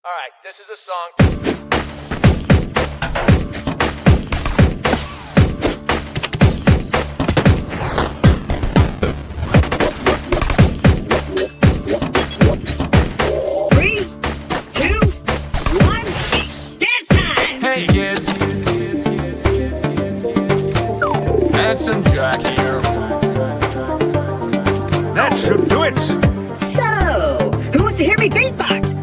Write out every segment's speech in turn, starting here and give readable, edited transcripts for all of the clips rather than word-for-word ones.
All right, this is a song. Hey kids, Handsome Jack here. That should do it. So, who wants to hear me beatbox?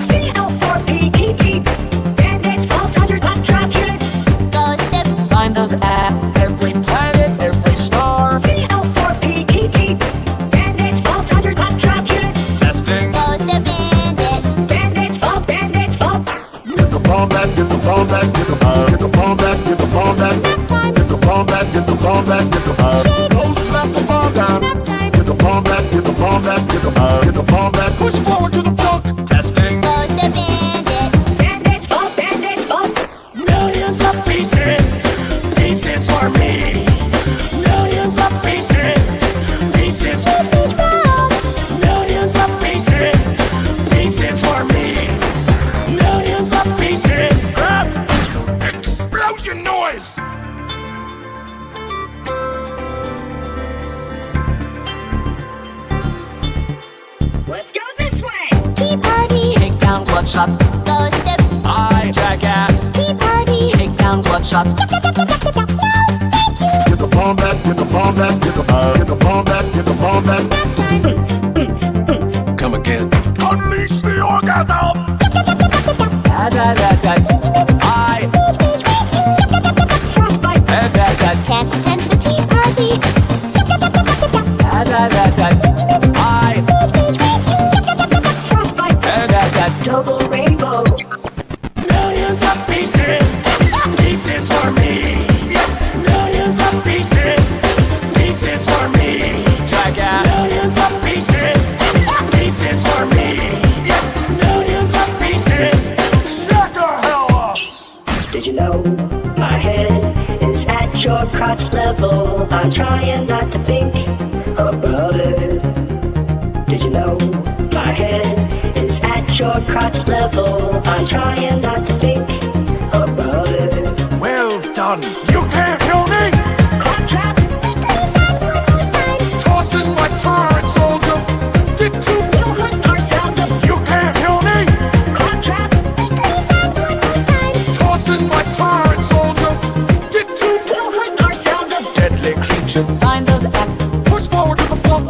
CL4PTG, bandits, vault hunter, top trap units. Go step, find those apps. Every planet, every star. CL4PTG, bandits, vault hunter, top trap units. Testing. Go step bandits. Bandits, vault, bandits, vault. Get the bomb back, get the bomb back, get the bomb back, get the bomb back. Get the bomb back, get the bomb back, get the Go slap the bomb down. Get the bomb back, get the bomb back, get the bomb back. Push forward to the block. Testing. Go step bandits. Bandits, vault, bandits, vault. Millions of pieces, pieces for me. Millions of pieces, pieces. Millions of pieces, pieces for me. Millions of pieces. Explosion noise. Let's go this way. Tea party. Take down bloodshots. Go step. I jackass. Tea party. Take down bloodshots. Get the bomb back, get the bomb back, get the bomb back, get the bomb back. Come again. Unleash the orgasm. I Frostbite. Can't attend the tea party. I Frostbite. Double rainbow. Millions of pieces, pieces for me. Yes, millions of pieces, pieces for me. Jackass. Millions of pieces, pieces for me. Yes, millions of pieces. Shut the hell up. Did you know my head is at your crotch level? I'm trying not to think about it. Did you know my head is at your crotch level? I'm trying not to think about it. Well done. You can't kill me. Crop trap. Tossing my turret, soldier. Get to. We'll hunt ourselves up. You can't kill me. Crop trap. Tossing my turret, soldier. Get to. We'll hunt ourselves up. Deadly creature. Find those apps. Push forward to the block.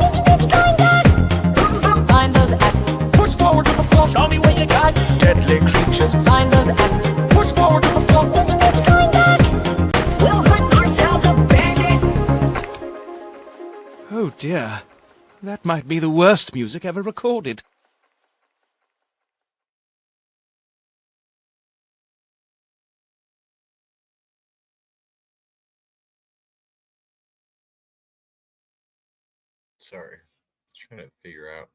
Find those apps. Push forward to the block. Show me what you got. Deadly creatures. Find those apps. Push forward to the block. We'll hunt ourselves up, bandit. Oh dear. That might be the worst music ever recorded. Sorry, trying to figure out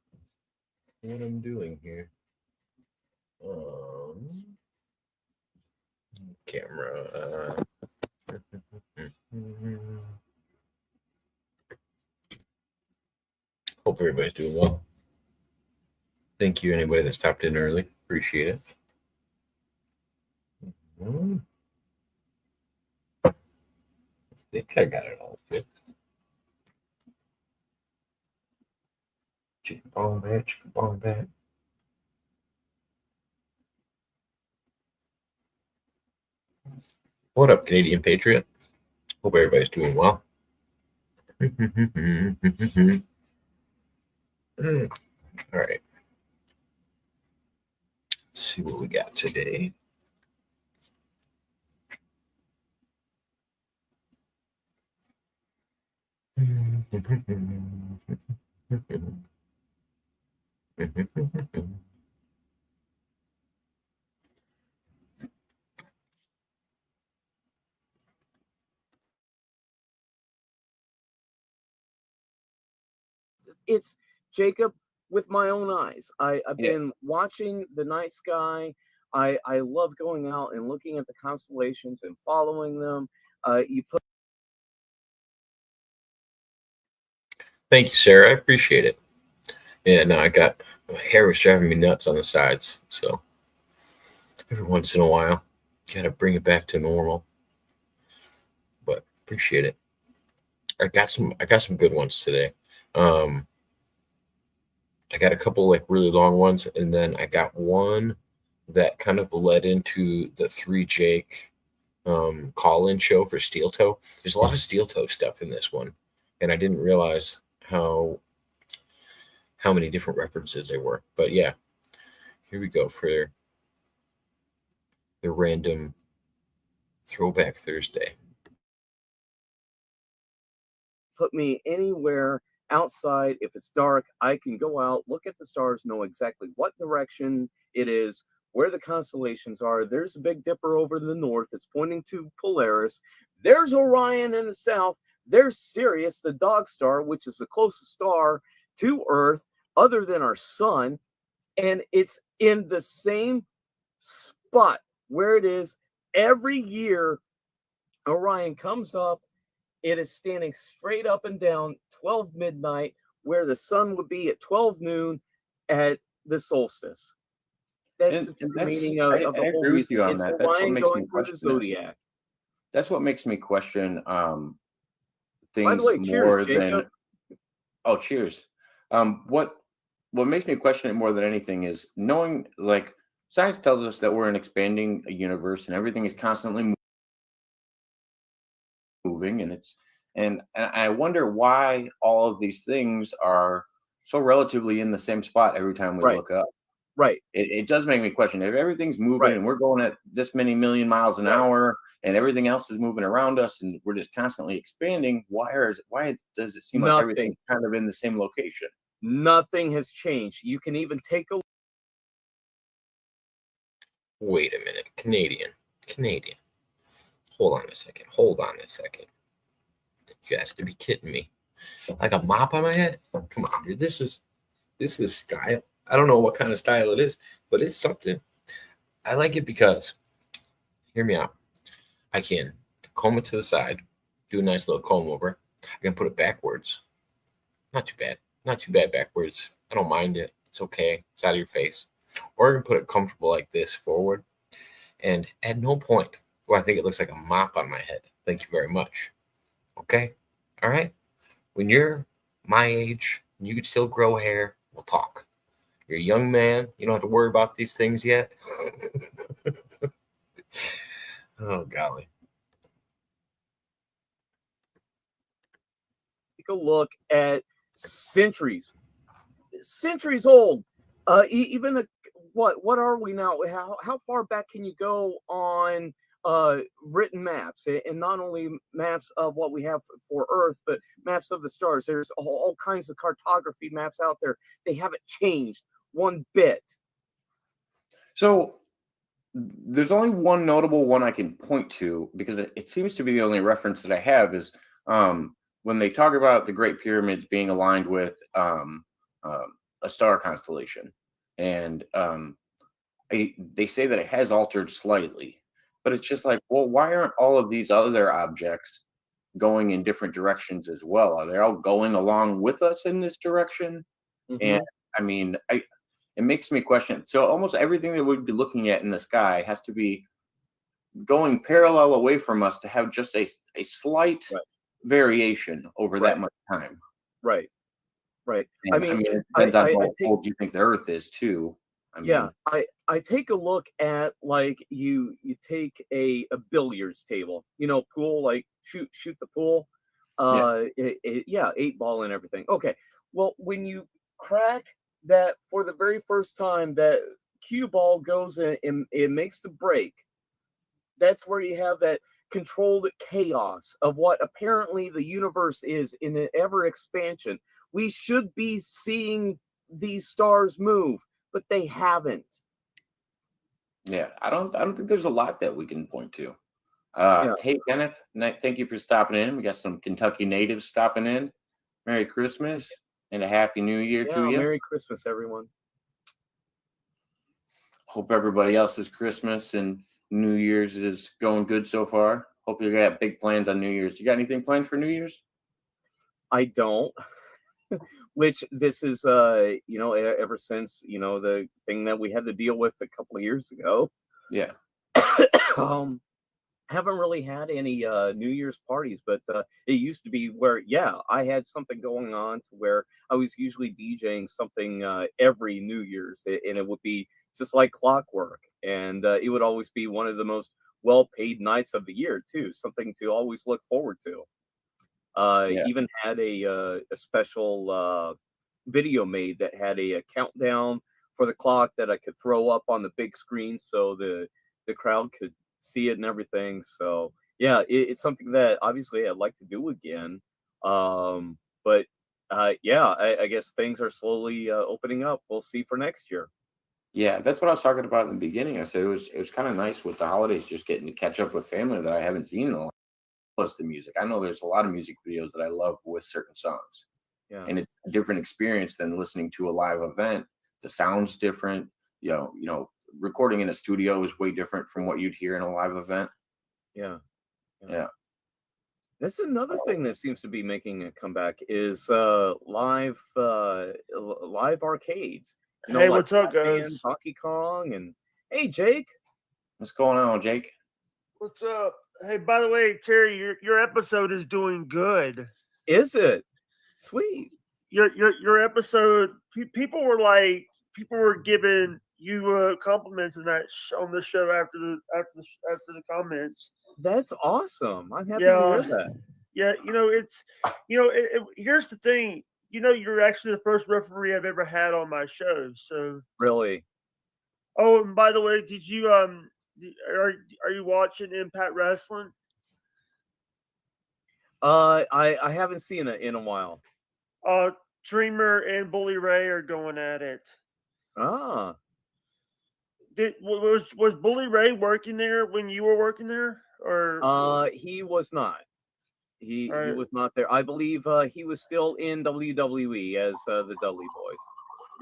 what I'm doing here. Camera. Hope everybody's doing well. Thank you, anybody that stopped in early. Appreciate it. I think I got it all fixed. Chicken bone back, chicken bone back. What up, Canadian Patriot? Hope everybody's doing well. All right. Let's see what we got today. It's Jacob with my own eyes. I've been watching the night sky. I love going out and looking at the constellations and following them. You put Thank you, Sarah. I appreciate it. Yeah, no, my hair was driving me nuts on the sides. So every once in a while, got to bring it back to normal. But appreciate it. I got some good ones today. I got a couple like really long ones, and then I got one that kind of led into the 3 Jake call-in show for Steel Toe. There's a lot of Steel Toe stuff in this one, and I didn't realize how many different references there were. But yeah, here we go for the random Throwback Thursday. Put me anywhere outside. If it's dark, I can go out, look at the stars, know exactly what direction it is, where the constellations are. There's a Big Dipper over in the north. It's pointing to Polaris. There's Orion in the south. There's Sirius, the dog star, which is the closest star to Earth other than our sun. And it's in the same spot where it is every year. Orion comes up. It is standing straight up and down 12 midnight, where the sun would be at 12 noon at the solstice. That's the meaning of the whole agree with you on It's that. That's what Orion makes me going through the question it. zodiac. That's what makes me question things By the way, cheers, more than. Jacob. Oh, cheers. What makes me question it more than anything is knowing, like, science tells us that we're an expanding universe and everything is constantly moving, and I wonder why all of these things are so relatively in the same spot every time we look up. Right. It does make me question if everything's moving Right. and we're going at this many million miles an hour and everything else is moving around us and we're just constantly expanding. Why does it seem like everything's kind of in the same location? Nothing has changed. You can even take a Wait a minute. Canadian. Hold on a second. You guys to be kidding me. Like a mop on my head? Come on, dude. This is style. I don't know what kind of style it is, but it's something. I like it because, hear me out. I can comb it to the side, do a nice little comb over. I can put it backwards. Not too bad backwards. I don't mind it. It's okay. It's out of your face. Or I can put it comfortable like this forward. And at no point do I think it looks like a mop on my head. Thank you very much. Okay? All right? When you're my age, and you can still grow hair, we'll talk. You're a young man. You don't have to worry about these things yet. Oh, golly. take a look at centuries old. Even what are we now? How far back can you go on written maps, and not only maps of what we have for Earth, but maps of the stars? There's all kinds of cartography maps out there. They haven't changed one bit. So there's only one notable one I can point to, because it seems to be the only reference that I have is when they talk about the Great Pyramids being aligned with a star constellation, and they say that it has altered slightly, but it's just like, well, why aren't all of these other objects going in different directions as well? Are they all going along with us in this direction? Mm-hmm. And I mean, it makes me question. So almost everything that we'd be looking at in the sky has to be going parallel away from us to have just a slight variation over that much time. Right. And, I mean, it depends on how old you think the Earth is too. I take a look at, like, you take a billiards table, pool, like shoot the pool, 8-ball and everything. Okay, well, when you crack that for the very first time, that cue ball goes in and it makes the break. That's where you have that controlled chaos of what apparently the universe is in an ever expansion. We should be seeing these stars move, but they haven't. Yeah, I don't think there's a lot that we can point to. Hey, Kenneth, thank you for stopping in. We got some Kentucky natives stopping in. Merry Christmas and a Happy New Year to you. Merry Christmas, everyone. Hope everybody else's Christmas and New Year's is going good so far. Hope you got big plans on New Year's. You got anything planned for New Year's? I don't. which this is, ever since, the thing that we had to deal with a couple of years ago. Yeah. um, haven't really had any New Year's parties, but it used to be where, yeah, I had something going on to where I was usually DJing something every New Year's, and it would be just like clockwork, and it would always be one of the most well-paid nights of the year too, something to always look forward to. Yeah. Even had a special video made that had a countdown for the clock that I could throw up on the big screen so the crowd could see it and everything. So yeah, it's something that obviously I'd like to do again. But yeah, I guess things are slowly opening up. We'll see for next year. Yeah, that's what I was talking about in the beginning. I said it was kind of nice with the holidays, just getting to catch up with family that I haven't seen in a while. Plus the music. I know there's a lot of music videos that I love with certain songs, Yeah. and it's a different experience than listening to a live event. The sound's different. Recording in a studio is way different from what you'd hear in a live event. Yeah. Yeah. That's another thing that seems to be making a comeback is live arcades. Hey, Like what's up, Batman, guys? Donkey Kong, and hey, Jake. What's going on, Jake? What's up? Hey, by the way, Terry, your episode is doing good. Is it? Sweet. Your episode, people were giving you compliments in that on the show after the comments. That's awesome. I'm happy to hear that. Yeah, here's the thing. You're actually the first referee I've ever had on my show. So Really? Oh, and by the way, did you are you watching Impact Wrestling? I haven't seen it in a while. Dreamer and Bully Ray are going at it. Ah. Was Bully Ray working there when you were working there, or? He was not. He Right. was not there. I believe he was still in WWE as the Dudley Boys.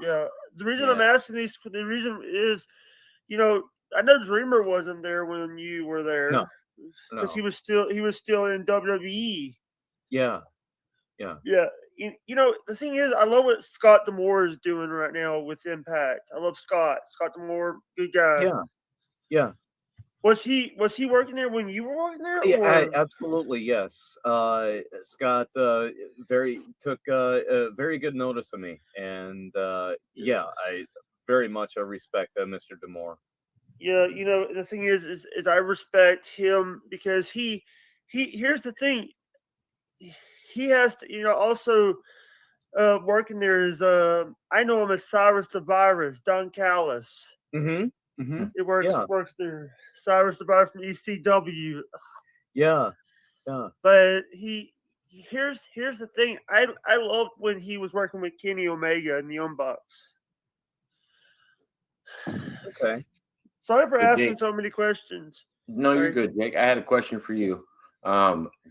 Yeah. The reason Yeah. I'm asking the reason is, I know Dreamer wasn't there when you were there. No. Because No. he was still in WWE. Yeah. Yeah. The thing is, I love what Scott D'Amore is doing right now with Impact. I love Scott. Scott D'Amore, good guy. Yeah. Was he working there when you were working there? Yeah, or? absolutely, yes. Scott took very good notice of me, and yeah, I very much respect Mr. D'Amore. Yeah, the thing is I respect him because he here's the thing. He has to, also working there is I know him as Cyrus the Virus, Don Callis. Mm-hmm. It works there. Cyrus the Virus from ECW. Yeah. But here's the thing. I loved when he was working with Kenny Omega and the Young Bucks. Okay. Sorry for Hey, asking Jake. so many questions. No, you're Sorry. good, Jake. I had a question for you.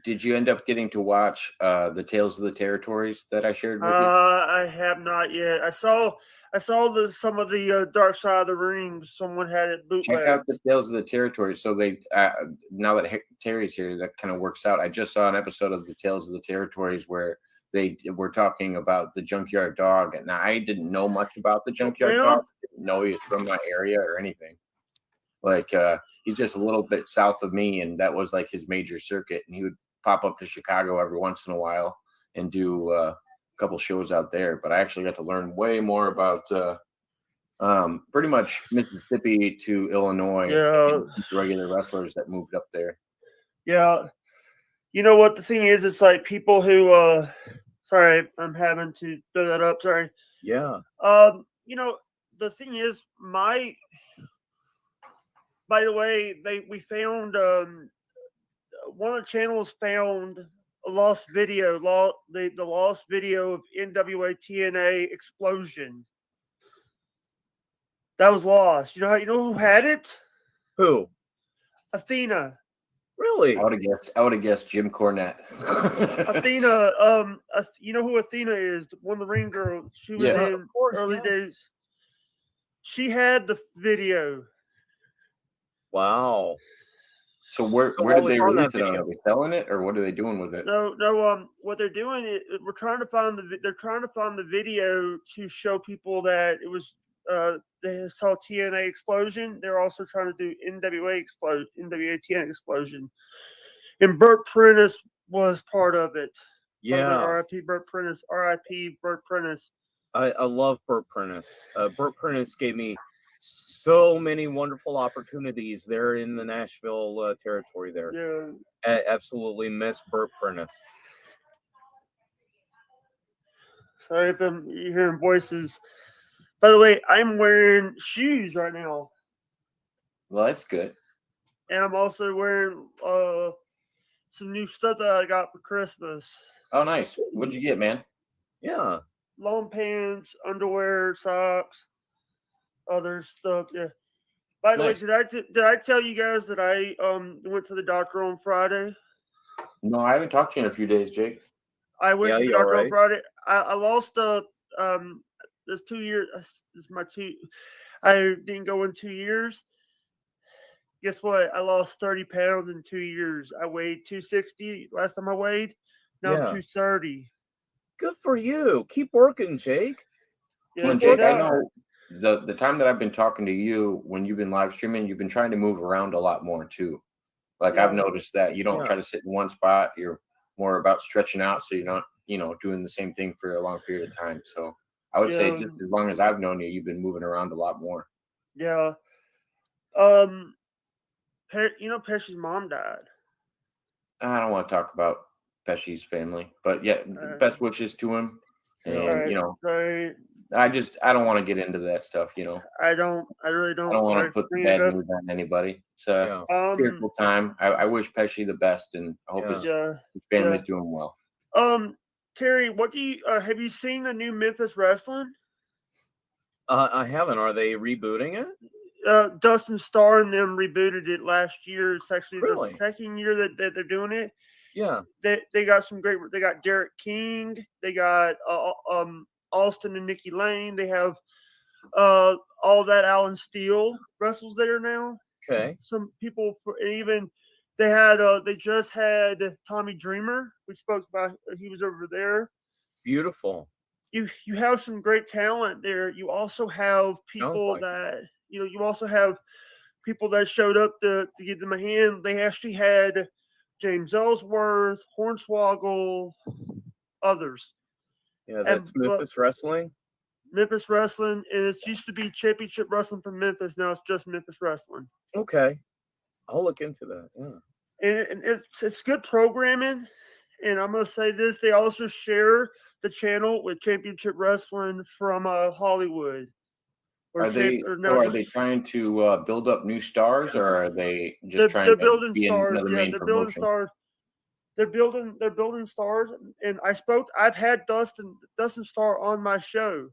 Did you end up getting to watch the Tales of the Territories that I shared with you? I have not yet. I saw some of the Dark Side of the Ring. Someone had it bootleg. Check out the Tales of the Territories. So they now that Terry's here, that kind of works out. I just saw an episode of the Tales of the Territories where they were talking about the Junkyard Dog, and I didn't know much about the Junkyard Yeah. Dog. I didn't know he was from my area or anything. Like he's just a little bit south of me, and that was like his major circuit. And he would pop up to Chicago every once in a while and do a couple shows out there. But I actually got to learn way more about pretty much Mississippi to Illinois. Yeah. And the regular wrestlers that moved up there. Yeah. You know what the thing is? It's like people who sorry, I'm having to throw that up. Sorry. Yeah. The thing is, by the way, we found one of the channels found a lost video, the lost video of NWA TNA explosion. That was lost. You know who had it? Who? Athena. Really? I would have guessed Jim Cornette. Athena, you know who Athena is? One of the ring girls. She was Yeah. in early days. She had the video. Wow. So where So where what did was they on that release it on? video? Are they selling it, or what are they doing with it? No. What they're doing is we're trying to find they're trying to find the video to show people that it was they saw TNA explosion. They're also trying to do NWA TNA explosion, and Burt Prentice was part of it. By the way, Yeah, R.I.P. Burt Prentice. R.I.P. Burt Prentice. I love Burt Prentice. Burt Prentice gave me so many wonderful opportunities there in the Nashville territory there. Yeah. Absolutely miss Burt Prentice. Sorry if I'm hearing voices. By the way, I'm wearing shoes right now, Well, that's good. and I'm also wearing some new stuff that I got for Christmas. Oh, nice. What'd you get, man? Yeah. Long pants, underwear, socks, other stuff. Yeah. By the Nice. way, did I tell you guys that I went to the doctor on Friday? No, I haven't talked to you in a few days, Jake. I went Yeah, to the you doctor on alright? Friday. I lost this 2 years. This is my two. I didn't go in 2 years. Guess what? I lost 30 pounds in 2 years. I weighed 260 last time I weighed. Now I'm Yeah. 230. Good for you. Keep working, Jake. Yeah, Well, so Jake, I now- know the time that I've been talking to you when you've been live streaming, you've been trying to move around a lot more too. Like I've Yeah. noticed that you don't Yeah. try to sit in one spot. You're more about stretching out, so you're not, doing the same thing for a long period of time. So I would say Yeah. just as long as I've known you, you've been moving around a lot more. Yeah. Pesci's mom died. I don't want to talk about Pesci's family, but yeah, best wishes to him. And Sorry. I don't want to get into that stuff. I really don't. I don't want to put the Bring it bad up. news on anybody. It's a Yeah. fearful time. I wish Pesci the best, and I hope his family's doing well. Terry, what do you have you seen the new Memphis Wrestling? I haven't. Are they rebooting it? Dustin Starr and them rebooted it last year. It's actually Really? the second year that they're doing it. Yeah. They got some great. They got Derek King. They got Austin and Nikki Lane. They have all that Alan Steele wrestles there now. Okay. Some people even they just had Tommy Dreamer. We spoke about he was over there. Beautiful. You have some great talent there. You also have people like that you also have people that showed up to give them a hand. They actually had James Ellsworth, Hornswoggle, others. Yeah, that's Memphis Wrestling. Memphis Wrestling, and it used to be Championship Wrestling from Memphis. Now it's just Memphis Wrestling. Okay, I'll look into that. Yeah, and it's good programming. And I'm gonna say this: they also share the channel with Championship Wrestling from Hollywood. Are they trying to build up new stars, or are they just trying to be another main promotion? They're building stars, and I've had Dustin Starr on my show.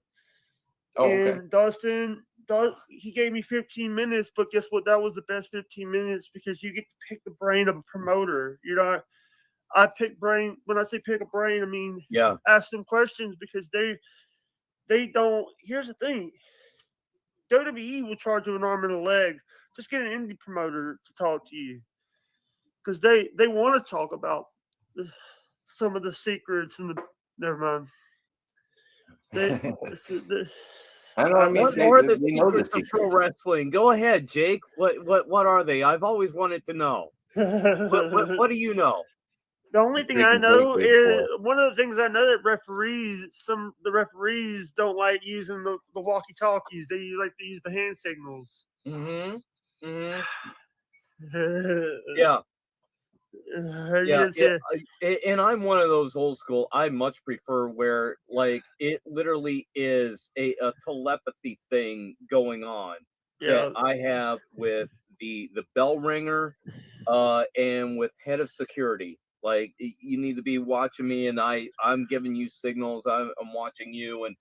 Oh, okay. And he gave me 15 minutes, but guess what? That was the best 15 minutes because you get to pick the brain of a promoter. I pick brain. When I say pick a brain, I mean ask them questions because they don't. Here's the thing: WWE will charge you an arm and a leg. Just get an indie promoter to talk to you because they want to talk about some of the secrets and the. Never mind. I don't know. I mean, what are the secrets of pro wrestling? Go ahead, Jake. What are they? I've always wanted to know. What do you know? The only thing I know is one of the things I know that the referees don't like using the walkie talkies. They like to use the hand signals. Yeah. And I'm one of those old school. I much prefer where like it literally is a telepathy thing going on that I have with the bell ringer and with head of security. Like you need to be watching me, and I'm giving you signals. I'm watching you, and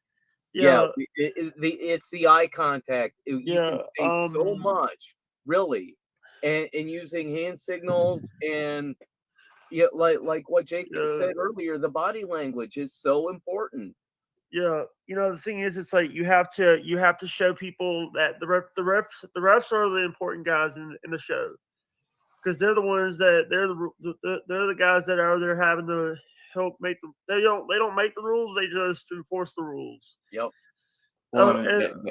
it's the eye contact. You can say so much, really, and using hand signals and like what Jake said earlier, the body language is so important. Yeah, the thing is, it's like you have to show people that the refs are the important guys in the show. because they're the ones that they're the guys that are there having to help make the they don't make the rules, they just enforce the rules. Yep. Well,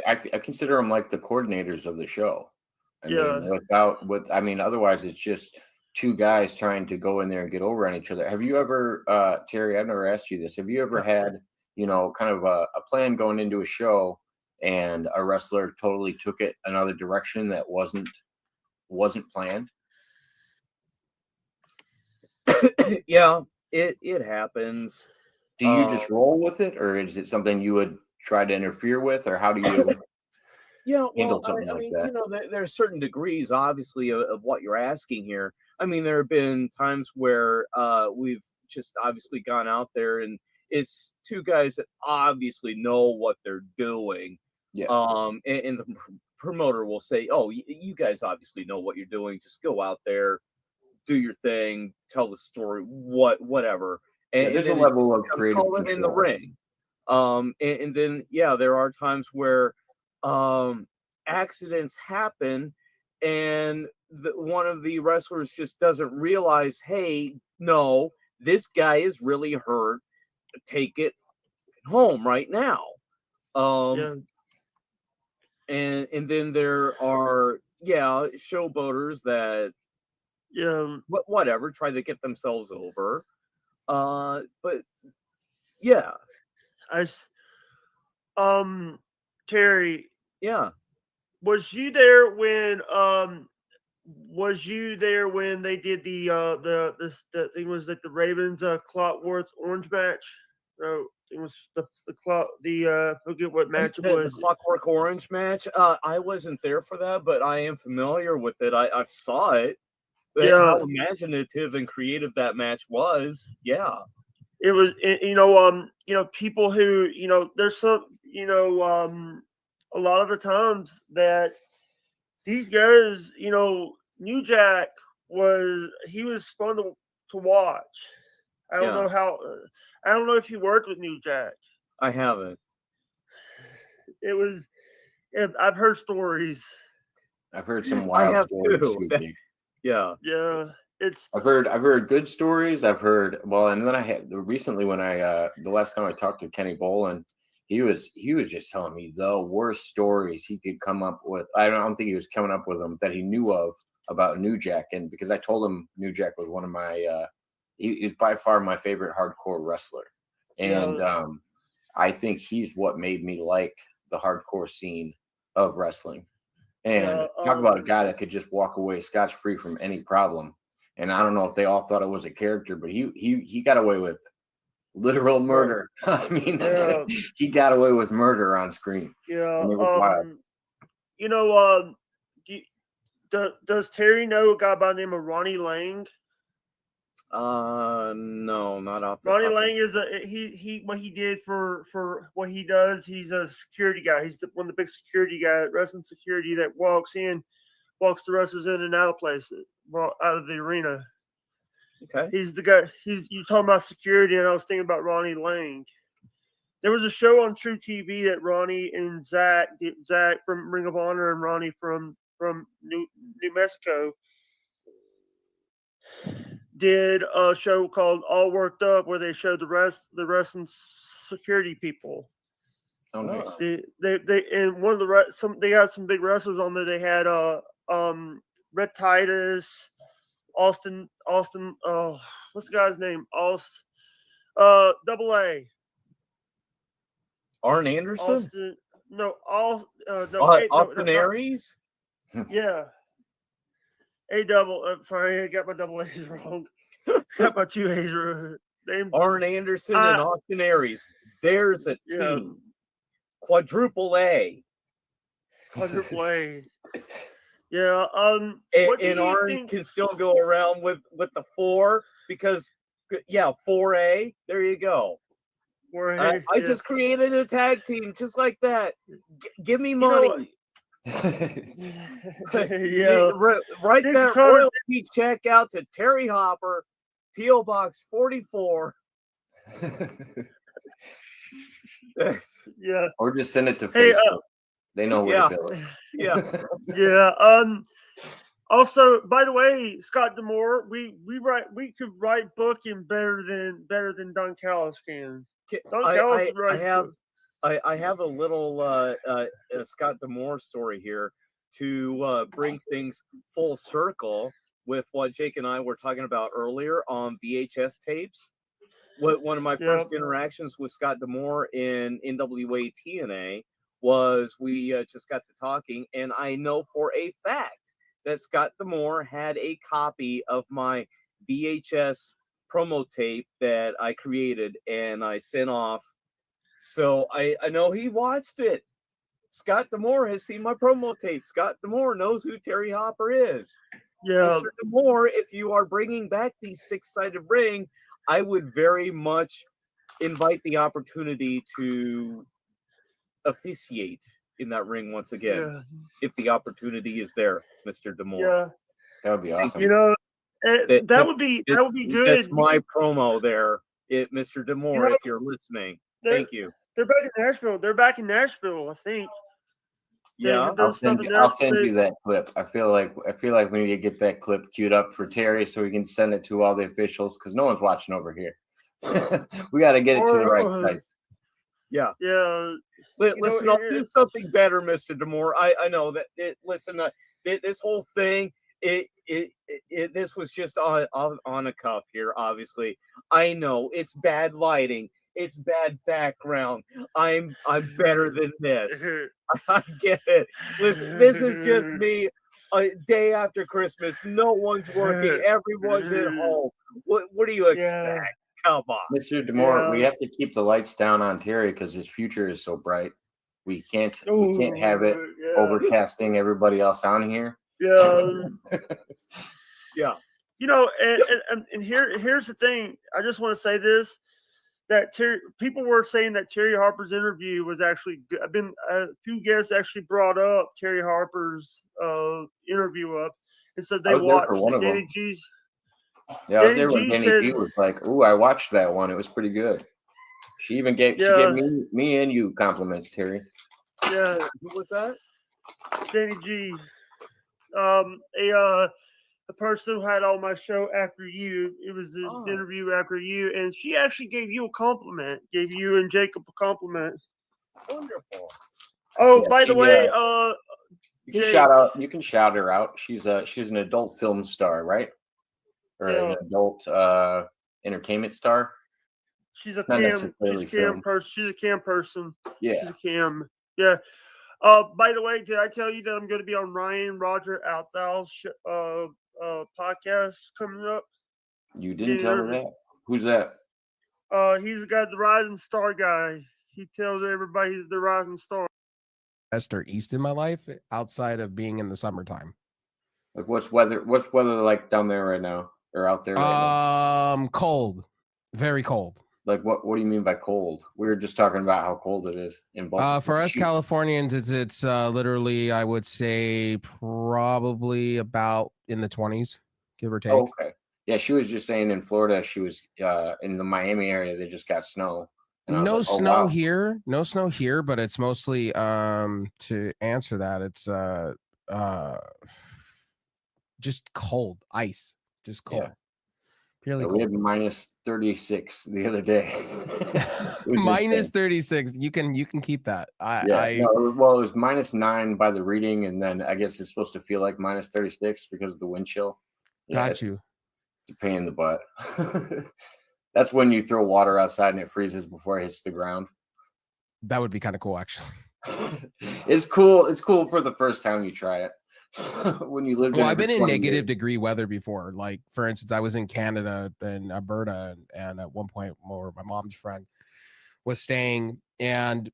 I consider them like the coordinators of the show. I mean, otherwise it's just two guys trying to go in there and get over on each other. Have you ever, Terry? I've never asked you this. Have you ever had, kind of a plan going into a show, and a wrestler totally took it another direction that wasn't planned? Yeah, it happens. Do you just roll with it, or is it something you would try to interfere with, or how do you handle something like that? There are certain degrees, obviously, of what you're asking here. I mean, there have been times where we've just obviously gone out there, and it's two guys that obviously know what they're doing. Yeah. And the promoter will say, "Oh, you guys obviously know what you're doing. Just go out there, do your thing, tell the story, whatever." And there's and a level of creative call it in the control. ring. And then there are times where accidents happen, and one of the wrestlers just doesn't realize, hey, no, this guy is really hurt. Take it home right now. And then there are showboaters that whatever try to get themselves over. But yeah. Terry. Yeah. Was you there when they did the thing was that the Ravens Clotworth Orange match? No, it was the forget what match it was. The Clockwork Orange match. I wasn't there for that, but I am familiar with it. I've saw it. How imaginative and creative that match was. Yeah. It was, people who, there's some, a lot of the times that these guys, New Jack was fun to watch. I don't know how, I don't know if you worked with New Jack. I haven't. It was, I've heard stories. I've heard some wild stories too. Yeah. I've heard good stories. I've heard and then I had recently when the last time I talked to Kenny Bolin, he was just telling me the worst stories he could come up with. I don't think he was coming up with them that he knew of about New Jack, and because I told him New Jack was one of my he's by far my favorite hardcore wrestler, and I think he's what made me like the hardcore scene of wrestling. And talk about a guy that could just walk away scotch-free from any problem. And I don't know if they all thought it was a character, but he got away with literal murder. I mean, he got away with murder on screen. Yeah. And it was wild. Does Terry know a guy by the name of Ronnie Lang? No, not off the Ronnie top. Lang is what he did for what he does. He's a security guy. He's one of the big security guys, wrestling security that walks the wrestlers in and out of places, out of the arena. Okay. He's the guy. You talking about security, and I was thinking about Ronnie Lang. There was a show on True TV that Ronnie and Zach from Ring of Honor and Ronnie from New Mexico did a show called All Worked Up, where they showed the wrestling security people. Oh, nice. They and one of they got some big wrestlers on there. They had Red Titus, Austin. What's the guy's name? Double A. Arn Anderson. Austin Aries. Yeah. Sorry, I got my double A's wrong. Got my two A's wrong. Arn Anderson and Austin Aries. There's a team. Quadruple A. Quadruple A. Yeah. And Arn can still go around with the 4 because 4A. There you go. I just created a tag team just like that. Give me money. Write that royalty check out to Terry Hopper, P.O. Box 44. Yeah. Or just send it to Facebook. They know where to bill it. Yeah. Also, by the way, Scott Demore, we could write booking better than Don Callis can. Don Callis I have a little Scott Demore story here to bring things full circle with what Jake and I were talking about earlier on VHS tapes. One of my first interactions with Scott Demore in NWA TNA was we just got to talking, and I know for a fact that Scott Demore had a copy of my VHS promo tape that I created and I sent off. So I know he watched it. Scott Demore has seen my promo tape. Scott Demore knows who Terry Hopper is. Yeah. Mr. Demore, if you are bringing back the six-sided ring, I would very much invite the opportunity to officiate in that ring once again, if the opportunity is there, Mr. Demore. Yeah, that would be awesome. You know, that would be good. That's my promo there, Mr. Demore. If you're listening, thank you. They're back in Nashville. I think. Yeah, I'll send you that clip. I feel like we need to get that clip queued up for Terry so we can send it to all the officials because no one's watching over here. We got to get it to the right place. Yeah. Listen, I'll do something better, Mr. Demore. I know that. This whole thing, this was just on a cuff here. Obviously, I know it's bad lighting. It's bad background. I'm better than this. I get it. Listen, this is just me. A day after Christmas, no one's working. Everyone's at home. What do you expect? Come on, Mr. Demore. We have to keep the lights down on Terry because his future is so bright. We can't have it overcasting everybody else on here. Yeah. Yeah. You know, and here's the thing. I just want to say this. That people were saying that Terry Harper's interview was actually good. I've been a few guests actually brought up Terry Harper's interview up and said they watched Danny G's. Yeah, I was there when Danny G was like, "Ooh, I watched that one. It was pretty good." She even gave me and you compliments, Terry. Yeah, who was that? Danny G. The person who had on my show after you. It was an interview after you, and she actually gave you a compliment. Gave you and Jacob a compliment. Wonderful. Oh, yeah, by the way, you can shout her out. She's an adult film star, right? Or an adult entertainment star. She's a cam person. She's a cam person. Yeah. She's a cam. Yeah. By the way, did I tell you that I'm going to be on Ryan Roger Althal's podcast coming up? You didn't tell me that. Who's that? He's the guy, the Rising Star guy. He tells everybody he's the Rising Star. West or east in my life, outside of being in the summertime. Like what's weather like down there right now or out there? Right now? Cold, very cold. Like what do you mean by cold? We were just talking about how cold it is in Baltimore. For us Californians, it's literally, I would say, probably about in the 20s, give or take. Oh, okay. Yeah, she was just saying in Florida, she was in the Miami area, they just got snow. No snow here, no snow here, but it's mostly to answer that, it's just cold, ice, just cold. Yeah. Purely we had minus 36 the other day. Minus 36. You can keep that. It was minus 9 by the reading, and then I guess it's supposed to feel like minus 36 because of the wind chill. Yeah, got you. It's a pain in the butt. That's when you throw water outside and it freezes before it hits the ground. That would be kind of cool, actually. It's cool. It's cool for the first time you try it. When you live. Well, I've been in negative degree weather before. Like, for instance, I was in Canada and Alberta, and at one point, where my mom's friend was staying, and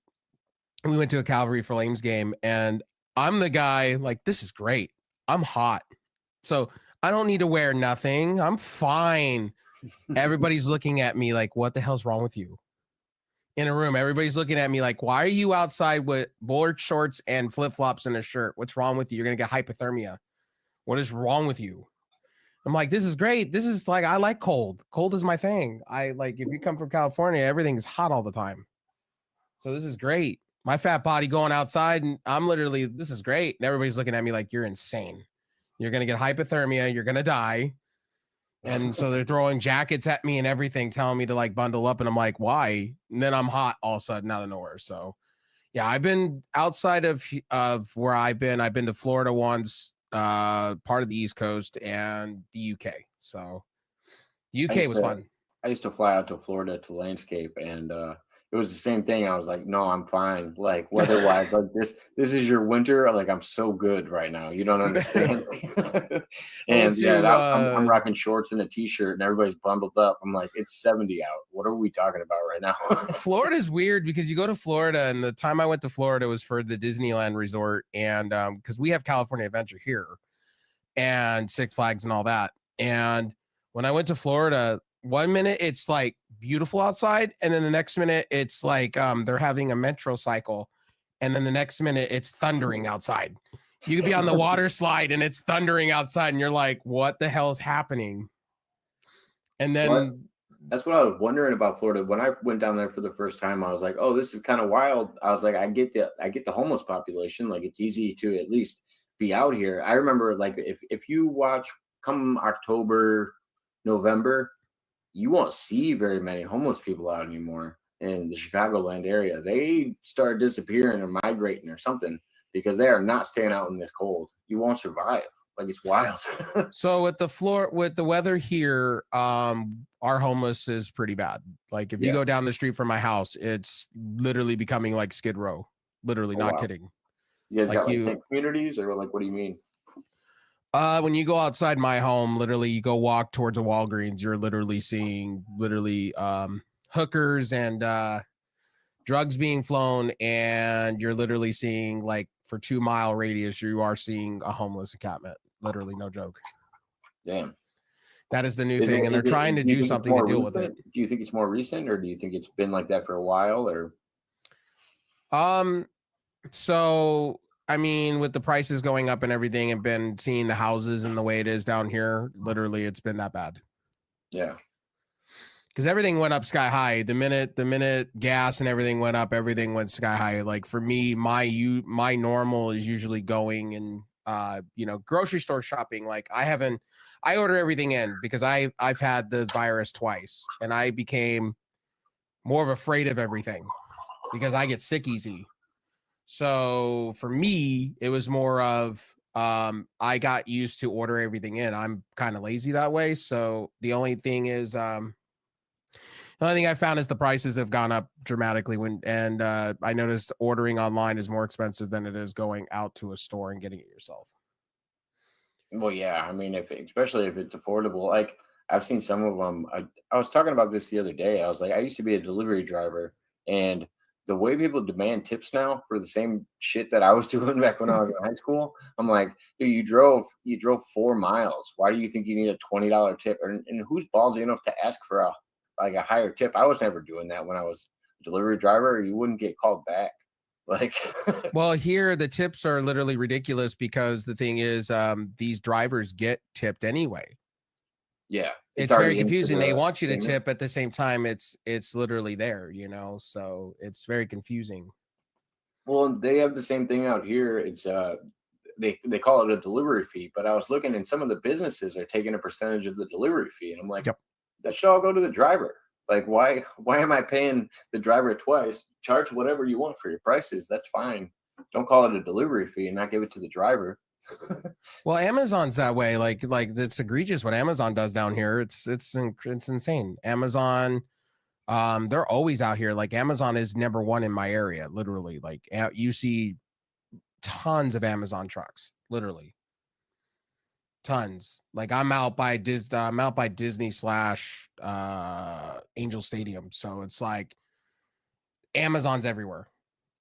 we went to a Calgary Flames game, and I'm the guy like, this is great. I'm hot, so I don't need to wear nothing. I'm fine. Everybody's looking at me like, what the hell's wrong with you? In a room, everybody's looking at me like, why are you outside with board shorts and flip-flops and a shirt? What's wrong with you? You're gonna get hypothermia. What is wrong with you? I'm like, this is great. This is like, I like cold. Cold is my thing. I like, if you come from California, everything's hot all the time. So this is great. My fat body going outside, and I'm literally, this is great. And everybody's looking at me like, you're insane. You're gonna get hypothermia. You're gonna die. And so they're throwing jackets at me and everything, telling me to like bundle up. And I'm like, why? And then I'm hot all of a sudden out of nowhere. So yeah, I've been outside of where I've been to Florida once, part of the East Coast, and the UK. So the UK was fun. I used to fly out to Florida to landscape, and it was the same thing. I was like, no, I'm fine. Like weather-wise, like this is your winter. Like I'm so good right now. You don't understand. And I'm rocking shorts and a t-shirt, and everybody's bundled up. I'm like, it's 70 out. What are we talking about right now? Florida is weird because you go to Florida, and the time I went to Florida was for the Disneyland resort, and because we have California Adventure here, and Six Flags and all that. And when I went to Florida, 1 minute it's like beautiful outside, and then the next minute it's like they're having a metro cycle, and then the next minute it's thundering outside. You could be on the water slide and it's thundering outside, and you're like, what the hell is happening? And then that's what I was wondering about Florida. When I went down there for the first time, I was like, oh, this is kind of wild. I was like, I get the homeless population. Like it's easy to at least be out here. I remember like if you watch come October, November, you won't see very many homeless people out anymore in the Chicagoland area. They start disappearing or migrating or something because they are not staying out in this cold. You won't survive. Like it's wild. So with the weather here, our homeless is pretty bad. Like if you go down the street from my house, it's literally becoming like Skid Row. Literally, not kidding. You guys got like communities, or like what do you mean? When you go outside my home, literally you go walk towards a Walgreens, you're literally seeing hookers and drugs being flown, and you're literally seeing like for 2 mile radius, you are seeing a homeless encampment. Literally, no joke. Damn. That is the new thing, and they're trying to do something to deal with it. Do you think it's more recent, or do you think it's been like that for a while, or? So I mean, with the prices going up and everything, and been seeing the houses and the way it is down here, literally it's been that bad. Yeah. Because everything went up sky high. The minute gas and everything went up, everything went sky high. Like for me, my normal is usually going and grocery store shopping. Like I order everything in because I've had the virus twice, and I became more of afraid of everything because I get sick easy. So for me, it was more of I got used to order everything in. I'm kind of lazy that way. So the only thing is the only thing I found is the prices have gone up dramatically and I noticed ordering online is more expensive than it is going out to a store and getting it yourself. Well, yeah, I mean, especially if it's affordable. Like I've seen some of them. I was talking about this the other day. I was like, I used to be a delivery driver, and the way people demand tips now for the same shit that I was doing back when I was in high school, I'm like, dude, you drove 4 miles. Why do you think you need a $20 tip? And who's ballsy enough to ask for a higher tip? I was never doing that when I was a delivery driver. You wouldn't get called back. Like, well, here the tips are literally ridiculous because the thing is, these drivers get tipped anyway. Yeah, it's very confusing. They want you to tip at the same time. It's literally there, so it's very confusing. Well, they have the same thing out here. It's they call it a delivery fee, but I was looking and some of the businesses are taking a percentage of the delivery fee, and I'm like, that should all go to the driver. Like, why am I paying the driver twice? Charge whatever you want for your prices. That's fine. Don't call it a delivery fee and not give it to the driver. Well, Amazon's that way. Like it's egregious what Amazon does down here. It's insane. Amazon, they're always out here. Like Amazon is number one in my area. Literally, like you see tons of Amazon trucks. Literally, tons. Like I'm out by Disney / Angel Stadium. So it's like Amazon's everywhere.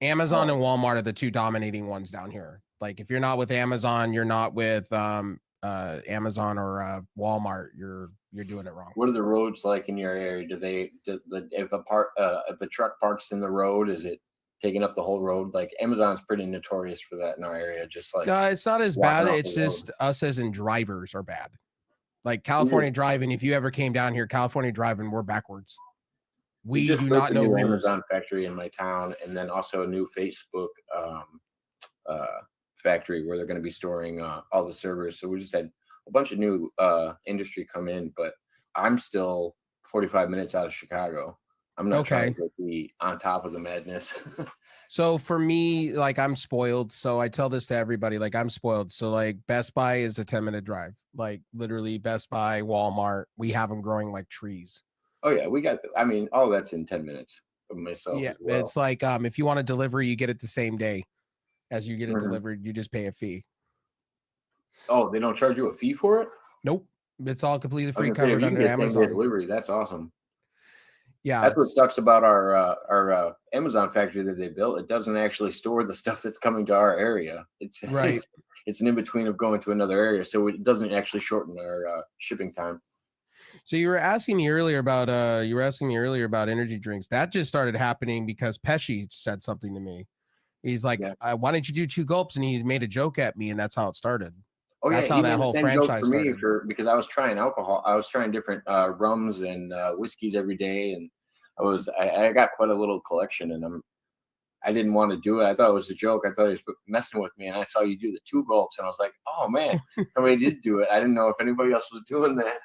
Amazon and Walmart are the two dominating ones down here. Like if you're not with Amazon, you're not with Amazon or Walmart. You're doing it wrong. What are the roads like in your area? If a truck parks in the road, is it taking up the whole road? Like Amazon's pretty notorious for that in our area. Just like no, it's not as bad. It's just us as in drivers are bad. Like California driving. If you ever came down here, California driving, we're backwards. We do not know rules. Amazon factory in my town, and then also a new Facebook factory where they're going to be storing all the servers. So we just had a bunch of new industry come in, but I'm still 45 minutes out of Chicago. I'm not trying to be on top of the madness. So for me, like I'm spoiled. So I tell this to everybody, like I'm spoiled. So like Best Buy is a 10-minute drive, like literally Best Buy, Walmart, we have them growing like trees. Oh yeah, we got, I mean, all that's in 10 minutes of myself Yeah, as well. it's like if you want a delivery, you get it the same day as you get it delivered. You just pay a fee. Oh, they don't charge you a fee for it? Nope. It's all completely free, If you covered can under get same-day Amazon. delivery, that's awesome. Yeah, that's what sucks about our Amazon factory that they built. It doesn't actually store the stuff that's coming to our area. It's right. It's an in between of going to another area, so it doesn't actually shorten our shipping time. So you were asking me earlier about energy drinks. That just started happening because Pesci said something to me. He's like, "Why don't you do 2 gulps?" And he's made a joke at me, and that's how it started. Oh that's yeah, how that whole franchise for me started. because I was trying alcohol. I was trying different rums and whiskeys every day, and I got quite a little collection, and I didn't want to do it. I thought it was a joke. I thought he was messing with me, and I saw you do the 2 gulps, and I was like, "Oh man, somebody did do it." I didn't know if anybody else was doing that.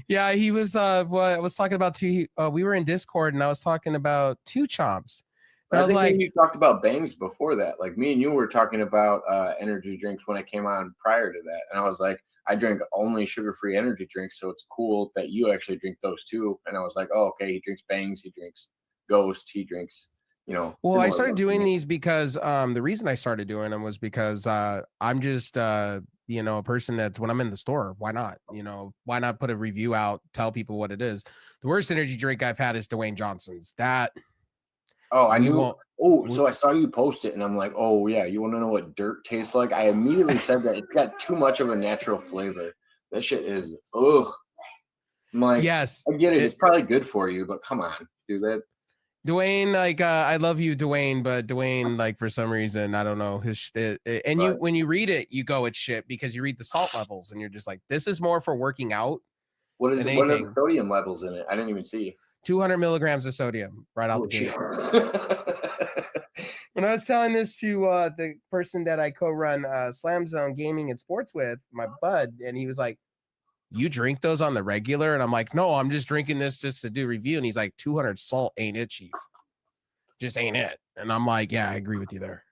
Yeah, he was. Well, I was talking about 2. We were in Discord, and I was talking about 2 chomps. I was like, you talked about bangs before that. Like me and you were talking about energy drinks when I came on prior to that, and I was like, I drink only sugar-free energy drinks, so it's cool that you actually drink those too. And I was like, oh, okay, he drinks bangs, he drinks Ghost, he drinks, you know. Well, I started doing these because the reason I started doing them was because I'm just you know, a person that's when I'm in the store, why not? You know, why not put a review out, tell people what it is? The worst energy drink I've had is Dwayne Johnson's. That. Oh, I knew. Oh, so I saw you post it, and I'm like, oh yeah, you want to know what dirt tastes like? I immediately said that it's got too much of a natural flavor. That shit is ugh. I'm like, yes, I get it. It's probably good for you, but come on, do that. Dwayne, like I love you, Dwayne, but Dwayne, like for some reason, I don't know his. And you, when you read it, you go, it's shit because you read the salt levels, and you're just like, this is more for working out. What is it? What are the sodium levels in it? I didn't even see. 200 milligrams of sodium right out the gate. When I was telling this to the person that I co-run Slam Zone Gaming and Sports with, my bud, and he was like, you drink those on the regular? And I'm like, no, I'm just drinking this just to do review. And he's like, 200 salt ain't it, chief. Just ain't it. And I'm like, yeah, I agree with you there.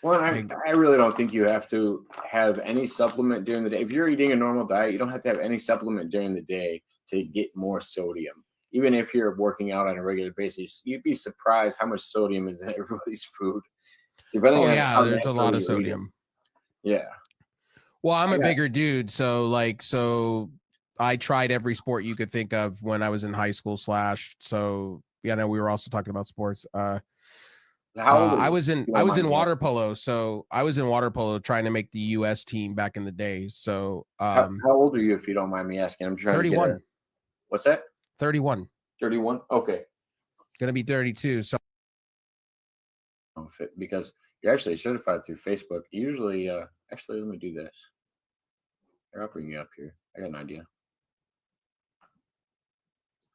Well, I really don't think you have to have any supplement during the day. If you're eating a normal diet, you don't have to have any supplement during the day to get more sodium. Even if you're working out on a regular basis, you'd be surprised how much sodium is in everybody's food. Oh, yeah, there's a lot of sodium. Yeah. Well, I'm a bigger dude, so I tried every sport you could think of when I was in high school / so yeah, no, we were also talking about sports. I was in water polo, so I was in water polo trying to make the US team back in the day. So how old are you, if you don't mind me asking? I'm trying 31. to get what's that? 31. 31. Okay. Gonna be 32. So because you're actually certified through Facebook. Usually, actually, let me do this. Here, I'll bring you up here. I got an idea.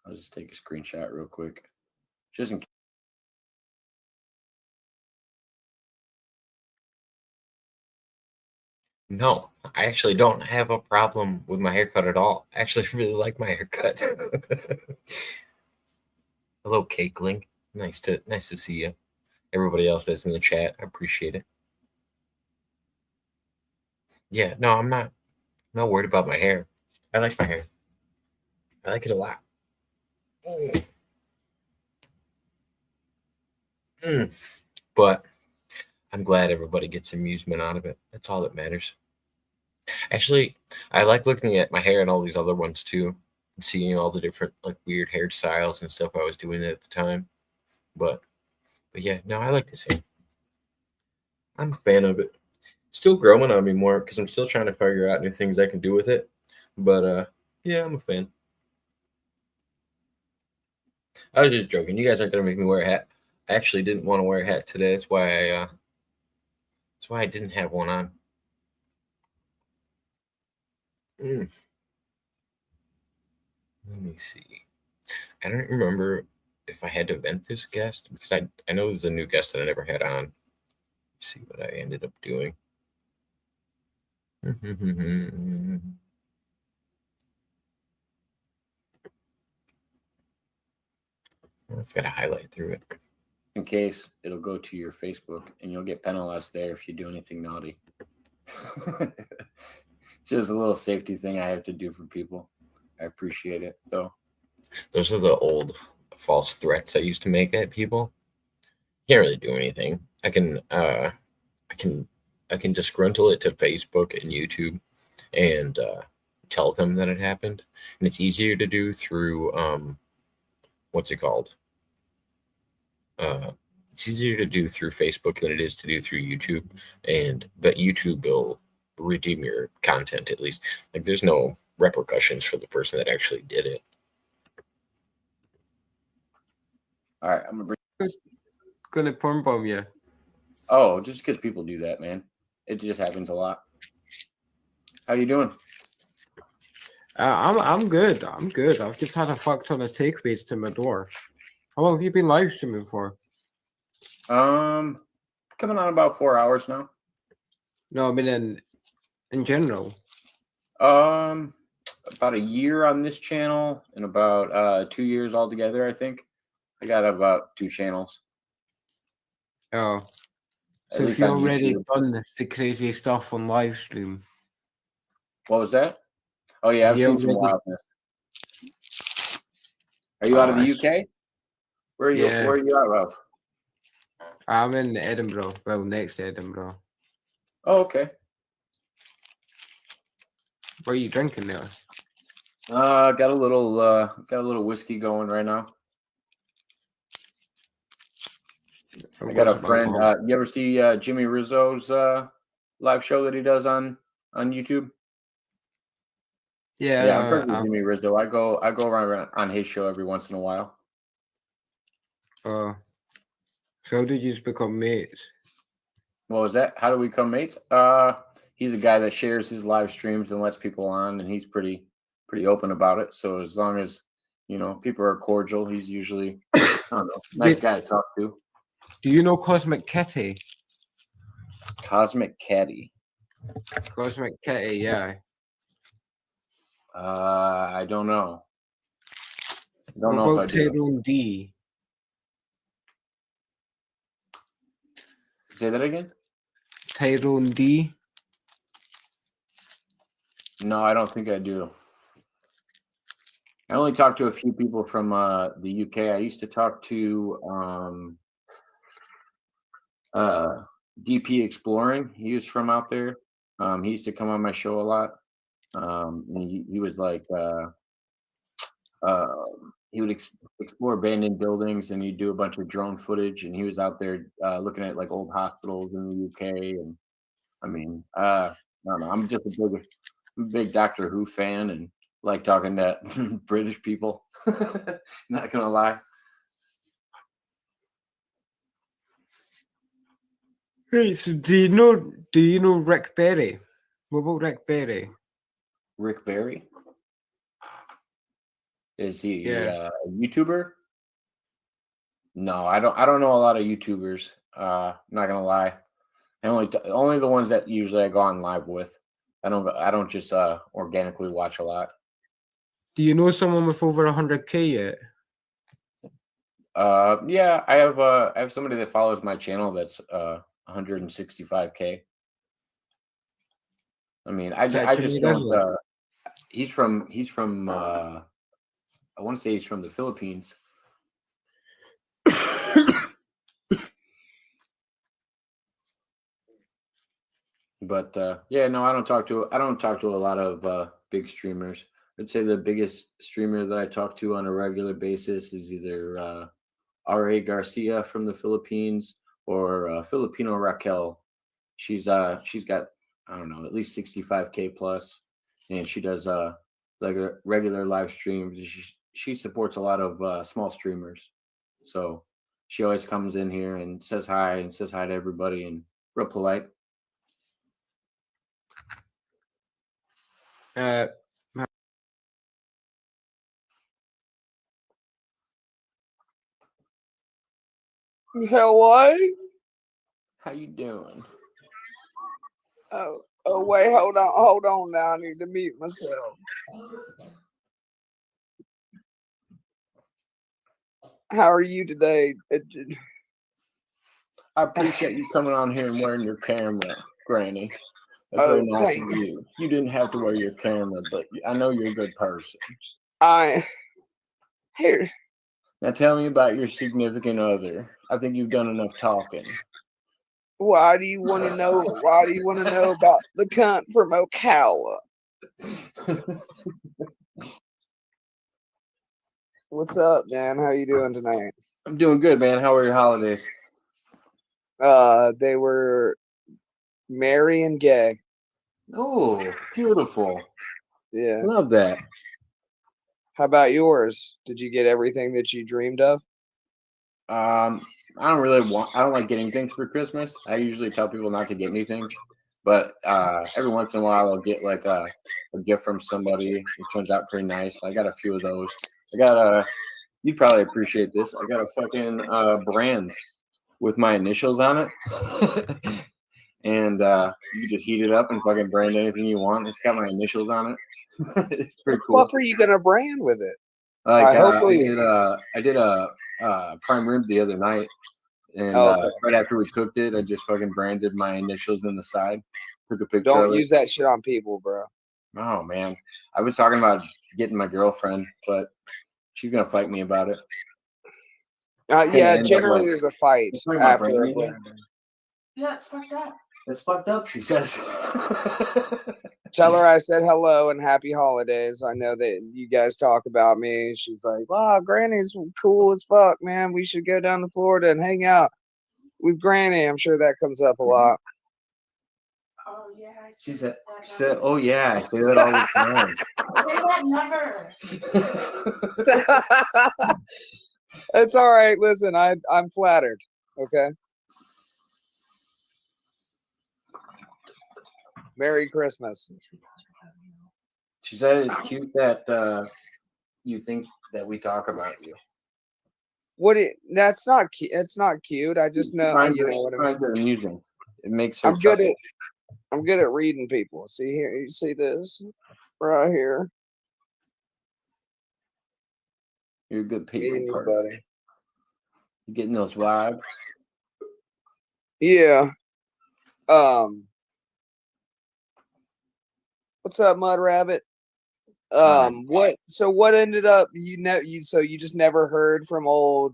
I'll just take a screenshot real quick, just in case. No, I actually don't have a problem with my haircut at all. I actually really like my haircut. Hello, Cakeling. Nice to see you. Everybody else that's in the chat, I appreciate it. Yeah, no, I'm not worried about my hair. I like my hair. I like it a lot. But I'm glad everybody gets amusement out of it. That's all that matters. Actually, I like looking at my hair and all these other ones too, and seeing all the different like weird hairstyles and stuff I was doing at the time. But yeah, no, I like this hair. I'm a fan of it. It's still growing on me more because I'm still trying to figure out new things I can do with it. But yeah, I'm a fan. I was just joking. You guys aren't gonna make me wear a hat. I actually didn't want to wear a hat today. That's why I didn't have one on. Let me see. I don't remember if I had to vent this guest because I know there's a new guest that I never had on. Let's see what I ended up doing. I've got to highlight through it. In case it'll go to your Facebook and you'll get penalized there if you do anything naughty. Just a little safety thing I have to do for people. I appreciate it though. Those are the old false threats I used to make at people. Can't really do anything. I can disgruntle it to Facebook and YouTube and tell them that it happened. And it's easier to do through what's it called? It's easier to do through Facebook than it is to do through YouTube. But YouTube will redeem your content at least. Like there's no repercussions for the person that actually did it. All right, I'm gonna porn bomb you. Oh, just because people do that, man. It just happens a lot. How you doing? I'm good. I'm good. I've just had a fuck ton of takeaways to my door. How long have you been live streaming for? Coming on about 4 hours now. No, I mean in general. About a year on this channel and about 2 years altogether, I think. I got about 2 channels. Oh. At So least if you on already YouTube. done the crazy stuff on live stream. What was that? Oh yeah, I've You seen some already- wildness. Are you out of the UK? Where are you? Yeah. Where are you out of? I'm in Edinburgh. Well, next to Edinburgh. Oh, okay. What are you drinking there? Got a little whiskey going right now. I got a friend. You ever see Jimmy Rizzo's live show that he does on YouTube? Yeah, I'm friends with Jimmy Rizzo. I go around on his show every once in a while. So how did you become mates? What was that? How do we become mates? He's a guy that shares his live streams and lets people on, and he's pretty open about it. So as long as people are cordial, he's usually I don't know, nice guy to talk to. Do you know Cosmic Kitty? Cosmic Caddy. Cosmic Kitty, yeah. I don't know. What know if I about do. Tyrone D? Say that again? Tyrone D? No, I don't think I do. I only talked to a few people from the UK. I used to talk to DP Exploring. He was from out there. He used to come on my show a lot. And he was like he would explore abandoned buildings, and he'd do a bunch of drone footage, and he was out there looking at like old hospitals in the UK. And I mean, I don't know, I'm just a big Doctor Who fan and like talking to British people. Not gonna lie. Right, so do you know Rick Berry? What about Rick Berry? Rick Berry? Is he Yeah. a YouTuber? No, I don't know a lot of YouTubers. Not gonna lie. I only the ones that usually I go on live with. I don't just organically watch a lot. Do you know someone with over 100K yet? Yeah, I have somebody that follows my channel that's 165K. I mean, I just don't. He's from I want to say he's from the Philippines. But yeah, no, I don't talk to a lot of big streamers. I'd say the biggest streamer that I talk to on a regular basis is either R.A. Garcia from the Philippines or Filipino Raquel. She's got, I don't know, at least 65K plus, and she does like regular live streams. She supports a lot of small streamers, so she always comes in here and says hi to everybody and real polite. Hello? How you doing? Oh, Oh wait, hold on now. I need to mute myself. How are you today? I appreciate you coming on here and wearing your camera, Granny. That's very nice of you. You didn't have to wear your camera, but I know you're a good person. Here. Now tell me about your significant other. I think you've done enough talking. Why do you want to know? Why do you want to know about the cunt from Ocala? What's up, man? How you doing tonight? I'm doing good, man. How were your holidays? They were merry and gay. Oh, beautiful. Yeah. Love that. How about yours? Did you get everything that you dreamed of? I don't like getting things for Christmas. I usually tell people not to get me things, but every once in a while I'll get like a gift from somebody. It turns out pretty nice. I got a few of those. I got you'd probably appreciate this. I got a fucking brand with my initials on it. And you just heat it up and fucking brand anything you want. It's got my initials on it. It's pretty cool. What were you gonna brand with it? Like, hopefully, I did a prime rib the other night, and right after we cooked it, I just fucking branded my initials in the side. Took a picture. Don't use that shit on people, bro. Oh man, I was talking about getting my girlfriend, but she's gonna fight me about it. Yeah, generally there's a fight after a branding. Yeah, it's fucked up. It's fucked up, she says. Tell her I said hello and happy holidays. I know that you guys talk about me. She's like, wow, Granny's cool as fuck, man. We should go down to Florida and hang out with Granny. I'm sure that comes up a lot. Oh, yeah. She said, oh, yeah, I say that all the time. Say that never. It's all right. Listen, I'm flattered. Okay. Merry Christmas. She said it's cute that you think that we talk about you. That's not cute. It's not cute. I just know, you know what I mean. It's amusing. It makes her I'm good at reading people. See here, you see this right here. You're a good people, buddy. You getting those vibes? Yeah. What's up, Mudrabbit? What ended up so you just never heard from old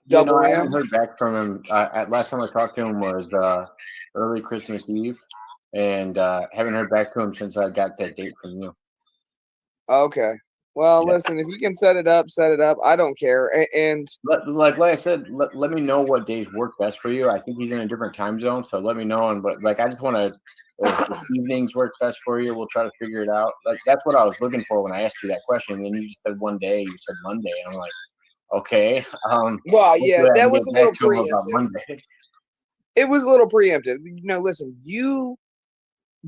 Double I M? haven't heard back from him. Last time I talked to him was early Christmas Eve, and haven't heard back to him since I got that date from you. Okay. Well, listen, if you can set it up, set it up. I don't care. And like I said, let me know what days work best for you. I think he's in a different time zone, so let me know. And but I just want to. If evenings work best for you, we'll try to figure it out. Like that's what I was looking for when I asked you that question. And then you just said one day. You said Monday, and I'm like, okay. Well, yeah, that was a little preemptive. Monday. It was a little preemptive. Listen, you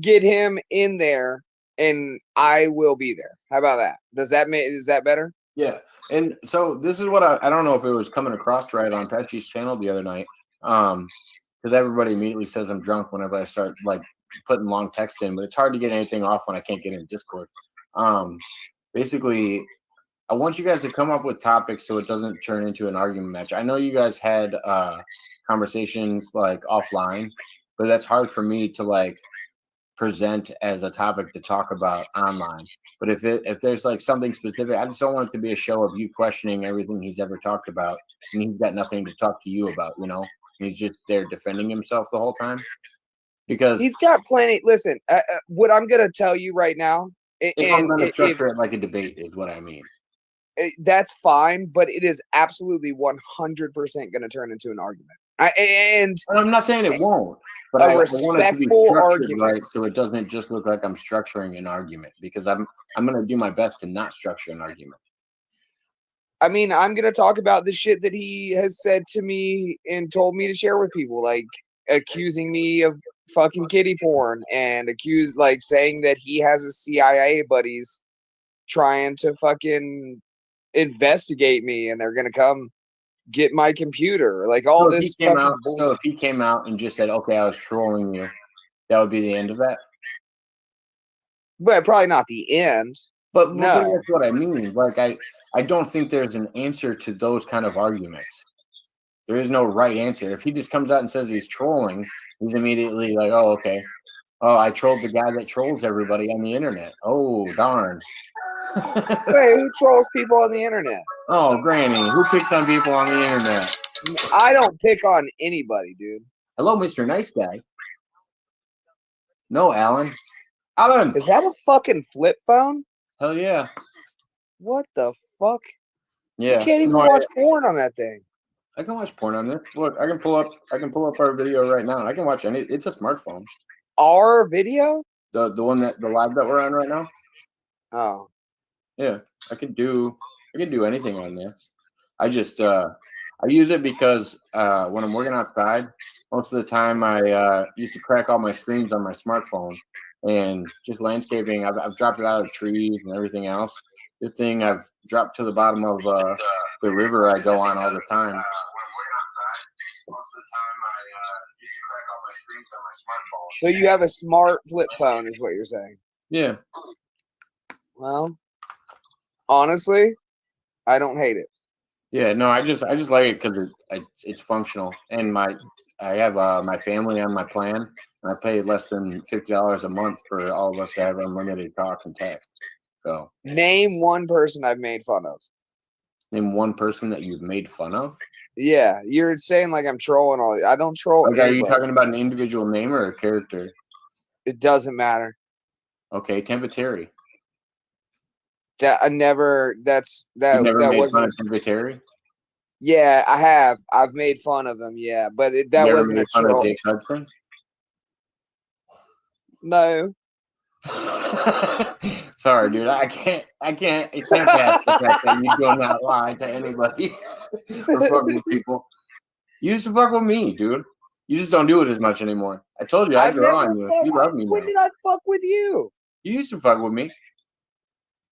get him in there, and I will be there. How about that? Is that better? Yeah. And so this is what I don't know if it was coming across right on Patchy's channel the other night. Because everybody immediately says I'm drunk whenever I start like putting long text in, but it's hard to get anything off when I can't get in Discord. Basically, I want you guys to come up with topics so it doesn't turn into an argument match. I know you guys had conversations like offline, but that's hard for me to like present as a topic to talk about online. But if there's like something specific, I just don't want it to be a show of you questioning everything he's ever talked about, and he's got nothing to talk to you about, He's just there defending himself the whole time. Because he's got plenty. Listen, what I'm going to tell you right now. If I'm going to structure it like a debate is what I mean. That's fine, but it is absolutely 100% going to turn into an argument. And I'm not saying it won't, but I want it to be structured right so it doesn't just look like I'm structuring an argument, because I'm going to do my best to not structure an argument. I mean, I'm going to talk about the shit that he has said to me and told me to share with people, like accusing me of fucking kiddie porn and saying that he has a CIA buddies trying to fucking investigate me and they're going to come get my computer. Like all this fucking bullshit. So if he came out and just said, okay, I was trolling you, that would be the end of that? But probably not the end. But No. that's what I mean. Like I don't think there's an answer to those kind of arguments. There is no right answer. If he just comes out and says he's trolling, he's immediately like, oh, okay. Oh, I trolled the guy that trolls everybody on the internet. Oh, darn. Wait, who trolls people on the internet? Oh, Granny, who picks on people on the internet? I don't pick on anybody, dude. Hello, Mr. Nice Guy. No, Alan. Alan! Is that a fucking flip phone? Hell yeah. What the fuck? Yeah. You can't even No, watch porn on that thing. I can watch porn on this. Look, I can pull up our video right now. I can watch any. It's a smartphone. Our video? The live that we're on right now. Oh. Yeah, I can do anything on there. I just I use it because when I'm working outside, most of the time I used to crack all my screens on my smartphone, and just landscaping. I've dropped it out of trees and everything else. This thing I've dropped to the bottom of the river I go on all the time. So you have a smart flip phone, is what you're saying? Yeah. Well, honestly, I don't hate it. Yeah, no, I just like it because it's functional, and I have my family on my plan, and I pay less than $50 a month for all of us to have unlimited talk and text. So name one person I've made fun of. Name one person that you've made fun of. Yeah, you're saying like I'm trolling all. I don't troll. Like, are you anybody. talking about an individual name or a character? It doesn't matter. Okay, Tempateri. That I never. That's that. You've never that made wasn't. fun of Tempateri? Yeah, I have. I've made fun of him. Yeah, but that You wasn't made a fun troll. of Jake Hudson? No. Sorry, dude. I can't pass the fact that you do not lie to anybody or fuck with people. You used to fuck with me, dude. You just don't do it as much anymore. I told you I'd grow on you. You love me now. When did I fuck with you? You used to fuck with me.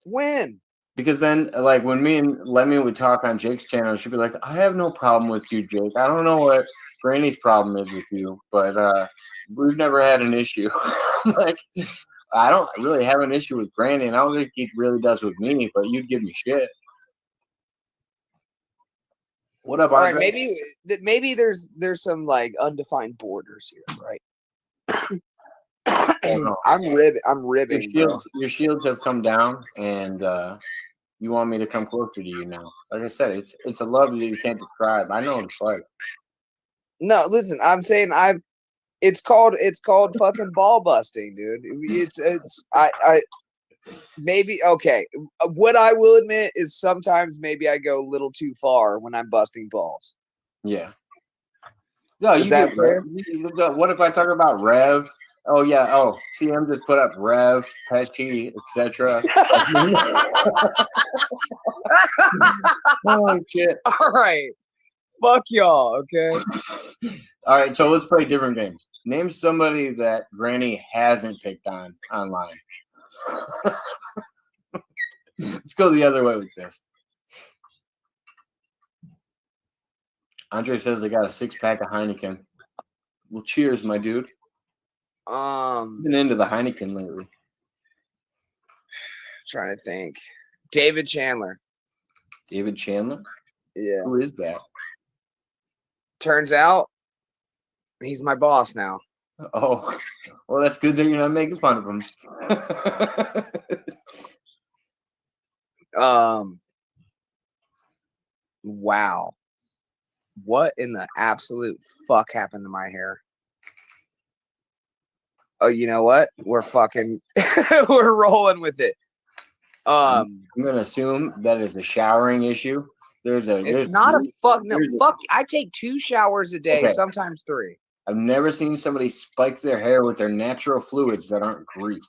When? Because then, like, when me and Lemmy would talk on Jake's channel, she'd be like, I have no problem with you, Jake. I don't know what Granny's problem is with you, but we've never had an issue. Like, I don't really have an issue with Granny, and I don't think he really does with me, but you'd give me shit. What up, All right, Andre? maybe there's some like undefined borders here, right? I'm ribbing. Your shields have come down, and you want me to come closer to you now. Like I said, it's a love that you can't describe. I know what it's like. No, listen, I'm saying it's called fucking ball busting, dude. I maybe okay. What I will admit is sometimes maybe I go a little too far when I'm busting balls. Yeah. No, Is that fair? What if I talk about Rev? Oh yeah. Oh, CM just put up Rev, Pesci, etc. Oh shit! All right, fuck y'all. Okay. All right. So let's play a different game. Name somebody that Granny hasn't picked on online. Let's go the other way with this. Andre says they got a 6-pack of Heineken. Well, cheers, my dude. Been into the Heineken lately. Trying to think. David Chandler. David Chandler? Yeah. Who is that? Turns out he's my boss now. Oh, well, that's good that you're not making fun of him. Wow. What in the absolute fuck happened to my hair? Oh, you know what? We're fucking we're rolling with it. I'm gonna assume that is a showering issue. It's not a fuck. No, fuck. I take 2 showers a day, Okay. sometimes 3. I've never seen somebody spike their hair with their natural fluids that aren't grease.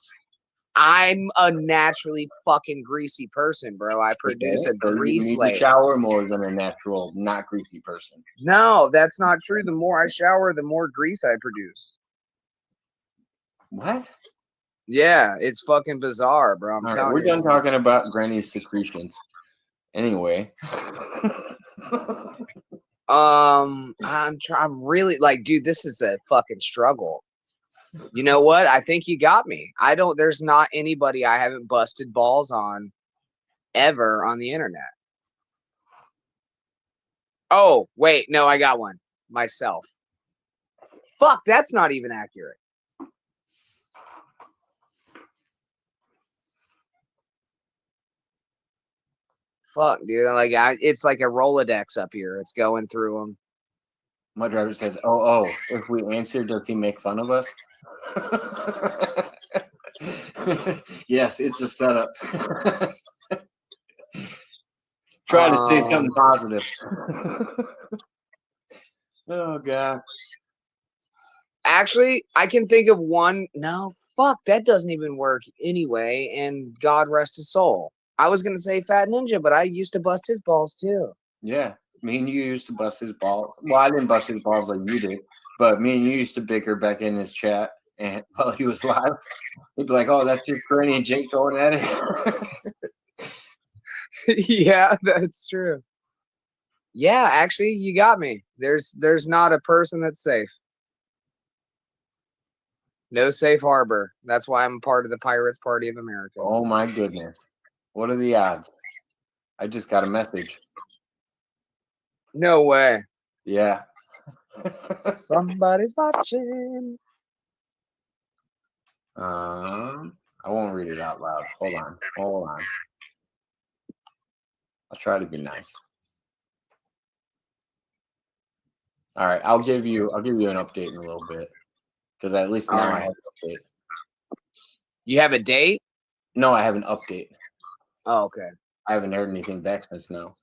I'm a naturally fucking greasy person, bro. I produce a So grease you need layer. to shower more than a natural, not greasy person. No, that's not true. The more I shower, the more grease I produce. What? Yeah, it's fuking bizarre, bro. I'm All right, telling we're you. done talking about Granny's secretions. Anyway. I'm really like, dude, this is a fucking struggle. You know what? I think you got me. There's not anybody I haven't busted balls on ever on the internet. Oh, wait. No, I got one. Myself. Fuck, that's not even accurate. Fuck, dude. Like, it's like a Rolodex up here. It's going through them. Mudrabbit says, "Oh, if we answer, does he make fun of us?" Yes, it's a setup. Try to say something positive. Oh God. Actually, I can think of one. No, fuck, that doesn't even work anyway. And God rest his soul. I was gonna say Fat Ninja, but I used to bust his balls too. Yeah, me and you used to bust his balls. Well, I didn't bust his balls like you did, but me and you used to bicker back in his chat, and while he was live, he'd be like, "Oh, that's just Granny and Jake going at it." Yeah, that's true. Yeah, actually, you got me. There's not a person that's safe. No safe harbor. That's why I'm part of the Pirates Party of America. Oh my goodness. What are the odds? I just got a message. No way. Yeah. Somebody's watching. I won't read it out loud. Hold on. I'll try to be nice. All right, I'll give you an update in a little bit. Because at least now I have an update. You have a date? No, I have an update. Oh, okay. I haven't heard anything back since now.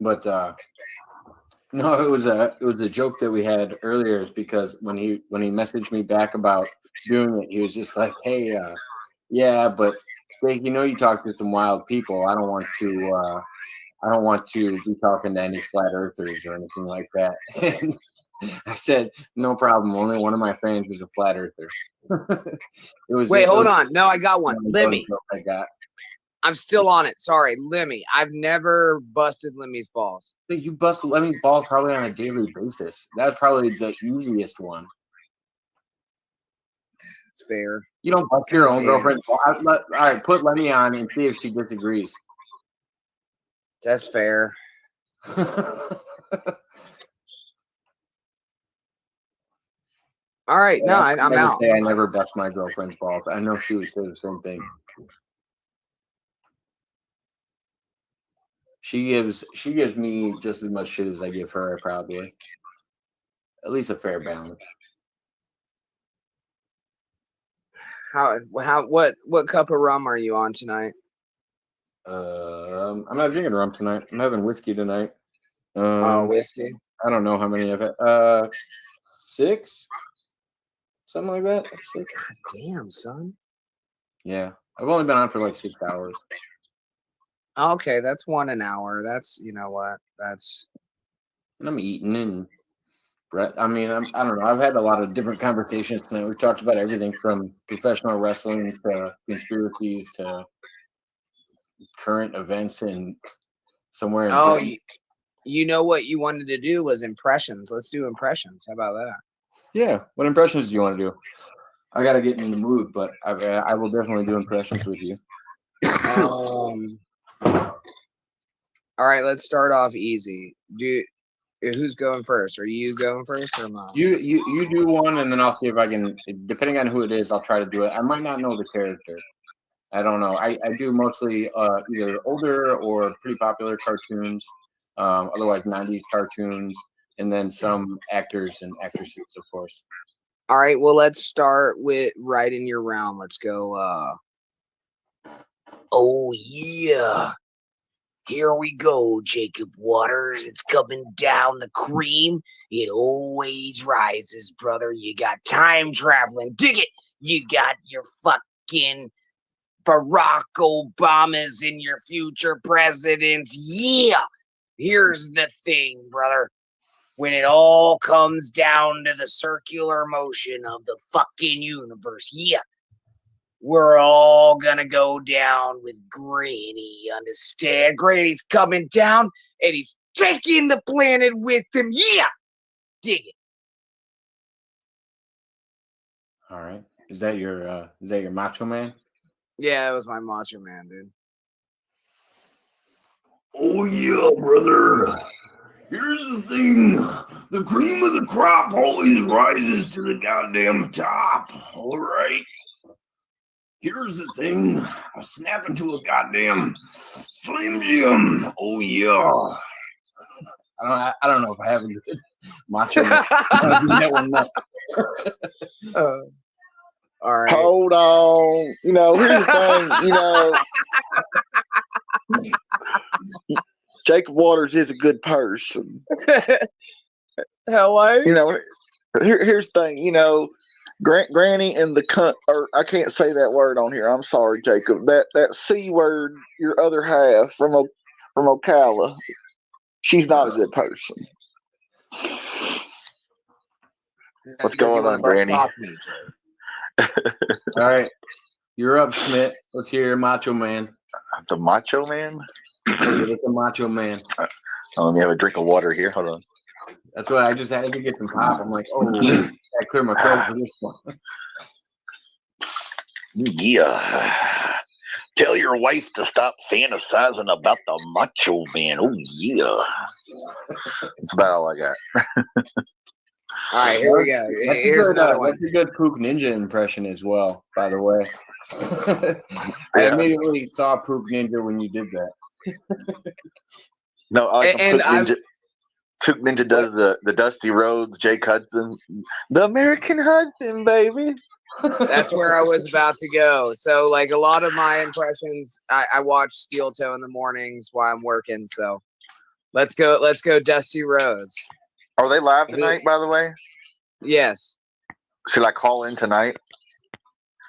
But no, it was a joke that we had earlier. Is because when he messaged me back about doing it, he was just like, "Hey, yeah, but Jake, you talk to some wild people. I don't want to be talking to any flat earthers or anything like that." And I said, "No problem. Only one of my fans is a flat earther." Hold on. No, I got one. Lemmy. I got. I'm still on it. Sorry, Lemmy. I've never busted Lemmy's balls. You bust Lemmy's balls probably on a daily basis. That's probably the easiest one. It's fair. You don't bust your own girlfriend. All right, put Lemmy on and see if she disagrees. That's fair. All right, no, I'm out. I never bust my girlfriend's balls. I know she would say the same thing. She gives me just as much shit as I give her, probably. At least a fair balance. What cup of rum are you on tonight? I'm not drinking rum tonight. I'm having whiskey tonight. Whiskey. I don't know how many I've had. 6, something like that. 6. God damn, son. Yeah, I've only been on for like 6 hours. Okay, that's 1 an hour. That's that's. And I'm eating and. I mean, I don't know. I've had a lot of different conversations tonight. We've talked about everything from professional wrestling to conspiracies to current events and somewhere. You know what you wanted to do was impressions. Let's do impressions. How about that? Yeah. What impressions do you want to do? I got to get in the mood, but I will definitely do impressions with you. All right, let's start off easy. Who's going first? Are you going first or not? You do one, and then I'll see if I can. Depending on who it is, I'll try to do it. I might not know the character. I don't know. I do mostly either older or pretty popular cartoons, otherwise 90s cartoons, and then some actors and actresses, of course. All right, well, let's start with right in your round. Let's go. Oh, yeah. Here we go, Jacob Waters. It's coming down the cream. It always rises, brother. You got time traveling. Dig it. You got your fucking Barack Obamas and your future presidents. Yeah. Here's the thing, brother. When it all comes down to the circular motion of the fucking universe, yeah. We're all gonna go down with Granny, understand? Granny's coming down, and he's taking the planet with him. Yeah! Dig it. All right. Is that your Macho Man? Yeah, it was my Macho Man, dude. Oh yeah, brother. Here's the thing. The cream of the crop always rises to the goddamn top. All right. Here's the thing. I snap into a goddamn Slim Jim. Oh yeah. I don't know if I have a good Macho Man. I'll do that one next. All right. Hold on. You know, here's the thing. Jacob Waters is a good person. Hello. Here's the thing. Granny and the cunt, or I can't say that word on here. I'm sorry, Jacob. That C word, your other half from Ocala. She's not a good person. What's going on, Granny? All right. You're up, Schmidt. Let's hear your Macho Man. The Macho Man? The Macho Man. Let me have a drink of water here. Hold on. That's what I just had to get some pop. I'm like, I clear my throat for this one. Yeah. Tell your wife to stop fantasizing about the Macho Man. Oh, yeah. That's about all I got. All right, here we go. Here's another one. That's a good Poop Ninja impression as well, by the way. I immediately saw Poop Ninja when you did that. No, I like Poop Ninja. Poop Ninja does the Dusty Rhodes, Jake Hudson. The American Hudson, baby. That's where I was about to go. So, like, a lot of my impressions, I watch Steel Toe in the mornings while I'm working. So, let's go, Dusty Rhodes. Are they live tonight, by the way? Yes. Should I call in tonight?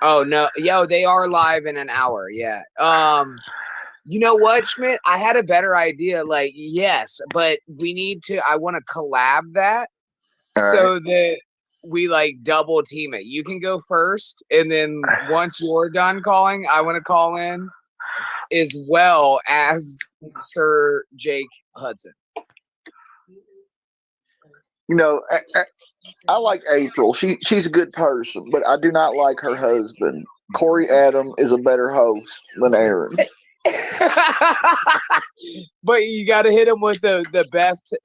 Oh no, they are live in an hour. Yeah. You know what, Schmidt? I had a better idea. Like, yes, but we need to. I want to collab that so that we like double team it. You can go first, and then once you're done calling, I want to call in as well as Sir Jake Hudson. I like April. She's a good person, but I do not like her husband. Corey Adam is a better host than Aaron. But you got to hit him with the best.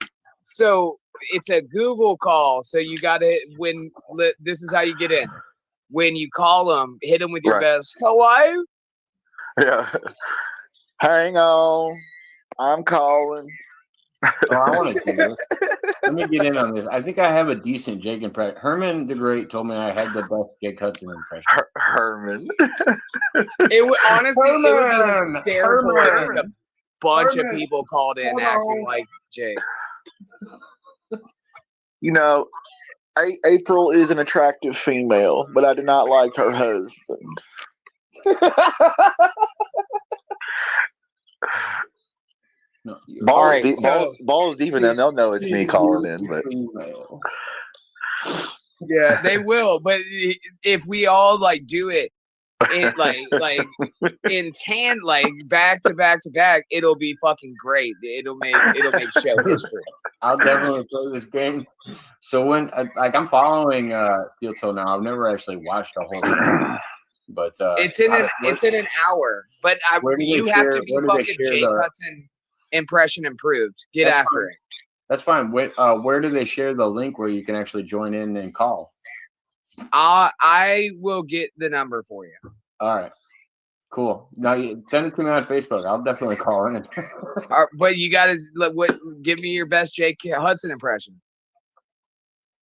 So it's a Google call. So you got to this is how you get in. When you call him, hit him with your best. Hello. Yeah. Hang on. I'm calling. Oh, I want to do this. Let me get in on this. I think I have a decent Jake impression. Herman the Great told me I had the best Jake Hudson impression. Herman. It would honestly, it would be hysterical if just a bunch of people called in acting like Jake. April is an attractive female, but I do not like her husband. No, balls deep in them. They'll know it's me calling in, but yeah, they will. But if we all like do it, like in back to back to back, it'll be fucking great. It'll make show history. I'll definitely play this game. So when I'm following Steel Toe now, I've never actually watched the whole thing. But it's in an hour. But you have to be fucking Jake Hudson impression improved. Get after it. That's fine. Where do they share the link where you can actually join in and call? I will get the number for you. All right. Cool. Now send it to me on Facebook. I'll definitely call in. But you got to give me your best Jake Hudson impression.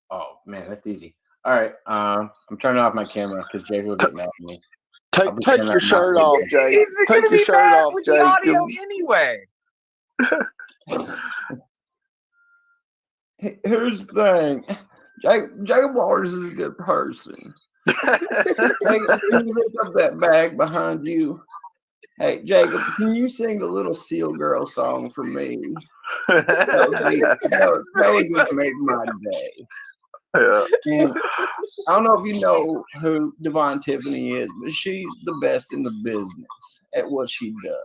Oh man, that's easy. All right. I'm turning off my camera because Jake will get mad at me. Take your shirt off, Jake. Take your shirt off, Jake. The audio anyway. Here's the thing. Jacob Waters is a good person. Jacob, can you lift up that bag behind you? Hey, Jacob, can you sing the Little Seal Girl song for me? That would just make my day. Yeah. And I don't know if you know who Devon Tiffany is, but she's the best in the business at what she does.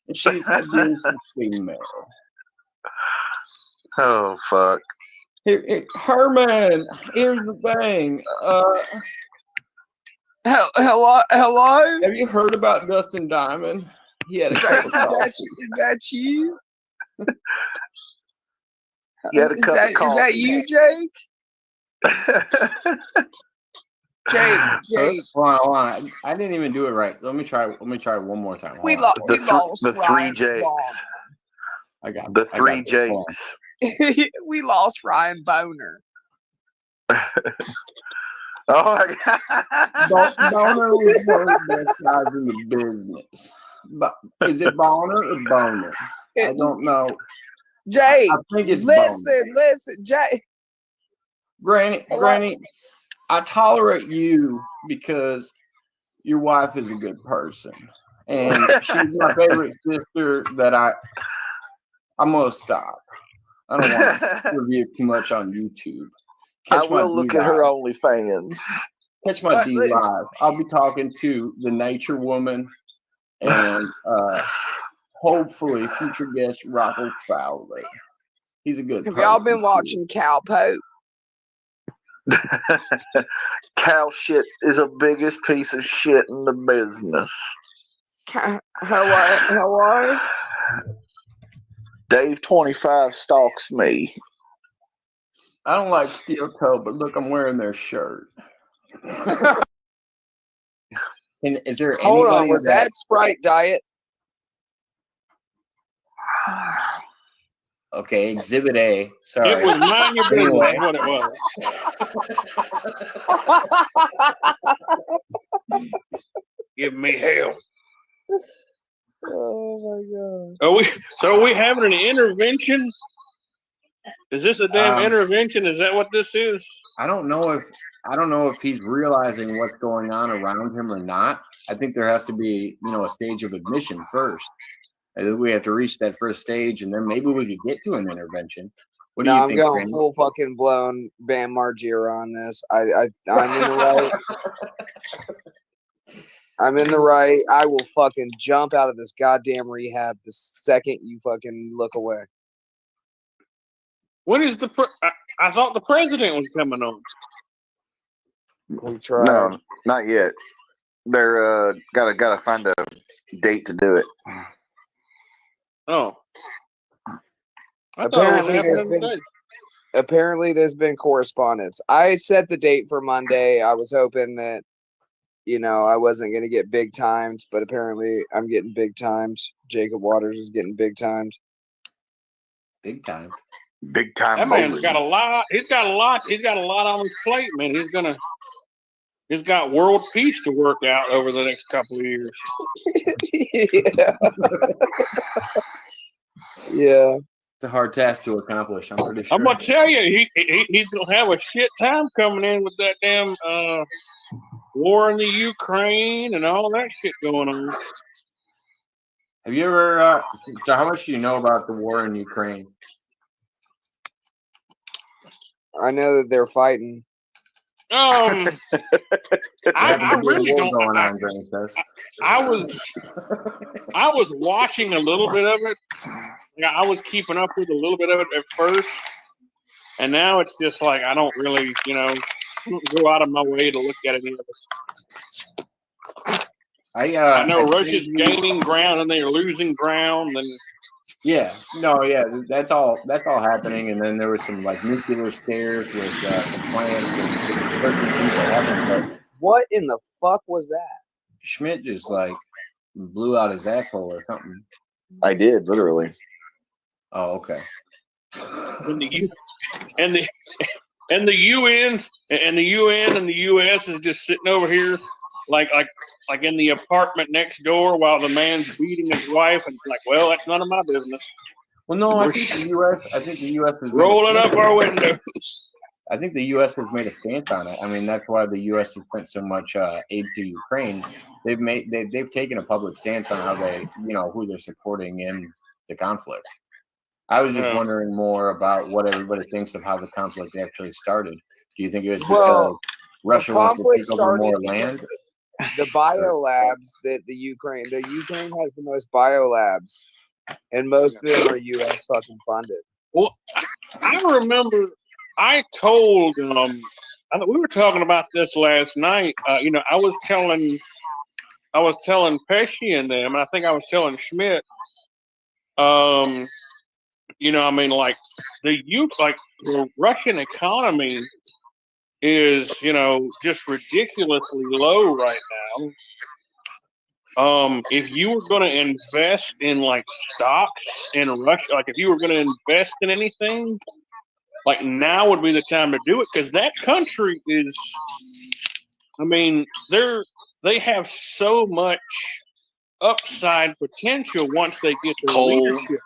And she's a decent female. Oh, fuck. Herman, here's the thing. Hello? Have you heard about Dustin Diamond? He had a Is couple that you? You had a cup of Is coffee. that you, Jake? Jake. Hold on. I didn't even do it right. Let me try one more time. We Hold on. lost the Ryan three Jakes. Vaughn. I got The I three got this. Hold Jakes. We lost Ryan Boner. Oh my God. Boner was one of the best guys in the business. But is it Boner or Boner? I don't know. Jake, I think it's Boner. listen, Jake. Granny, I tolerate you because your wife is a good person. And she's my favorite sister that I'm gonna stop. I don't want to review too much on YouTube. I will look at her OnlyFans. Catch my D live. I'll be talking to the Nature Woman and hopefully future guest Rocco Fowler. He's a good Have person. y'all been watching Cal Pope? Cow shit is the biggest piece of shit in the business. Hello? Dave 25 stalks me. I don't like steel toe, but look, I'm wearing their shirt. And is there Hold on, anybody was that Sprite Diet? Okay, Exhibit A. Sorry. It was mind your business, Anyway. what it was. Give me hell. Oh my God. Are we having an intervention? Is this a damn intervention? Is that what this is? I don't know if he's realizing what's going on around him or not. I think there has to be, a stage of admission first. I think we have to reach that first stage, and then maybe we could get to an intervention. What do you think? I'm going Brandon? full fucking blown Bam Margera on this. I'm in the right. I'm in the right. I will fucking jump out of this goddamn rehab the second you fucking look away. When is I thought the president was coming on. We tried. No, not yet. They're gotta find a date to do it. Oh. I thought it was happening today. Apparently there's been correspondence. I set the date for Monday. I was hoping that, I wasn't going to get big times, but apparently I'm getting big times. Jacob Waters is getting big times. Big time. Big time. That man's got a lot. He's got a lot on his plate, man. He's got world peace to work out over the next couple of years. Yeah. Yeah. It's a hard task to accomplish, I'm pretty sure. I'm gonna tell you, he's gonna have a shit time coming in with that damn war in the Ukraine and all that shit going on. Have you ever? So, how much do you know about the war in Ukraine? I know that they're fighting. I really don't. Going on, Granny says. I was watching a little bit of it. Yeah, I was keeping up with a little bit of it at first, and now it's just like I don't really, go out of my way to look at it. I know Russia's gaining ground and they're losing ground, and that's all happening. And then there was some like nuclear scares with the plants and what in the fuck was that? Schmidt just like blew out his asshole or something. I did, literally. Oh, okay. And the UN and the US is just sitting over here like in the apartment next door while the man's beating his wife, and it's like, well, that's none of my business. Well, no, I think the US is rolling up our windows. I think the U.S. has made a stance on it. I mean, that's why the U.S. has spent so much aid to Ukraine. They've taken a public stance on how they, who they're supporting in the conflict. I was just wondering more about what everybody thinks of how the conflict actually started. Do you think it was because Russia wants to take over more land? The biolabs that the Ukraine has the most biolabs, and most of them are U.S. fucking funded. Well, I remember I told we were talking about this last night. You know, I was telling Pesci and them, and I think I was telling Schmidt. You know, I mean, like the Russian economy is, you know, just ridiculously low right now. If you were going to invest in like stocks in Russia, like if you were going to invest in anything, like now would be the time to do it, because that country is, I mean, they have so much upside potential once they get their Coal, leadership.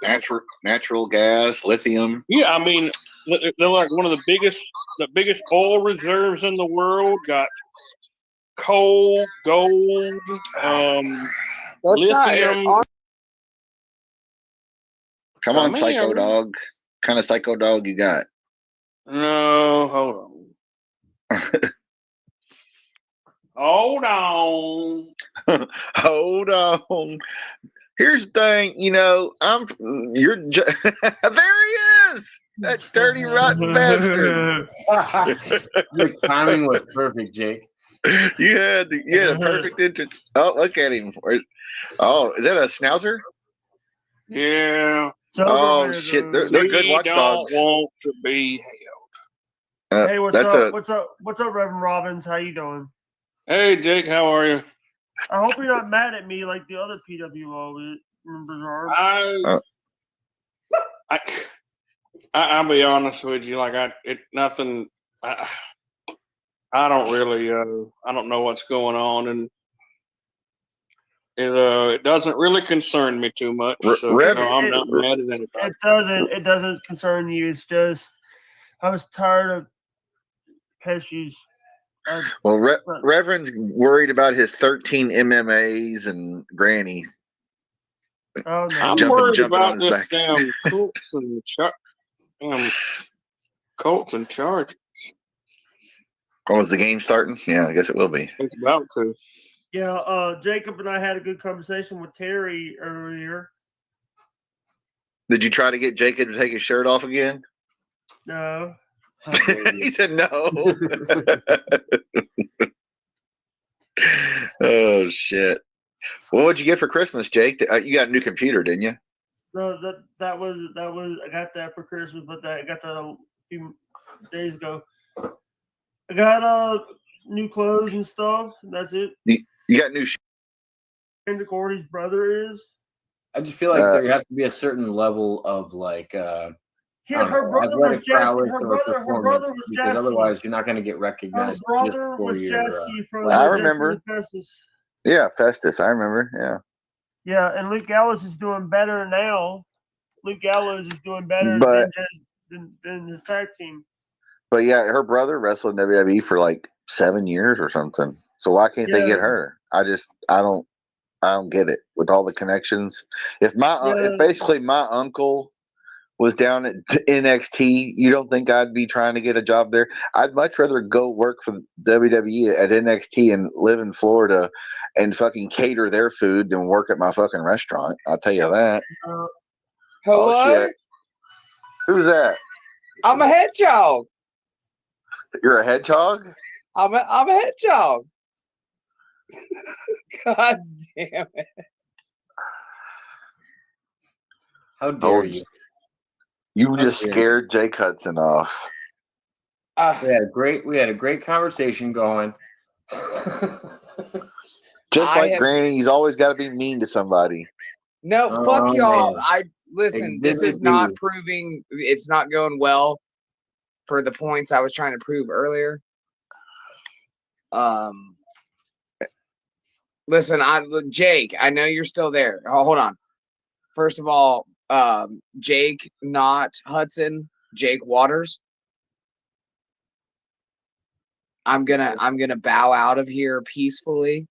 natural gas, lithium. Yeah, I mean, they're like one of the biggest oil reserves in the world. Got coal, gold, lithium. Come on, psycho dog. What kind of psycho dog you got? No, hold on. Hold on. Hold on. Here's the thing, you know, there he is. That dirty, rotten bastard. Your timing was perfect, Jake. You had a perfect entrance. Oh, look at him. Oh, is that a schnauzer? Yeah. Oh shit, they're good watchdogs. Don't want to be held. Hey, what's up? What's up, Reverend Robbins? How you doing? Hey, Jake, how are you? I hope you're not mad at me like the other PWO members are. I'll be honest with you. Like I don't really. I don't know what's going on, and it doesn't really concern me too much. So I'm not mad at anybody. It doesn't concern you. It's just I was tired of Pesci's. Well, Reverend's worried about his 13 MMAs and Granny. Oh, no. I'm worried about this damn Colts and Chargers. Oh, is the game starting? Yeah, I guess it will be. It's about to. Yeah, Jacob and I had a good conversation with Terry earlier. Did you try to get Jacob to take his shirt off again? No. He said no. Oh shit! What would you get for Christmas, Jake? You got a new computer, didn't you? No, that was I got that for Christmas, but I got that a few days ago. I got new clothes and stuff. And that's it. You got new. And Cordy's brother is. I just feel like there has to be a certain level of like. Her brother was Jesse. Her brother was because Jesse. Otherwise, you're not going to get recognized. Her brother was Jesse from I remember. Festus. Yeah, Festus. I remember. Yeah. Yeah, and Luke Gallows is doing better now. Luke Gallows is doing better than his tag team. But yeah, her brother wrestled in WWE for like 7 years or something. So why can't they get her? I don't get it with all the connections. If basically my uncle was down at NXT, you don't think I'd be trying to get a job there? I'd much rather go work for WWE at NXT and live in Florida and fucking cater their food than work at my fucking restaurant. I'll tell you that. Hello? Oh, shit. Who's that? I'm a hedgehog. You're a hedgehog? I'm a hedgehog. God damn it. How dare you? You just scared Jake Hudson off. We had a great conversation going. Just like Granny, he's always got to be mean to somebody. No, fuck y'all. Listen, this is not proving, it's not going well for the points I was trying to prove earlier. Listen, Jake, I know you're still there. Oh, hold on. First of all, Jake, not Hudson, Jake Waters. I'm gonna bow out of here peacefully.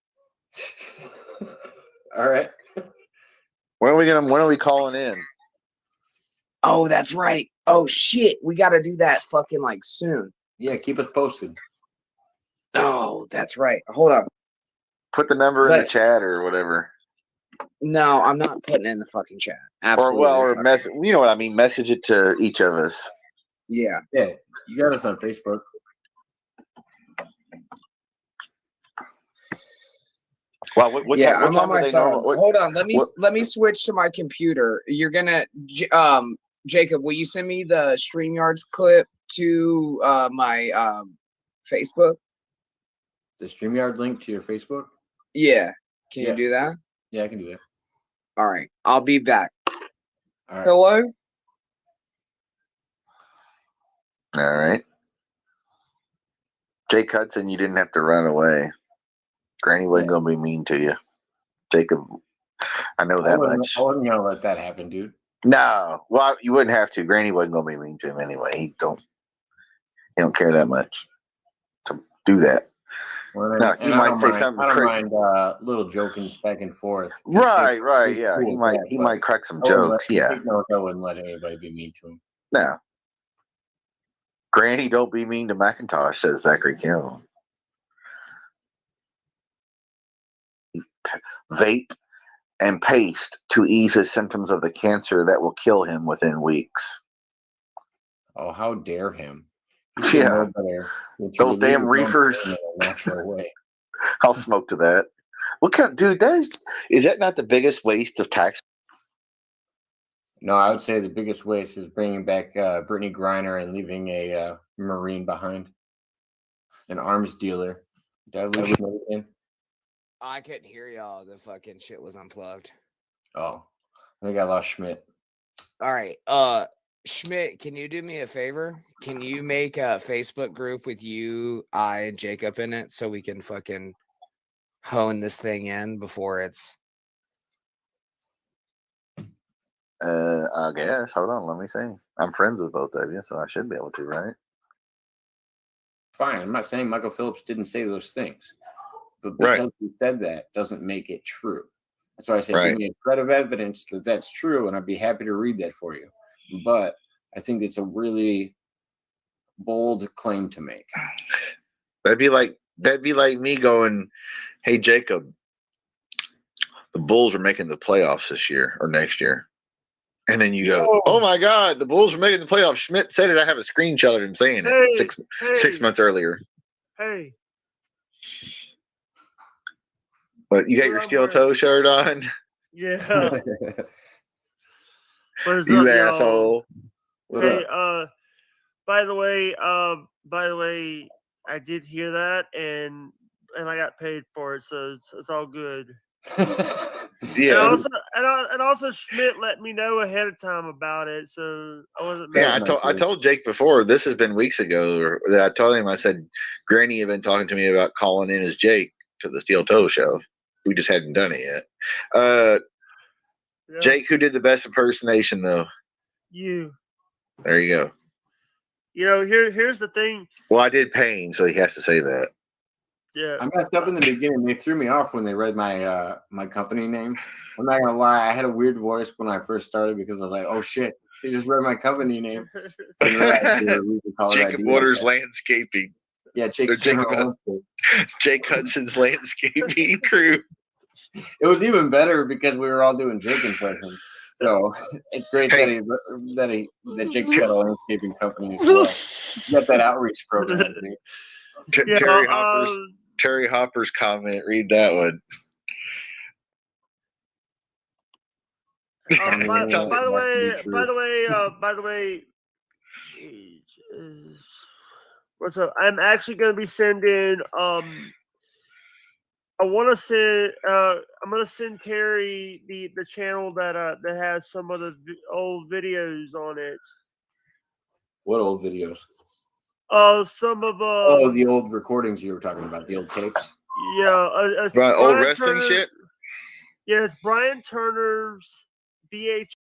All right. When are we calling in? Oh, that's right. Oh shit, we got to do that fucking like soon. Yeah, keep us posted. Oh, that's right. Hold on. Put the number in the chat or whatever. No, I'm not putting it in the fucking chat. Absolutely. Or message. You know what I mean? Message it to each of us. Yeah. Yeah. You got us on Facebook. Well, what Yeah, time, what I'm on time are my they phone. normal? Hold on, what- let me switch to my computer. You're gonna Jacob, will you send me the StreamYard's clip to my Facebook? The StreamYard link to your Facebook? Yeah. Can Yeah. you do that? Yeah, I can do that. All right. I'll be back. All right. Hello? All right. Jake Hudson, you didn't have to run away. Granny wasn't gonna be mean to you. Jacob, I know that much. I wasn't gonna let that happen, dude. No, well, you wouldn't have to. Granny wasn't gonna be mean to him anyway. He don't care that much to do that. Well, No, he might say something. I don't mind little jokings back and forth. Right. Yeah, he might crack some jokes. Yeah. I wouldn't let anybody be mean to him. No. Granny, don't be mean to Macintosh, says Zachary Kill. Vape and paste to ease his symptoms of the cancer that will kill him within weeks. Oh, how dare him! Yeah. Those damn reefers. In a natural way. I'll smoke to that. What kind, dude? Is that not the biggest waste of tax? No, I would say the biggest waste is bringing back Brittany Griner and leaving a Marine behind, an arms dealer. Did I lose anything? I couldn't hear y'all. The fucking shit was unplugged. Oh, I think I lost Schmidt. All right. Schmidt, can you do me a favor? Can you make a Facebook group with you, I, and Jacob in it so we can fucking hone this thing in before it's. I guess. Hold on, let me see. I'm friends with both of you, so I should be able to, right? Fine. I'm not saying Michael Phillips didn't say those things, but because he said that doesn't make it true. That's why I said give me a shred of evidence that that's true, and I'd be happy to read that for you. But I think it's a really bold claim to make. That'd be like me going, "Hey Jacob, the Bulls are making the playoffs this year or next year," and then you go, "Oh my God, the Bulls are making the playoffs." Schmidt said it. I have a screenshot of him saying it 6 months earlier. Hey. But you got your steel toe shirt on? Yeah. What is You up, asshole. Y'all? Hey, by the way, I did hear that, and I got paid for it, so it's all good. Yeah. And also Schmidt let me know ahead of time about it, so I wasn't. Yeah, I told Jake before. This has been weeks ago that I told him. I said, Granny had been talking to me about calling in as Jake to the Steel Toe Show. We just hadn't done it yet. Yeah. Jake, who did the best impersonation though? You. There you go. You know, here's the thing. Well, I did Payne, so he has to say that. Yeah. I messed up in the beginning. They threw me off when they read my my company name. I'm not gonna lie, I had a weird voice when I first started because I was like, "Oh shit, they just read my company name." Jacob Waters Landscaping. Yeah, Jake Hudson's landscaping crew. It was even better because we were all doing Jake impressions. So it's great that Jake's got a landscaping company as well. Got that outreach program. Terry Hopper's comment. Read that one. By the way, what's up? I'm actually going to be sending. I'm gonna send Terry the channel that has some of the old videos on it. What old videos? Some of the old recordings you were talking about, the old tapes. Yeah, old wrestling shit. Yeah, it's Brian Turner's VH.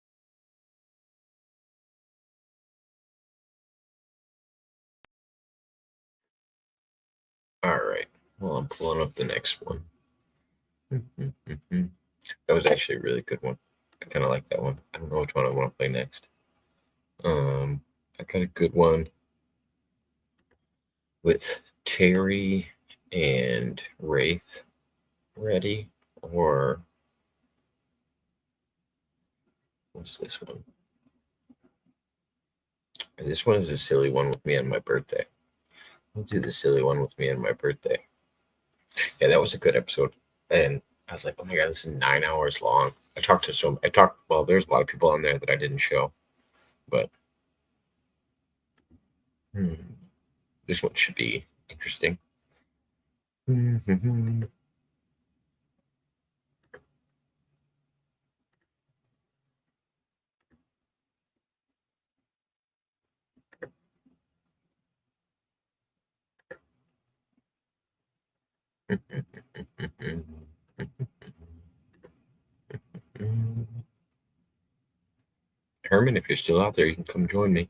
All right. Well, I'm pulling up the next one. That was actually a really good one. I kind of like that one. I don't know which one I want to play next. I got a good one with Terry and Wraith ready, or what's this one? This one is a silly one with me on my birthday. I'll do the silly one with me on my birthday. Yeah, that was a good episode. And I was like, oh my God, this is 9 hours long. Well, there's a lot of people on there that I didn't show, but this one should be interesting. Herman, if you're still out there, you can come join me.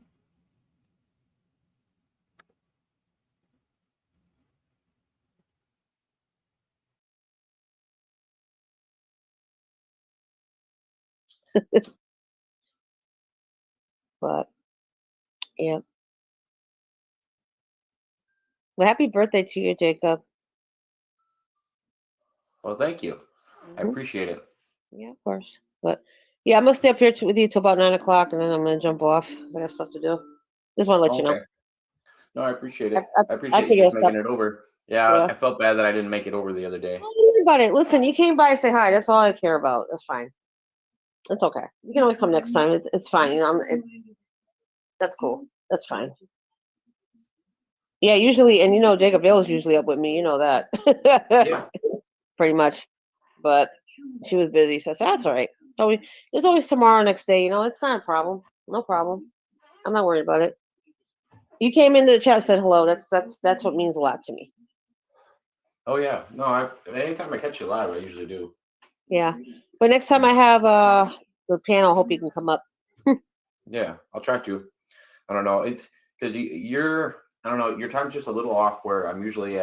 But yeah. Well, happy birthday to you, Jacob. Well, thank you. I appreciate it. Yeah, of course. But yeah, I'm gonna stay up here with you till about 9 o'clock, and then I'm gonna jump off. I got stuff to do. Just want to let you know. Okay. No, I appreciate it. I I appreciate you figure just making stuff. it over. Yeah, Yeah. I felt bad that I didn't make it over the other day. Don't worry about it. Listen, you came by and say hi. That's all I care about. That's fine. It's okay. You can always come next time. It's fine. You know, that's cool. That's fine. Yeah, usually, and you know, Jacob Vale's usually up with me. You know that. Yeah. Pretty much. But she was busy, so I said, that's all right. So there's always tomorrow, next day. You know, it's not a problem. No problem. I'm not worried about it. You came into the chat, and said hello. That's what means a lot to me. Oh yeah. No, anytime I catch you live, I usually do. Yeah, but next time I have the panel, I hope you can come up. Yeah, I'll try to. I don't know. It's because I don't know, your time's just a little off where I'm usually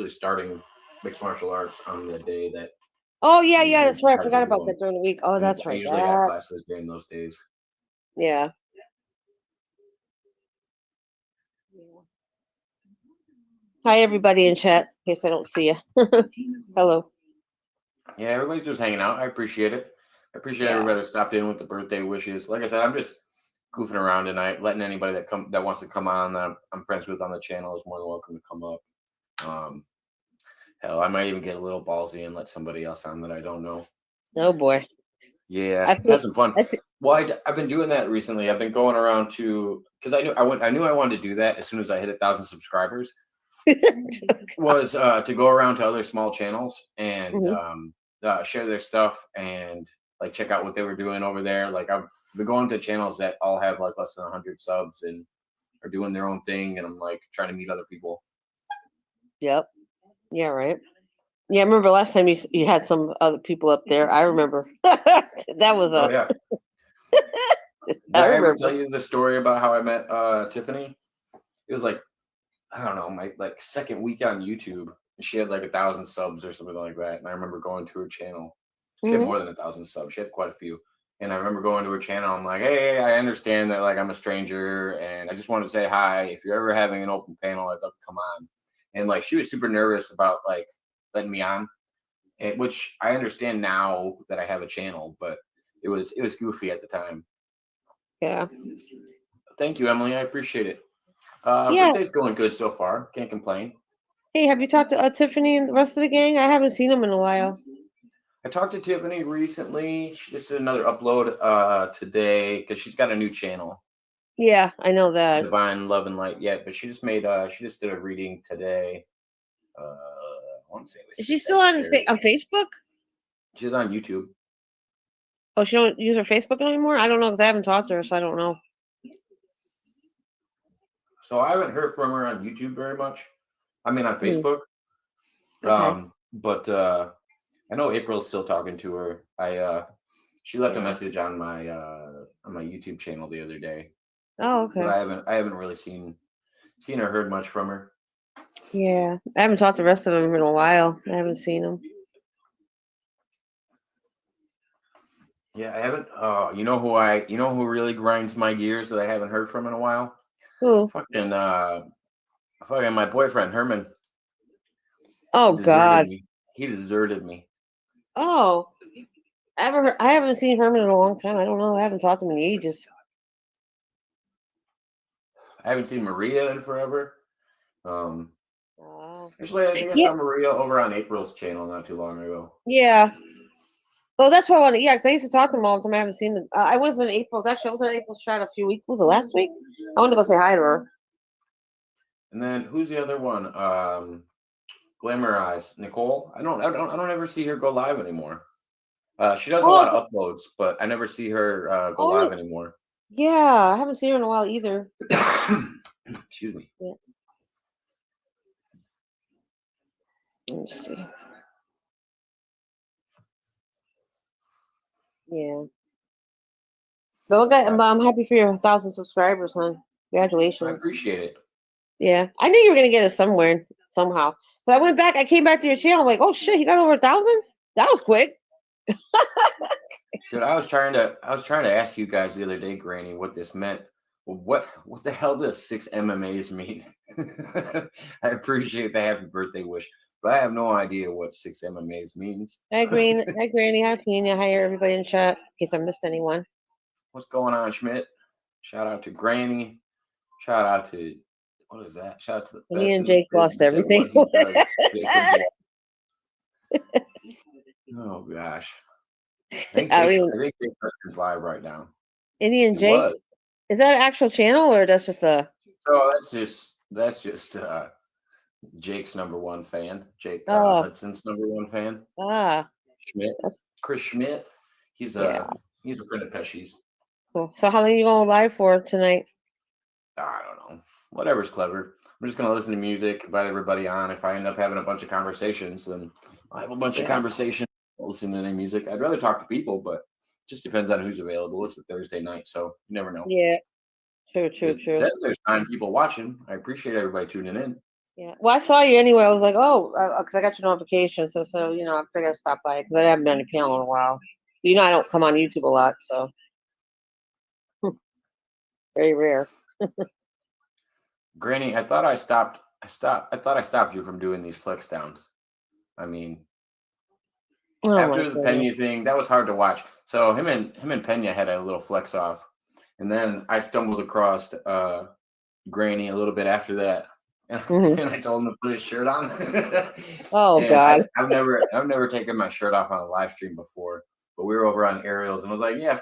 starting mixed martial arts on the day that Oh yeah, yeah, usually that's right. I start forgot to about do that them. during the week. Oh, And that's I right. usually have classes during those days. Yeah. Hi, everybody in chat. In case I don't see you. Hello. Yeah, everybody's just hanging out. I appreciate it. I appreciate Yeah. everybody that stopped in with the birthday wishes. Like I said, I'm just goofing around tonight, letting anybody that wants to come on that I'm friends with on the channel is more than welcome to come up. Hell, I might even get a little ballsy and let somebody else on that I don't know. Oh boy. Yeah, I've have seen- some fun. I've seen- Well, I've been doing that recently. I've been going around to because I knew I wanted to do that as soon as I hit 1,000 subscribers. Was to go around to other small channels and share their stuff and like check out what they were doing over there. Like I've been going to channels that all have like less than 100 subs and are doing their own thing, and I'm like trying to meet other people. Yep. Yeah, right. Yeah, I remember last time you had some other people up there. I remember. That was Oh yeah. Did I I ever remember. tell you the story about how I met Tiffany? It was like, I don't know, my like second week on YouTube. And she had like 1,000 subs or something like that. And I remember going to her channel. She had more than 1,000 subs. She had quite a few. And I remember going to her channel. I'm like, hey, I understand that like I'm a stranger and I just wanted to say hi. If you're ever having an open panel, I'd love to come on. And like she was super nervous about like letting me on, which I understand now that I have a channel, but it was goofy at the time. Yeah. Thank you, Emily. I appreciate it. Yeah. Birthday's going good so far. Can't complain. Hey, have you talked to Tiffany and the rest of the gang? I haven't seen them in a while. I talked to Tiffany recently. She just did another upload today because she's got a new channel. Yeah, I know that. Divine Love and Light yet, but she just did a reading today. I want to say Is she still on Facebook? She's on YouTube. Oh, she don't use her Facebook anymore? I don't know because I haven't talked to her, so I don't know. So I haven't heard from her on YouTube very much. I mean on Facebook. Okay. But I know April's still talking to her. She left a message on my YouTube channel the other day. Oh, okay. But I haven't really seen or heard much from her. Yeah, I haven't talked to the rest of them in a while. I haven't seen them. Yeah, I haven't. You know who really grinds my gears that I haven't heard from in a while? Who? Fucking my boyfriend Herman. Oh God. He deserted me. Oh, I haven't seen Herman in a long time. I don't know. I haven't talked to him in ages. I haven't seen Maria in forever. Actually, I think I Yeah. saw Maria over on April's channel not too long ago. Yeah. Well, that's what I wanted. Yeah, because I used to talk to them all the time. I haven't seen them. I was in April's. Actually, I was in April's chat a few weeks. Was it last week? I wanted to go say hi to her. And then who's the other one? Glamour Eyes, Nicole. I don't ever see her go live anymore. She does a lot of uploads, but I never see her go live anymore. Yeah, I haven't seen her in a while either. Excuse me. Yeah. Let me see. Yeah. But okay, I'm happy for your 1,000 subscribers, hon. Congratulations. I appreciate it. Yeah, I knew you were gonna get it somewhere, somehow. But I went back. I came back to your channel. I'm like, oh shit, he got over 1,000. That was quick. Dude, I was trying to ask you guys the other day, Granny, what this meant. What the hell does 6 MMAs mean? I appreciate the happy birthday wish, but I have no idea what 6 MMAs means. Hi, Green. Hi, Granny. Hi, Pina. Hi, everybody in chat. In case I missed anyone. What's going on, Schmidt? Shout out to Granny. Shout out to what is that? Shout out to the Me best and in the Jake lost business at everything. what he does, Jacob Wall. Oh gosh. I think Jake Preston's live right now. Indy and He Jake. was. Is that an actual channel or that's just a? So that's just Jake's #1 fan. Jake Hudson's #1 fan. Schmidt. Chris Schmidt. He's a friend of Pesci's. Cool. So how long are you going live for tonight? I don't know. Whatever's clever. I'm just gonna listen to music, invite everybody on. If I end up having a bunch of conversations, then I have a bunch of conversations. Listen to any music. I'd rather talk to people, but it just depends on who's available. It's a Thursday night, so you never know. Yeah. True. It says there's 9 people watching. I appreciate everybody tuning in. Yeah. Well, I saw you anyway. I was like, oh, because I got your notification. So I figured I'd stop by because I haven't been on your panel in a while. You know, I don't come on YouTube a lot, so very rare. Granny, I thought I stopped you from doing these flex downs. I mean, after the Pena thing, that was hard to watch. So him and Pena had a little flex off, and then I stumbled across Granny a little bit after that, and I told him to put his shirt on. Oh God! I've never taken my shirt off on a live stream before, but we were over on Ariel's, and I was like, yeah,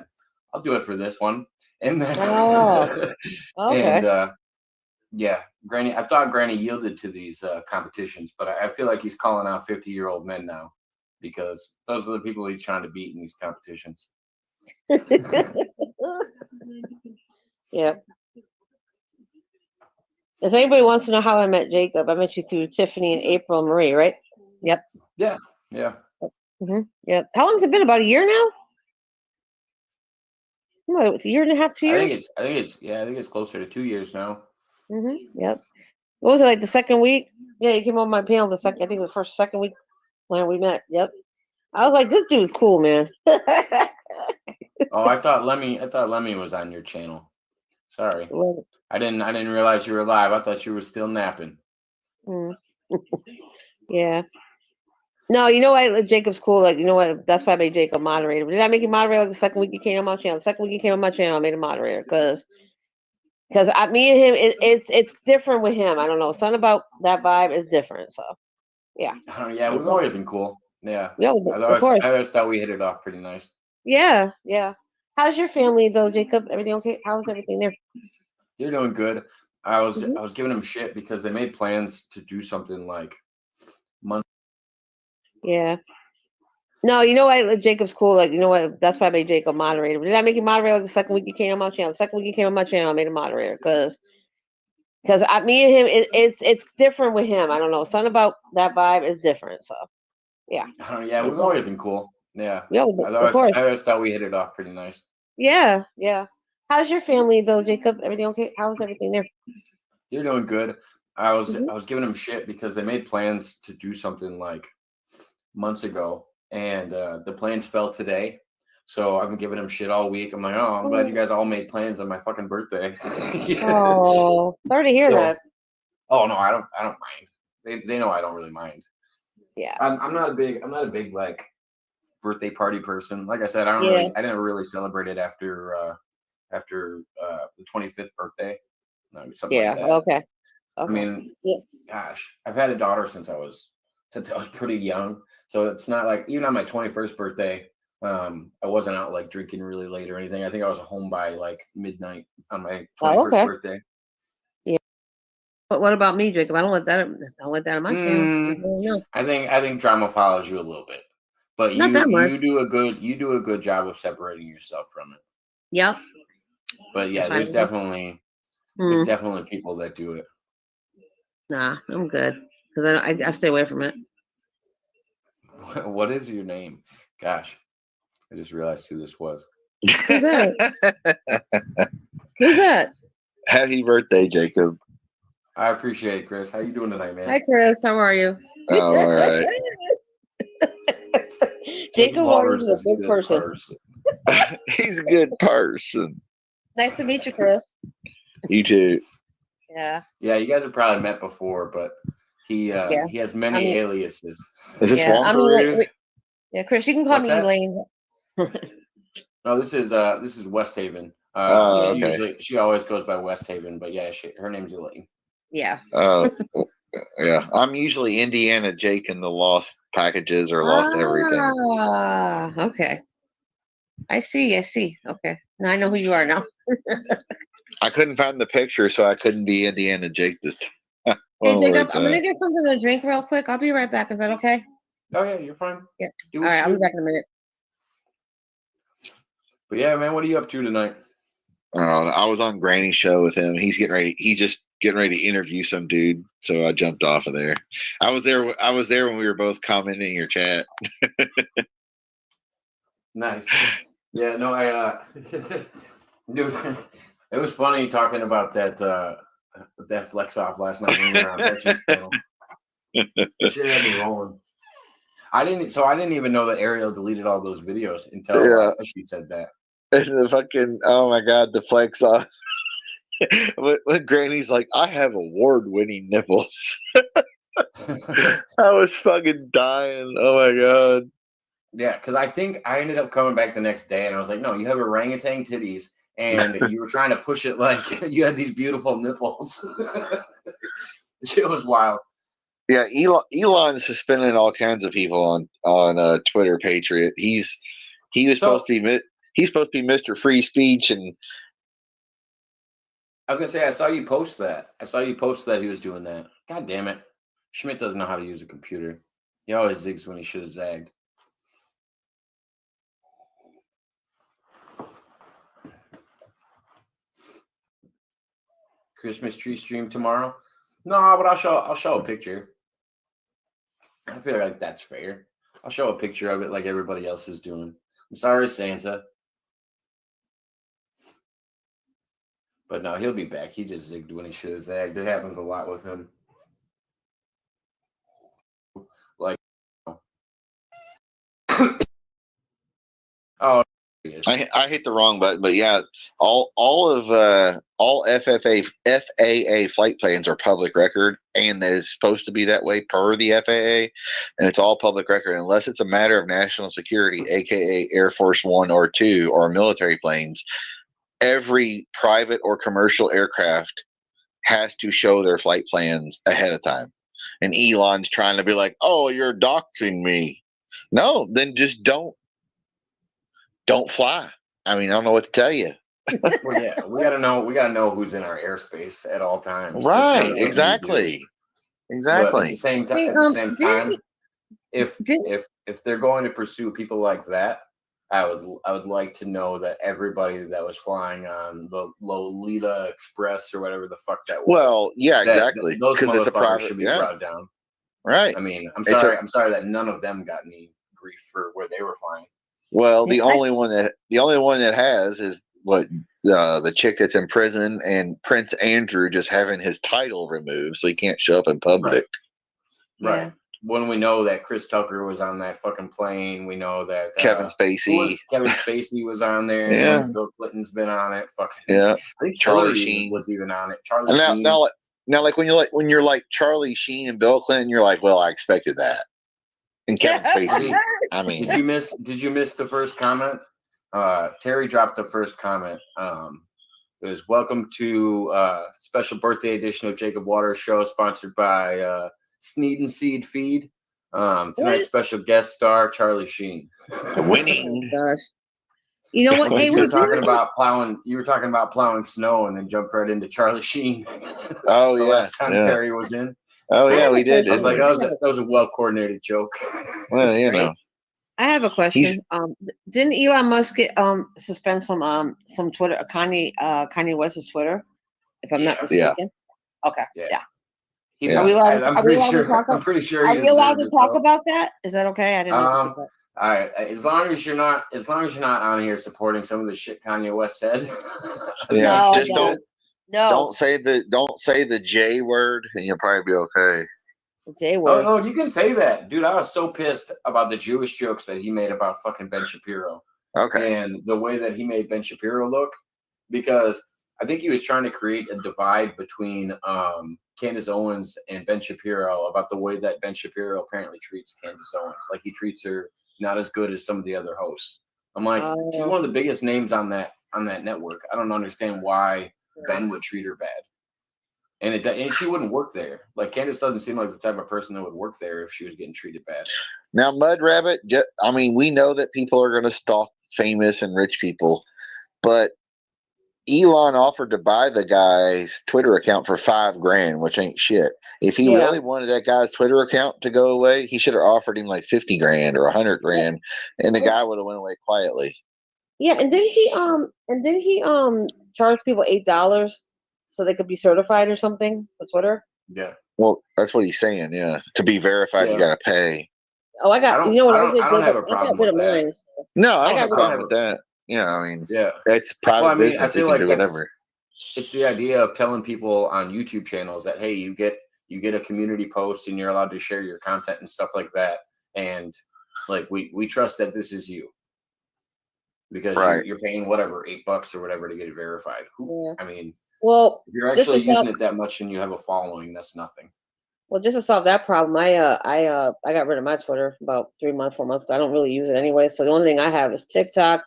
I'll do it for this one. And then, okay. And yeah, Granny. I thought Granny yielded to these competitions, but I feel like he's calling out 50-year-old men now because those are the people he's trying to beat in these competitions. Yep. If anybody wants to know how I met Jacob, I met you through Tiffany and April Marie, right? Yep. Yeah. Yep. How long has it been? About a year now? No, it's a year and a half, 2 years. I think it's closer to 2 years now. Yep. What was it, like the second week? Yeah, you came on my panel the second. I think the second week when we met. Yep. I was like, this dude's cool, man. Oh, I thought Lemmy was on your channel. Sorry, I didn't realize you were live. I thought you were still napping. Yeah. No, you know what? Jacob's cool. Like, you know what? That's why I made Jacob moderator. Did I make him moderator like the second week he came on my channel? The second week he came on my channel, I made him moderator because me and him, it's different with him. I don't know. Something about that vibe is different. So, yeah. Yeah, we've always been cool. Yeah. Of course. I always thought we hit it off pretty nice. Yeah. How's your family though, Jacob? Everything okay? How's everything there? You're doing good. I was giving them shit because they made plans to do something like months. Yeah. No, you know what? Jacob's cool. Like, you know what? That's why I made Jacob moderator. Did I make him moderator like the second week he came on my channel? The second week he came on my channel, I made him moderator because me and him, it's different with him. I don't know. Something about that vibe is different. So, yeah. Yeah, we've always been cool. Yeah. Of course. I always thought we hit it off pretty nice. Yeah. How's your family though, Jacob? Everything okay? How's everything there? You're doing good. I was giving them shit because they made plans to do something like months ago, and the plans fell today. So I've been giving them shit all week. I'm like, oh, I'm glad you guys all made plans on my fucking birthday. Oh, sorry to hear that. Oh no, I don't mind. They know I don't really mind. Yeah. I'm not a big like birthday party person. Like I said, I didn't really celebrate it after the 25th birthday. Something like that. I mean, gosh, I've had a daughter since I was pretty young. So it's not like even on my 21st birthday, I wasn't out like drinking really late or anything. I think I was home by like midnight on my 21st birthday. Yeah. But what about me, Jacob? I don't let that in my channel. I think drama follows you a little bit, but Not that much. you do a good job of separating yourself from it. Yep. But yeah, That's there's fine. definitely people that do it. Nah, I'm good because I stay away from it. What is your name? Gosh, I just realized who this was. Who's that? Who's that? Happy birthday, Jacob. I appreciate it, Chris. How you doing tonight, man? Hi, Chris. How are you? Oh, all right. Jacob Waters is a good person. He's a good person. Nice to meet you, Chris. You too. Yeah. Yeah, you guys have probably met before, but he has many aliases. Is this yeah, Chris, you can call What's me that? Elaine. No, this is West Haven. She always goes by West Haven, but yeah, her name's Elaine. Yeah. Yeah. I'm usually Indiana Jake in the Lost Packages or Lost Everything. Ah, okay. I see. Okay. Now I know who you are now. I couldn't find the picture, so I couldn't be Indiana Jake this time. Hey, Jacob, I'm going to get something to drink real quick. I'll be right back. Is that okay? Oh, yeah, you're fine. Yeah. All right, I'll be back in a minute. But yeah, man, what are you up to tonight? I was on Granny's show with him. He's just getting ready to interview some dude, so I jumped off of there. I was there when we were both commenting in your chat. Nice. Yeah, no, dude, it was funny talking about that flex off last night when we were on Betsy's channel. That shit had me rolling. I didn't even know that Ariel deleted all those videos until she said that. And the fucking, oh my God, the flex off. when Granny's like, I have award-winning nipples. I was fucking dying. Oh my God. Yeah, because I think I ended up coming back the next day and I was like, no, you have orangutan titties and you were trying to push it like you had these beautiful nipples. Shit was wild. Yeah, Elon's suspending all kinds of people on Twitter Patriot. He was supposed to be Mr. Free Speech, and I was gonna say I saw you post that. He was doing that. God damn it. Schmidt doesn't know how to use a computer. He always zigs when he should have zagged. Christmas tree stream tomorrow? No, but I'll show a picture. I feel like that's fair. I'll show a picture of it like everybody else is doing. I'm sorry, Santa. But no, he'll be back. He just zigged when he should have zagged. It happens a lot with him. Like, oh, I hit the wrong button, but yeah, all FAA flight plans are public record, and that is supposed to be that way per the FAA, and it's all public record unless it's a matter of national security, aka Air Force 1 or 2 or military planes. Every private or commercial aircraft has to show their flight plans ahead of time, and Elon's trying to be like, "Oh, you're doxing me." No, then just don't fly. I mean, I don't know what to tell you. Well, yeah, we gotta know who's in our airspace at all times. Right? Exactly. But at the same time, if they're going to pursue people like that, I would like to know that everybody that was flying on the Lolita Express or whatever the fuck that was. Well, yeah, exactly. Those Because it's a motherfuckers private, should be brought down. Right. I mean, I'm sorry that none of them got any grief for where they were flying. Well, the only one that has is what the chick that's in prison, and Prince Andrew just having his title removed, so he can't show up in public. Right. Yeah. When we know that Chris Tucker was on that fucking plane, we know that Kevin Spacey was on there. Yeah. Bill Clinton's been on it. Fucking yeah. I think Charlie Hillary Sheen was even on it. Now, like when you're like Charlie Sheen and Bill Clinton, you're like, well, I expected that. And Kevin Spacey. I mean, did you miss the first comment? Terry dropped the first comment It was welcome to special birthday edition of Jacob Waters show, sponsored by Sneed and Seed Feed. Tonight's special guest star, Charlie Sheen. Winning. Oh, gosh. You know what? Hey, you were talking about plowing. You were talking about plowing snow, and then jumped right into Charlie Sheen. Oh the yeah, last time Terry was in. Oh yeah, we did. I was like, that was a well coordinated joke. Well, you know. I have a question. Didn't Elon Musk get suspend some Twitter Kanye West's Twitter, if I'm not mistaken? Okay. Yeah. Are we allowed I'm to pretty sure. Are we allowed to talk about that? Is that okay? I didn't know. As long as you're not on here supporting some of the shit Kanye West said. Yeah, No, just don't say the J word, and you'll probably be okay. J word. Oh, you can say that, dude. I was so pissed about the Jewish jokes that he made about fucking Ben Shapiro. Okay. And the way that he made Ben Shapiro look, because I think he was trying to create a divide between Candace Owens and Ben Shapiro about the way that Ben Shapiro apparently treats Candace Owens. Like he treats her not as good as some of the other hosts. I'm like, she's one of the biggest names on that network. I don't understand why Ben would treat her bad. And she wouldn't work there. Like Candace doesn't seem like the type of person that would work there if she was getting treated bad. Now, Mudrabbit, I mean, we know that people are going to stalk famous and rich people, but Elon offered to buy the guy's Twitter account for $5,000, which ain't shit. If he really wanted that guy's Twitter account to go away, he should have offered him like $50,000 or $100,000, and the guy would have went away quietly. Yeah, and did he charge people $8 so they could be certified or something for Twitter? Yeah. Well, that's what he's saying. Yeah, to be verified, you got to pay. Oh, I got. You know what I did? I don't have a problem with that. No, I don't have a problem with that. Yeah, I mean, it's private business. I feel you can like do whatever. It's the idea of telling people on YouTube channels that, hey, you get a community post and you're allowed to share your content and stuff like that. And like we trust that this is you because you're paying whatever $8 or whatever to get it verified. I mean, well, if you're actually using it that much and you have a following, that's nothing. Well, just to solve that problem, I got rid of my Twitter about 4 months ago. I don't really use it anyway. So the only thing I have is TikTok,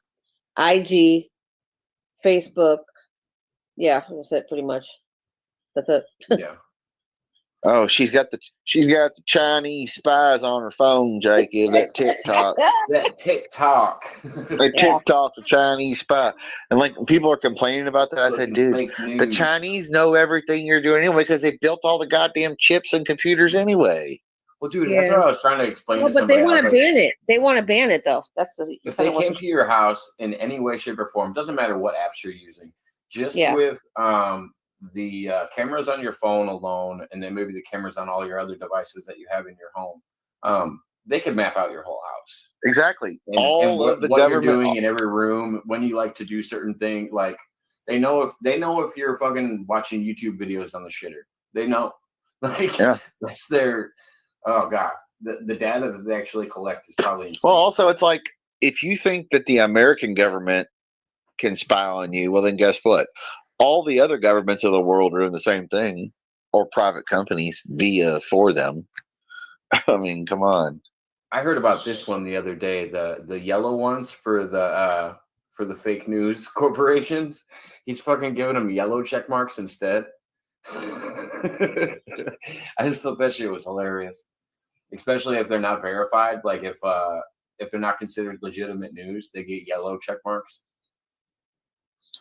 IG, Facebook. Yeah, that's it pretty much. That's it. Yeah. Oh, she's got the Chinese spies on her phone, Jakey. That TikTok. That TikTok. That TikTok, the Chinese spy. And like people are complaining about that. I said, dude, the Chinese know everything you're doing anyway because they built all the goddamn chips and computers anyway. Well, dude, that's what I was trying to explain to but somebody. they want to ban it. They want to ban it though. That's if they came to your house in any way, shape, or form, doesn't matter what apps you're using, just with the cameras on your phone alone, and then maybe the cameras on all your other devices that you have in your home, they could map out your whole house. Exactly. And what you're doing in every room, when you like to do certain things, like they know if you're fucking watching YouTube videos on the shitter. They know. Like that's their oh god. The data that they actually collect is probably insane. Well, also it's like if you think that the American government can spy on you, well then guess what? All the other governments of the world are doing the same thing, or private companies for them. I mean, come on. I heard about this one the other day. The yellow ones for the fake news corporations. He's fucking giving them yellow check marks instead. I just thought that shit was hilarious, especially if they're not verified. Like if they're not considered legitimate news, they get yellow check marks.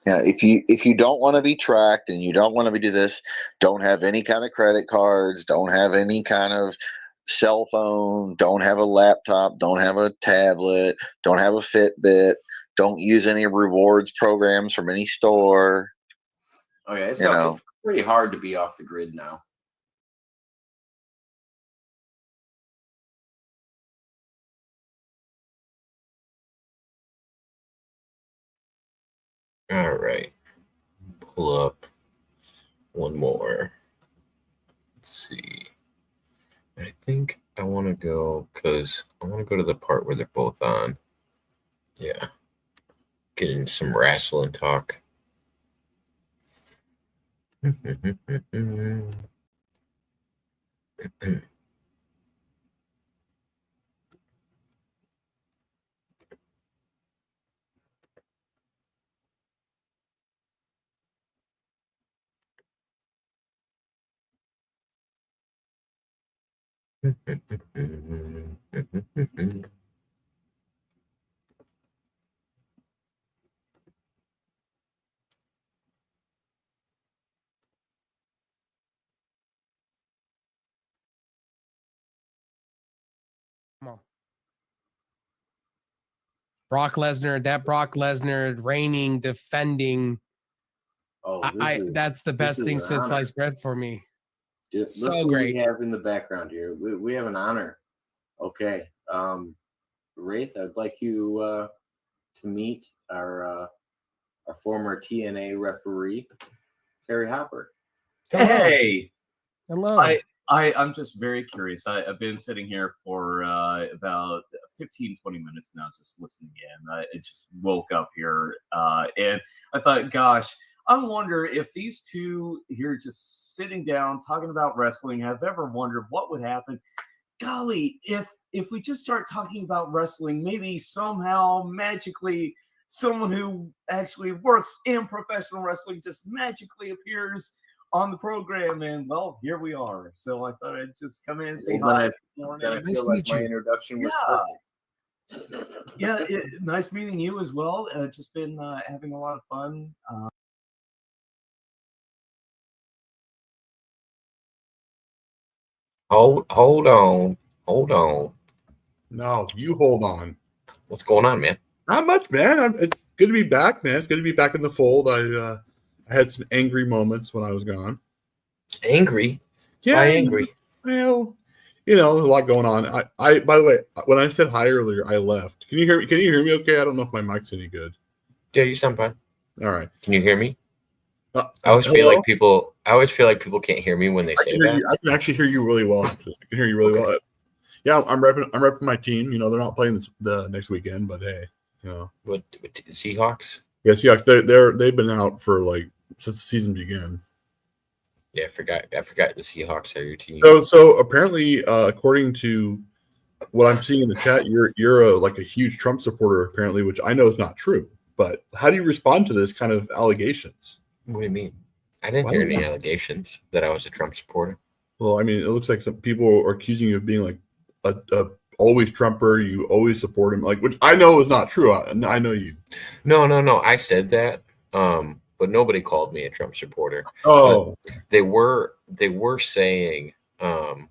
Yeah, if you don't want to be tracked and you don't want to do this, don't have any kind of credit cards, don't have any kind of cell phone, don't have a laptop, don't have a tablet, don't have a Fitbit, don't use any rewards programs from any store. Oh yeah, it's pretty hard to be off the grid now. All right. Pull up one more. Let's see. I think I want to go because I want to go to the part where they're both on. Yeah. Getting some wrestling talk. Come on. Brock Lesnar, reigning, defending. Oh, That's the best thing since sliced bread for me. Just So look who great. we have in the background here. We have an honor. Okay. Wraith, I'd like you to meet our former TNA referee, Terry Hopper. Hey. Hello. I'm just very curious. I've been sitting here for about 15, 20 minutes now, just listening in. I just woke up here and I thought, gosh, I wonder if these two here just sitting down talking about wrestling have ever wondered what would happen. Golly, if we just start talking about wrestling, maybe somehow magically someone who actually works in professional wrestling just magically appears on the program, and well, here we are. So I thought I'd just come in and say hi. Then I feel like my introduction was perfect. Yeah, nice meeting you as well. Just been having a lot of fun. Hold on. No, you hold on. What's going on, man? Not much, man. It's good to be back, man. It's good to be back in the fold. I had some angry moments when I was gone. Angry? Yeah. Why angry? Well, there's a lot going on. I by the way, when I said hi earlier, I left. Can you hear me? Can you hear me okay? I don't know if my mic's any good. Yeah, you sound fine. All right. Can you hear me? I always feel like people can't hear me when they say that. I can actually hear you really well. Actually. I can hear you really well. Yeah, I'm repping my team. They're not playing the next weekend, but hey, What Seahawks? Yeah, Seahawks. They've been out for since the season began. Yeah, I forgot the Seahawks are your team. So apparently, according to what I'm seeing in the chat, you're a huge Trump supporter apparently, which I know is not true. But how do you respond to this kind of allegations? What do you mean? I didn't hear any allegations that I was a Trump supporter. Well, I mean, it looks like some people are accusing you of being a always Trumper. You always support him, which I know is not true. I know you. No. I said that, but nobody called me a Trump supporter. Oh, but they were saying how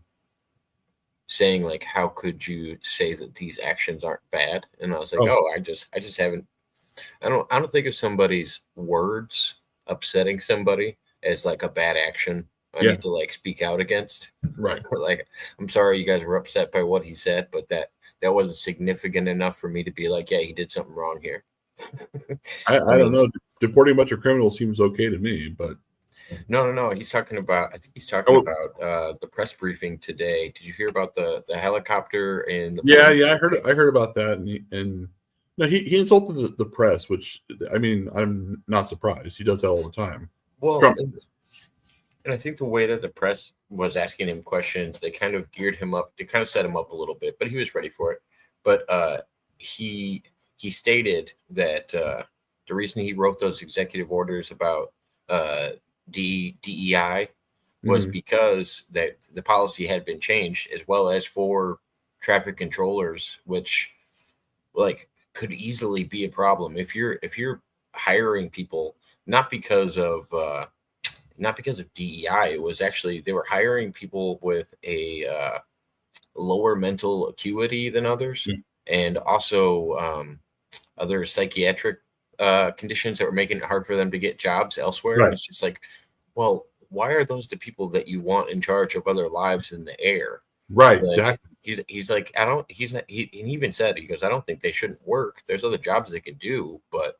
could you say that these actions aren't bad? And I was like, I just haven't. I don't think of somebody's words upsetting somebody as a bad action I need to speak out against. Right. I'm sorry you guys were upset by what he said, but that wasn't significant enough for me to be like, yeah, he did something wrong here. I don't know. Deporting a bunch of criminals seems okay to me, but no. He's talking about. I think he's talking about the press briefing today. Did you hear about the helicopter and? Yeah. I heard about that, and no, he insulted the press, which I mean, I'm not surprised. He does that all the time. Well, and I think the way that the press was asking him questions, they kind of geared him up. They kind of set him up a little bit, but he was ready for it. But he stated that the reason he wrote those executive orders about DEI was because that the policy had been changed, as well as for traffic controllers, which could easily be a problem if you're hiring people not because of DEI. It was actually they were hiring people with a lower mental acuity than others, and also other psychiatric conditions that were making it hard for them to get jobs elsewhere. Right. And it's just well, why are those the people that you want in charge of other lives in the air? Right, exactly. He's like, he even said, he goes, I don't think they shouldn't work. There's other jobs they can do, but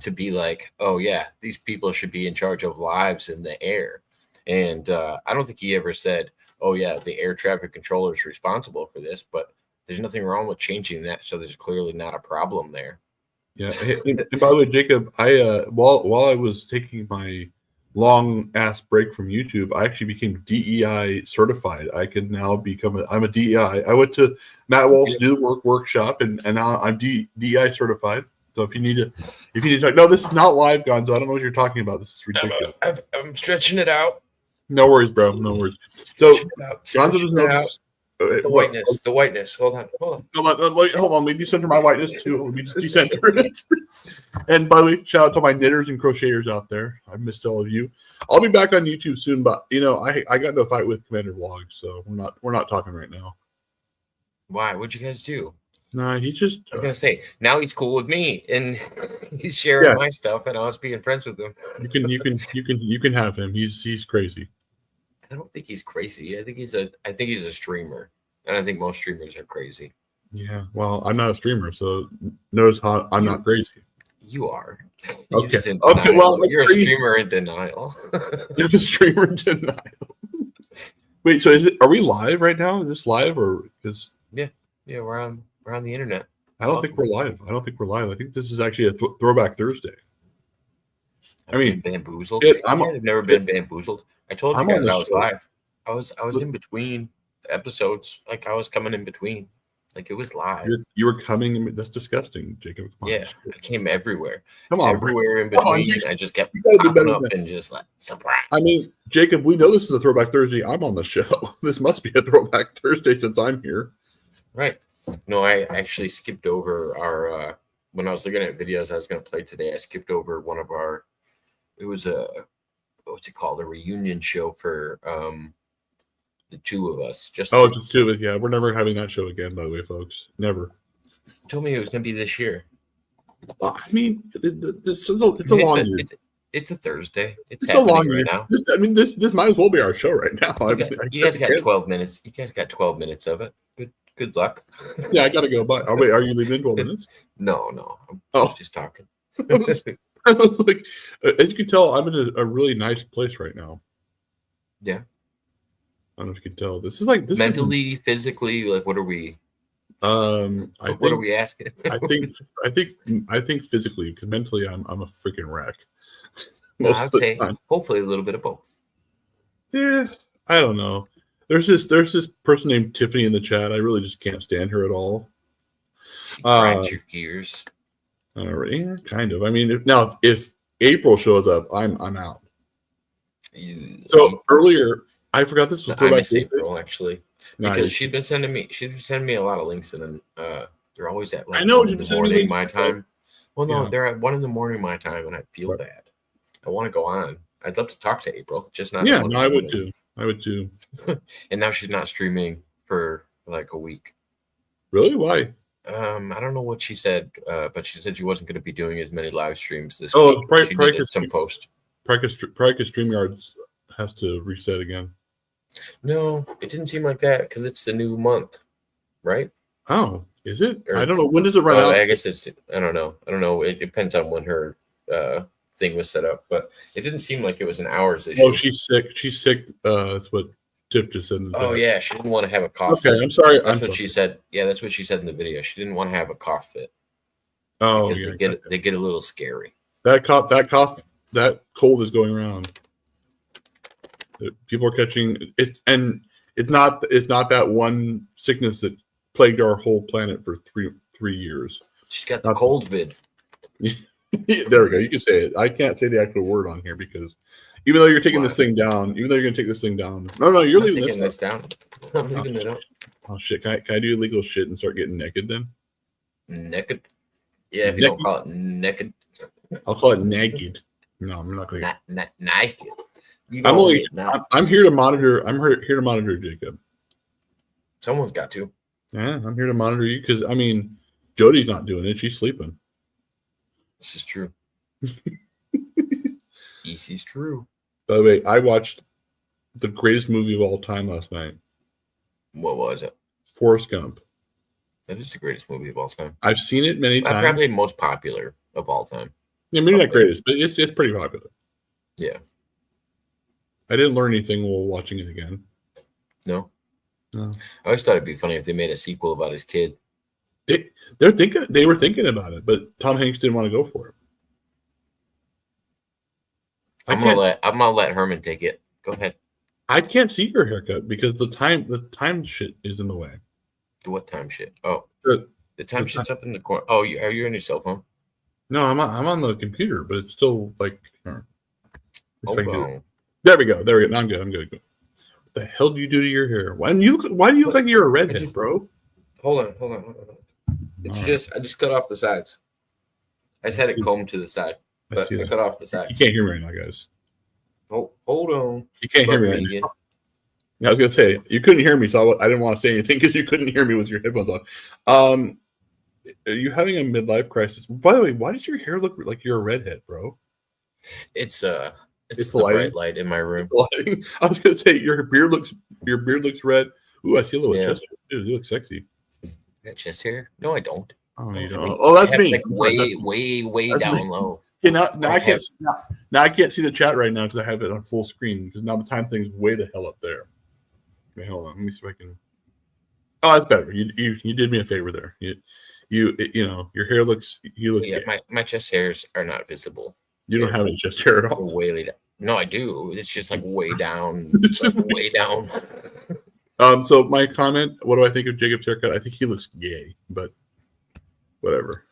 to be like, oh yeah, these people should be in charge of lives in the air. And I don't think he ever said, oh yeah, the air traffic controller is responsible for this, but there's nothing wrong with changing that. So there's clearly not a problem there. Yeah. And by the way, Jacob, I while I was taking my long ass break from YouTube, I actually became DEI certified. I can now I'm a DEI. I went to Matt Walsh Do the workshop, and now I'm DEI certified. So if you need to talk, no, this is not live, Gonzo. I don't know what you're talking about. This is ridiculous. I'm stretching it out. No worries, bro. No worries. So Gonzo doesn't know this. The whiteness. The whiteness. Hold on. Hold on. Let me center my whiteness too. Let me just decenter it. And by the way, shout out to my knitters and crocheters out there. I missed all of you. I'll be back on YouTube soon, but I got into a fight with Commander Vlogs, so we're not talking right now. Why? What'd you guys do? Nah, he just. I was gonna say now he's cool with me and he's sharing my stuff, and I was being friends with him. You can have him. He's crazy. I don't think he's crazy. I think he's a streamer, and I think most streamers are crazy. Yeah. Well, I'm not a streamer, so notice how I'm not crazy. You are. Okay. Okay. Well, you're crazy. a streamer in denial. You're a streamer in denial. Wait. So are we live right now? Is this live or is? Yeah. We're on the internet. I don't think we're live. I think this is actually a Throwback Thursday. I mean, bamboozled. I've never been bamboozled. I told you guys I was live. I was in between episodes. Like I was coming in between. Like it was live. You were coming in. That's disgusting, Jacob. Come on. Yeah, I came everywhere. Come on, everywhere in between. I just kept popping up and just like surprise. I mean, Jacob, we know this is a Throwback Thursday. I'm on the show. This must be a Throwback Thursday since I'm here. Right. No, I actually skipped over our when I was looking at videos I was going to play today. I skipped over one of our. It was a what's it called? A reunion show for the two of us. Just two of us. Yeah, we're never having that show again. By the way, folks, never. You told me it was going to be this year. Well, I mean, it's a long year. It's a Thursday. It's a long year year. Now. I mean, this might as well be our show right now. You guys got 12 minutes. You guys got 12 minutes of it. Good luck. Yeah, I gotta go. But wait, are you leaving in 12 minutes? No. I'm just talking. I was like, as you can tell, I'm in a really nice place right now. Yeah. I don't know if you can tell. This is like mentally, physically, like what are we? What are we asking? I think physically, because mentally, I'm a freaking wreck. I'd say hopefully a little bit of both. Yeah, I don't know. There's this person named Tiffany in the chat. I really just can't stand her at all. She grinds your gears. Yeah, kind of. I mean, if April shows up, I'm out. So earlier, I forgot this was Throwback April actually, because nice. she's been sending me a lot of links, and they're always at like I know 1 in the morning my time. Well, no, Yeah. they're at 1 in the morning my time, and I feel bad. I want to go on. I'd love to talk to April, just not. Yeah, no, I would too. And now she's not streaming for like a week. Really? Why? I don't know what she said, but she said she wasn't going to be doing as many live streams this Oh, week. She needed some post. Probably StreamYard has to reset again. No, it didn't seem like that because it's the new month, right? Oh, is it? I don't know. When does it run out? I guess it's. I don't know. It depends on when her thing was set up, but it didn't seem like it was an hours issue. Oh, she's sick. That's what Tiff just said. Oh yeah, she didn't want to have a cough. Okay, I'm sorry. That's what she said. Yeah, that's what she said in the video. She didn't want to have a cough fit. Oh, yeah. They get a little scary. That cold is going around. People are catching it, and it's not that one sickness that plagued our whole planet for three years. She's got the cold vid. There we go. You can say it. I can't say the actual word on here because even though you're taking this thing down, no, you're leaving this down. I'm leaving it up. Oh shit! Can I do illegal shit and start getting naked then? Naked? Yeah, if you don't call it naked. I'll call it naked. No, I'm not going to. Not naked. I'm here to monitor. I'm here to monitor Jacob. Someone's got to. Yeah, I'm here to monitor you because I mean, Jody's not doing it. She's sleeping. This is true. This is true. By the way, I watched the greatest movie of all time last night. What was it? Forrest Gump. That is the greatest movie of all time. I've seen it many times. Probably most popular of all time. Yeah, maybe not greatest, but it's pretty popular. Yeah. I didn't learn anything while watching it again. No. I always thought it'd be funny if they made a sequel about his kid. They were thinking about it, but Tom Hanks didn't want to go for it. I'm gonna let Herman take it. Go ahead. I can't see your haircut because the time shit is in the way. What time shit? Oh, the time shit's up in the corner. Oh, are you on your cell phone? No, I'm on the computer, but it's still like. Oh, there we go. Now I'm good. the hell do you do to your hair? Why do you look like you're a redhead, bro? Hold on. It's I just cut off the sides. I just had it combed to the side, but I cut off the side. You can't hear me right now, guys. Oh, hold on. You can't hear me right now. I was gonna say you couldn't hear me, so I didn't want to say anything because you couldn't hear me with your headphones on. Are you having a midlife crisis? By the way, why does your hair look like you're a redhead, bro? It's the lighting. bright light in my room. I was gonna say your beard looks red. Ooh, I see a little chest hair. Dude, you look sexy. Got chest hair? No, I don't. Oh, you don't. Oh, that's me. Like way down low. Yeah, now I can't see the chat right now because I have it on full screen because now the time thing's way the hell up there. Okay, hold on. Let me see if I can. Oh, that's better. You did me a favor there. You know your hair looks. You look. Yeah, my chest hairs are not visible. You don't have any chest hair at all. Way down. No, I do. It's just like way down. Like way down. So my comment. What do I think of Jacob's haircut? I think he looks gay, but whatever.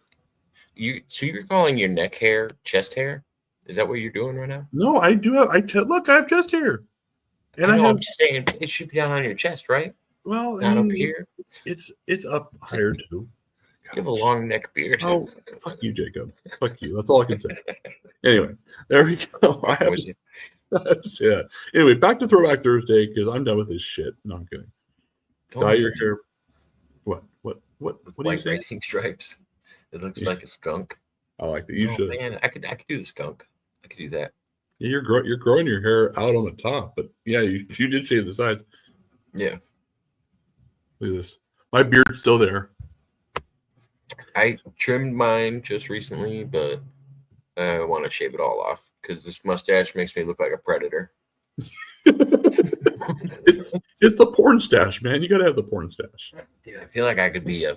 So you're calling your neck hair chest hair? Is that what you're doing right now? No, I do have. Look, I have chest hair, and I'm just saying it should be down on your chest, right? Well, not up here. It's up higher too. You have a long neck beard. Oh, fuck you, Jacob. Fuck you. That's all I can say. Anyway, there we go. I have to say that. Anyway, back to Throwback Thursday because I'm done with this shit. No, I'm kidding. Dye your hair. What do you say? Racing stripes. It looks like a skunk. I like that. You should. Man, I could do the skunk. I could do that. Yeah, you're growing your hair out on the top, but yeah, you did shave the sides. Yeah. Look at this. My beard's still there. I trimmed mine just recently, but I want to shave it all off because this mustache makes me look like a predator. It's the porn stash, man. You gotta have the porn stash. Dude, I feel like I could be an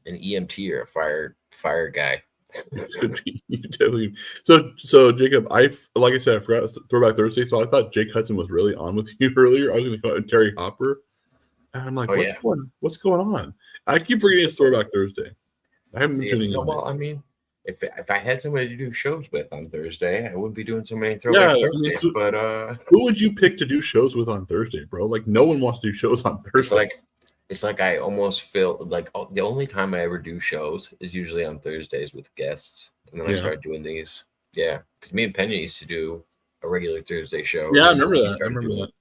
EMT or a fire guy. You definitely. So Jacob, like I said, I forgot Throwback Thursday, so I thought Jake Hudson was really on with you earlier. I was going to call it Terry Hopper, and I'm like, what's going on? I keep forgetting it's Throwback Thursday. I haven't been tuning in. Well, I mean, if I had somebody to do shows with on Thursday, I wouldn't be doing so many Throwback Thursdays. But who would you pick to do shows with on Thursday, bro? Like, no one wants to do shows on Thursday. It's like I almost feel like the only time I ever do shows is usually on Thursdays with guests, and then I started doing these. Yeah, because me and Penny used to do a regular Thursday show. Yeah, I remember that.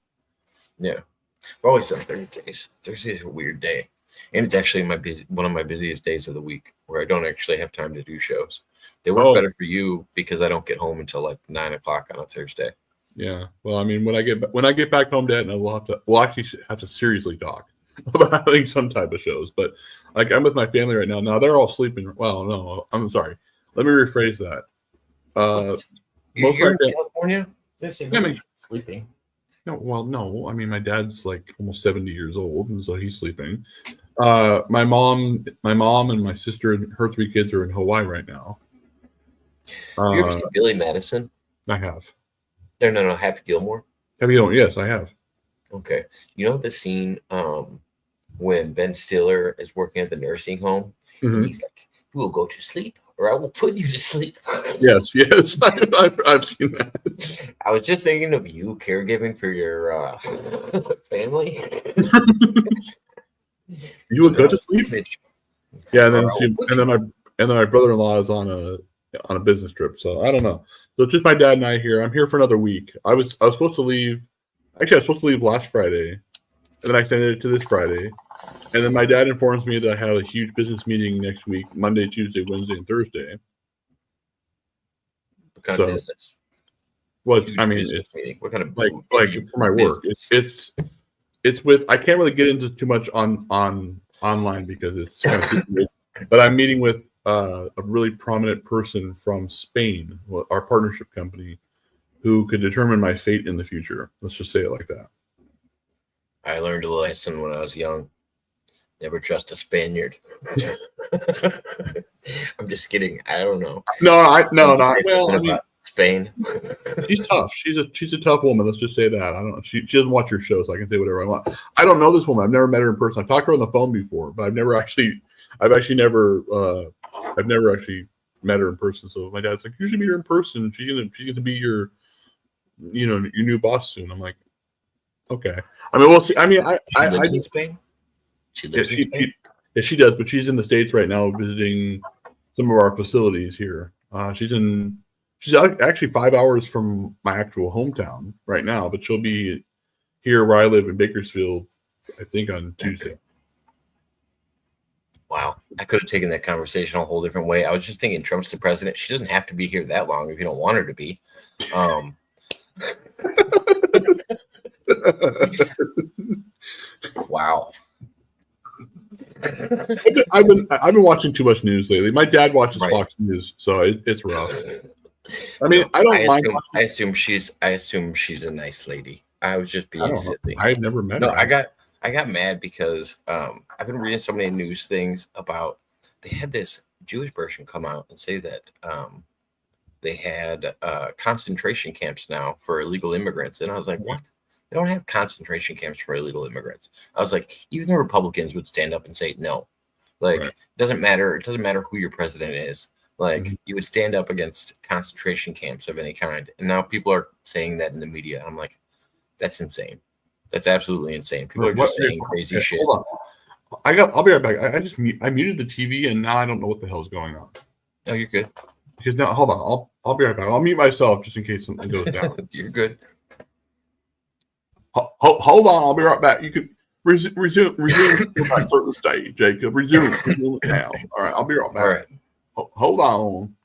Yeah, I've always done Thursdays. Thursday is a weird day, and it's actually one of my busiest days of the week where I don't actually have time to do shows. They work better for you because I don't get home until like 9 o'clock on a Thursday. Yeah, well, I mean, when I get back home, Dad, and we'll actually have to seriously talk about having some type of shows. But like, I'm with my family right now. Now they're all sleeping. Well, no, I'm sorry. Let me rephrase that. You're in California? I mean, sleeping. No. I mean, my dad's like almost 70 years old, and so he's sleeping. My mom, and my sister and her 3 kids are in Hawaii right now. You ever seen Billy Madison? I have. No, Happy Gilmore. Happy Gilmore, yes, I have. Okay, you know the scene when Ben Stiller is working at the nursing home. Mm-hmm. He's like, "You will go to sleep, or I will put you to sleep." Yes, I've seen that. I was just thinking of you caregiving for your family. You will go to sleep. Yeah, and then my brother-in-law is on a business trip, so I don't know. So it's just my dad and I here. I'm here for another week. I was supposed to leave. Actually, I was supposed to leave last Friday, and then I extended it to this Friday. And then my dad informs me that I have a huge business meeting next week, Monday, Tuesday, Wednesday, and Thursday. What kind of business? Well, it's what kind of like for my work. It's with. I can't really get into too much on online because it's kind of secret. But I'm meeting with a really prominent person from Spain, our partnership company, who could determine my fate in the future. Let's just say it like that. I learned a lesson when I was young. Never trust a Spaniard. I'm just kidding. I don't know. No. Well, I mean, Spain. She's tough. She's a tough woman. Let's just say that. I don't know. She doesn't watch your show, so I can say whatever I want. I don't know this woman. I've never met her in person. I've talked to her on the phone before, but I've never actually met her in person. So my dad's like, you should meet her in person. She's gonna be your new boss soon. I'm like, Okay. I mean, we'll see. I mean, She lives in Spain. She lives in Spain. Yeah, she does, but she's in the States right now visiting some of our facilities here. She's actually 5 hours from my actual hometown right now, but she'll be here where I live in Bakersfield, I think, on Tuesday. Wow, I could have taken that conversation a whole different way. I was just thinking Trump's the president. She doesn't have to be here that long if you don't want her to be. Wow. I've been watching too much news lately. My dad watches Fox News, so it's rough. I mean, I don't mind. I assume she's a nice lady. I was just being silly. I've never met her. her. I got mad because I've been reading so many news things about they had this Jewish person come out and say that they had concentration camps now for illegal immigrants, and I was like, what? They don't have concentration camps for illegal immigrants. I was like, even the Republicans would stand up and say no. Like, it doesn't matter. It doesn't matter who your president is. Like, you would stand up against concentration camps of any kind. And now people are saying that in the media. I'm like, that's insane. That's absolutely insane. People are just saying crazy shit. Hold on. I'll be right back. I muted the TV, and now I don't know what the hell's going on. Oh, you're good. Because now, hold on. I'll be right back. I'll mute myself just in case something goes down. You're good. Hold on, I'll be right back. You can resume my Thursday, Jacob. Resume it now. All right, I'll be right back. All right. Hold on.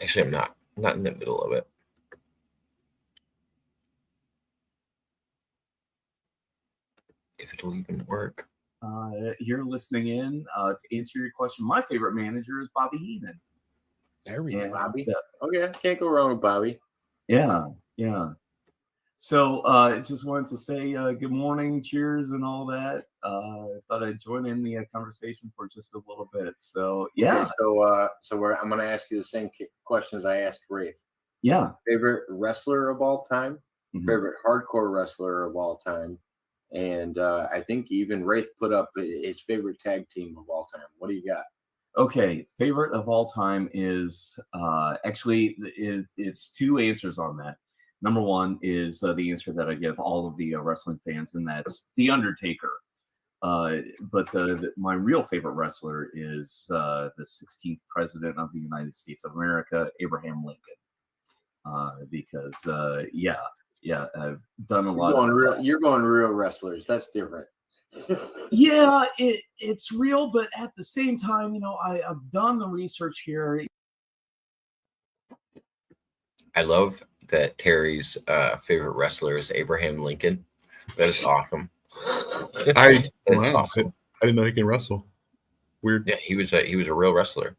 Actually, I'm not in the middle of it. If it'll even work. You're listening in to answer your question. My favorite manager is Bobby Heenan. There we go. Bobby. Okay, can't go wrong with Bobby. Yeah. So just wanted to say good morning, cheers, and all that. Thought I'd join in the conversation for just a little bit. So yeah. Okay, so I'm going to ask you the same questions I asked Wraith. Yeah. Favorite wrestler of all time, favorite hardcore wrestler of all time, and I think even Wraith put up his favorite tag team of all time. What do you got? Okay, favorite of all time is actually it's two answers on that. Number one is the answer that I give all of the wrestling fans, and that's The Undertaker. But my real favorite wrestler is the 16th president of the United States of America, Abraham Lincoln. Because I've done a lot. You're going real wrestlers. That's different. Yeah, it's real, but at the same time, I've done the research here. I love that Terry's favorite wrestler is Abraham Lincoln. That is awesome. That's awesome. I didn't know he can wrestle. Weird. Yeah, he was a real wrestler,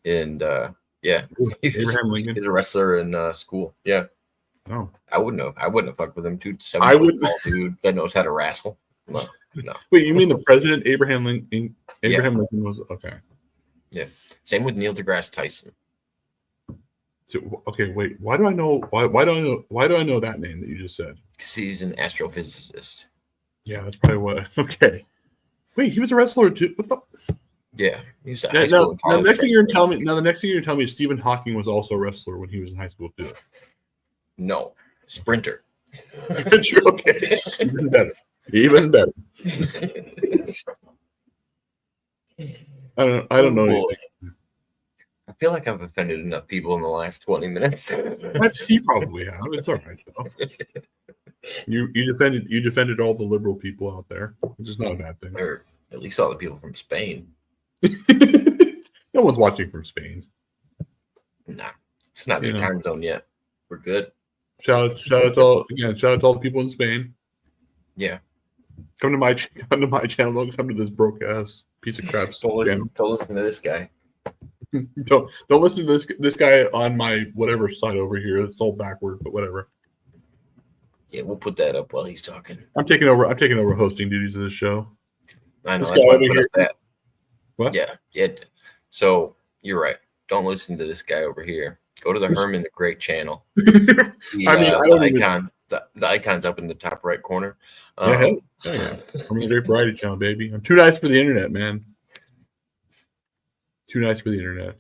and Abraham Lincoln. He's a wrestler in school. Yeah. Oh, I wouldn't have fucked with him, dude. I wouldn't. Dude that knows how to wrestle. No. Wait, you mean the president Abraham Lincoln? Abraham Lincoln was okay. Yeah. Same with Neil deGrasse Tyson. So, okay, wait. Why do I know that name that you just said? Because he's an astrophysicist. Yeah, that's probably what. Okay. Wait, he was a wrestler too. What the? Yeah, he's now, the next thing you're telling me is Stephen Hawking was also a wrestler when he was in high school too. No, sprinter. Okay, even better. Even better. I don't know anything. I feel like I've offended enough people in the last 20 minutes. He probably have. It's all right though. You defended all the liberal people out there, which is not a bad thing. Or at least all the people from Spain. No one's watching from Spain. Nah, it's not their time zone yet. We're good. Shout out to all the people in Spain. Yeah. Come to my channel. Don't come to this broke ass piece of crap. Don't listen to this guy. Don't listen to this guy on my whatever side over here. It's all backward, but whatever. Yeah, we'll put that up while he's talking. I'm taking over hosting duties of this show. I know. This guy over here. That. What? Yeah. So you're right. Don't listen to this guy over here. Go to the Herman the Great channel. The icon's up in the top right corner. Herman the Great Variety Channel, baby. I'm too nice for the internet, man. Too nice for the internet.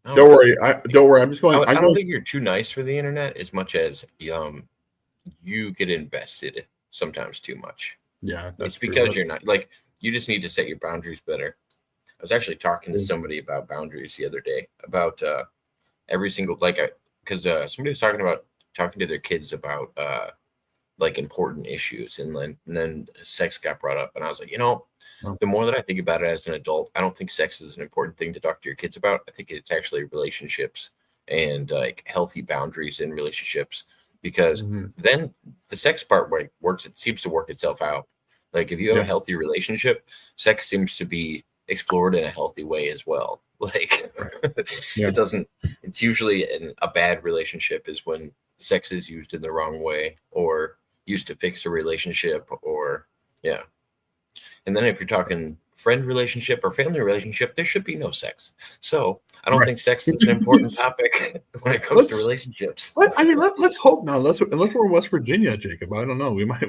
Don't worry. Don't worry. I'm just going. I don't think you're too nice for the internet as much as you get invested sometimes too much. Yeah, that's it's because true. you're not like you just need to set your boundaries better. I was actually talking to somebody about boundaries the other day about every single because somebody was talking to their kids about like important issues, and then sex got brought up, and I was like, the more that I think about it as an adult, I don't think sex is an important thing to talk to your kids about. I think it's actually relationships and like healthy boundaries in relationships, because then the sex part works. It seems to work itself out. Like if you have a healthy relationship, sex seems to be explored in a healthy way as well. Like it doesn't. It's usually a bad relationship is when sex is used in the wrong way or used to fix a relationship or And then if you're talking friend relationship or family relationship, there should be no sex. So I don't think sex is an important topic when it comes to relationships. I mean, let's hope not. Unless we're in West Virginia, Jacob. I don't know. We might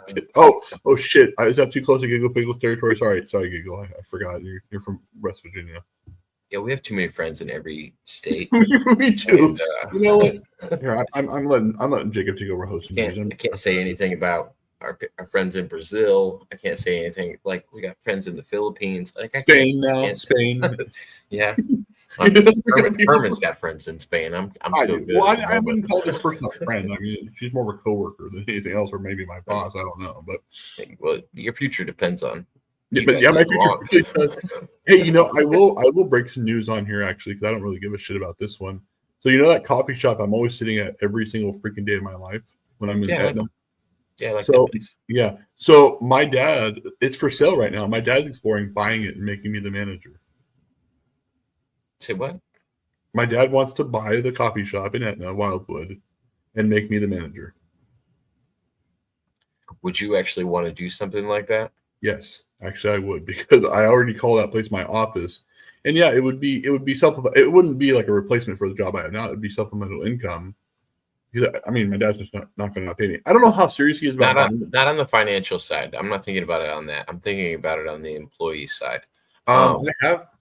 get, oh shit. Is that too close to Giggle Piggles territory? Sorry, Giggle. I forgot. You're from West Virginia. Yeah, we have too many friends in every state. Me too. You know what? Here, I'm letting Jacob take over hosting. I can't say anything about our friends in Brazil. I can't say anything. Like we got friends in the Philippines. Like Spain now. Spain. Yeah. Herman's got friends in Spain. I'm so good. Well, I wouldn't call this person a friend. I mean, she's more of a coworker than anything else, or maybe my boss. I don't know. But well, your future depends on. My future does. Hey, I will break some news on here actually, because I don't really give a shit about this one. So that coffee shop I'm always sitting at every single freaking day of my life when I'm in Vietnam. So my dad, it's for sale right now. My dad's exploring buying it and making me the manager. Say what? My dad wants to buy the coffee shop in Etna, Wildwood, and make me the manager. Would you actually want to do something like that? Yes, actually I would, because I already call that place my office. And it would be it wouldn't be like a replacement for the job I have now. It would be supplemental income. I mean, my dad's just not going to pay me. I don't know how serious he is about not on the financial side. I'm not thinking about it on that. I'm thinking about it on the employee side. I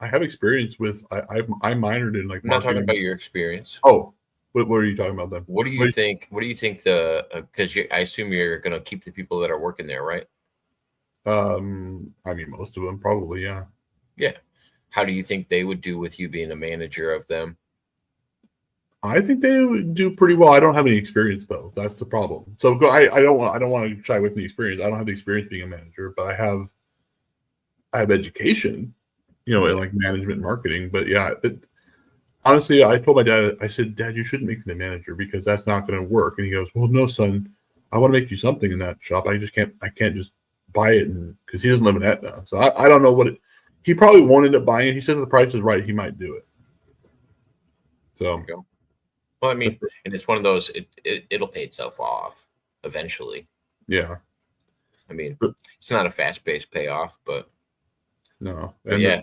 have experience with. I minored in like. I'm not talking about your experience. Oh, what are you talking about then? What do you think? What do you think because I assume you're going to keep the people that are working there, right? I mean, most of them probably, yeah. Yeah. How do you think they would do with you being a manager of them? I think they would do pretty well. I don't have any experience though. That's the problem. So I don't want to shy away from the experience. I don't have the experience being a manager, but I have education, in like management and marketing. But honestly, I told my dad, I said, Dad, you shouldn't make me the manager because that's not going to work. And he goes, well, no, son, I want to make you something in that shop. I can't just buy it because he doesn't live in Etna. So I don't know he probably won't end up buying it. He says if the price is right, he might do it. So. Well, I mean, and it's one of those. It'll pay itself off eventually. Yeah. I mean, it's not a fast-paced payoff, but no. I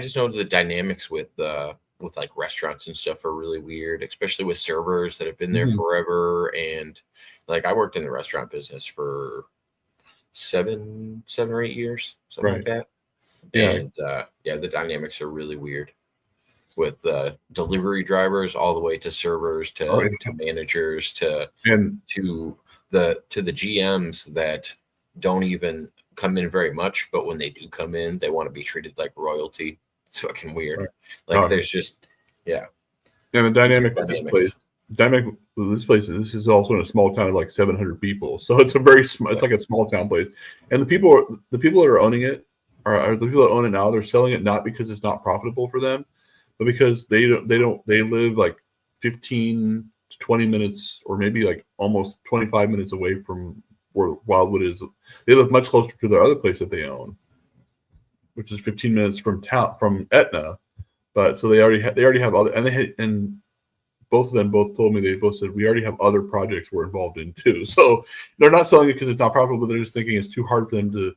just know the dynamics with like restaurants and stuff are really weird, especially with servers that have been there forever. And like I worked in the restaurant business for 7 or 8 years, something like that. Yeah. And the dynamics are really weird. With delivery drivers all the way to servers to managers to the GMs that don't even come in very much, but when they do come in, they want to be treated like royalty. It's fucking weird. There's just And the dynamic with this place, this is also in a small town of like 700 people, so it's it's like a small town place, and the people that are owning it are the people that own it now. They're selling it not because it's not profitable for them, but because they live like 15 to 20 minutes or maybe like almost 25 minutes away from where Wildwood is. They live much closer to their other place that they own, which is 15 minutes from Etna. But so they already have other, and both of them told me, they both said we already have other projects we're involved in too. So they're not selling it because it's not profitable, but they're just thinking it's too hard for them to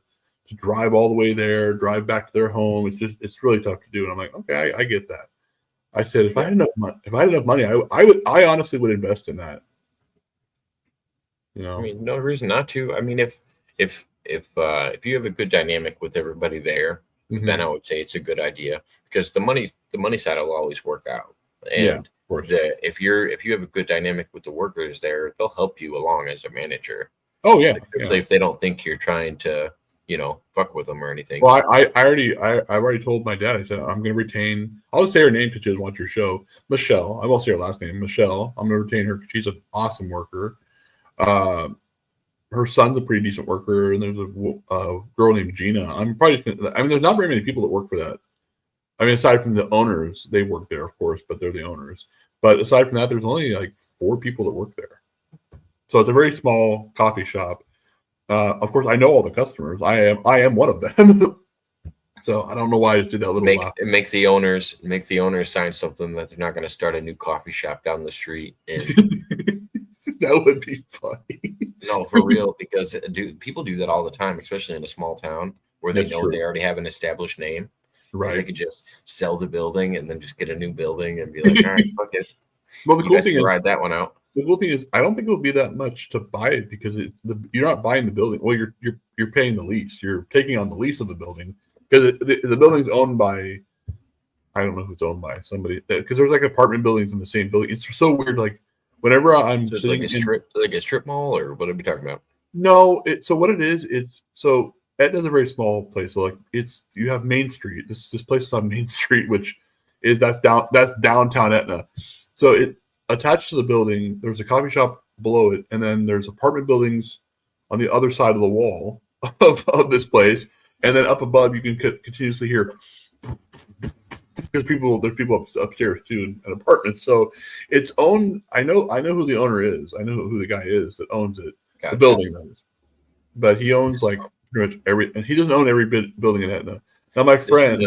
drive all the way there, drive back to their home. It's really tough to do. And I'm like, okay, I get that. I said, if I had enough money, I honestly would invest in that. I mean, no reason not to. I mean, if you have a good dynamic with everybody there, then I would say it's a good idea because the money side will always work out. Yeah, And of course. if you have a good dynamic with the workers there, they'll help you along as a manager. Oh yeah, especially if they don't think you're trying to, fuck with them or anything. Well, I've already told my dad. I said I'm going to retain. I'll just say her name because she doesn't watch your show, Michelle. I won't say her last name, Michelle. I'm going to retain her because she's an awesome worker. Her son's a pretty decent worker, and there's a girl named Gina. I'm probably just gonna, I mean, there's not very many people that work for that. I mean, aside from the owners, they work there, of course, but they're the owners. But aside from that, there's only like 4 people that work there. So it's a very small coffee shop. Of course, I know all the customers. I am one of them. So I don't know why I just did that little laugh. Make the owners sign something that they're not going to start a new coffee shop down the street. And that would be funny. No, for real, because people do that all the time, especially in a small town where they That's know true. they already have an established name. Right. They could just sell the building and then just get a new building and be like, all right, fuck it. Well, the You cool guys thing can is, ride that one out. the cool thing is, I don't think it'll be that much to buy it because you're not buying the building. Well, you're paying the lease. You're taking on the lease of the building because the building's owned by, I don't know who it's owned by, somebody, because there's like apartment buildings in the same building. It's so weird. Like whenever I'm So it's sitting like a strip mall, or what are we talking about? No, so what it is, it's so Etna's a very small place. So like you have Main Street. This place is on Main Street, which is that's downtown Etna. So it attached to the building, there's a coffee shop below it, and then there's apartment buildings on the other side of the wall of this place. And then up above you can continuously hear because there's people upstairs too in apartments. So it's owned. I know who the owner is. I know who the guy is that owns it. Gotcha. The building, that is. But he owns like pretty much and he doesn't own every building in Etna. Now my friend,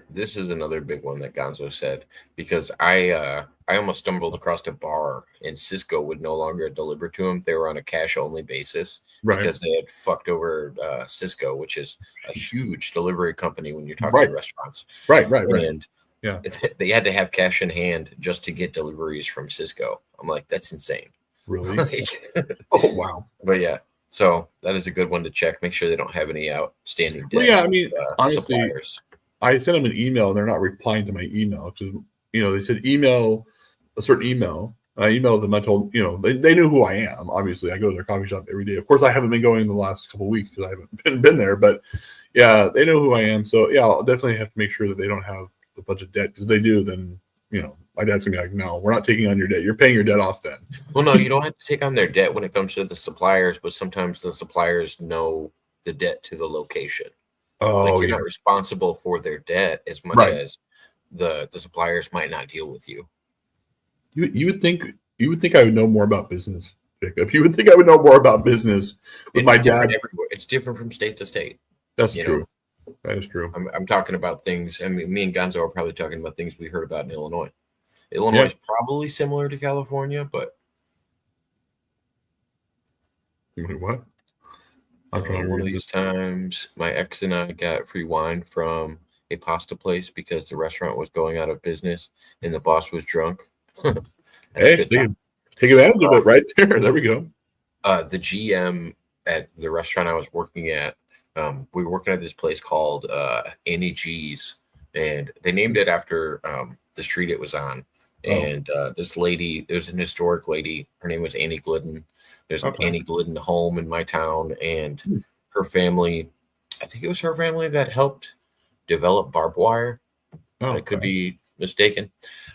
this is another big one that Gonzo said, because I almost stumbled across a bar and Cisco would no longer deliver to him. They were on a cash only basis because they had fucked over Cisco, which is a huge delivery company when you're talking restaurants. Right. And yeah, they had to have cash in hand just to get deliveries from Cisco. I'm like, that's insane. Really? Oh wow. But yeah. So that is a good one to check. Make sure they don't have any outstanding debt. Well, yeah, I mean, honestly, suppliers. I sent them an email and they're not replying to my email because they said email a certain email. I emailed them. I told they knew who I am. Obviously, I go to their coffee shop every day. Of course, I haven't been going the last couple of weeks because I haven't been there. But yeah, they know who I am. So yeah, I'll definitely have to make sure that they don't have a bunch of debt because if they do, then my dad's gonna be like, no, we're not taking on your debt. You're paying your debt off then. Well, no, you don't have to take on their debt when it comes to the suppliers, but sometimes the suppliers know the debt to the location. Oh, you're not responsible for their debt as much as the suppliers might not deal with you. You would think I would know more about business, Jacob. You would think I would know more about business with my dad. Everywhere. It's different from state to state. That's true. That is true. I'm talking about things. I mean, me and Gonzo are probably talking about things we heard about in Illinois. Illinois is probably similar to California, but what? One of these times, my ex and I got free wine from a pasta place because the restaurant was going out of business and the boss was drunk. Hey, take advantage of it right there. There we go. The GM at the restaurant I was working at, we were working at this place called Annie G's, and they named it after the street it was on. And this lady, there's an historic lady. Her name was Annie Glidden. There's an Annie Glidden home in my town, and her family, I think it was her family that helped develop barbed wire. I could be mistaken.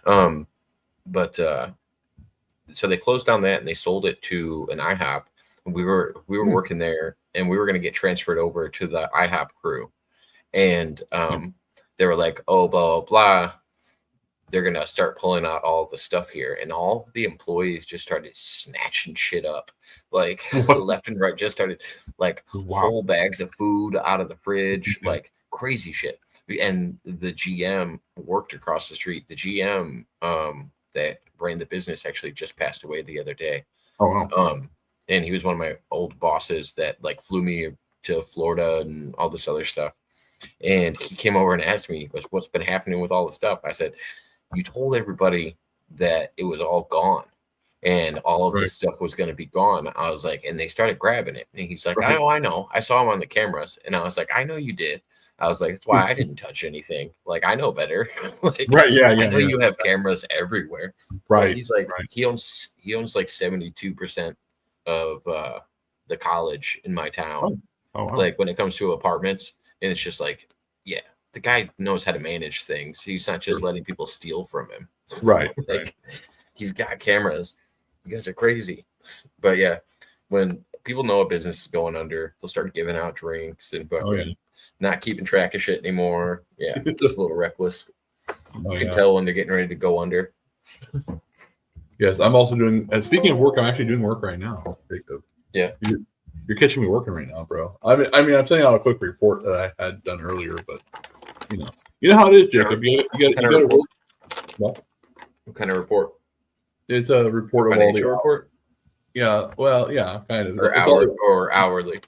But so they closed down that and they sold it to an IHOP. We were working there, and we were going to get transferred over to the IHOP crew. And they were like, oh, blah, blah, blah. They're going to start pulling out all the stuff here. And all of the employees just started snatching shit up, like left and right, just started like whole bags of food out of the fridge, like crazy shit. And the GM worked across the street. The GM that ran the business actually just passed away the other day. Oh, wow. And he was one of my old bosses that like flew me to Florida and all this other stuff. And he came over and asked me, he goes, what's been happening with all the stuff? I said, you told everybody that it was all gone and all of this stuff was going to be gone. I was like, and they started grabbing it. And he's like, oh, I know. I saw him on the cameras. And I was like, I know you did. I was like, that's why I didn't touch anything. Like, I know better. Like, Right, yeah, I yeah, know yeah. you have cameras everywhere. Right, But he's like, right. he owns like 72% of the college in my town. Oh, wow. Like when it comes to apartments, and it's just like, yeah, the guy knows how to manage things. He's not just letting people steal from him. Right, Like, right. he's got cameras. You guys are crazy. But yeah, when people know a business is going under, they'll start giving out drinks and fucking Oh, yeah. not keeping track of shit anymore. Yeah, just a little reckless. Oh, You can yeah. tell when they're getting ready to go under. Yes, I'm also doing. And speaking of work, I'm actually doing work right now, Jacob. Yeah, you're catching me working right now, bro. I mean, I'm sending out a quick report that I had done earlier, but you know how it is, Jacob. You got to work. What kind of report? It's a report of all Financial the report. Yeah, well, yeah, kind of. Or It's all the or hourly.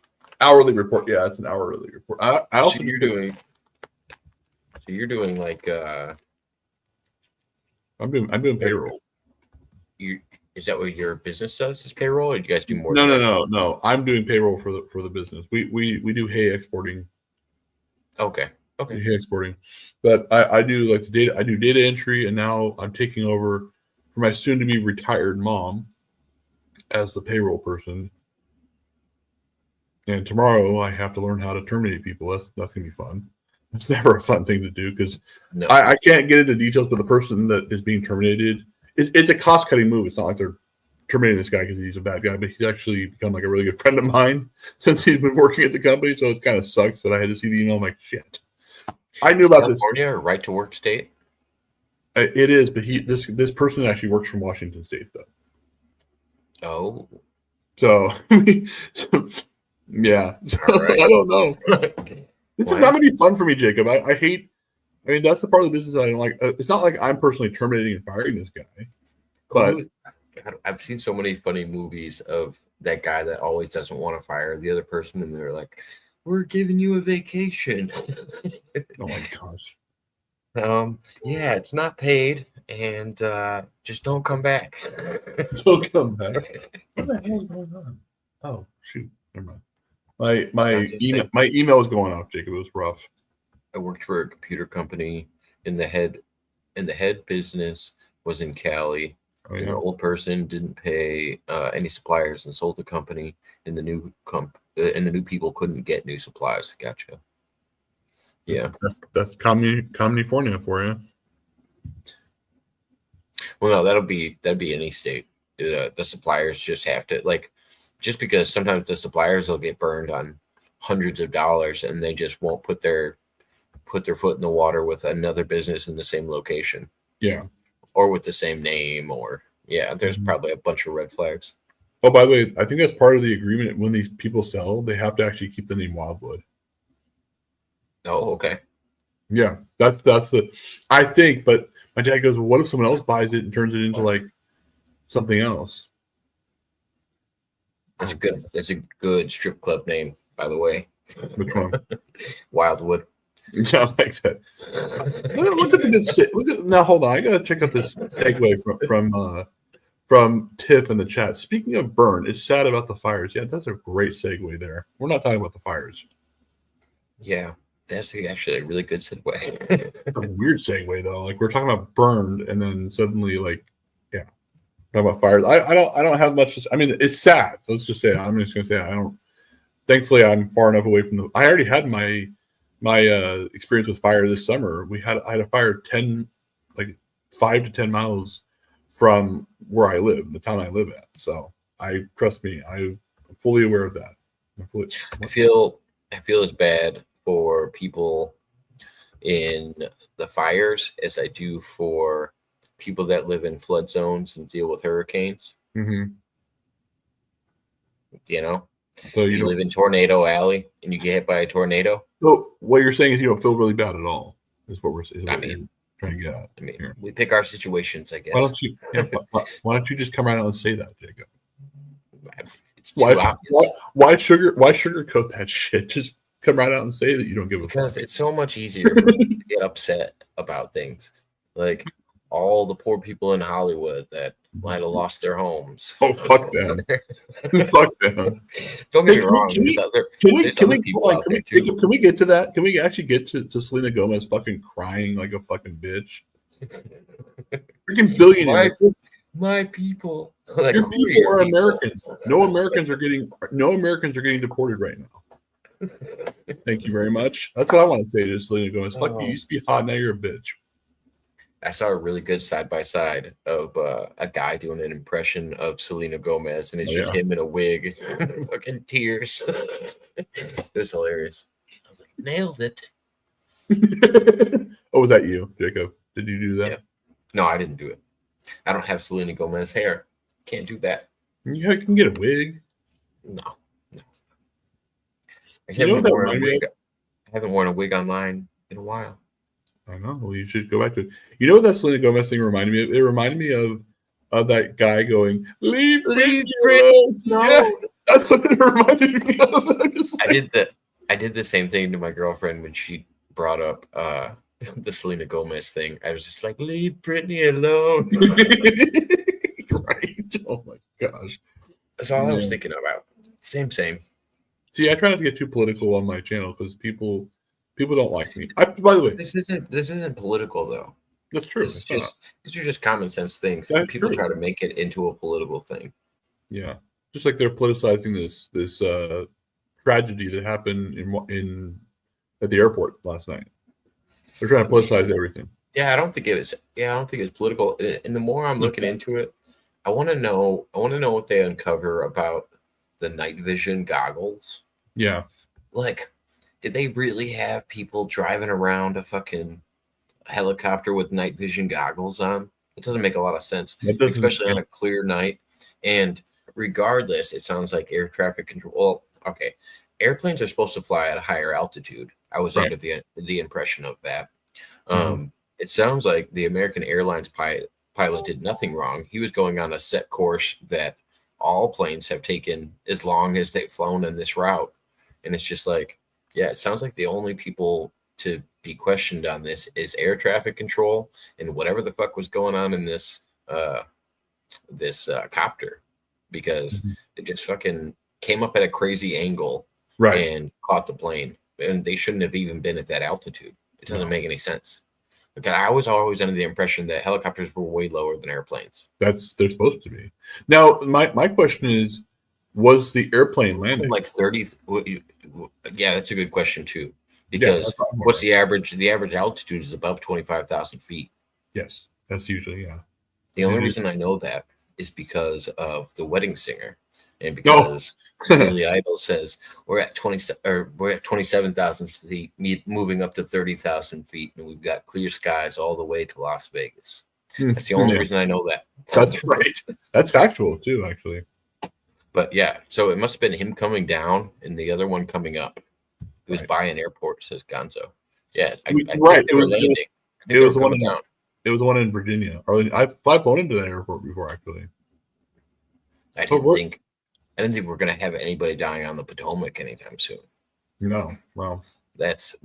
Hourly report. Yeah, it's an hourly report. I also So you're doing like I'm doing payroll. Is that what your business does? Is payroll, or do you guys do more? No. I'm doing payroll for the business. We do hay exporting. Okay. Hay exporting, but I do like the data. I do data entry, and now I'm taking over for my soon-to-be retired mom as the payroll person. And tomorrow I have to learn how to terminate people. That's gonna be fun. It's never a fun thing to do because I can't get into details, but the person that is being terminated, it's a cost-cutting move. It's not like they're terminating this guy because he's a bad guy, but he's actually become like a really good friend of mine since he's been working at the company. So it kind of sucks that I had to see the email. I'm like, shit. I knew about California, a right to work state. It is, but this person actually works from Washington State though. Oh. So yeah. So, right. I don't know. It's not gonna be fun for me, Jacob. I hate. I mean, that's the part of the business I don't like. It's not like I'm personally terminating and firing this guy, but God, I've seen so many funny movies of that guy that always doesn't want to fire the other person, and they're like, "We're giving you a vacation." Oh my gosh. Yeah, it's not paid, and just don't come back. Don't come back. What the hell is going on? Oh shoot, never mind. My email was going off, Jacob. It was rough. I worked for a computer company, and the head business was in Cali. Oh, and yeah. the old person didn't pay any suppliers and sold the company, and the new people couldn't get new supplies. Gotcha. Yeah, That's California for you. Well, no, that'd be any state. The suppliers just have to just because sometimes the suppliers will get burned on hundreds of dollars, and they just won't put their foot in the water with another business in the same location. Yeah. Or with the same name, or there's probably a bunch of red flags. Oh, by the way, I think that's part of the agreement. When these people sell, they have to actually keep the name Wildwood. Oh, okay. Yeah, that's the. I think, but my dad goes, "Well, what if someone else buys it and turns it into like something else?" That's a good strip club name, by the way. Which one? Wildwood. Yeah, I like that. Look at this. Look at now. Hold on, I gotta check out this segue from Tiff in the chat. Speaking of burn, it's sad about the fires. Yeah, that's a great segue there. We're not talking about the fires. Yeah, that's actually a really good segue. It's a weird segue though. Like we're talking about burned, and then suddenly, talking about fires. I don't have much. I mean, it's sad. Let's just say I'm just gonna say I don't. Thankfully, I'm far enough away from the. I already had my experience with fire this summer. I had a fire 5 to 10 miles from where I live, the town I live at. So trust me, I'm fully aware of that. I feel as bad for people in the fires as I do for people that live in flood zones and deal with hurricanes. Mm-hmm. So if you live in Tornado Alley and you get hit by a tornado. So what you're saying is you don't feel really bad at all. Is what we're saying. Trying to get at. I mean, we pick our situations, I guess. Why don't you just come right out and say that, Jacob? It's too obvious. Why sugarcoat that shit? Just come right out and say that you don't give a fuck. Because it's so much easier for me to get upset about things. Like all the poor people in Hollywood that might have lost their homes. Oh, fuck them. Fuck them. Don't get Hey, me wrong. Can There's we, other people out there too. can we get to that? Can we actually get to Selena Gomez fucking crying like a fucking bitch? Freaking billionaire. My people. Like, Your who people your are people? Americans. No Americans are getting deported right now. Thank you very much. That's what I want to say to Selena Gomez. Fuck you. You used to be hot, now you're a bitch. I saw a really good side by side of a guy doing an impression of Selena Gomez, and it's just him in a wig, fucking tears. It was hilarious. I was like, nailed it. Oh, was that you, Jacob? Did you do that? Yeah. No, I didn't do it. I don't have Selena Gomez hair. Can't do that. Yeah, you can get a wig. No. I You know what that reminded me of? I haven't worn a wig online in a while. I know. Well, you should go back to it. You know what that Selena Gomez thing reminded me of? It reminded me of that guy going, "Leave Britney alone." No. Yes, that's what it reminded me of. I did the same thing to my girlfriend when she brought up the Selena Gomez thing. I was just like, "Leave Britney alone." Right. Oh my gosh. That's all I was thinking about. Same. See, I try not to get too political on my channel because people don't like me. By the way, this isn't political though. That's true. These are just common sense things. That's People true. try to make it into a political thing. Yeah, just like they're politicizing this tragedy that happened at the airport last night. They're trying to politicize everything. Yeah, I don't think it's political. And the more I'm looking into it, I want to know what they uncover about the night vision goggles. Yeah. Like, did they really have people driving around a fucking helicopter with night vision goggles on? It doesn't make a lot of sense, especially on a clear night. And regardless, it sounds like air traffic control. Well, okay, airplanes are supposed to fly at a higher altitude. I was under the impression of that. It sounds like the American Airlines pilot did nothing wrong. He was going on a set course that all planes have taken as long as they've flown in this route. And it's just like, yeah, it sounds like the only people to be questioned on this is air traffic control and whatever the fuck was going on in this copter, because it just fucking came up at a crazy angle and caught the plane, and they shouldn't have even been at that altitude. It doesn't make any sense. Because I was always under the impression that helicopters were way lower than airplanes. They're supposed to be. Now, my question is, was the airplane landing like 30? Yeah, that's a good question too. Because what's the average? The average altitude is above 25,000 feet. Yes, that's usually The only reason I know that is because of The Wedding Singer, and because Billy Idol says we're at 27,000 feet, moving up to 30,000 feet, and we've got clear skies all the way to Las Vegas. That's the only reason I know that. That's right. That's factual too, actually. But yeah, so it must have been him coming down and the other one coming up. It was by an airport, says Gonzo. Yeah, I think they were landing. It was the one down. It was the one in Virginia. I've flown into that airport before, actually. I didn't think we're gonna have anybody dying on the Potomac anytime soon. No, well, that's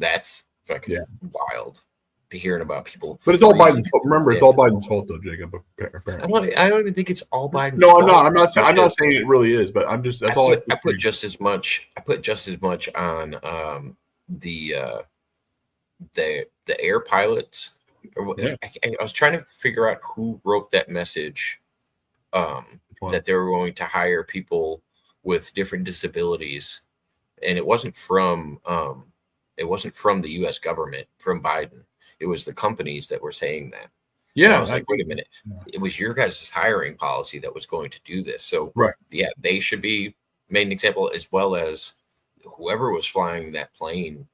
fucking wild. Be hearing about people, but it's all Biden's fault. Remember, it's all Biden's fault, though, Jacob. Apparently, I don't even think it's all Biden's no, fault. I'm not. I'm not saying it really is, but I'm just. That's all. I put just as much. I put just as much on the air pilots. I was trying to figure out who wrote that message. That they were going to hire people with different disabilities, and it wasn't from the U.S. government, from Biden. It was the companies that were saying that. Yeah, and I was like, wait a minute, it was your guys' hiring policy that was going to do this. So yeah, they should be made an example, as well as whoever was flying that plane.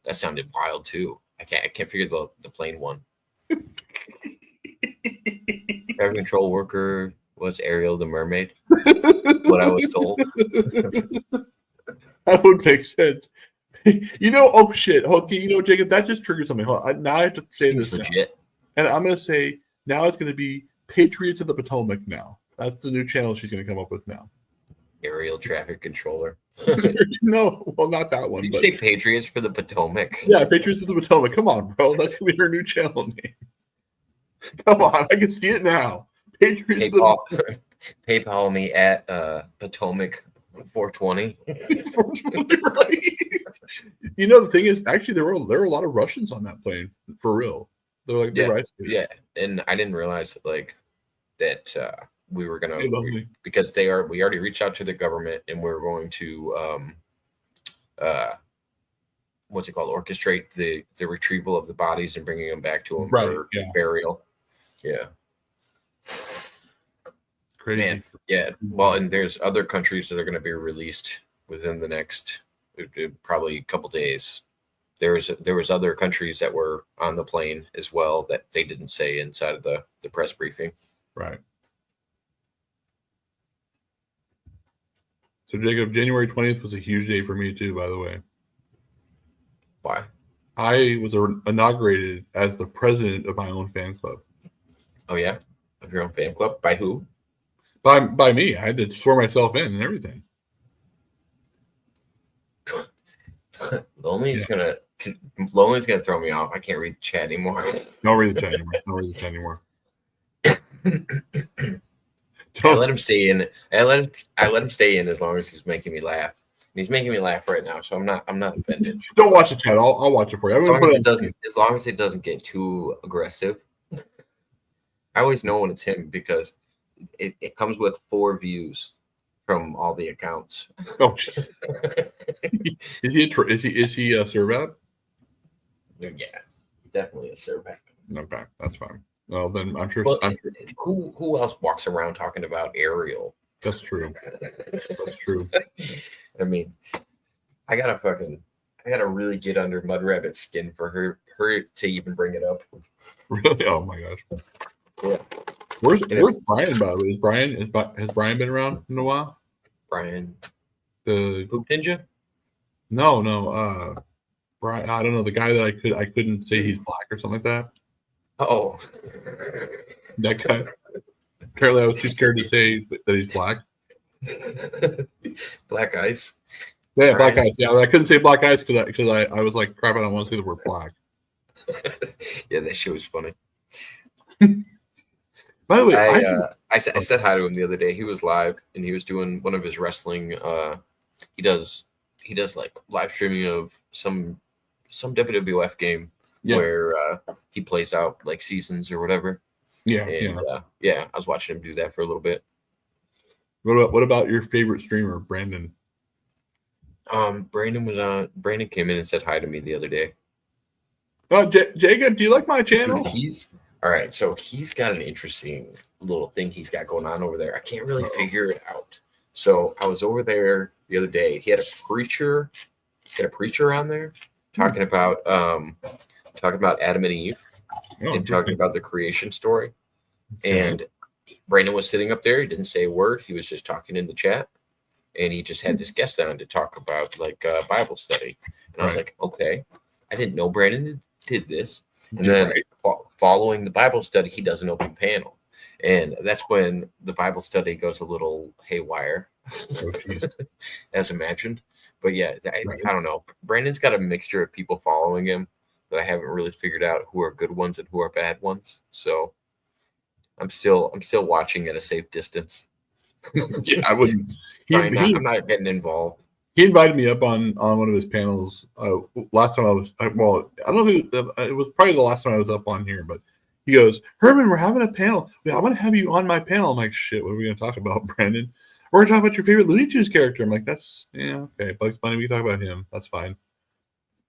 That sounded wild too. I can't figure the plane one. Air control worker was Ariel the mermaid. What I was told. That would make sense. Oh shit. Okay, Jacob, that just triggered something. Hold on. Now I have to say this legit. And I'm gonna say now it's gonna be Patriots of the Potomac now. That's the new channel she's gonna come up with now. Aerial traffic controller. No, well, not that one. Did you say Patriots for the Potomac? Yeah, Patriots of the Potomac. Come on, bro. That's gonna be her new channel name. Come on, I can see it now. Patriots. PayPal me at Potomac 420. Right. You know, the thing is, actually, there were a lot of Russians on that plane for real. They're like the rice. Yeah, and I didn't realize that we were gonna because we already reached out to the government and we're going to what's it called, orchestrate the retrieval of the bodies and bringing them back to them for burial. Yeah. Crazy. Man, yeah. Well, and there's other countries that are going to be released within the next probably a couple days. There was other countries that were on the plane as well that they didn't say inside of the press briefing. Right. So Jacob, January 20th was a huge day for me too, by the way. Why? I was inaugurated as the president of my own fan club. Oh yeah? Of your own fan club? By who? By me. I had to swear myself in and everything. Lonely's gonna throw me off. I can't read the chat anymore. Don't read the chat anymore. I let him stay in. I let him stay in as long as he's making me laugh. And he's making me laugh right now, so I'm not offended. Don't watch the chat. I'll watch it for you. As long as it doesn't get too aggressive. I always know when it's him because it comes with 4 views from all the accounts. Oh, is he a Servat? Yeah, definitely a Servat. Okay, that's fine. Well, then I'm sure. Well, who else walks around talking about Ariel? That's true. That's true. I mean, I gotta really get under Mudrabbit's skin for her to even bring it up. Really? Oh my gosh. Yeah. Where's Brian, by the way? Has Brian been around in a while? Brian, the Poop Ninja? No. Brian, I don't know, the guy that I couldn't say he's black or something like that. Oh, that guy. Apparently, I was too scared to say that he's black. Black Ice. Yeah, Black Ice. Yeah, I couldn't say Black Ice because I was like, crap, I don't want to say the word black. Yeah, that shit was funny. By the way, I said hi to him the other day. He was live and he was doing one of his wrestling. He does like live streaming of some WWF game where he plays out like seasons or whatever. Yeah, and I was watching him do that for a little bit. What about your favorite streamer, Brandon? Brandon came in and said hi to me the other day. Jacob, do you like my channel? All right, so he's got an interesting little thing he's got going on over there. I can't really figure it out. So I was over there the other day. He had a preacher on there talking about Adam and Eve and talking about the creation story. And Brandon was sitting up there. He didn't say a word. He was just talking in the chat. And he just had this guest on to talk about like Bible study. And I was like, okay. I didn't know Brandon did this. And then following the Bible study, he does an open panel. And that's when the Bible study goes a little haywire, as imagined. But yeah, I don't know. Brandon's got a mixture of people following him that I haven't really figured out who are good ones and who are bad ones. So I'm still watching at a safe distance. Yeah, I wouldn't. I'm not getting involved. He invited me up on one of his panels last time I was. Well, I don't know who. It was probably the last time I was up on here, but he goes, Herman, we're having a panel. I want to have you on my panel. I'm like, shit, what are we going to talk about, Brandon? We're going to talk about your favorite Looney Tunes character. I'm like, that's okay. Bugs Bunny, we can talk about him. That's fine.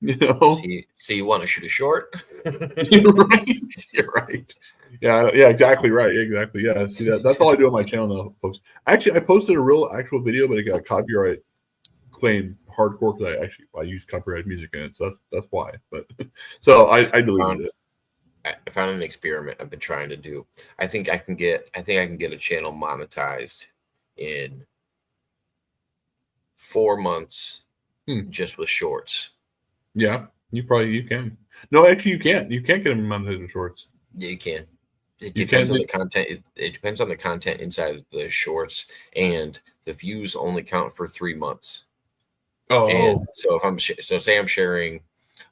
You know. So you want to shoot a short? You're right. You're right. Yeah, exactly right. Exactly. Yeah. See that's all I do on my channel now, folks. Actually, I posted a actual video, but it got copyright claim hardcore because I used copyrighted music in it. So that's why. But so I deleted it. I found an experiment I've been trying to do. I think I can get a channel monetized in 4 months just with shorts. Yeah, you can. No, actually you can't. You can't get them monetized with shorts. Yeah, you can. It depends on the content. It depends on the content inside of the shorts, and the views only count for 3 months. Oh, and so if say I'm sharing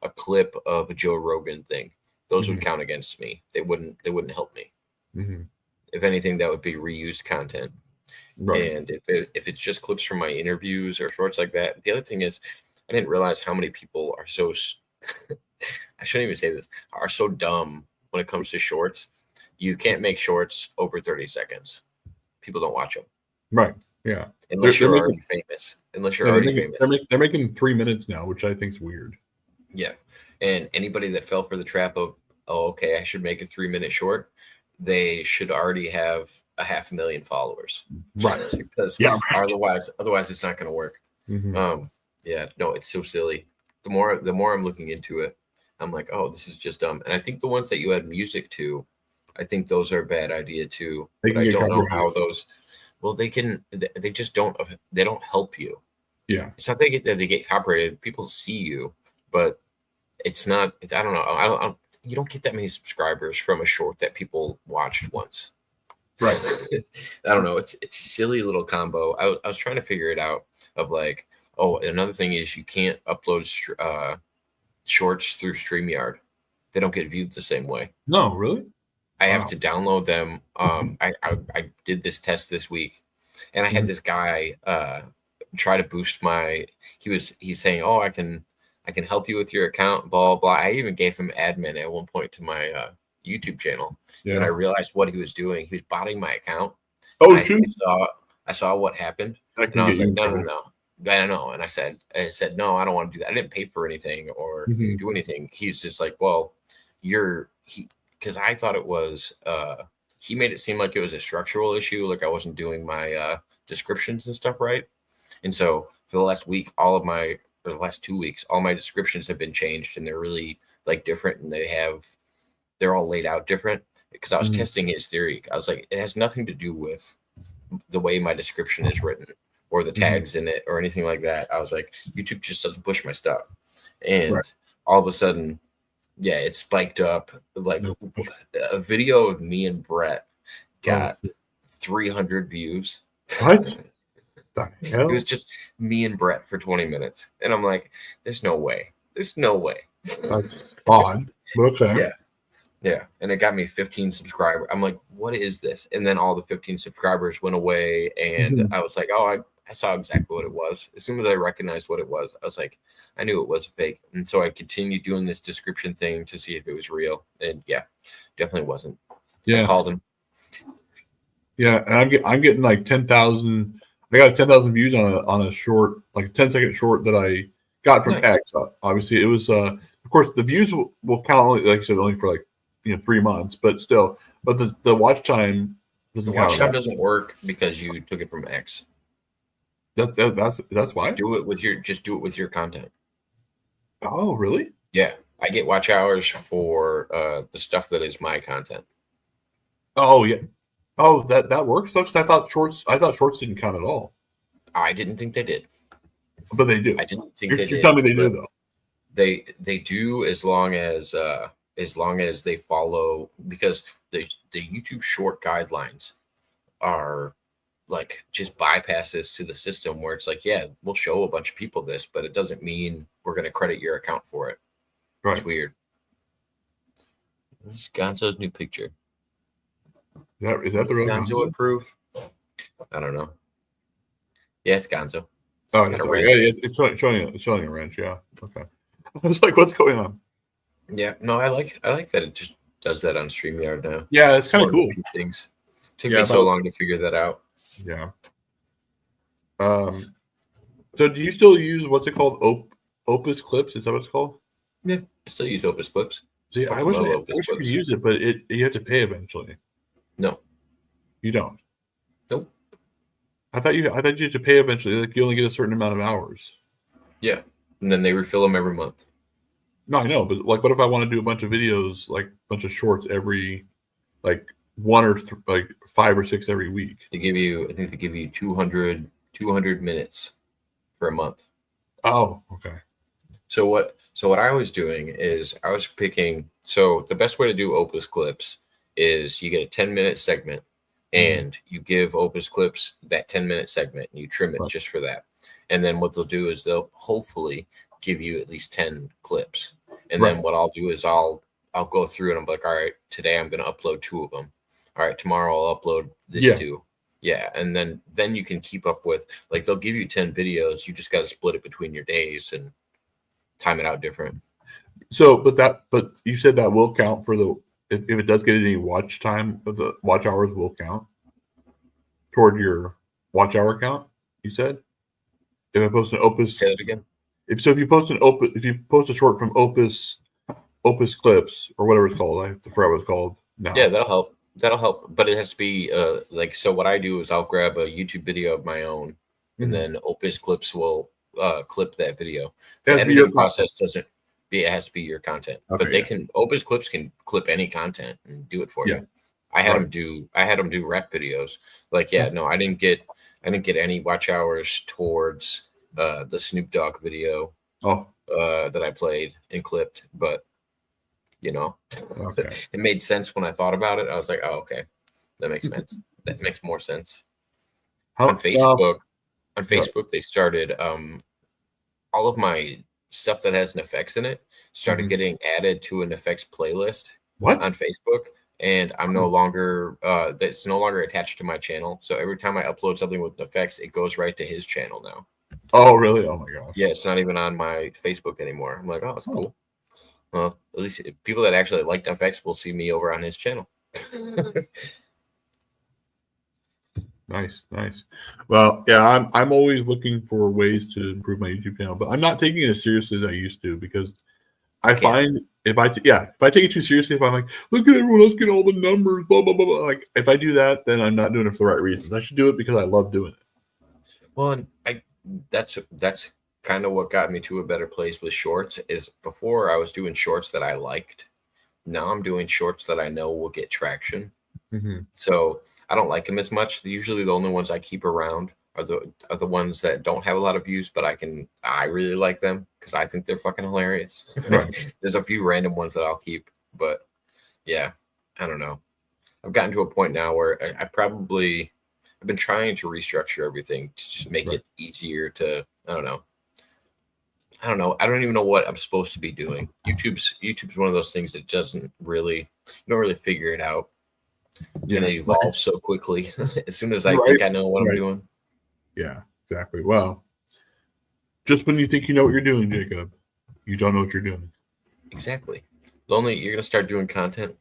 a clip of a Joe Rogan thing, those would count against me. They wouldn't help me. Mm-hmm. if anything, that would be reused content. Right. And if it's just clips from my interviews or shorts like that, the other thing is, I didn't realize how many people are so. I shouldn't even say this. Are so dumb when it comes to shorts. You can't make shorts over 30 seconds. People don't watch them. Right. Yeah. Unless you're already famous. Unless you're already famous. They're making 3 minutes now, which I think is weird. Yeah. And anybody that fell for the trap of, oh, okay, I should make a 3-minute short, they should already have 500,000 followers. Right. Because otherwise it's not going to work. Yeah, no, it's so silly. The more I'm looking into it, I'm like, oh, this is just dumb. And I think the ones that you add music to, I think those are a bad idea too. But I don't know how those. Well, they just don't. They don't help you. Yeah, it's not that they get copyrighted. People see you, but it's not. I don't know. You don't get that many subscribers from a short that people watched once. Right. I don't know. It's a silly little combo. I was trying to figure it out. Of like, oh, another thing is you can't upload shorts through StreamYard. They don't get viewed the same way. No, really? I have to download them. I did this test this week, and I had this guy try to boost my. He's saying, "Oh, I can help you with your account." Blah blah. I even gave him admin at one point to my YouTube channel, and I realized what he was doing. He was botting my account. Oh shoot! I saw what happened, and I was like, no. I don't know. And I said, no, I don't want to do that. I didn't pay for anything or do anything. He's just like, well, because I thought it was, he made it seem like it was a structural issue. Like I wasn't doing my descriptions and stuff right. And so for the last week, the last 2 weeks, all my descriptions have been changed and they're really like different and they're all laid out different because I was testing his theory. I was like, it has nothing to do with the way my description is written or the tags in it or anything like that. I was like, YouTube just doesn't push my stuff. And all of a sudden, yeah, it spiked up. Like a video of me and Brett got 300 views. What? It was just me and Brett for 20 minutes. And I'm like, there's no way. There's no way. That's odd. Okay. Yeah. Yeah. And it got me 15 subscribers. I'm like, what is this? And then all the 15 subscribers went away. And I was like, oh, I saw exactly what it was. As soon as I recognized what it was, I was like, I knew it was fake. And so I continued doing this description thing to see if it was real. And yeah, definitely wasn't. Yeah. I called him. Yeah. And I'm getting like 10,000. I got 10,000 views on a short, like a 10-second short that I got from X. Obviously, it was, of course, the views will count, only, like I said, only for like 3 months, but still. But the watch time doesn't count. Watch time doesn't work because you took it from X. That's why. Do it with your content. Oh, really? Yeah, I get watch hours for the stuff that is my content. Oh yeah. Oh, that works though. Because I thought shorts didn't count at all. I didn't think they did, but they do. I didn't think they did. You tell me they do though. They do as long as they follow, because the YouTube short guidelines are like just bypasses to the system where it's like, yeah, we'll show a bunch of people this, but it doesn't mean we're going to credit your account for it. Right. It's weird. This is Gonzo's new picture. Is that the real Gonzo approve? I don't know. Yeah, it's Gonzo. Oh, that's right. Yeah, it's showing a wrench. Yeah. Okay. I was like, what's going on? Yeah. No, I like that it just does that on StreamYard now. Yeah, it's kind of cool. Things took me so long to figure that out. Yeah. So do you still use what's it called? Opus Clips? Is that what it's called? Yeah, I still use Opus Clips. See, I wish you could use it, but you have to pay eventually. No, you don't. Nope. I thought you had to pay eventually. Like you only get a certain amount of hours. Yeah, and then they refill them every month. No, I know, but like, what if I want to do a bunch of videos, like a bunch of shorts every, like 1 or 5 or 6 every week? I think they give you 200 minutes for a month. Oh, okay. So what I was doing is I was picking. So the best way to do Opus Clips is you get a 10-minute segment, and you give Opus Clips that 10-minute segment, and you trim it just for that. And then what they'll do is they'll hopefully give you at least 10 clips. And then what I'll do is I'll go through and I'm like, all right, today I'm going to upload 2 of them. all right, tomorrow I'll upload this Yeah. too. Yeah, and then you can keep up with, like, they'll give you 10 videos. You just got to split it between your days and time it out different. So, but you said that will count for the if it does get any watch time, the watch hours will count toward your watch hour count. You said if I post an Opus, say that again. If you post a short from Opus Clips or whatever it's called, I forgot what it's called now. Yeah, that'll help. That'll help, but it has to be like, so what I do is I'll grab a YouTube video of my own, and then Opus Clips will clip that video. The editing process doesn't. It has to be your content, Okay, but they can. Opus Clips can clip any content and do it for you. I had them do rap videos. Like, no, I didn't get any watch hours towards the Snoop Dogg video that I played and clipped, but it made sense when I thought about it. I was like, oh, okay, that makes sense. That makes more sense. On Facebook, they started all of my stuff that has an effects in it started getting added to an effects playlist on Facebook, and I'm no longer that's no longer attached to my channel. So every time I upload something with effects, it goes right to his channel now. Oh, really? Oh my gosh. Yeah, it's not even on my Facebook anymore. I'm like, oh, that's cool. Well, at least people that actually like effects will see me over on his channel. Nice. Well, yeah, I'm always looking for ways to improve my YouTube channel, but I'm not taking it as seriously as I used to, because I find if I take it too seriously, if I'm like, look at everyone else getting all the numbers, blah blah blah blah, like if I do that, then I'm not doing it for the right reasons. I should do it because I love doing it. Well, and that's kind of what got me to a better place with shorts. Is before I was doing shorts that I liked. Now I'm doing shorts that I know will get traction. So I don't like them as much. Usually the only ones I keep around are the ones that don't have a lot of views, but I really like them because I think they're fucking hilarious. Right. There's a few random ones that I'll keep, but yeah, I don't know. I've gotten to a point now where I've been trying to restructure everything to just make it easier to, I don't know. I don't even know what I'm supposed to be doing. YouTube's one of those things that you don't really figure it out. And it evolves so quickly. As soon as I think I know what I'm doing. Yeah, exactly. Well, just when you think you know what you're doing, Jacob, you don't know what you're doing. Exactly. Lonely, you're gonna start doing content.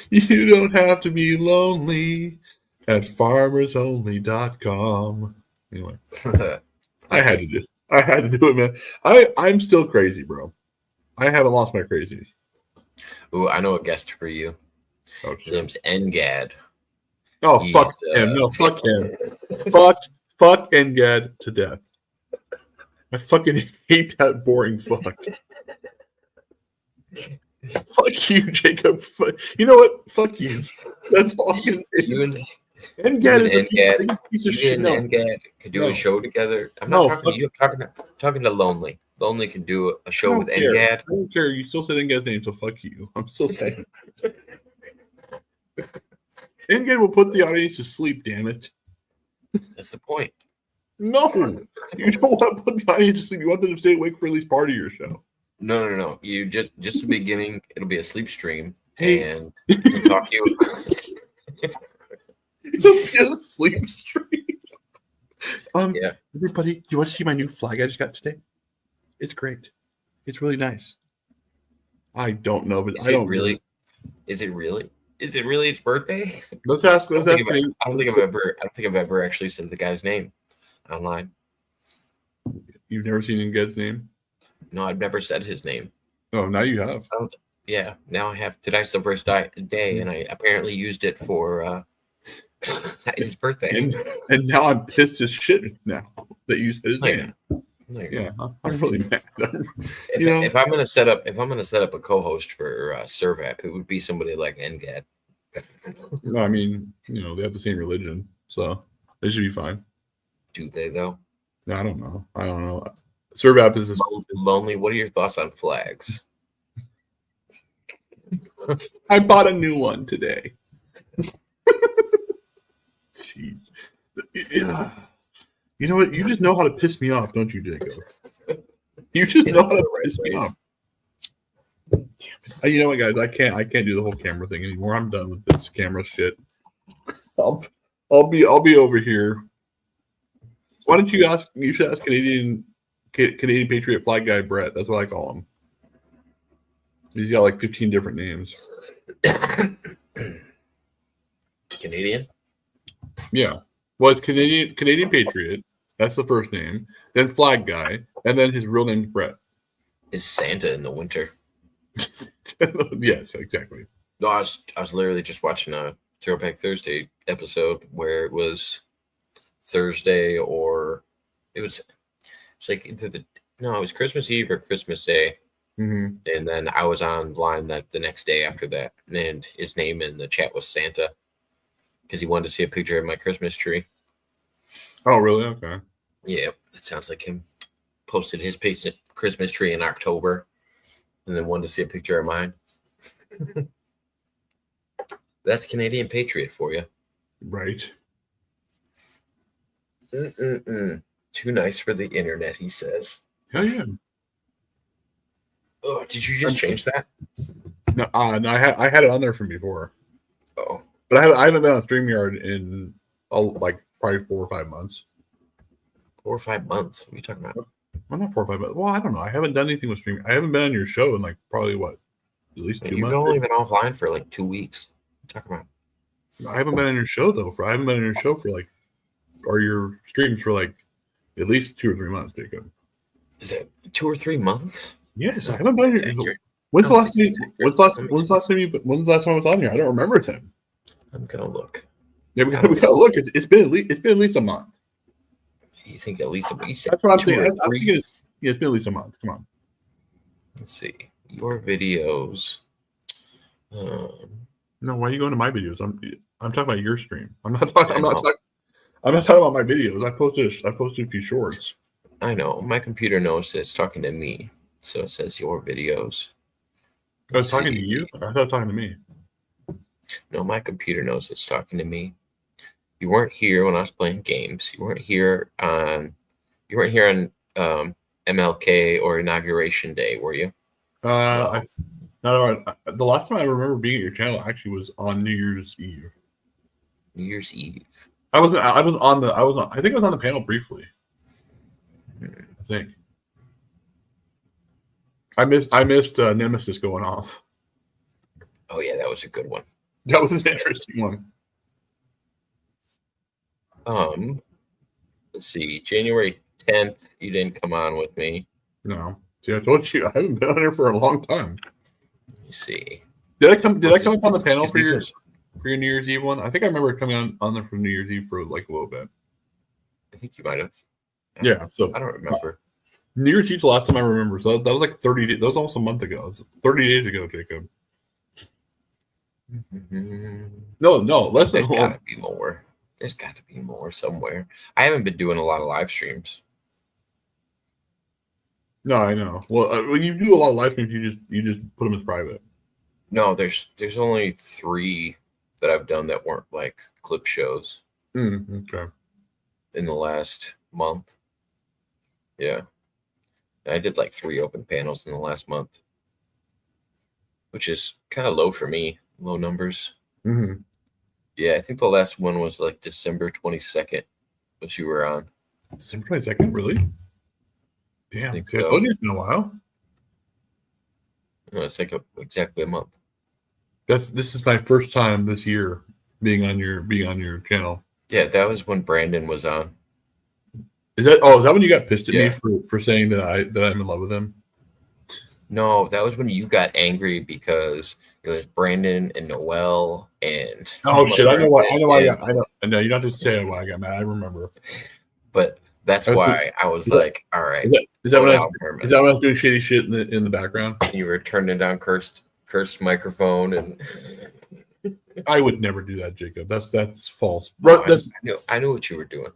You don't have to be lonely at farmersonly.com. Anyway, I had to do it, man. I'm still crazy, bro. I haven't lost my crazy. Ooh, I know a guest for you. Okay. His name's Engad. Oh, fuck him. No, fuck him. Fuck Engad to death. I fucking hate that boring fuck. Fuck you, Jacob. You know what? Fuck you. That's all I can say. Engad is a piece of shit. You and Engad could do a show together. I'm not talking to you. I'm talking to Lonely. Lonely can do a show with Engad. I don't care. You still said Engad's name, so fuck you. I'm still saying. Engad will put the audience to sleep, damn it. That's the point. No. You don't want to put the audience to sleep. You want them to stay awake for at least part of your show. No. You just the beginning, it'll be a sleep stream. And we'll talk to you. It'll be a sleep stream. Everybody, do you want to see my new flag I just got today? It's great. It's really nice. I don't know, but I don't really. Is it really his birthday? Let's ask. I don't think I've ever actually said the guy's name online. You've never seen Engad's name? No, I've never said his name. Oh, now you have. Yeah, now I have. Today's the first day, and I apparently used it for his birthday. And now I'm pissed as shit now that you said his name. Yeah, I'm really mad. If I'm gonna set up a co-host for Servap, it would be somebody like Engad. No, I mean, they have the same religion, so they should be fine. Do they though? No, I don't know. Servap is Lonely. What are your thoughts on flags? I bought a new one today. Jeez. Yeah. You know what? You just know how to piss me off, don't you, Jacob? You just know how to piss me off. You know what, guys? I can't do the whole camera thing anymore. I'm done with this camera shit. I'll be over here. Why don't you ask? You should ask Canadian Patriot flag guy Brett. That's what I call him. He's got like 15 different names. Canadian? Yeah. Well, it's Canadian Patriot. That's the first name. Then flag guy, and then his real name's Brett. Is Santa in the winter? Yes, exactly. No, I was literally just watching a Throwback Thursday episode where it was Thursday or it's like it was Christmas Eve or Christmas Day. Mm-hmm. And then I was online the next day after that, and his name in the chat was Santa because he wanted to see a picture of my Christmas tree. Oh, really? Okay. Yeah, that sounds like him. Posted his Christmas tree in October, and then wanted to see a picture of mine. That's Canadian Patriot for you. Right. Too nice for the internet, he says. Hell yeah. Oh, did you just change that? No, no, I had it on there from before. Oh, but I haven't been on StreamYard in like probably 4 or 5 months. 4 or 5 months? What are you talking about? Well, not 4 or 5 months. Well, I don't know. I haven't done anything with Stream. I haven't been on your show in like probably at least 2 months. You've only been offline for like 2 weeks. What are you talking about? I haven't been on your show though. I haven't been on your show for like, or your streams for like at least 2 or 3 months, Jacob. Is it 2 or 3 months? Yes, I haven't been on your. When's the last time? When's the last time I was on here? I don't remember it then. I'm gonna look. Yeah, we gotta look. It's been at least a month. You think at least a week? That's what I'm thinking. I'm thinking it's been at least a month. Come on. Let's see your videos. No, why are you going to my videos? I'm talking about your stream. I'm not talking about my videos. I posted a few shorts. I know. My computer knows that it's talking to me, so it says your videos. I was talking to you? I thought it was talking to me. No, my computer knows it's talking to me. You weren't here when I was playing games. You weren't here on MLK or Inauguration Day, were you? The last time I remember being at your channel actually was on New Year's Eve. New Year's Eve. I think I was on the panel briefly. I think. I missed Nemesis going off. Oh yeah, that was a good one. That was an interesting one. Let's see. January 10th, you didn't come on with me. No. See, I told you I haven't been on here for a long time. Let me see. Did I come up on the panel for your New Year's Eve one? I think I remember coming on there for New Year's Eve for like a little bit. I think you might have. Yeah, so I don't remember. New Year's Eve's the last time I remember. So that was like 30 days. That was almost a month ago. It was 30 days ago, Jacob. No, less than. There's got to be more. There's got to be more somewhere. I haven't been doing a lot of live streams. No, I know. Well, when you do a lot of live streams, you just put them as private. No, there's only 3 that I've done that weren't like clip shows. Okay. In the last month. Yeah. I did like 3 open panels in the last month, which is kind of low for me. Low numbers. Mm-hmm. Yeah, I think the last one was like December 22nd, which you were on. December 22nd, really? Damn, I so. told you it's been a while. No, it's like exactly a month. This is my first time this year being on your channel. Yeah, that was when Brandon was on. Is that when you got pissed at me for saying that I'm in love with him? No, that was when you got angry because there's Brandon and Noel and shit! I know why I know you don't have to say why I got mad. I remember, but that's why I was like, all right. Is that when I was doing shady shit in the background? You were turning down cursed microphone, and I would never do that, Jacob. That's false. No, I knew what you were doing.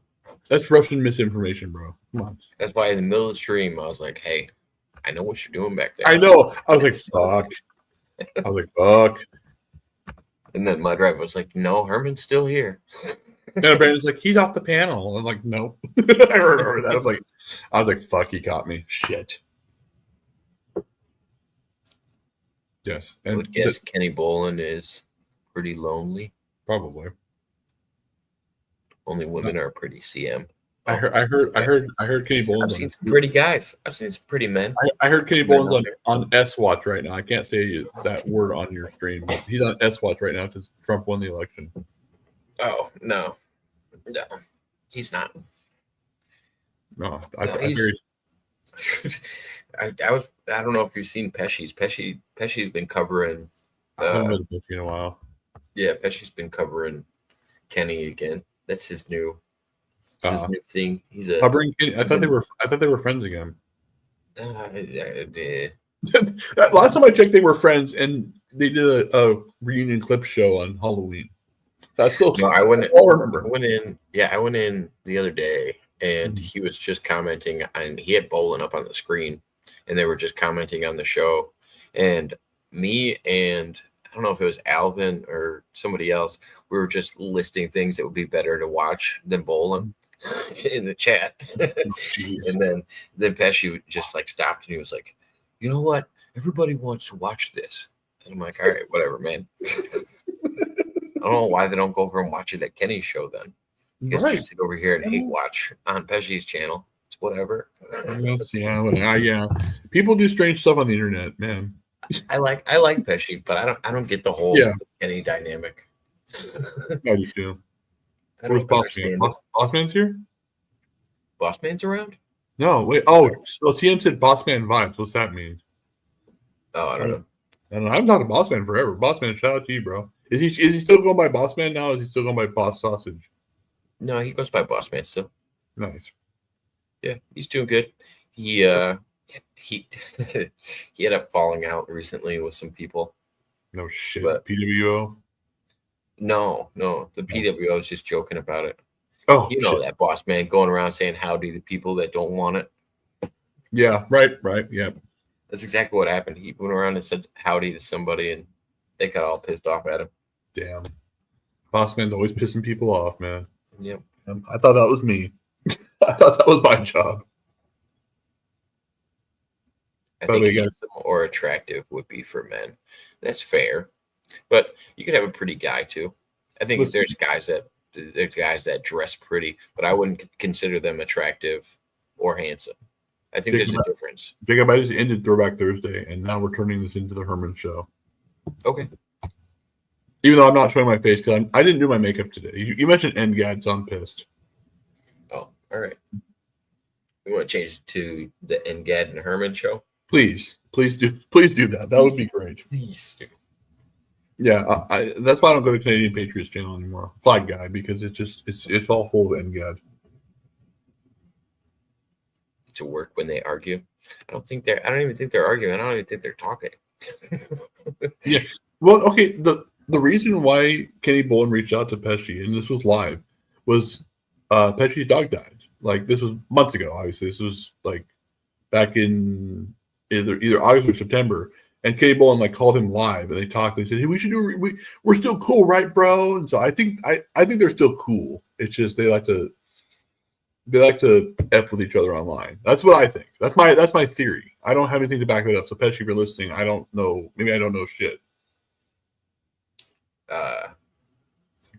That's Russian misinformation, bro. Come on. That's why in the middle of the stream I was like, hey, I know what you're doing back there. I know. I was like, fuck. And then my driver was like, no, Herman's still here. And Brandon's like, he's off the panel. I'm like, nope. I remember that. I was like, fuck, he got me. Shit. Yes, I would guess Kenny Bolin is pretty lonely. Probably. Only women are pretty CM. I heard Kenny Bolin's I've on seen some pretty guys. I've seen some pretty men. I heard Kenny Men Bolin's out there. on S Watch right now. I can't say that word on your stream, but he's on S Watch right now because Trump won the election. Oh no, he's not. No, I don't know if you've seen Pesci's. Pesci's been covering. I haven't been to Pesci in a while. Yeah, Pesci's been covering Kenny again. That's his new. His new thing. He's a covering Kenny. I thought they were friends again. Yeah. Last time I checked, they were friends, and they did a reunion clip show on Halloween. That's so. No, I went in the other day, and Mm-hmm. he was just commenting, and he had Bolin up on the screen, and they were just commenting on the show, and me and I don't know if it was Alvin or somebody else, we were just listing things that would be better to watch than Bolin in the chat. And then Pesci just like stopped and he was like, you know what? Everybody wants to watch this. And I'm like, all right, whatever, man. I don't know why they don't go over and watch it at Kenny's show then. You guys just sit over here and hate watch on Pesci's channel. It's whatever. Yeah. People do strange stuff on the internet, man. I like Pesci, but I don't get the whole Kenny dynamic. I do too. I Where's don't Boss Man? understand it. Boss Man's here? Boss Man's around? No, wait. Oh, so TM said Boss Man vibes. What's that mean? Oh, I don't know. I don't know. I've talked to Boss Man forever. Boss Man, shout out to you, bro. Is he still going by Boss Man now? Or is he still going by Boss Sausage? No, he goes by Boss Man still. Nice. Yeah, he's doing good. He had a falling out recently with some people. No shit. But PWO? No, the PWO is just joking about it. Oh, you know shit. that Boss Man going around saying howdy to people that don't want it. Yeah, right, yeah. That's exactly what happened. He went around and said howdy to somebody, and they got all pissed off at him. Damn. Boss Man's always pissing people off, man. Yep. I thought that was me. I thought that was my job. I By the think way, guys- handsome or attractive would be for men. That's fair, but you could have a pretty guy too. I think Listen. there's guys that dress pretty, but I wouldn't consider them attractive or handsome. I think there's a difference. Jacob, I just ended Throwback Thursday, and now we're turning this into the Herman show. Okay. Even though I'm not showing my face because I didn't do my makeup today. You mentioned NGAD, so I'm pissed. Oh, all right. You want to change it to the Engad and Herman show? Please do that. That would be great. Please do. Yeah, that's why I don't go to Canadian Patriots channel anymore. Flag Guy, because it's all full of NGAD. To work when they argue. I don't even think they're arguing. I don't even think they're talking. Yeah. Well, okay. The reason why Kenny Bolin reached out to Pesci, and this was live, was Pesci's dog died. Like, this was months ago, obviously. This was like back in either August or September. And Kenny Bolin like called him live, and they talked. They said, "Hey, we should do. We're still cool, right, bro?" And so I think they're still cool. It's just they like to f with each other online. That's what I think. That's my theory. I don't have anything to back that up. So Pesci, if you're listening, I don't know. Maybe I don't know shit. Was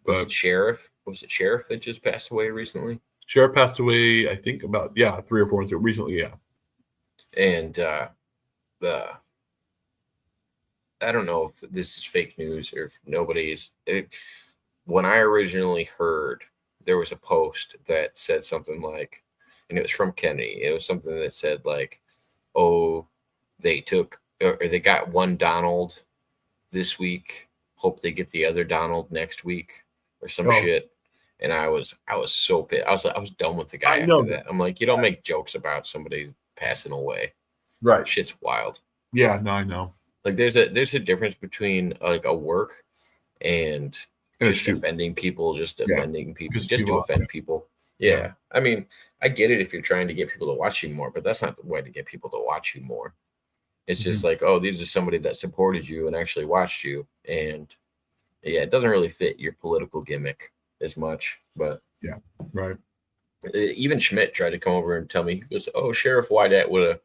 it Sheriff? Was it Sheriff that just passed away recently? Sheriff passed away, I think, about 3 or 4 months ago. Recently, yeah. And I don't know if this is fake news or if nobody's. When I originally heard, there was a post that said something like, and it was from Kenny. It was something that said like, "Oh, they got one Donald this week. Hope they get the other Donald next week," or some shit. And I was so pissed. I was done with the guy after that. I'm like, you don't make jokes about somebody passing away. Right. Shit's wild. Yeah, no, I know. Like there's a difference between like a work and just offending people, just offending people, just to offend people. Yeah. I mean, I get it if you're trying to get people to watch you more, but that's not the way to get people to watch you more. It's just like, oh, these are somebody that supported you and actually watched you. And yeah, it doesn't really fit your political gimmick as much. But yeah, right. Even Schmidt tried to come over and tell me, he goes, "Oh, Sheriff Wyatt would have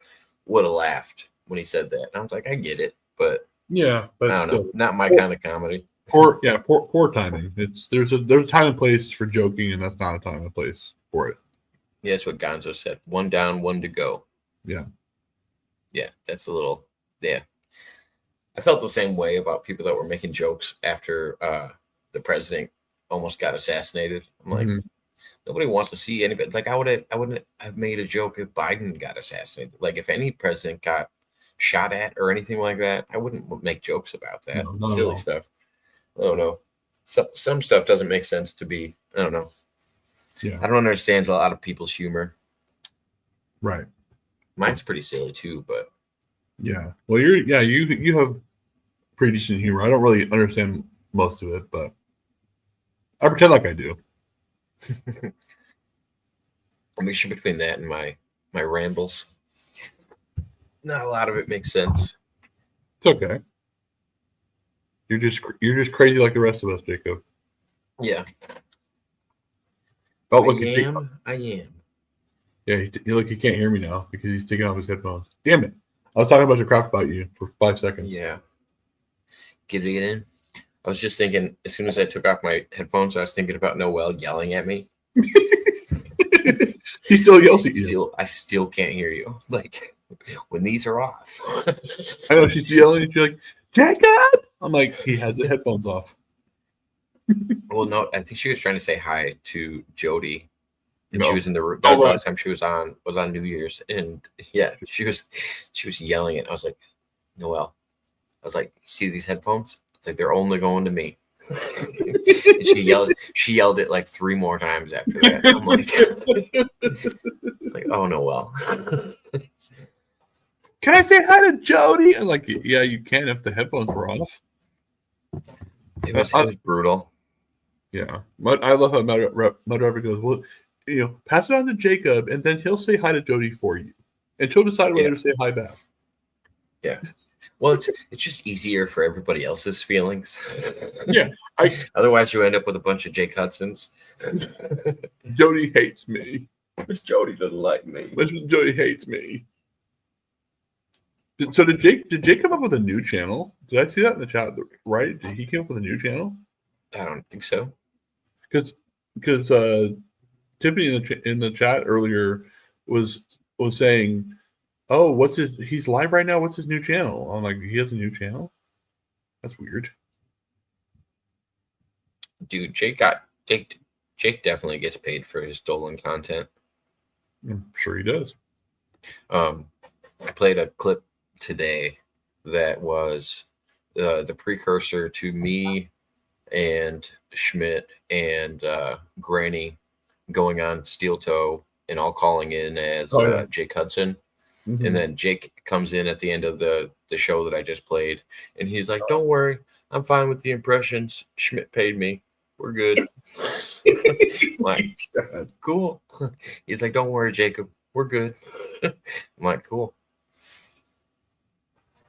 laughed when he said that." And I was like, I get it, but Yeah, but I don't know. still. Not my kind of comedy. Poor timing. There's a time and place for joking, and that's not a time and place for it. Yeah, that's what Gonzo said. One down, one to go. Yeah. Yeah, that's a little. Yeah, I felt the same way about people that were making jokes after the president almost got assassinated. I'm like, nobody wants to see anybody. Like I wouldn't have made a joke if Biden got assassinated. Like if any president got shot at or anything like that, I wouldn't make jokes about that. No, not at Silly all. stuff. I don't know. Some stuff doesn't make sense to be. I don't know. Yeah. I don't understand a lot of people's humor. Right. Mine's pretty silly too, but Yeah. Well, you have pretty decent humor. I don't really understand most of it, but I pretend like I do. a mixture between that and my rambles. Not a lot of it makes sense. It's okay. You're just crazy like the rest of us, Jacob. Yeah. Oh, look, I am. Yeah, look, he can't hear me now because he's taking off his headphones. Damn it! I was talking a bunch of crap about you for 5 seconds. Yeah. Get it in. I was just thinking, as soon as I took off my headphones, I was thinking about Noelle yelling at me. She still yells at you. I still can't hear you. Like, when these are off. I know, she's yelling at you like, Jacob! I'm like, he has the headphones off. Well, no, I think she was trying to say hi to Jody. And No. she was in the room. That was Oh, the right. last time she was on New Year's. And yeah, she was yelling it. I was like, Noelle. I was like, see these headphones? It's like they're only going to me. And she yelled it like 3 more times after that. I'm like, oh Noelle. Can I say hi to Jody? I'm like, yeah, you can if the headphones were off. It was brutal. Yeah. I love how Mudrabbit goes, well, pass it on to Jacob, and then he'll say hi to Jody for you. And she'll decide whether to say hi back. Yeah. Well, it's just easier for everybody else's feelings. Yeah. Otherwise, you end up with a bunch of Jake Hudsons. Jody hates me. Miss Jody doesn't like me. Miss Jody hates me. So did Jake come up with a new channel? Did I see that in the chat? Right? Did he come up with a new channel? I don't think so. Because Tiffany in the chat earlier was saying, "Oh, he's live right now. What's his new channel?" I'm like, he has a new channel? That's weird. Dude, Jake definitely gets paid for his stolen content. I'm sure he does. I played a clip today that was the precursor to me and Schmidt and Granny going on Steel Toe and all calling in as Jake Hudson. Mm-hmm. And then Jake comes in at the end of the show that I just played, and he's like, "Don't worry, I'm fine with the impressions. Schmidt paid me. We're good." Like, cool. He's like, "Don't worry, Jacob. We're good." I'm like, cool.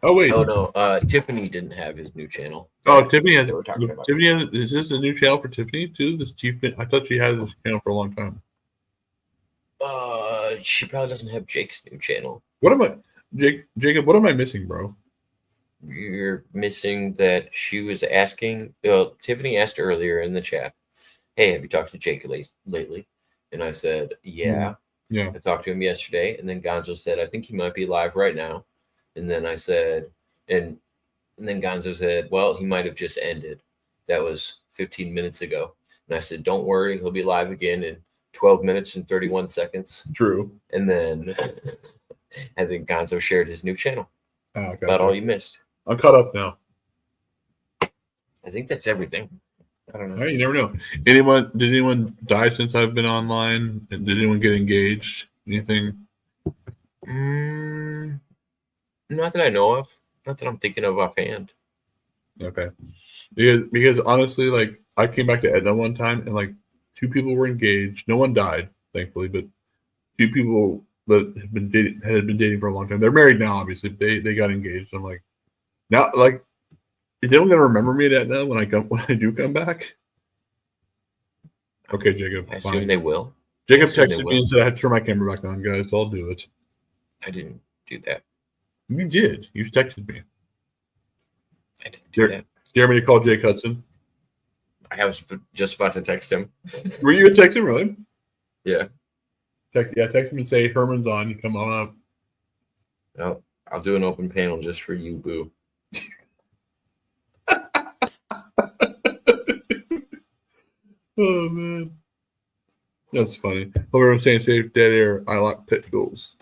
Oh wait. Oh no. Tiffany didn't have his new channel. Oh, Tiffany has. They were talking about. Is this a new channel for Tiffany too? I thought she had this channel for a long time. She probably doesn't have Jake's new channel. What am I, Jacob? What am I missing, bro? You're missing that she was asking. Tiffany asked earlier in the chat, "Hey, have you talked to Jake lately?" And I said, "Yeah." Yeah. I talked to him yesterday, and then Gonzo said, "I think he might be live right now." And then I said, and then Gonzo said, "Well, he might have just ended. That was 15 minutes ago." And I said, "Don't worry, he'll be live again in 12 minutes and 31 seconds. True. And then I think Gonzo shared his new channel. Oh, okay. About all you missed. I'm caught up now. I think that's everything. I don't know. All right, you never know. Did anyone die since I've been online? Did anyone get engaged? Anything? Not that I know of. Not that I'm thinking of offhand. Okay. Because honestly, like, I came back to Edna one time and like 2 people were engaged. No one died, thankfully, but 2 people that had been dating for a long time. They're married now, obviously. But they got engaged. I'm like, now, like, is anyone gonna remember me at Edna when I do come back? Okay, Jacob. I assume they will. Jacob texted me and said I had to turn my camera back on, guys. I'll do it. I didn't do that. You did. You texted me. Do you want me to call Jake Hudson? I was just about to text him. Were you going to text him, really? Yeah. Text him and say, Herman's on. You come on up. No, I'll do an open panel just for you, boo. Oh, man. That's funny. Hope everyone's staying safe. Dead air. I like pit bulls.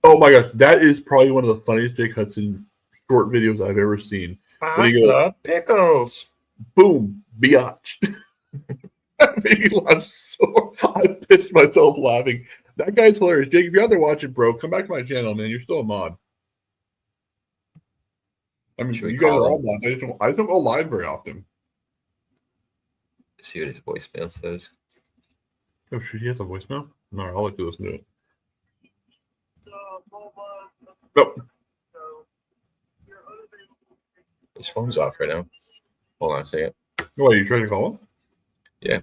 Oh, my gosh. That is probably one of the funniest Jake Hudson short videos I've ever seen. When he goes, pickles. Boom. Biatch. That made me laugh so I pissed myself laughing. That guy's hilarious. Jake, if you're out there watching, bro, come back to my channel, man. You're still a mod. I mean, you guys are all mods. I just don't go live very often. See what his voicemail says. Oh, shit, he has a voicemail? No, I'll let you listen to it. Nope. His phone's off right now. Hold on a second. What, are you trying to call him? Yeah.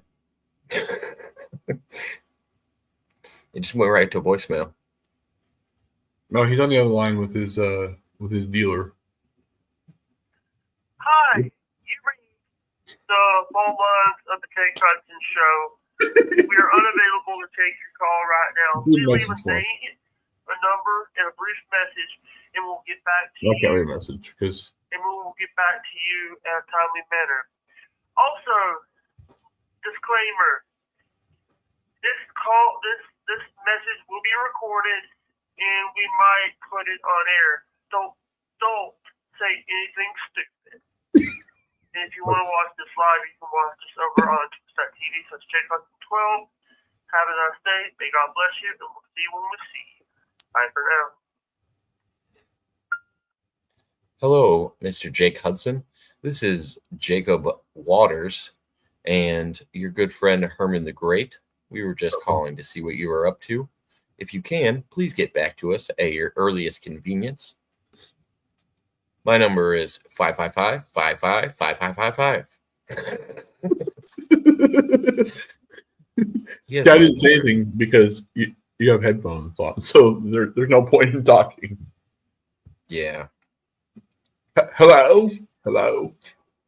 It just went right to voicemail. No, he's on the other line with his dealer. Hi, you reached the phone lines of the Jake Hudson Show. We are unavailable to take your call right now. Please leave a name, a number, and a brief message, and we'll get back to you. Okay, leave a message because. And we will get back to you in a timely manner. Also, disclaimer: this message will be recorded, and we might put it on air. Don't say anything stupid. And if you want to watch this live, you can watch this over on Twitch.tv. So it's Jake12. Have a nice day. May God bless you, and we'll see you when we see you. Bye for now. Hello, Mr. Jake Hudson. This is Jacob Waters and your good friend Herman the Great. We were just calling to see what you are up to. If you can, please get back to us at your earliest convenience. My number is 555-55-5555. I didn't say anything because you have headphones on, so there's no point in talking. Yeah. Hello? I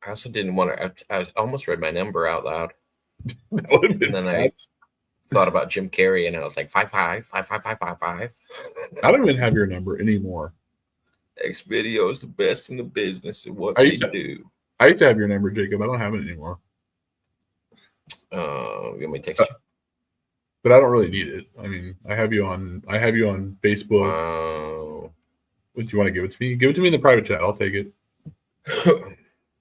also didn't want to. I almost read my number out loud. That would have been and then bad. I thought about Jim Carrey, and I was like, 55-55-5555. I don't even have your number anymore. X Video is the best in the business of what I they used to- do. I used to have your number, Jacob. I don't have it anymore. You want me to text you? But I don't really need it. I mean, I have you on Facebook. Wow. Would you want to give it to me? Give it to me in the private chat. I'll take it.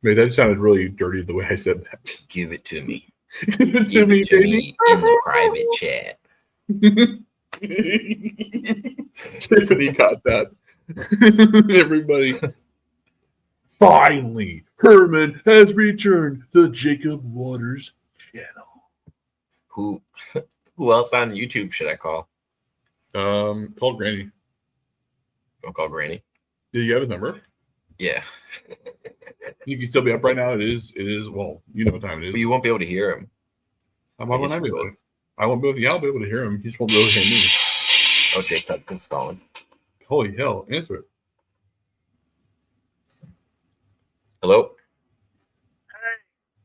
Wait, that sounded really dirty the way I said that. Give it to me. Give it Give to me, it to baby. me in the private chat. Tiffany got that. Everybody. Finally, Herman has returned to Jacob Waters channel. Who else on YouTube should I call? Call Granny. I'll call Granny. Do you have his number? Yeah. You can still be up right now. It is. Well, you know what time it is. But you won't be able to hear him. Why won't I be able to? I won't be able to. Yeah, I'll be able to hear him. He just won't be able to hear me. Oh, Jake, that's installing. Holy hell! Answer it. Hello.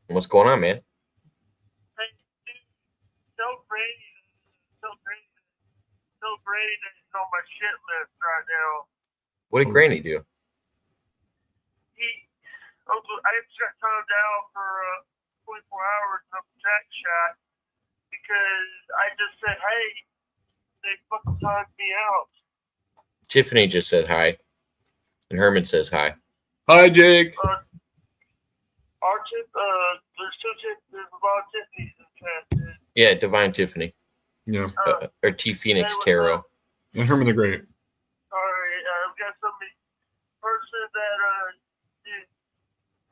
What's going on, man? So Brady is on my shit list right now. What did Granny do? I just got timed out for 24 hours of Jack shot because I just said, hey, they fucking timed me out. Tiffany just said hi, and Herman says hi. Hi, Jake. There's a lot of Tiffany's in the chat. Yeah, Divine Tiffany. Yeah. Or T Phoenix Tarot. And Herman the Great. Sorry, I've got some person that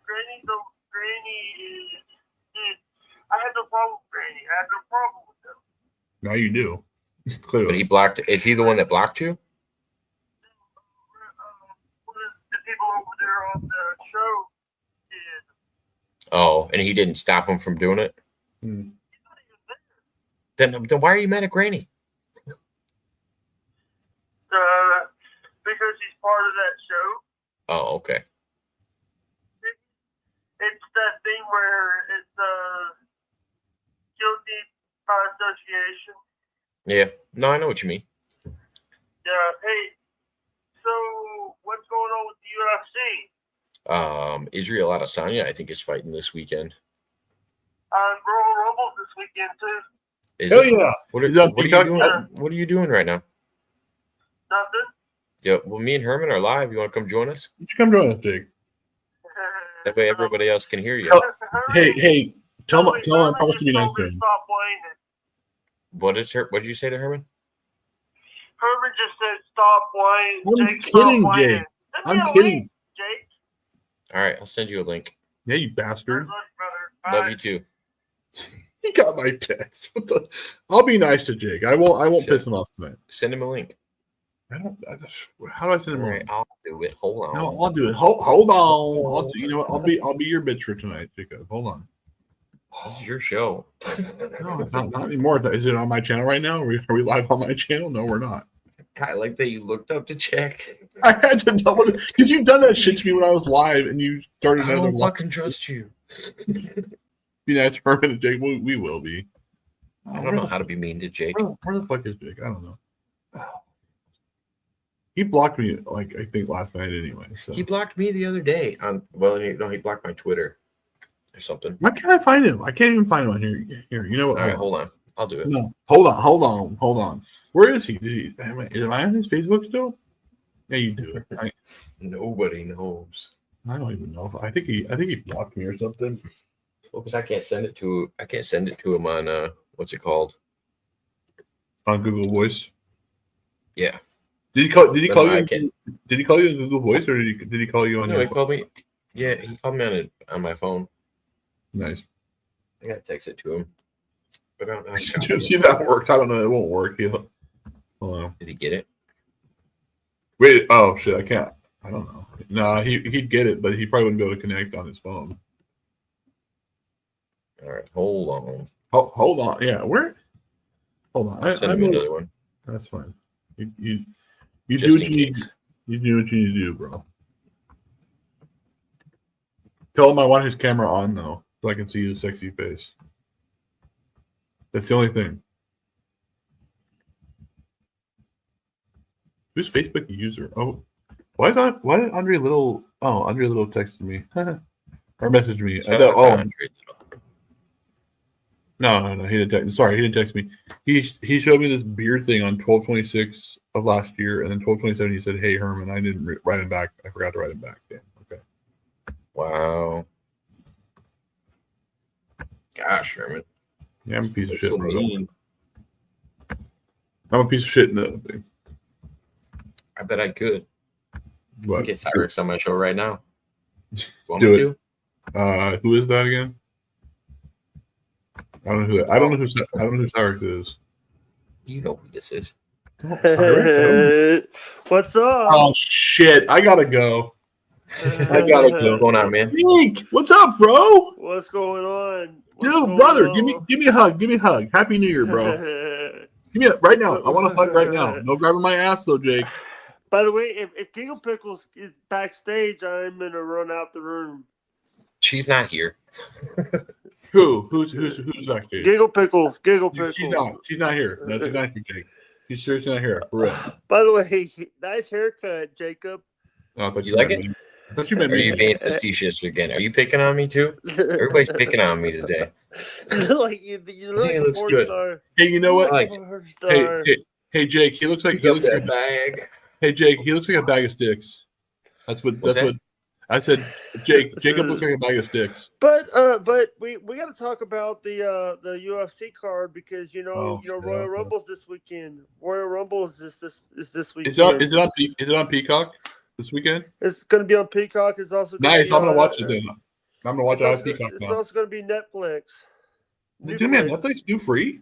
Granny is. I had no problem with Granny. I had no problem with them. Now you do. Clearly. But he blocked. Is he the one that blocked you? The people over there on the show did. Oh, and he didn't stop him from doing it. Hmm. Then why are you mad at Granny? Because he's part of that show. Oh, okay. where it's guilty by association. Yeah. No, I know what you mean. Yeah. Hey, so what's going on with the UFC? Israel Adesanya, I think, is fighting this weekend. Royal Rumble this weekend too. Hell yeah. What are, Is that what are you Peacock? doing? What are you doing right now? Nothing. Yeah. Well, me and Herman are live. You want to come join us? You should come join us, Jake. That way everybody else can hear you. Oh, hey, tell him I'm supposed to be nice to him. Stop playing it. What did you say to Herman? Herman just said stop playing. I'm Jake, kidding, stop playing. Jake. Send me I'm a kidding. link, Jake. All right, I'll send you a link. Yeah, you bastard. Love you too. He got my text. What the? I'll be nice to Jake. I won't piss him off tonight. Send him a link. How do I send him a link? I'll do it. Hold on. No, I'll do it. Hold on. You know what? I'll be your bitch for tonight, Jacob. Hold on. This is your show. No, not anymore. Is it on my channel right now? Are we live on my channel? No, we're not. I like that you looked up to check. I had to double it because you've done that shit to me when I was live, and you started I another. don't fucking trust you. Be nice for Herman and Jake. We will be. I don't know how to be mean to Jake. Where the fuck is Jake? I don't know. He blocked me, like, I think last night anyway. So He blocked me the other day on. He blocked my Twitter or something. why can't I find him? I can't even find him on here. Here, you know what? All right, hold on. I'll do it. No, hold on. Where is he? Am I on his Facebook still? Yeah, you do it. Nobody knows. I don't even know. I think he blocked me or something. Well, because I can't send it to him on what's it called? On Google Voice. Yeah. Did he call you? Can. Did he call you on Google Voice, or did he call you on? No, your he called me. Yeah, he called me on my phone. Nice. I gotta text it to him. But I don't know. See if that worked. I don't know. It won't work. Hold on. Did he get it? Wait. Oh shit! I can't. I don't know. No, he'd get it, but he probably wouldn't be able to connect on his phone. All right, hold on. Hold on. Yeah, where? Hold on. I'll send him another one. That's fine. You do what you need. You do what you need to do, bro. Tell him I want his camera on though, so I can see his sexy face. That's the only thing. Who's Facebook user? Oh, why did Andre Little? Oh, Andre Little texted me or messaged me. No, he didn't text. Sorry, he didn't text me. He showed me this beer thing on 12/26 of last year, and then 12/27 he said, "Hey Herman, I didn't write him back. I forgot to write him back." Damn. Okay. Wow. Gosh, Herman. Yeah, I'm a piece of shit, so bro. mean. I'm a piece of shit in that thing. I bet I could. What? Get Cyrus on my show right now. Do it. Who is that again? I don't know who Cyrus is. You know who this is. What's up? Oh shit! I gotta go. What's going on, man? Nick, what's up, bro? What's going on? Dude, brother, give me a hug. Give me a hug. Happy New Year, bro. Give me right now. I want a hug right now. No grabbing my ass though, Jake. By the way, if Giggle Pickles is backstage, I'm gonna run out the room. She's not here. Who's backstage? Giggle Pickles. Giggle Pickles. She's not here. No, she's not here, Jake. She's seriously not here. For real. By the way, nice haircut, Jacob. Oh, I thought You like it? I thought you meant Are me. you being facetious again? Are you picking on me too? Everybody's picking on me today. Like you look like it a looks porn good. star. Hey, you know what? Like Hey, Jake. He looks like a bag. Hey, Jake. He looks like a bag of sticks. That's what I said. Jacob looks like a bag of sticks. But we got to talk about the UFC card because Royal Rumble's this weekend. Royal Rumble is this weekend. Is it on Peacock this weekend? It's going to be on Peacock. It's also Nice. I'm gonna watch it then. I'm gonna watch it on Peacock It's now. also going to be Netflix. It's gonna be on Netflix. Do free?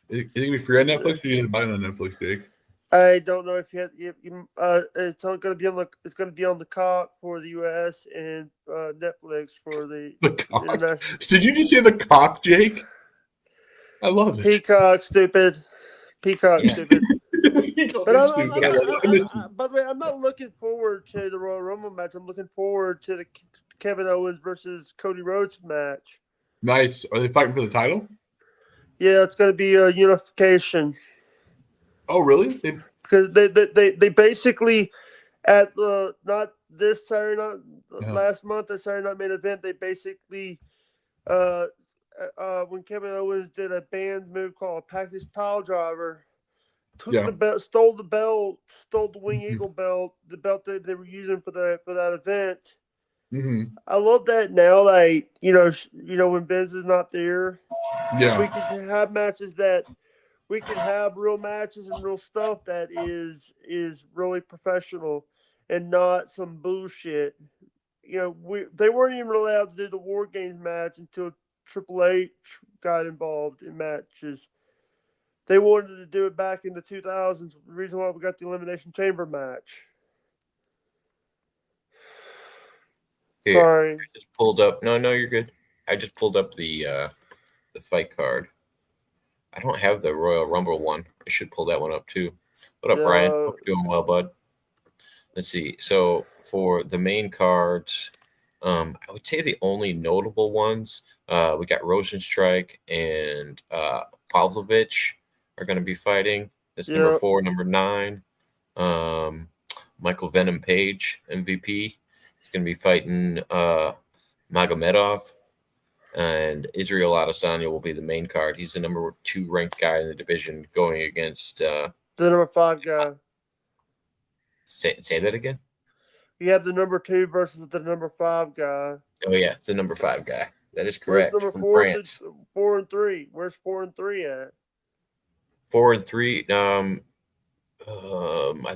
Is it gonna be free on Netflix? Or you need to buy it on Netflix, Jake? I don't know if it's going to be on the cock for the US and Netflix for the cock. Did you just say the cock, Jake? I love it. Peacock, stupid. Peacock, stupid. But by the way, I'm not looking forward to the Royal Rumble match. I'm looking forward to the Kevin Owens versus Cody Rhodes match. Nice. Are they fighting for the title? Yeah, it's going to be a unification. Oh, really? Because they basically at the not this Saturday night, last month the Saturday Night Main Event, they basically when Kevin Owens did a banned move called a package pile driver, took the belt, stole the Wing Eagle belt, the belt that they were using for that event. Mm-hmm. I love that now. Like when Benz is not there, Yeah, we can have matches that we can have real matches and real stuff that is really professional and not some bullshit. They weren't even allowed to do the War Games match until Triple H got involved in matches. They wanted to do it back in the 2000s. The reason why we got the Elimination Chamber match. Here, Sorry. I just pulled up. No, you're good. I just pulled up the fight card. I don't have the Royal Rumble one. I should pull that one up too. What up, Brian? Hope you're doing well, bud. Let's see. So for the main cards, I would say the only notable ones, we got Rosenstrike and Pavlovich are going to be fighting. That's number 4, number 9. Michael Venom Page, MVP. He's going to be fighting Magomedov. And Israel Adesanya will be the main card. He's the number 2 ranked guy in the division going against the number 5 guy. Say that again? You have the number 2 versus the number 5 guy. Oh, yeah, the number 5 guy. That is correct. Where's number from 4, France. 4 and 3? Where's 4 and 3 at? 4 and 3. I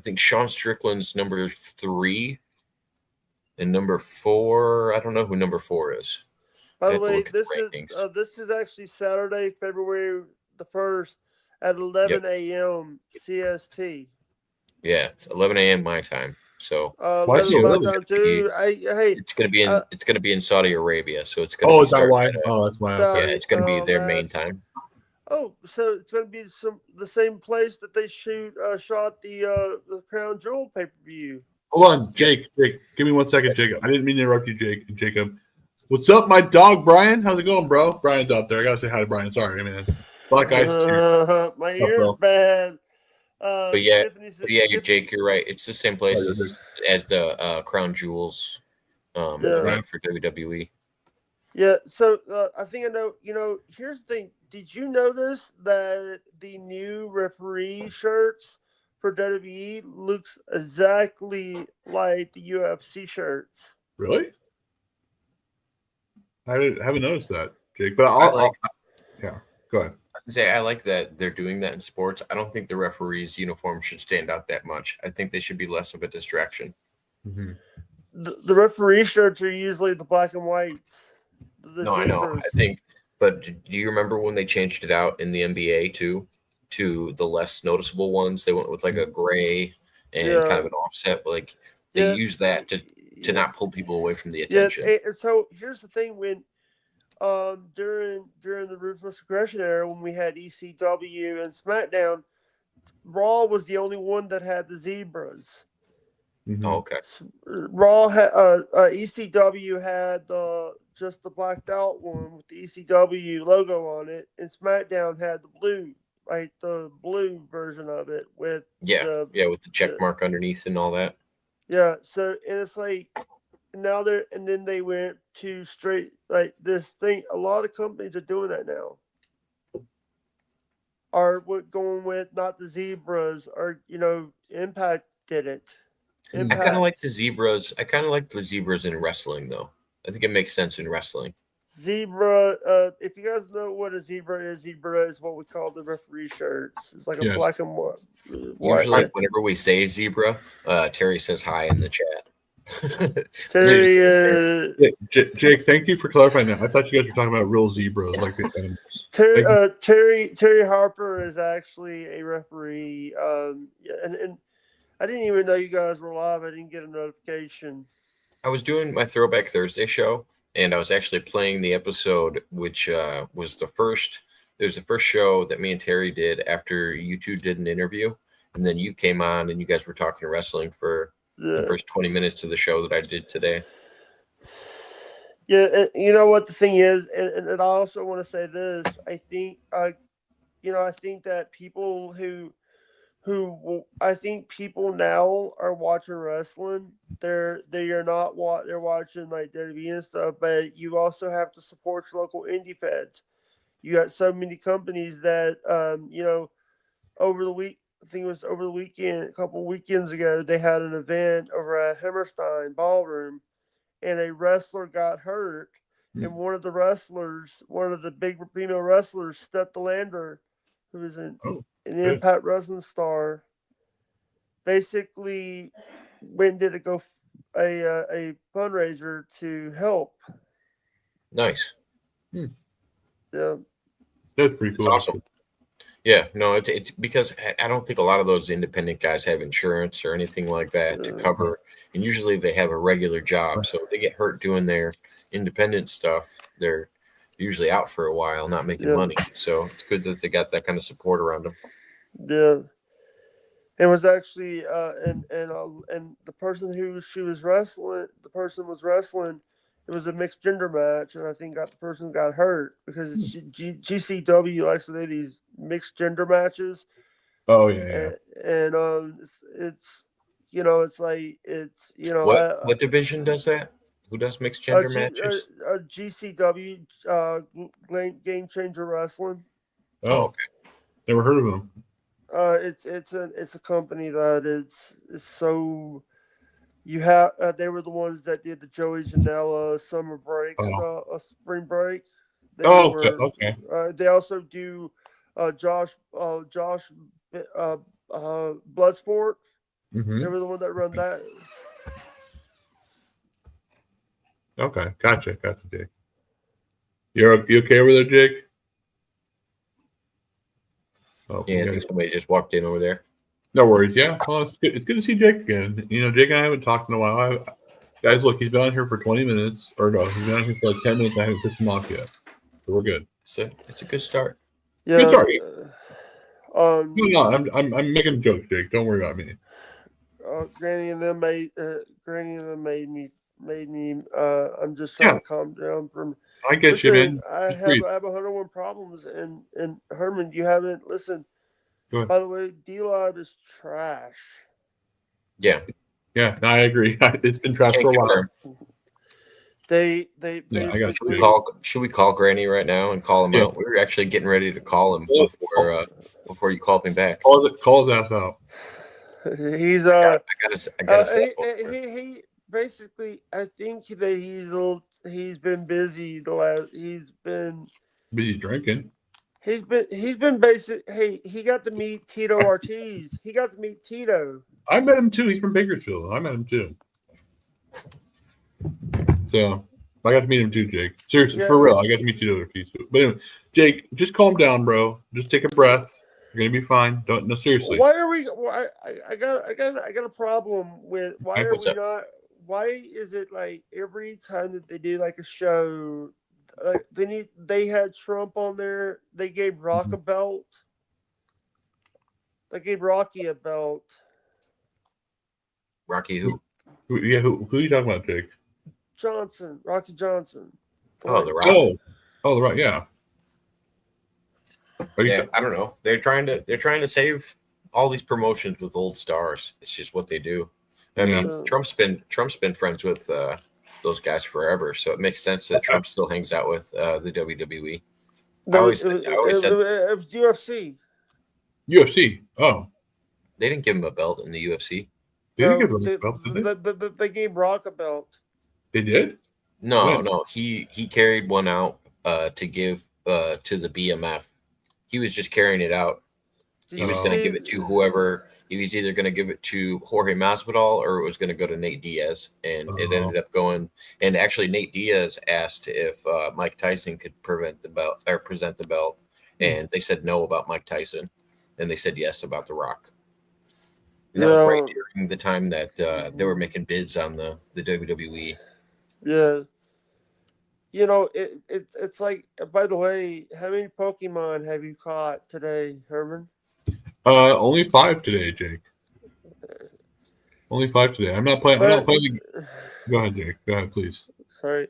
think Sean Strickland's number 3. And number 4, I don't know who number 4 is. By the way, this is actually Saturday, February the 1st at 11 a.m. CST. Yeah, it's 11 a.m. my time. So my time too. It's gonna be in Saudi Arabia, so it's gonna. Oh, is that why? Oh, that's why. Yeah, it's gonna be their main time. Oh, so it's gonna be the same place that they shot the Crown Jewel pay-per-view. Hold on, Jake. Give me 1 second, Jacob. I didn't mean to interrupt you, Jacob. What's up, my dog, Brian? How's it going, bro? Brian's out there. I gotta say hi to Brian. Sorry, man. Black eyes. My ear's bad. But yeah, Jake, you're right. It's the same place as the Crown Jewels event for WWE. Yeah, so I think I know. Here's the thing. Did you notice that the new referee shirts for WWE looks exactly like the UFC shirts? Really? I haven't noticed that, Jake. But I'll yeah, go ahead. I like that they're doing that in sports. I don't think the referee's uniform should stand out that much. I think they should be less of a distraction. Mm-hmm. The referee shirts are usually the black and whites. No, I know. I think, but do you remember when they changed it out in the NBA too, to the less noticeable ones? They went with like a gray and kind of an offset. Like they use that to not pull people away from the attention. Yeah, and so here's the thing: when during the Ruthless Aggression era, when we had ECW and SmackDown, Raw was the only one that had the zebras. Mm-hmm. Oh, okay. Raw had ECW had just the blacked out one with the ECW logo on it, and SmackDown had the blue, like the blue version of it with with the check mark underneath and all that. Yeah, so and it's like now and then they went to straight like this thing. A lot of companies are doing that now. Are going with not the zebras, or Impact did it. I kind of like the zebras. I kind of like the zebras in wrestling, though. I think it makes sense in wrestling. Zebra. If you guys know what a zebra is what we call the referee shirts. It's like a black and white. Usually, whenever we say zebra, Terry says hi in the chat. Terry, Jake, thank you for clarifying that. I thought you guys were talking about real zebras, like the animals. Terry Harper is actually a referee. And I didn't even know you guys were live. I didn't get a notification. I was doing my Throwback Thursday show, and I was actually playing the episode, which was the first. It was the first show that me and Terry did after you two did an interview, and then you came on and you guys were talking wrestling for the first 20 minutes of the show that I did today. Yeah, and you know what the thing is, and I also want to say this. I think, I think that people I think people now are watching wrestling. They are not they're watching like WWE and stuff. But you also have to support your local indie feds. You got so many companies that over the week. I think it was over the weekend, a couple weekends ago, they had an event over at Hammerstein Ballroom, and a wrestler got hurt, and one of the big female wrestlers, Steph Delander, who is an Impact Wrestling star, basically went and did a fundraiser to help. Nice. Yeah, that's pretty cool. It's awesome. Yeah, no, it's because I don't think a lot of those independent guys have insurance or anything like that to cover, and usually they have a regular job, so if they get hurt doing their independent stuff, they're usually out for a while, not making money. So it's good that they got that kind of support around them. Yeah. It was actually and the person who she was wrestling, it was a mixed gender match, and I think the person got hurt because GCW likes to do these mixed gender matches. Oh yeah. And it's it's like what division does that? Who does mixed gender matches? GCW, Game Changer Wrestling. Oh, okay. Never heard of them. It's a company that is so. You have they were the ones that did the Joey Janela summer break stuff, spring break. Okay. They also do Josh Bloodsport. Mm-hmm. They were the one that run that. Okay, gotcha, Jake. You okay over there, Jake? Oh, yeah, I think somebody just walked in over there. No worries. Yeah, well, it's good to see Jake again. Jake and I haven't talked in a while. Guys, look, he's been on here for 20 minutes, or no, he's been on here for like 10 minutes. I haven't pissed him off yet, so we're good. So it's a good start. Yeah. Good start. No, I'm making a joke, Jake. Don't worry about me. Granny and them made me. I'm just trying to calm down from. I get you, man. I have 101 problems, and Herman, you haven't listened. By the way, D-Live is trash. Yeah. Yeah, I agree. It's been trash for a while. They should we call Granny right now and call him out? We were actually getting ready to call him before you called me back. Call his ass out. He's I gotta he basically, I think that he's been busy he's been busy drinking. He's been basic. Hey, he got to meet Tito Ortiz. He got to meet Tito. I met him too. He's from Bakersfield. I met him too. So I got to meet him too, Jake. Seriously, for real. I got to meet Tito Ortiz too. But anyway, Jake, just calm down, bro. Just take a breath. You're gonna be fine. No, seriously. Why are we? I got a problem with why are we not? Why is it like every time that they do like a show? Like they had Trump on there. They gave Rock a belt. They gave Rocky a belt. Rocky who? Who are you talking about, Jake? Johnson, Rocky Johnson. Oh, the Rock. Oh, the Rock. Yeah. Yeah, I don't know. They're trying to save all these promotions with old stars. It's just what they do. I mean, Trump's been friends with those guys forever, so it makes sense that Trump still hangs out with the WWE. It was UFC. UFC. Oh, they didn't give him a belt in the UFC. They didn't give him a belt, did they? They gave Rock a belt. They did? No. He carried one out to give to the BMF. He was just carrying it out. He was going to give it to whoever. He was either going to give it to Jorge Masvidal or it was going to go to Nate Diaz, and it ended up going. And actually, Nate Diaz asked if Mike Tyson could present the belt, and they said no about Mike Tyson, and they said yes about The Rock. And that was right during the time that they were making bids on the WWE. Yeah. It's like, by the way, how many Pokemon have you caught today, Herman? Only 5 today, Jake. Only 5 today. I'm not playing. I'm not playing. Go ahead, Jake. Go ahead, please. Sorry.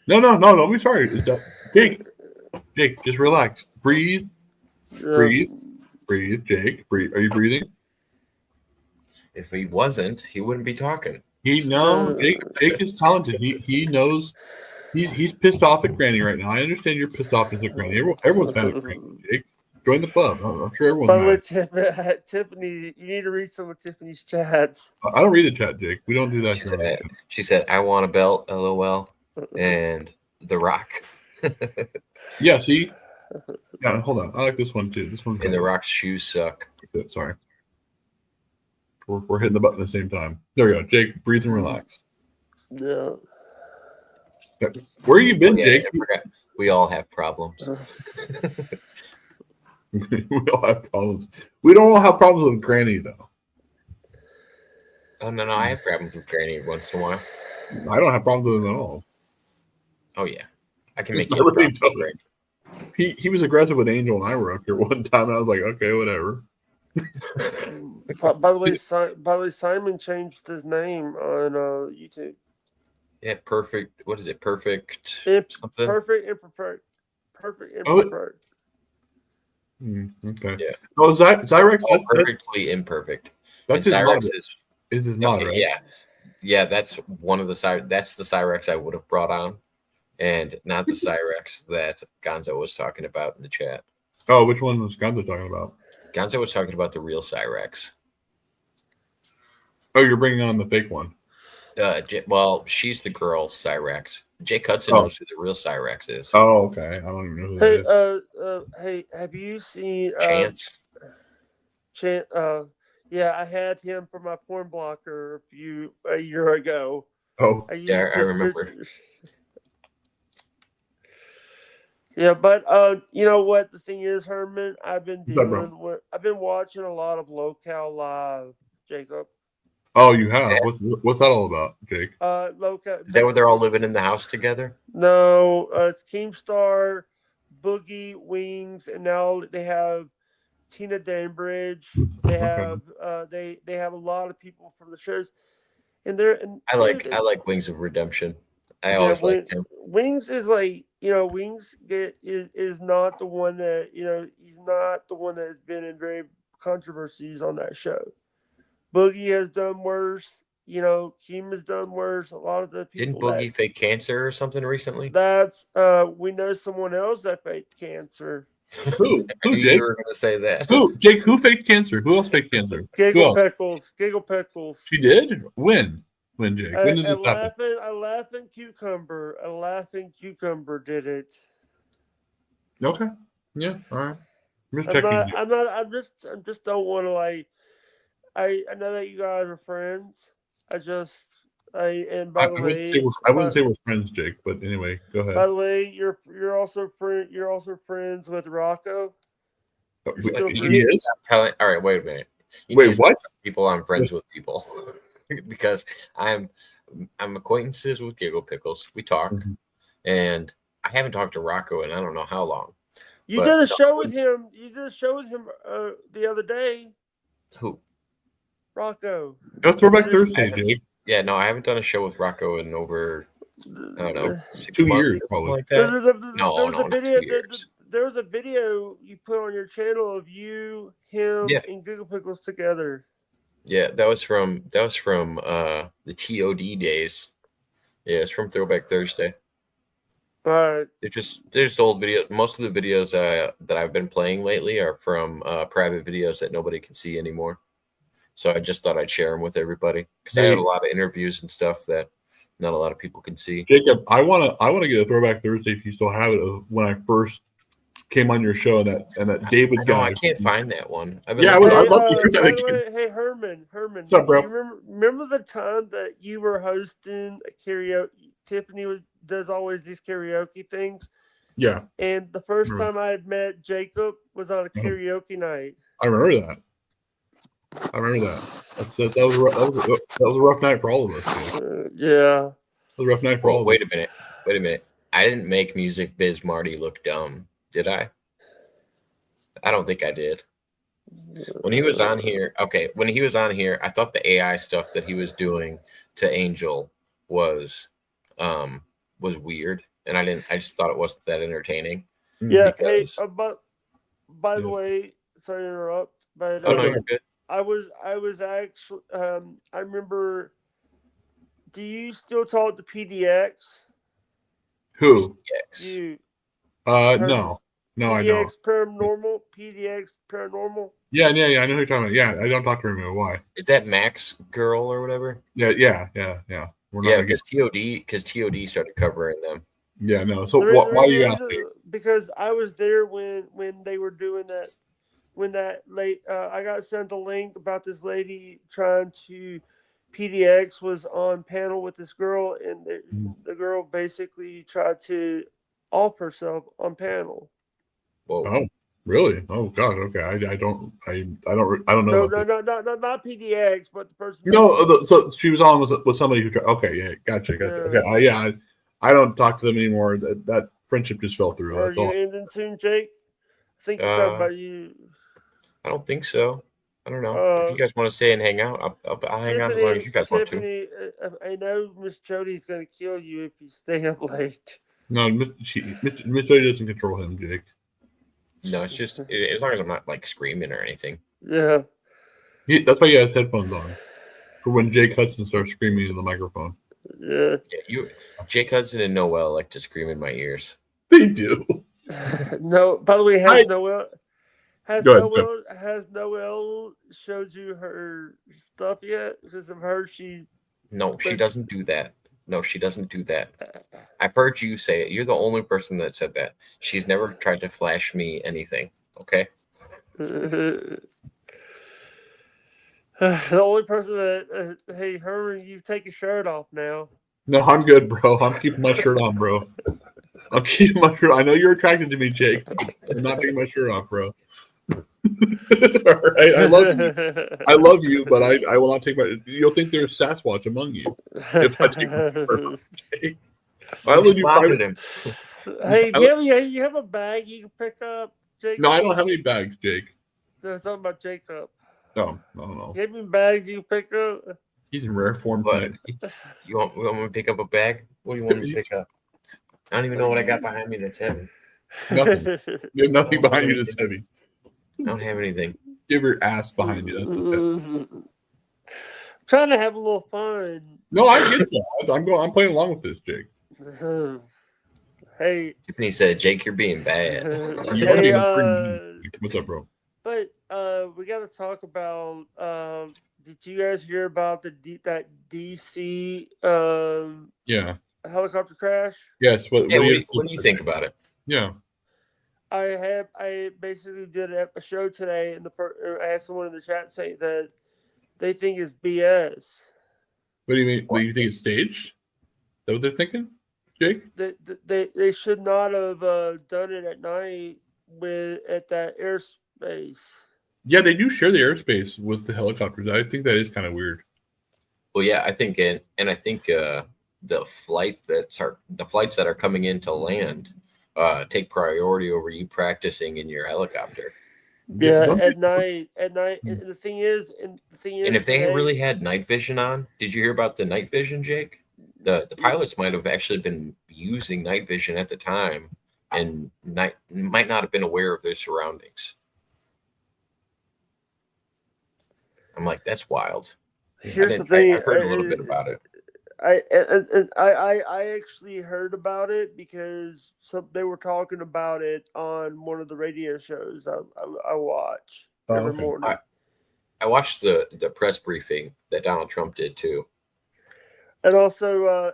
No. Don't be sorry. Jake, just relax. Breathe. Breathe. Jake, breathe. Are you breathing? If he wasn't, he wouldn't be talking. Jake is talented. He knows. He's pissed off at Granny right now. I understand you're pissed off at Granny. Everyone's mad at Granny. Jake, join the club. I'm sure everyone's By the mad. way, Tiffany, you need to read some of Tiffany's chats. I don't read the chat, Jake. We don't do that. She said, "I want a belt." LOL. And The Rock. Yeah. See. Yeah. Hold on. I like this one too. This one. And The Rock's shoes suck. Sorry. We're hitting the button at the same time. There we go. Jake, breathe and relax. Yeah. Where you been, Jake? I forgot. We all have problems. We all have problems. We don't all have problems with Granny, though. Oh, no. I have problems with Granny once in a while. I don't have problems with him at all. Oh, yeah. I can make I you really don't. He was aggressive with Angel and I were up here one time, and I was like, okay, whatever. By the way, Simon changed his name on YouTube. Yeah, perfect. What is it? Perfect something? Perfect imperfect. Perfect Oh, imperfect. Okay. Yeah. Oh, Zyrex. That's perfectly imperfect. That's And his Cyrex mod. Is his mod, right? Yeah. Yeah, that's one of the that's the Cyrex I would have brought on, and not the Cyrex that Gonzo was talking about in the chat. Oh, which one was Gonzo talking about? Gonzo was talking about the real Cyrex. Oh, you're bringing on the fake one. Well, she's the girl Cyrex. Jake Hudson knows who the real Cyrex is. Oh, okay. I don't even know who that is. Hey, have you seen Chance? Yeah, I had him for my porn blocker a year ago. Oh, I remember. Yeah, but you know what the thing is, Herman? I've been watching a lot of Locale Live, Jacob. Oh, you have? What's that all about, Jake? Locale. Is that where they're all living in the house together? No, it's Keemstar, Boogie, Wings, and now they have Tina Danbridge. They have they have a lot of people from the shows, and I like Wings of Redemption. I always liked him. Wings is like, Wings is not the one that, he's not the one that has been in very controversies on that show. Boogie has done worse. Keem has done worse. A lot of the people. Didn't Boogie fake cancer or something recently? That's we know someone else that faked cancer. Who? Jake? You were going to say that. Who? Jake? Who faked cancer? Who else faked cancer? Giggle Pickles. She did? When? When, Jake? When did this happen? A laughing cucumber did it. Okay. Yeah. All right. I'm just I'm checking. not. I just don't want to I know that you guys are friends. I wouldn't say we're friends, Jake. But anyway, go ahead. By the way, you're also friends with Rocco. He is. All right. Wait a minute. Wait, what? People, I'm friends with people because I'm acquaintances with Giggle Pickles. We talk, and I haven't talked to Rocco in I don't know how long. You did a show with him. The other day. Who? Rocco. That's Throwback Thursday, Jake. Yeah, no, I haven't done a show with Rocco in over, I don't know, 2 years, probably. Like that. No, not 2 years. There was a video you put on your channel of you, him, and Giggle Pickles together. Yeah, that was from the TOD days. Yeah, it's from Throwback Thursday. But there's old videos. Most of the videos that I've been playing lately are from private videos that nobody can see anymore. So I just thought I'd share them with everybody because I had a lot of interviews and stuff that not a lot of people can see. Jacob, I wanna get a Throwback Thursday if you still have it of when I first came on your show and that David guy. I can't find that one. I'd love to hear that again. Hey Herman, what's up, bro? You remember the time that you were hosting a karaoke? Tiffany does always these karaoke things. Yeah. And the first time I had met Jacob was on a karaoke night. I remember that. That was a rough night for all of us. Yeah. It was a rough night for all of us. Wait a minute. I didn't make Music Biz Marty look dumb, did I? I don't think I did. When he was on here, when he was on here, I thought the AI stuff that he was doing to Angel was weird, and I just thought it wasn't that entertaining. Yeah. Hey, Because but by the way, sorry to interrupt, but oh no, you're good. I was actually I remember. Do you still talk to PDX? Who? You No, I don't. PDX Paranormal. PDX Paranormal. Yeah. I know who you're talking about. Yeah, I don't talk to her anymore. Why? Is that Max girl or whatever? Yeah. We're not gonna get. because TOD started covering them. Yeah, no. So why do you ask me? Because I was there when they were doing that. When that late, I got sent a link about this lady trying to. PDX was on panel with this girl, and the girl basically tried to off herself on panel. Whoa. Oh, really? Oh God. Okay. I don't know. No, not PDX, but the person. No. So she was on with somebody who. Okay. Yeah. Gotcha. Okay. I don't talk to them anymore. That friendship just fell through. Are That's you all. ending soon, Jake? I think it's talking about you. I don't think so. I don't know. If you guys want to stay and hang out, I'll hang out as long as you guys want to. Tiffany, I know Miss Jody's going to kill you if you stay up late. No, Miss Jody doesn't control him, Jake. No, it's just as long as I'm not like screaming or anything. Yeah. That's why he has headphones on. For when Jake Hudson starts screaming in the microphone. Yeah. Jake Hudson and Noel like to scream in my ears. They do. No, by the way, Noel. Has Noel showed you her stuff yet? Because I've heard she. No, she doesn't do that. No, she doesn't do that. I've heard you say it. You're the only person that said that. She's never tried to flash me anything. Okay. The only person that hey Herman, you take your shirt off now. No, I'm good, bro. I'm keeping my shirt on, bro. I'm keeping my shirt. I know you're attracted to me, Jake. I'm not taking my shirt off, bro. All right, I love you, but I will not take my. You'll think there's Sasquatch among you if I take my shirt off, Jake. Why would you find him? Hey, you have a bag you can pick up, Jake? No, I don't have any bags, Jake. No, talking about Jacob. No, no. Give me bags you can pick up. He's in rare form. But you want me to pick up a bag? What do you want me to pick up? I don't even know what I got behind me that's heavy. Nothing. You have nothing behind you that's heavy. I don't have anything. You have your ass behind you. That's it. I'm trying to have a little fun. No, I get that. I'm playing along with this, Jake. Hey. Tiffany said, "Jake, you're being bad." What's up, bro? But we got to talk about. Did you guys hear about that DC? Yeah. Helicopter crash? Yes. What do you think about it? Yeah. I basically did a show today, and I had someone in the chat say that they think it's BS. What do you mean? Do you think it's staged? Is that what they're thinking, Jake? They should not have done it at night at that airspace. Yeah, they do share the airspace with the helicopters. I think that is kind of weird. Well, yeah, I think I think the flights that are coming in to land take priority over you practicing in your helicopter. Yeah, at night. And the thing is, and if they really had night vision on, did you hear about the night vision, Jake? The pilots might have actually been using night vision at the time, and might not have been aware of their surroundings. I'm like, that's wild. Here's the thing. I've heard a little bit about it. I actually heard about it because they were talking about it on one of the radio shows I watch every morning. I watched the press briefing that Donald Trump did too. And also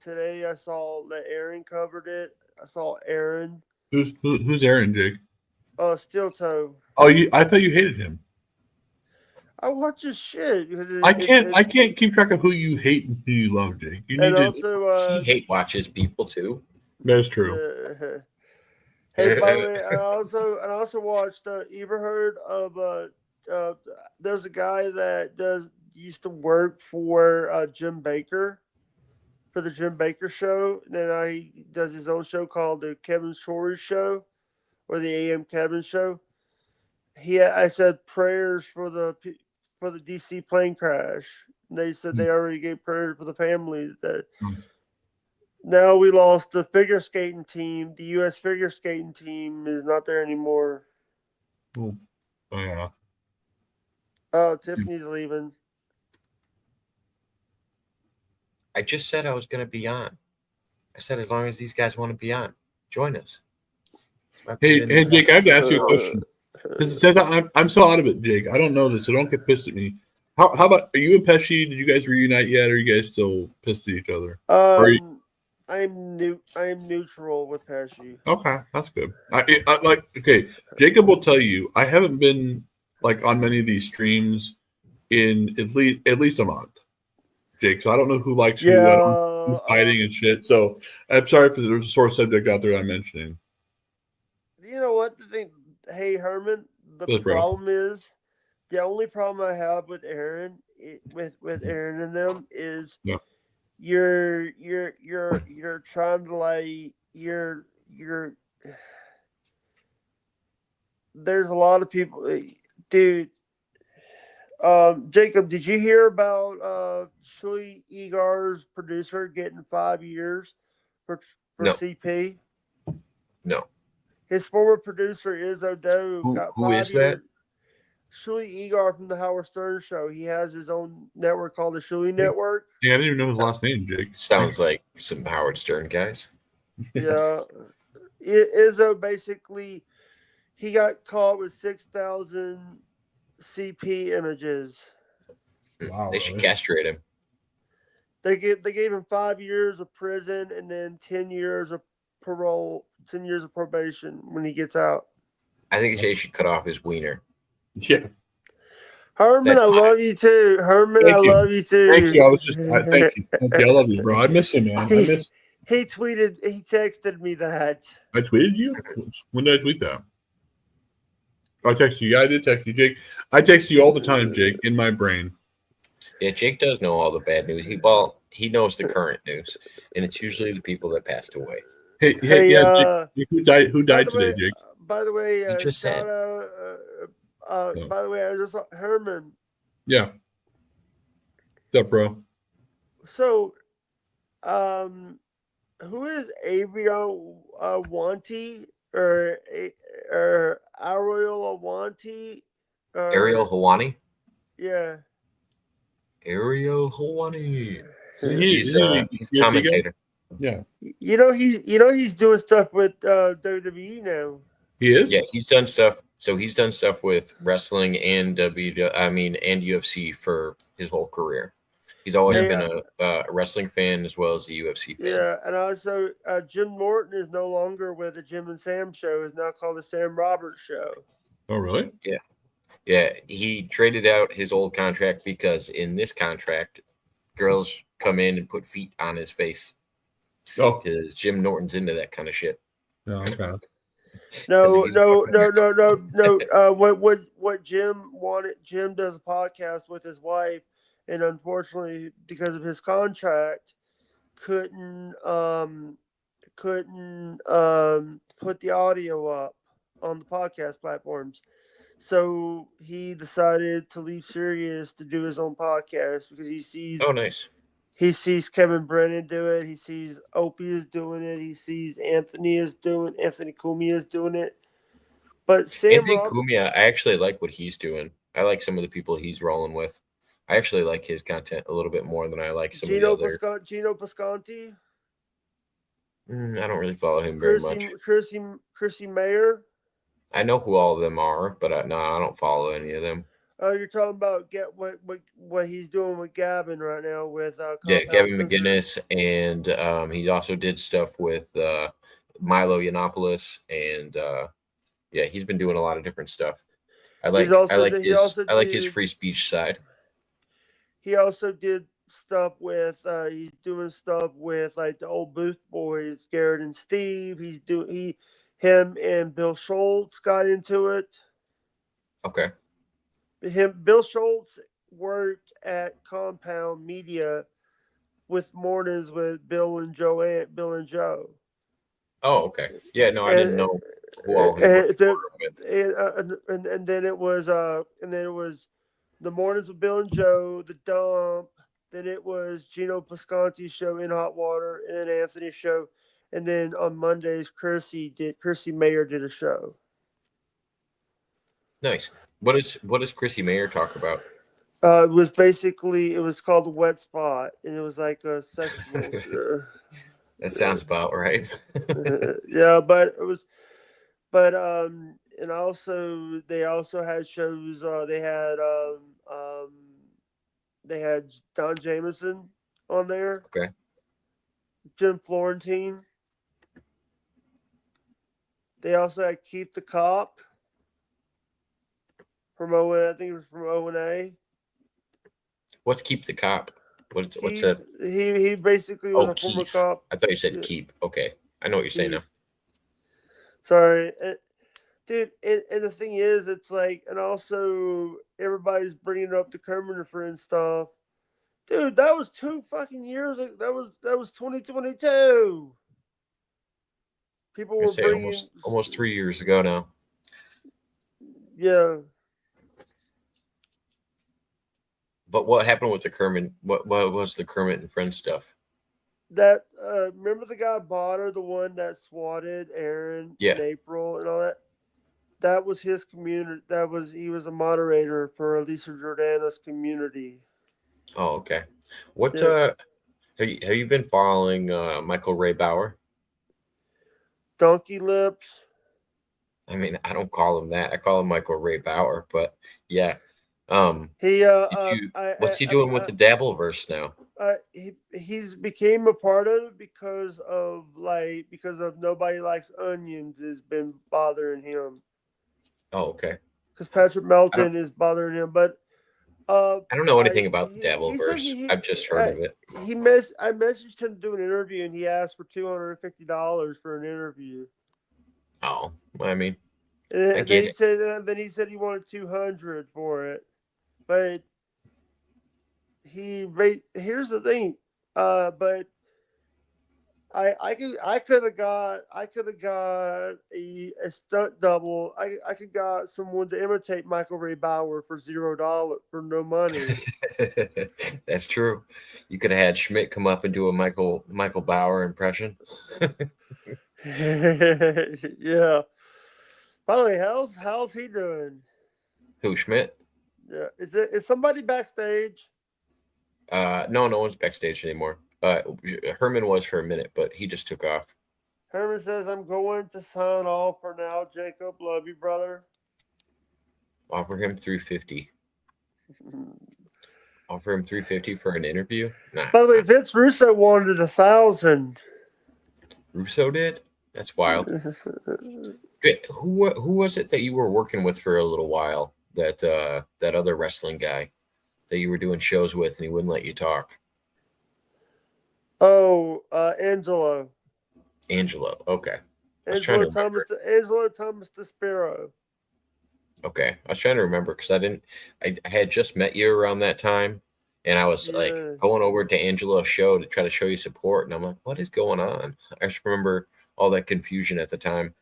today I saw that Aaron covered it. I saw Aaron. Who's Aaron, Jake? Steel Toe. Oh, I thought you hated him. I watch his shit because I can't keep track of who you hate and who you love, Jake. You need he hate watches people too. That's true. Hey, by the way, I also watched. You ever heard of there's a guy that used to work for Jim Baker, for the Jim Baker show. And then he does his own show called the Kevin Shorey Show, or the AM Kevin Show. I said prayers for the DC plane crash. They said they already gave prayers for the families that. Now we lost the figure skating team. The U.S. figure skating team is not there anymore. Oh, yeah. Oh, Tiffany's leaving. I just said I was going to be on. I said as long as these guys want to be on, join us. Hey, Jake, I have to ask you a question. Because it says I'm so out of it, Jake. I don't know this, so don't get pissed at me. How about, are you and Pesci? Did you guys reunite yet? Or are you guys still pissed at each other? I'm neutral with Pesci. Okay, that's good. I like. Okay, Jacob will tell you. I haven't been like on many of these streams in at least a month, Jake. So I don't know who likes who. I don't know who's fighting and shit. So I'm sorry if there's a sore subject out there I'm mentioning. You know what the thing? Hey Herman, the Yes, bro. problem is the only problem I have with Aaron, with Aaron and them is. Yeah. You're trying to like you're there's a lot of people, dude. Jacob, did you hear about Shuli Egar's producer getting 5 years for No. CP? No. His former producer Izzo Doe got Who 5 is years. that? Shuli Egar from the Howard Stern Show. He has his own network called the Shuli Network. Yeah, I didn't even know his last name, Jake. Sounds like some Howard Stern guys. Yeah. Izzo basically, he got caught with 6,000 CP images. Wow, they should castrate him. They gave him 5 years of prison and then 10 years of parole, 10 years of probation when he gets out. I think they should cut off his wiener. Yeah. Herman, I love you too. Herman, I love you too. Thank you. I was just thank you. Thank you. I love you, bro. I miss him, man. I miss. He texted me that. I tweeted you? When did I tweet that? I texted you. Yeah, I did text you, Jake. I text you all the time, Jake, in my brain. Yeah, Jake does know all the bad news. He knows the current news, and it's usually the people that passed away. Hey, Jake, who died today, Jake? By the way, You just said. By the way, I just Herman. Yeah. What's up, bro? So, who is Ariel Awanti or Ariel Awanti? Ariel Hawani? Yeah. Ariel Hawani. He's a commentator. Yeah. You know he's doing stuff with WWE now. He is? Yeah, he's done stuff. So he's done stuff with wrestling and and UFC for his whole career. He's always been a wrestling fan as well as a UFC fan. Yeah, and also Jim Norton is no longer with the Jim and Sam show. It's now called the Sam Roberts Show. Oh, really? Yeah. Yeah, he traded out his old contract because in this contract, girls come in and put feet on his face. Oh. Because Jim Norton's into that kind of shit. Oh, okay. No. What Jim wanted? Jim does a podcast with his wife, and unfortunately, because of his contract, couldn't put the audio up on the podcast platforms. So he decided to leave Sirius to do his own podcast because he sees. Oh, nice. He sees Kevin Brennan do it. He sees Opie is doing it. He sees Anthony Cumia is doing it. But Sam Anthony Cumia, I actually like what he's doing. I like some of the people he's rolling with. I actually like his content a little bit more than I like some of the other. Gino Pascanti. I don't really follow him very much. Chrissy Mayer. I know who all of them are, but no, I don't follow any of them. Oh, you're talking about what he's doing with Gavin right now with Gavin McGinnis, and he also did stuff with Milo Yiannopoulos, and he's been doing a lot of different stuff. I like his free speech side. He also did stuff with he's doing stuff with like the old Booth boys, Garrett and Steve. Him and Bill Schultz got into it. Okay. Bill Schultz worked at Compound Media with mornings with Bill and Joe. Oh, okay. Yeah, no, I didn't know. who all he worked with. And then it was the mornings with Bill and Joe, the dump. Then it was Gino Pascanti's show in Hot Water, and then Anthony's show, and then on Mondays Chrissy Mayer did a show. Nice. What does Chrissy Mayer talk about? It was called the Wet Spot, and it was like a sexual. That sounds about right. Yeah, but it was, and also they also had shows. They had Don Jameson on there. Okay. Jim Florentine. They also had Keep the Cop from I think it was from O&A. What's Keep the Cop? What's that? He basically was a former Keith. cop. I thought you said keep. Okay, I know what you're saying now. Sorry, dude. And the thing is, it's like, and also everybody's bringing up the Kermit and Friends stuff. Dude, that was 2 fucking years ago. That was 2022. People were bringing almost 3 years ago now. Yeah. But what happened with the Kermit? What was the Kermit and Friends stuff? That remember the guy Botter, the one that swatted Aaron in April and all that? That was his community. He was a moderator for Elisa Jordana's community. Oh, okay. What have you been following Michael Ray Bauer? Donkey Lips. I mean, I don't call him that. I call him Michael Ray Bauer, but yeah. What's he doing with the Dabbleverse now? He's became a part of it because of Nobody Likes Onions has been bothering him. Oh, okay. Because Patrick Melton is bothering him, but I don't know anything about the Dabbleverse. I've just heard of it. I messaged him to do an interview, and he asked for $250 for an interview. Oh, I mean, And then he said he wanted $200 for it, but here's the thing, but I could have got a stunt double. I could got someone to imitate Michael Ray Bauer for $0 for no money. That's true. You could have had Schmidt come up and do a Michael Bauer impression. Yeah. By the way, how's he doing? Who, Schmidt? Yeah. Is somebody backstage? No one's backstage anymore. Herman was for a minute, but he just took off. Herman says, "I'm going to sign off for now, Jacob. Love you, brother." Offer him $350. Offer him $350 for an interview? Nah. By the way, Vince Russo wanted $1,000. Russo did? That's wild. Who was it that you were working with for a little while? That other wrestling guy that you were doing shows with, and he wouldn't let you talk. Oh, Angelo. Angelo. Okay. Angelo Thomas DeSpiro. Okay, I was trying to remember because I had just met you around that time, and I was like going over to Angelo's show to try to show you support, and I'm like, what is going on? I just remember all that confusion at the time.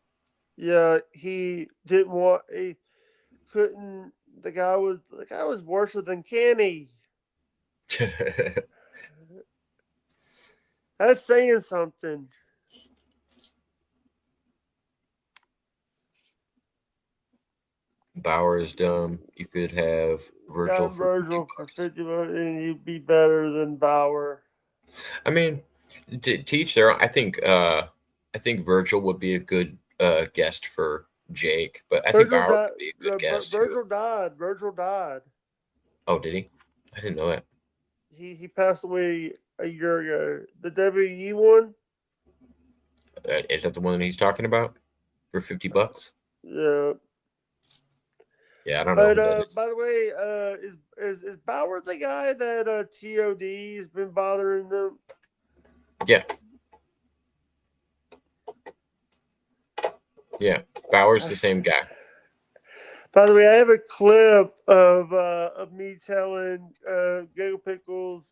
Yeah, he didn't want. He couldn't. The guy was worse than Kenny. That's saying something. Bauer is dumb. You could have Virgil for $50, and he'd be better than Bauer. I mean, to each their own. I think Virgil would be a good guest for Jake, but I think Bauer would be a good guest. Virgil died. Oh, did he? I didn't know that. He passed away a year ago. The WE one. Is that the one that he's talking about for $50? Yeah. Yeah, I don't know. But by the way, is Bauer the guy that TOD has been bothering them? Yeah. Yeah, Bauer's the same guy. By the way, I have a clip of me telling Go Pickles,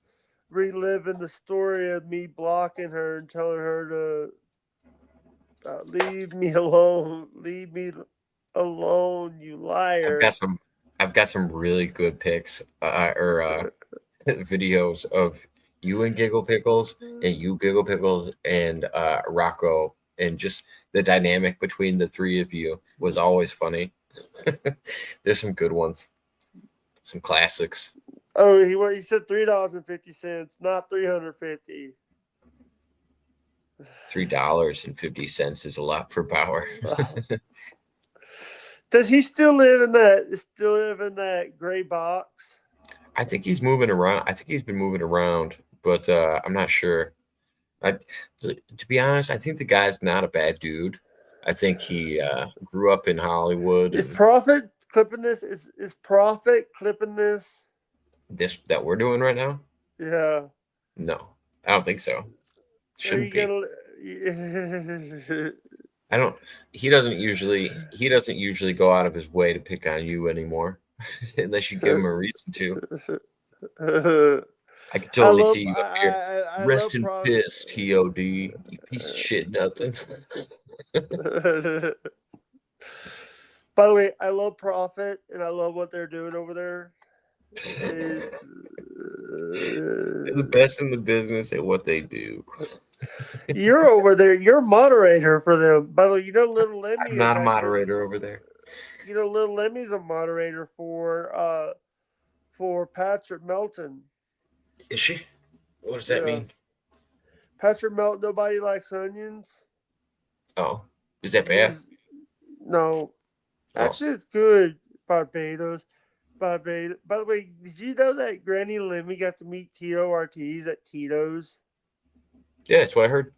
reliving the story of me blocking her and telling her Leave me alone. Leave me alone, you liar. I've got some really good pics or videos of you and Giggle Pickles and you Giggle Pickles and Rocco, and just the dynamic between the three of you was always funny. There's some good ones, some classics. Oh, he said $3.50, not $3.50. $3.50 is a lot for power. Does he still live in that gray box? I think he's moving around. I think he's been moving around, but I'm not sure. To be honest, I think the guy's not a bad dude. I think he grew up in Hollywood. Is Prophet clipping this? Is Prophet clipping this? This that we're doing right now? Yeah. No, I don't think so. Shouldn't be. I don't. He doesn't usually go out of his way to pick on you anymore, unless you give him a reason to. I can totally see you up here. Rest in piss, TOD. You piece of shit, nothing. By the way, I love Prophet and I love what they're doing over there. They're the best in the business at what they do. You're over there. You're a moderator for them. By the way, you know Little Lemmy. I'm not a moderator over there. You know Little Lemmy's a moderator for Patrick Melton. Is she? What does that mean? Patrick Melton. Nobody likes onions. Oh, is that bad? No, actually, it's good. Barbados. By the way, did you know that Granny Lemmy got to meet Tito Ortiz at Tito's? Yeah, that's what I heard.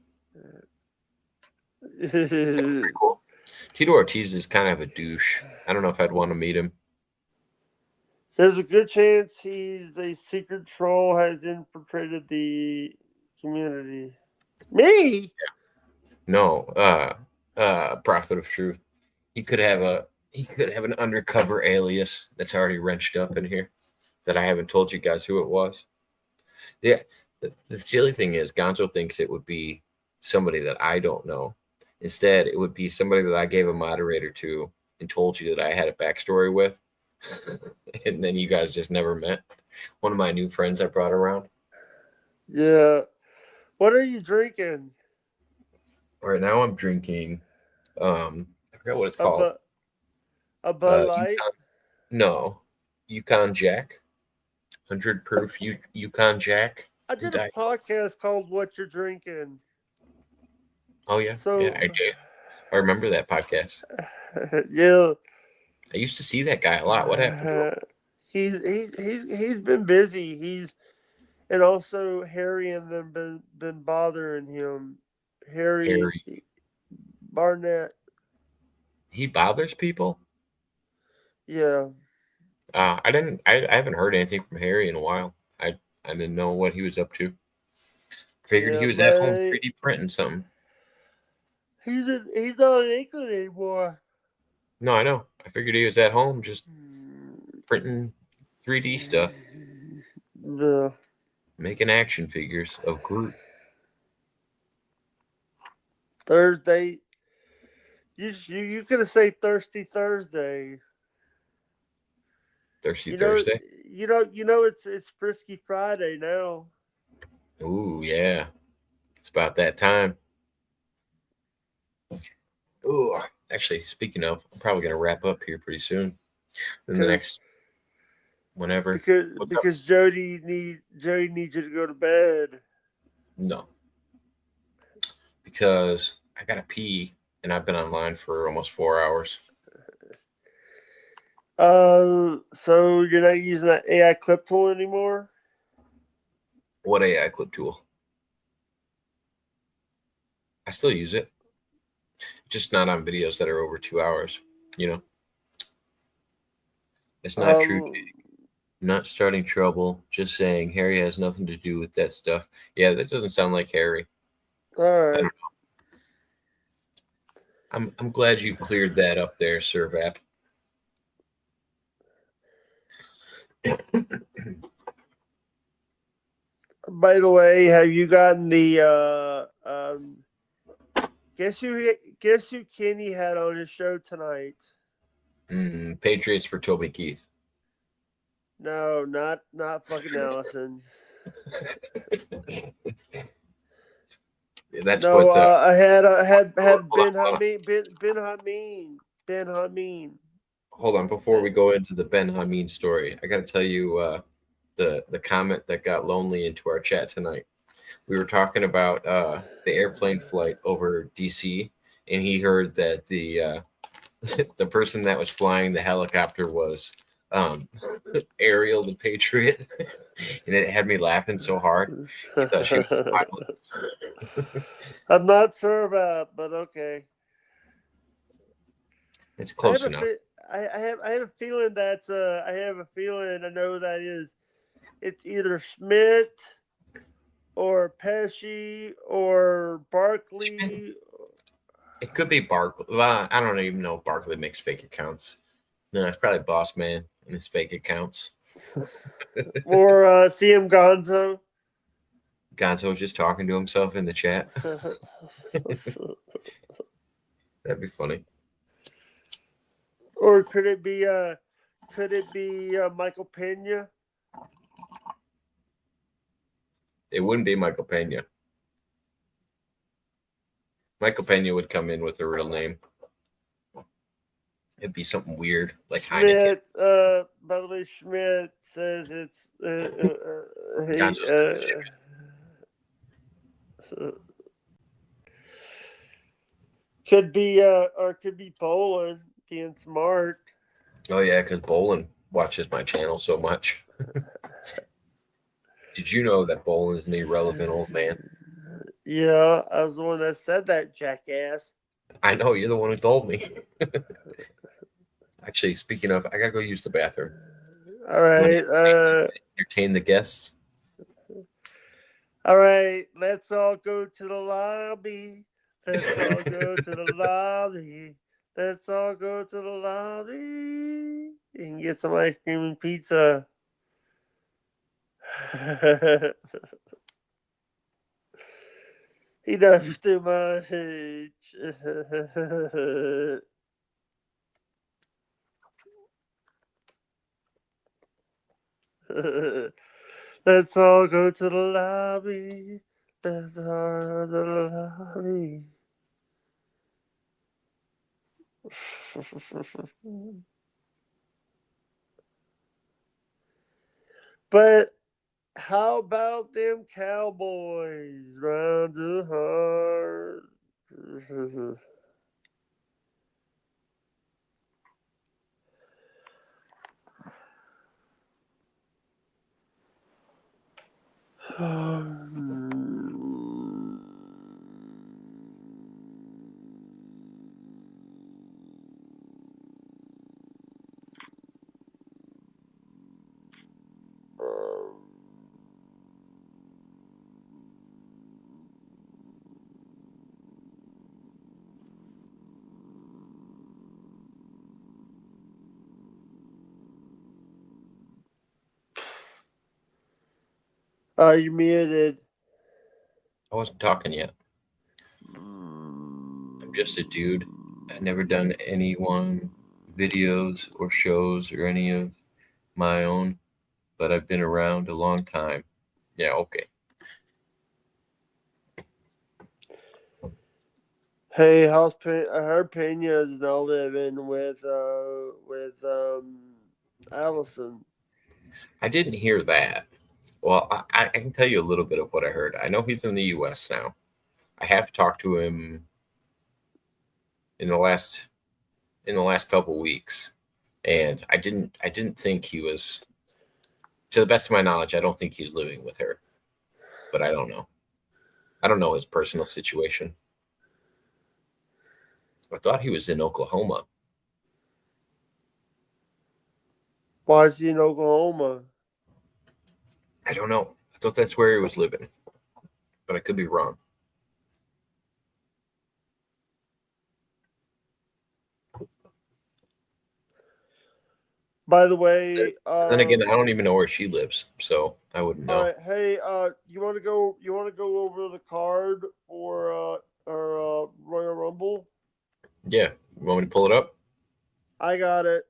That's pretty cool. Tito Ortiz is kind of a douche. I don't know if I'd want to meet him. There's a good chance he's a secret troll, has infiltrated the community. Me? Yeah. No, Prophet of Truth. He could have an undercover alias that's already wrenched up in here that I haven't told you guys who it was. Yeah. The silly thing is, Gonzo thinks it would be somebody that I don't know. Instead, it would be somebody that I gave a moderator to and told you that I had a backstory with. And then you guys just never met. One of my new friends I brought around. Yeah. What are you drinking? Right now I'm drinking, I forgot what it's called. A Bud Light? No. Yukon Jack. 100 proof Yukon Jack. I did a podcast called What You're Drinking. Oh, yeah. So, yeah, I did. I remember that podcast. Yeah. I used to see that guy a lot. What happened to him? He's been busy. And also Harry and them been bothering him. Harry Barnett. He bothers people? Yeah. I haven't heard anything from Harry in a while. I didn't know what he was up to. Figured he was at home 3D printing something. He's not in England anymore. No, I know. I figured he was at home just printing 3D stuff. Yeah. Making action figures of Groot. Thursday. You could have said Thirsty Thursday. Thirsty Thursday? You know it's Frisky Friday now. Ooh, yeah. It's about that time. Ooh, actually, speaking of, I'm probably going to wrap up here pretty soon. In the next, whenever. Because Jody needs you to go to bed. No. Because I got to pee, and I've been online for almost 4 hours. So you're not using that AI clip tool anymore? What AI clip tool? I still use it. Just not on videos that are over 2 hours, you know? It's not true. Not starting trouble. Just saying Harry has nothing to do with that stuff. Yeah, that doesn't sound like Harry. All right. I'm glad you cleared that up there, Sir Vap. By the way, have you gotten the Guess who Kenny had on his show tonight? Patriots for Toby Keith. No, not fucking Allison. That's no, what. I had Ben Hameen. Hold on, before we go into the Ben Hameen story, I got to tell you the comment that got lonely into our chat tonight. We were talking about the airplane flight over DC, and he heard that the the person that was flying the helicopter was Ariel the Patriot, and it had me laughing so hard. I thought she was smiling. I'm not sure about, but okay. It's close enough. I have a feeling that's I know that is it's either Schmidt or Pesci or Barkley. It could be Barkley. Well, I don't even know if Barkley makes fake accounts. No, it's probably Boss Man and his fake accounts. Or CM Gonzo. Gonzo just talking to himself in the chat. That'd be funny. Or could it be Michael Pena? It wouldn't be Michael Pena. Michael Pena would come in with a real name. It'd be something weird, like Heineken. Schmidt, by the way, Schmidt says it's could be Poland being smart. Oh yeah, because Bolin watches my channel so much. Did you know that Bolin's an irrelevant old man? Yeah, I was the one that said that, jackass. I know, you're the one who told me. Actually, speaking of, I gotta go use the bathroom. All right. Entertain the guests. All right, let's all go to the lobby. Let's all go to the lobby. Let's all go to the lobby and get some ice cream and pizza. He knows too much. Let's all go to the lobby. Let's all go to the lobby. But how about them Cowboys? Round the heart. You muted. I wasn't talking yet. I'm just a dude. I've never done anyone videos or shows or any of my own, but I've been around a long time. Yeah, okay. Hey, I heard Pena is now living with Allison. I didn't hear that. Well, I can tell you a little bit of what I heard. I know he's in the U.S. now. I have talked to him in the last couple weeks, and I didn't think he was. To the best of my knowledge, I don't think he's living with her, but I don't know. I don't know his personal situation. I thought he was in Oklahoma. Why is he in Oklahoma? I don't know. I thought that's where he was living, but I could be wrong. By the way, then again, I don't even know where she lives, so I wouldn't know. All right, hey, you want to go over the card for our Royal Yeah. You want me to pull it up? I got it.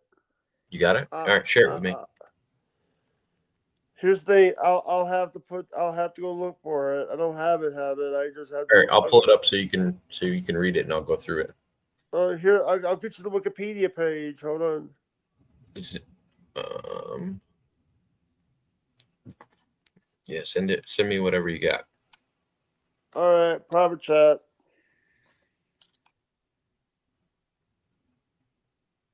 You got it? All right, share it with me. Here's the thing. I'll have to go look for it. I don't have it. I just have to. All right, I'll pull it up so you can read it, and I'll go through it. Here, I'll get you the Wikipedia page. Hold on. Yeah, send me whatever you got. All right, private chat.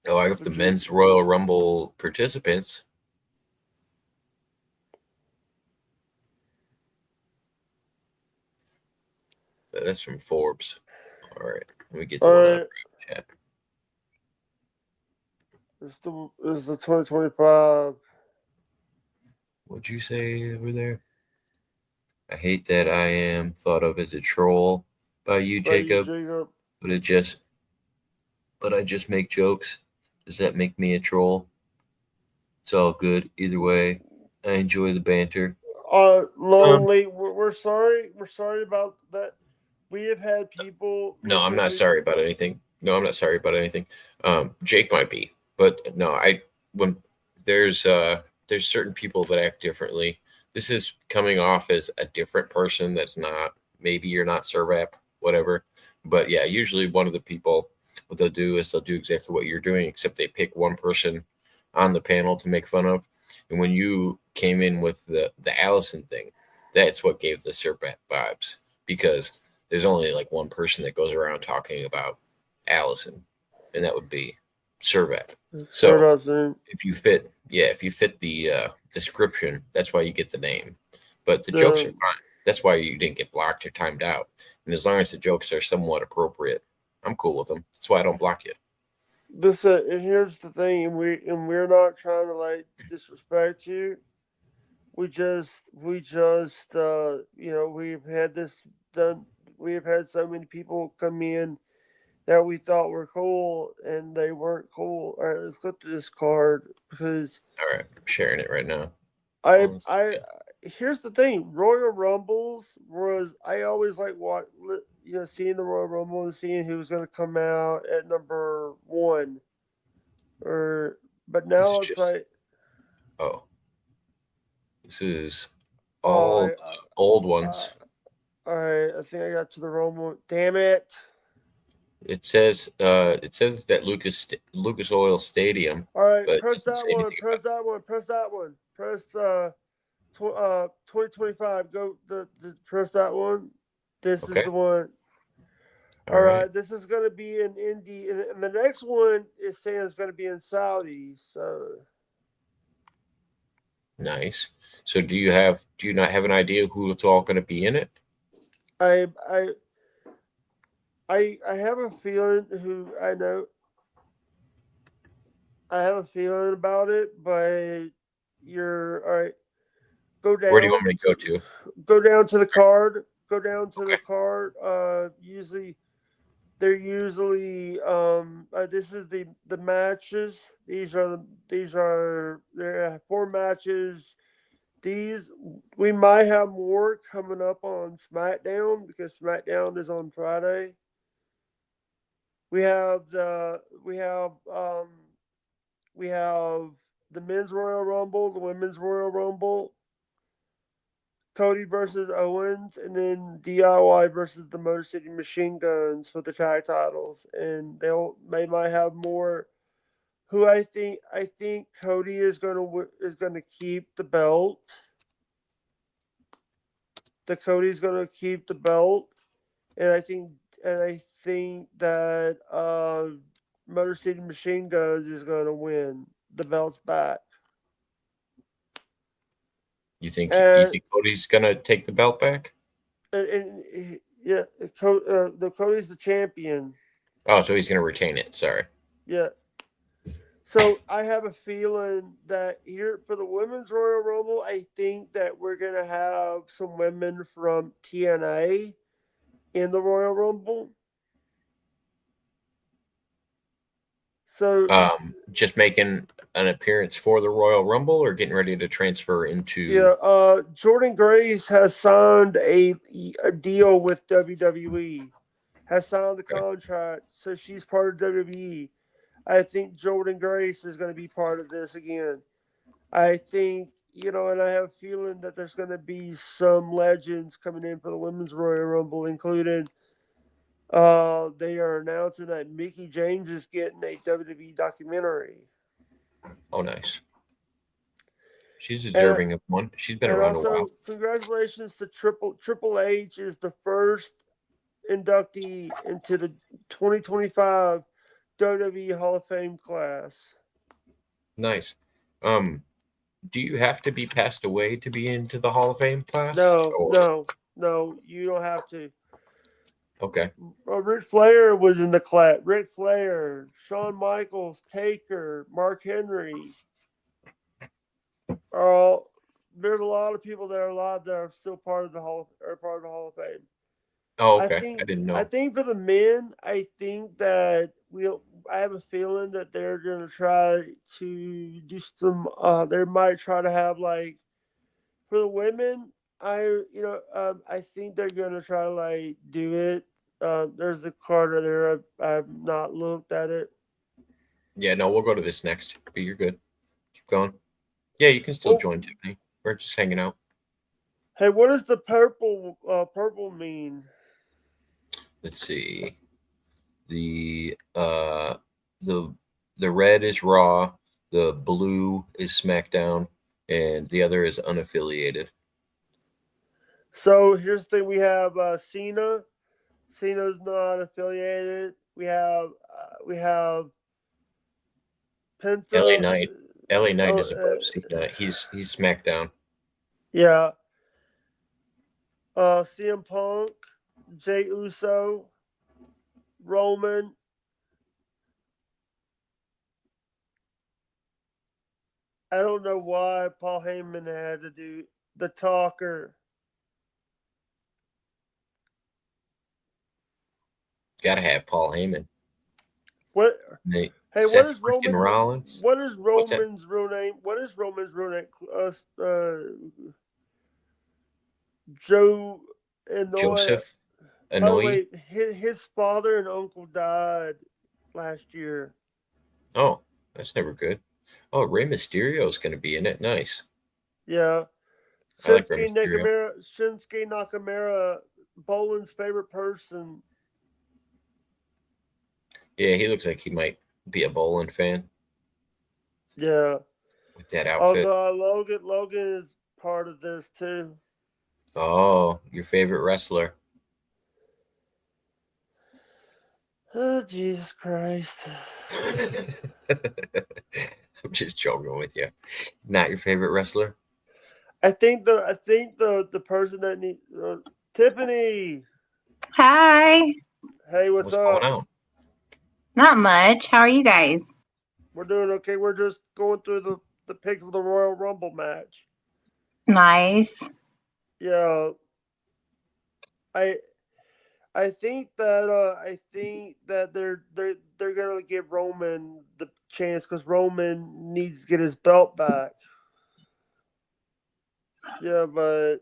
Oh, I have the men's Royal Rumble participants. That's from Forbes. All right, let me get the one on chat. It's the 2025. What'd you say over there? I hate that I am thought of as a troll by you, Jacob. But I just make jokes. Does that make me a troll? It's all good either way. I enjoy the banter. Lonely. We're sorry. We're sorry about that. We have had people. No, I'm not sorry about anything. No, I'm not sorry about anything. Jake might be, but no, when there's certain people that act differently. This is coming off as a different person that's not. Maybe you're not Servap, whatever. But yeah, usually one of the people, what they'll do is they'll do exactly what you're doing, except they pick one person on the panel to make fun of. And when you came in with the Allison thing, that's what gave the Servap vibes, because there's only like one person that goes around talking about Allison, and that would be Servap. So if you fit the description, that's why you get the name. But the jokes are fine. That's why you didn't get blocked or timed out. And as long as the jokes are somewhat appropriate, I'm cool with them. That's why I don't block you. And here's the thing, we're not trying to like disrespect you. We just we've had this done. We have had so many people come in that we thought were cool and they weren't cool. All right, let's look at this card because. All right, I'm sharing it right now. Here's the thing. Royal Rumbles I always like seeing the Royal Rumble and seeing who was going to come out at number 1. But now it's like. Oh. This is all old ones. All right, I think I got to the wrong one. Damn it. It says that Lucas Oil Stadium. All right, but press that one. Press that one. Press 2025. Go press that one. This is the one. All right, this is going to be in Indy, and the next one is saying it's going to be in Saudi. So nice. So do you not have an idea who's all going to be in it? I have a feeling who I know. I have a feeling about it, but you're all right. Go down. Where do you want me to go to? Go down to the card. Go down to the card. They're usually this is the matches. These are there are 4 matches. We might have more coming up on SmackDown because SmackDown is on Friday. We have the men's Royal Rumble, the women's Royal Rumble, Cody versus Owens, and then DIY versus the Motor City Machine Guns for the tag titles. And they might have more. Who I think Cody is going to keep the belt. Cody's going to keep the belt, and I think that Motor City Machine Guns is going to win. The belt's back. You think Cody's going to take the belt back? Yeah, Cody's the champion. Oh, so he's going to retain it. Sorry. Yeah. So I have a feeling that here for the women's Royal Rumble, I think that we're going to have some women from TNA in the Royal Rumble. So just making an appearance for the Royal Rumble or getting ready to transfer into. Yeah, Jordan Grace has signed a deal with WWE. has signed the contract, so she's part of WWE. I think Jordan Grace is going to be part of this again. I think, and I have a feeling that there's going to be some legends coming in for the Women's Royal Rumble, including they are announcing that Mickie James is getting a WWE documentary. Oh, nice. She's deserving of one. She's been around a while. Congratulations to Triple H is the first inductee into the 2025 WWE Hall of Fame class. Nice. Do you have to be passed away to be into the Hall of Fame class? No, you don't have to. Okay. Ric Flair was in the class. Ric Flair, Shawn Michaels, Taker, Mark Henry. There's a lot of people that are alive that are still part of the Hall of Fame. Oh, okay. I didn't know. I think for the men, I think that I have a feeling that they're gonna try to do some. They might try to have like for the women. I think they're gonna try to do it. There's a card there. I've not looked at it. Yeah, no, we'll go to this next. But you're good. Keep going. Yeah, you can still join Tiffany. We're just hanging out. Hey, what does the purple mean? Let's see. The red is Raw, the blue is SmackDown, and the other is unaffiliated. So here's the thing: we have Cena. Cena's not affiliated. We have Penta. LA Knight. LA Knight is above Cena. He's SmackDown. Yeah. CM Punk, Jey Uso, Roman. I don't know why Paul Heyman had to do the talker. Gotta have Paul Heyman. What? Hey, what is Roman? Rollins? What is Roman's real name? What is Roman's real name? Joe Inoue. Joseph Inoue. His father and uncle died last year. Oh, that's never good. Oh, Rey Mysterio is going to be in it. Nice. Yeah. I like Rey Mysterio. Shinsuke Nakamura, Boland's favorite person. Yeah, he looks like he might be a Boland fan. Yeah. With that outfit. Logan is part of this too. Oh, your favorite wrestler. Oh, Jesus Christ. I'm just joking with you. Not your favorite wrestler? I think the person that needs Tiffany. Hi. Hey, what's up? Going on? Not much. How are you guys? We're doing okay. We're just going through the picks of the Royal Rumble match. Nice. Yeah. I think that they're gonna give Roman the chance because Roman needs to get his belt back. Yeah, but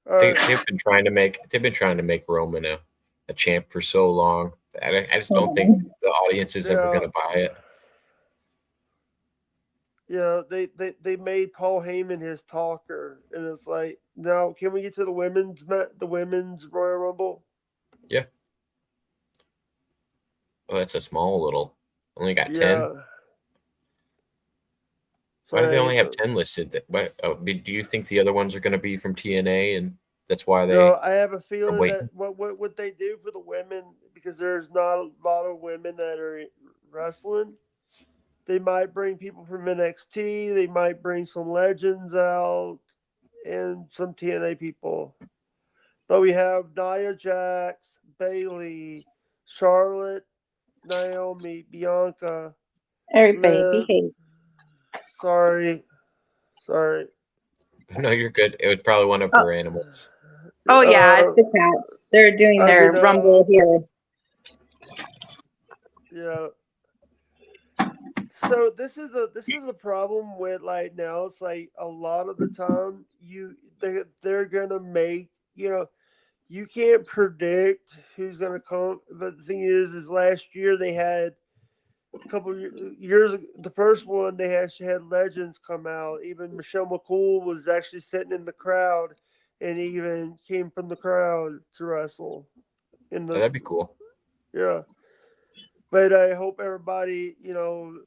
they've been trying to make Roman a champ for so long. I just don't think the audience is ever going to buy it. Yeah, they made Paul Heyman his talker, and it's like, now can we get to the women's Royal Rumble? Yeah. Oh, that's a small little. Only got 10. Why do they only have 10 listed? Do you think the other ones are going to be from TNA, and that's why they? No, I have a feeling that what they do for the women, because there's not a lot of women that are wrestling. They might bring people from NXT. They might bring some legends out and some TNA people. But we have Nia Jax, Bayley, Charlotte, Naomi, Bianca. Everybody behave. Sorry. No, you're good. It was probably one of her animals. Oh yeah, it's the cats. They're doing their rumble here. Yeah. So this is the problem with now. It's like a lot of the time they're gonna make you can't predict who's going to come. But the thing is last year they had a couple of years. The first one they actually had legends come out. Even Michelle McCool was actually sitting in the crowd, and even came from the crowd to wrestle. That'd be cool. Yeah. But I hope everybody,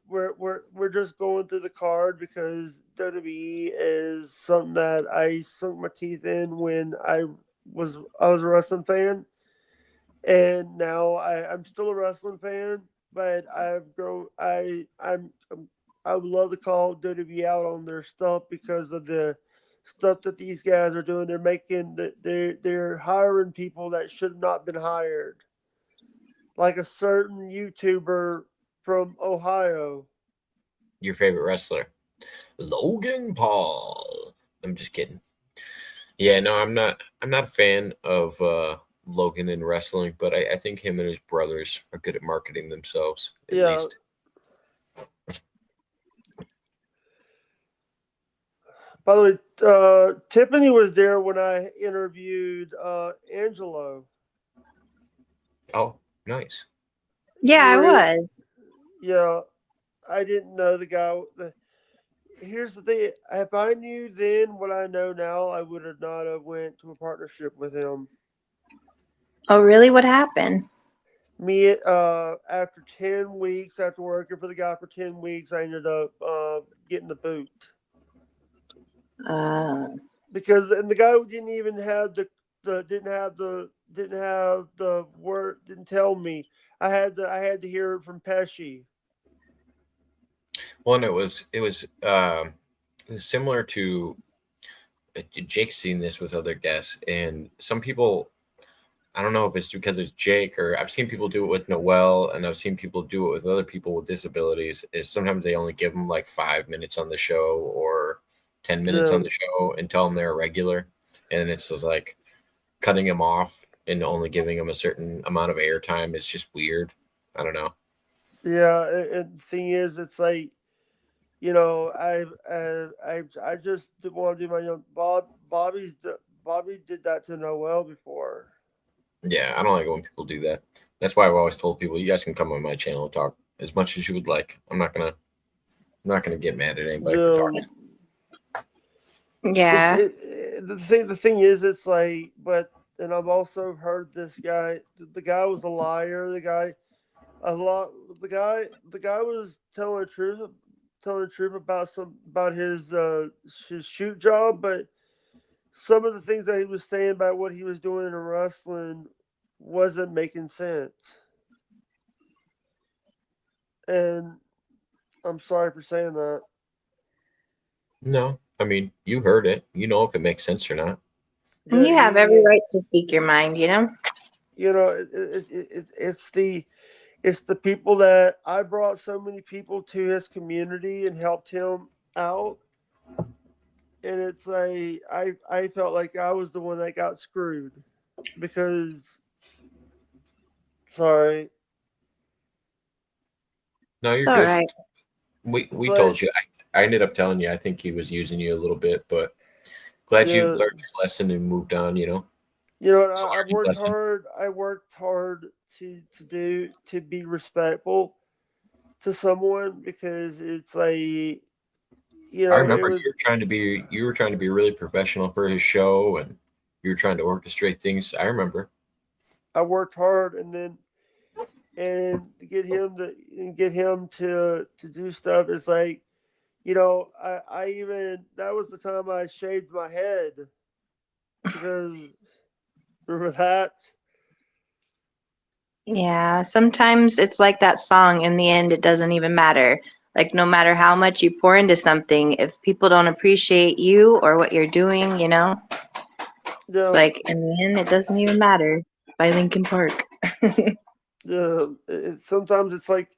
we're just going through the card because WWE is something that I sunk my teeth in when I was a wrestling fan, and now I'm still a wrestling fan. But I've grown. I would love to call WWE out on their stuff because of the stuff that these guys are doing. They're hiring people that should have not been hired, like a certain YouTuber from Ohio. Your favorite wrestler, Logan Paul. I'm just kidding. Yeah, no, I'm not a fan of Logan in wrestling, but I think him and his brothers are good at marketing themselves, at least. By the way, Tiffany was there when I interviewed Angelo. Oh, nice. Yeah, I was. Yeah, I didn't know the guy. Here's the thing: if I knew then what I know now, I would have not have went to a partnership with him. Oh, really? What happened? Me, after 10 weeks, after working for the guy for 10 weeks, I ended up getting the boot. Because the guy didn't even have didn't have the word, didn't tell me. I had to hear it from Pesci. Well, and it was similar to Jake's seen this with other guests, and some people, I don't know if it's because it's Jake, or I've seen people do it with Noel, and I've seen people do it with other people with disabilities. Is sometimes they only give them like 5 minutes on the show or 10 minutes on the show and tell them they're a regular, and it's just like cutting them off and only giving them a certain amount of airtime is just weird. I don't know. Yeah, and the thing is, it's like, I just want to do my own. Bobby did that to Noel before. Yeah, I don't like it when people do that. That's why I've always told people, you guys can come on my channel and talk as much as you would like. I'm not gonna get mad at anybody for talking. Yeah. The thing is, it's like, and I've also heard this guy. The guy was a liar. The guy was telling the truth about his shoot job, but some of the things that he was saying about what he was doing in wrestling wasn't making sense. And I'm sorry for saying that. No, I mean, you heard it. You know if it makes sense or not. And you have every right to speak your mind, It's the people that I brought so many people to his community and helped him out. And it's like I felt like I was the one that got screwed because sorry. No, you're All good. right. We told you. I ended up telling you I think he was using you a little bit, but glad you learned your lesson and moved on, I worked hard to be respectful to someone because it's like, I remember you were trying to be really professional for his show, and you were trying to orchestrate things. I remember. I worked hard and get him to do stuff. It's like, I even, that was the time I shaved my head because remember that? Yeah, sometimes it's like that song. In the end, it doesn't even matter. Like, no matter how much you pour into something, if people don't appreciate you or what you're doing, Yeah. It's like, in the end, it doesn't even matter. By Linkin Park. Yeah, sometimes it's like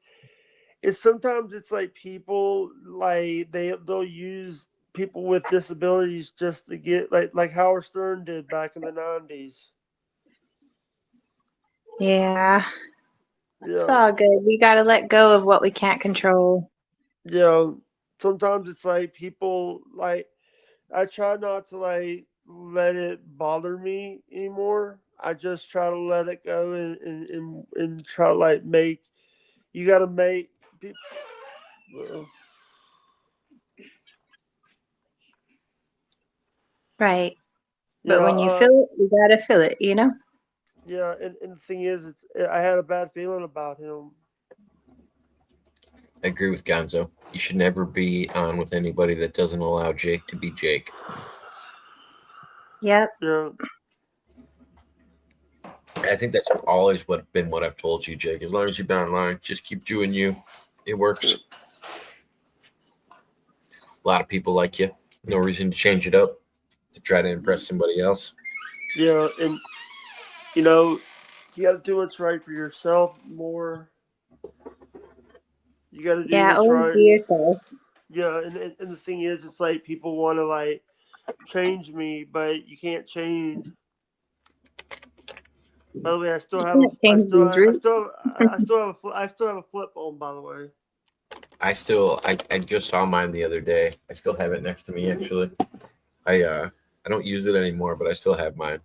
people, like they'll use people with disabilities just to get like Howard Stern did back in the 90s. Yeah. It's all good. We got to let go of what we can't control. Yeah, sometimes it's like people, like, I try not to let it bother me anymore. I just try to let it go and try to like make. You got to make people. Right. Yeah, But when you feel it, you gotta feel it, you know? yeah, and the thing is, I had a bad feeling about him. I agree with Gonzo. You should never be on with anybody that doesn't allow Jake to be Jake. Yep. Yeah. I think that's always been what I've told you, Jake. As long as you've been online, just keep doing you. It works. A lot of people like you. No reason to change it up to try to impress somebody else. Yeah, and you know, you got to do what's right for yourself more. You got to do Yeah, what's always right. be yourself. Yeah, and the thing is, it's like people want to like change me, but you can't change. By the way, I still have a, can't change these roots. I still have a flip phone. By the way, I just saw mine the other day. I still have it next to me actually. I don't use it anymore, but I still have mine.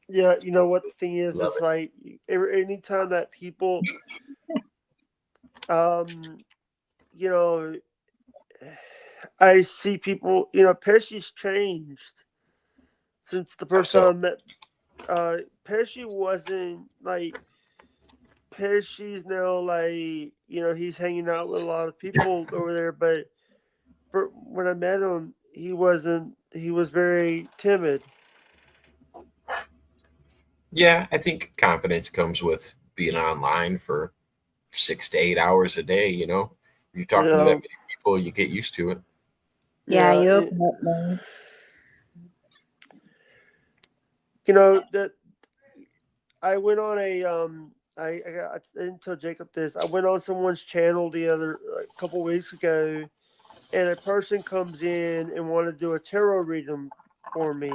yeah. You know what the thing is? Love It's it. like anytime that people, you know, I see people. You know, Pesci's changed since the first time I met. Pesci wasn't like. Pesci's now like, you know, he's hanging out with a lot of people over there, but when I met him, he wasn't. He was very timid. Yeah, I think confidence comes with being online for 6 to 8 hours a day. You know, you're talking to that many people, you get used to it. Yeah, you open up, man. You know that I went on a I didn't tell Jacob this. I went on someone's channel a couple weeks ago, and a person comes in and wanted to do a tarot reading for me.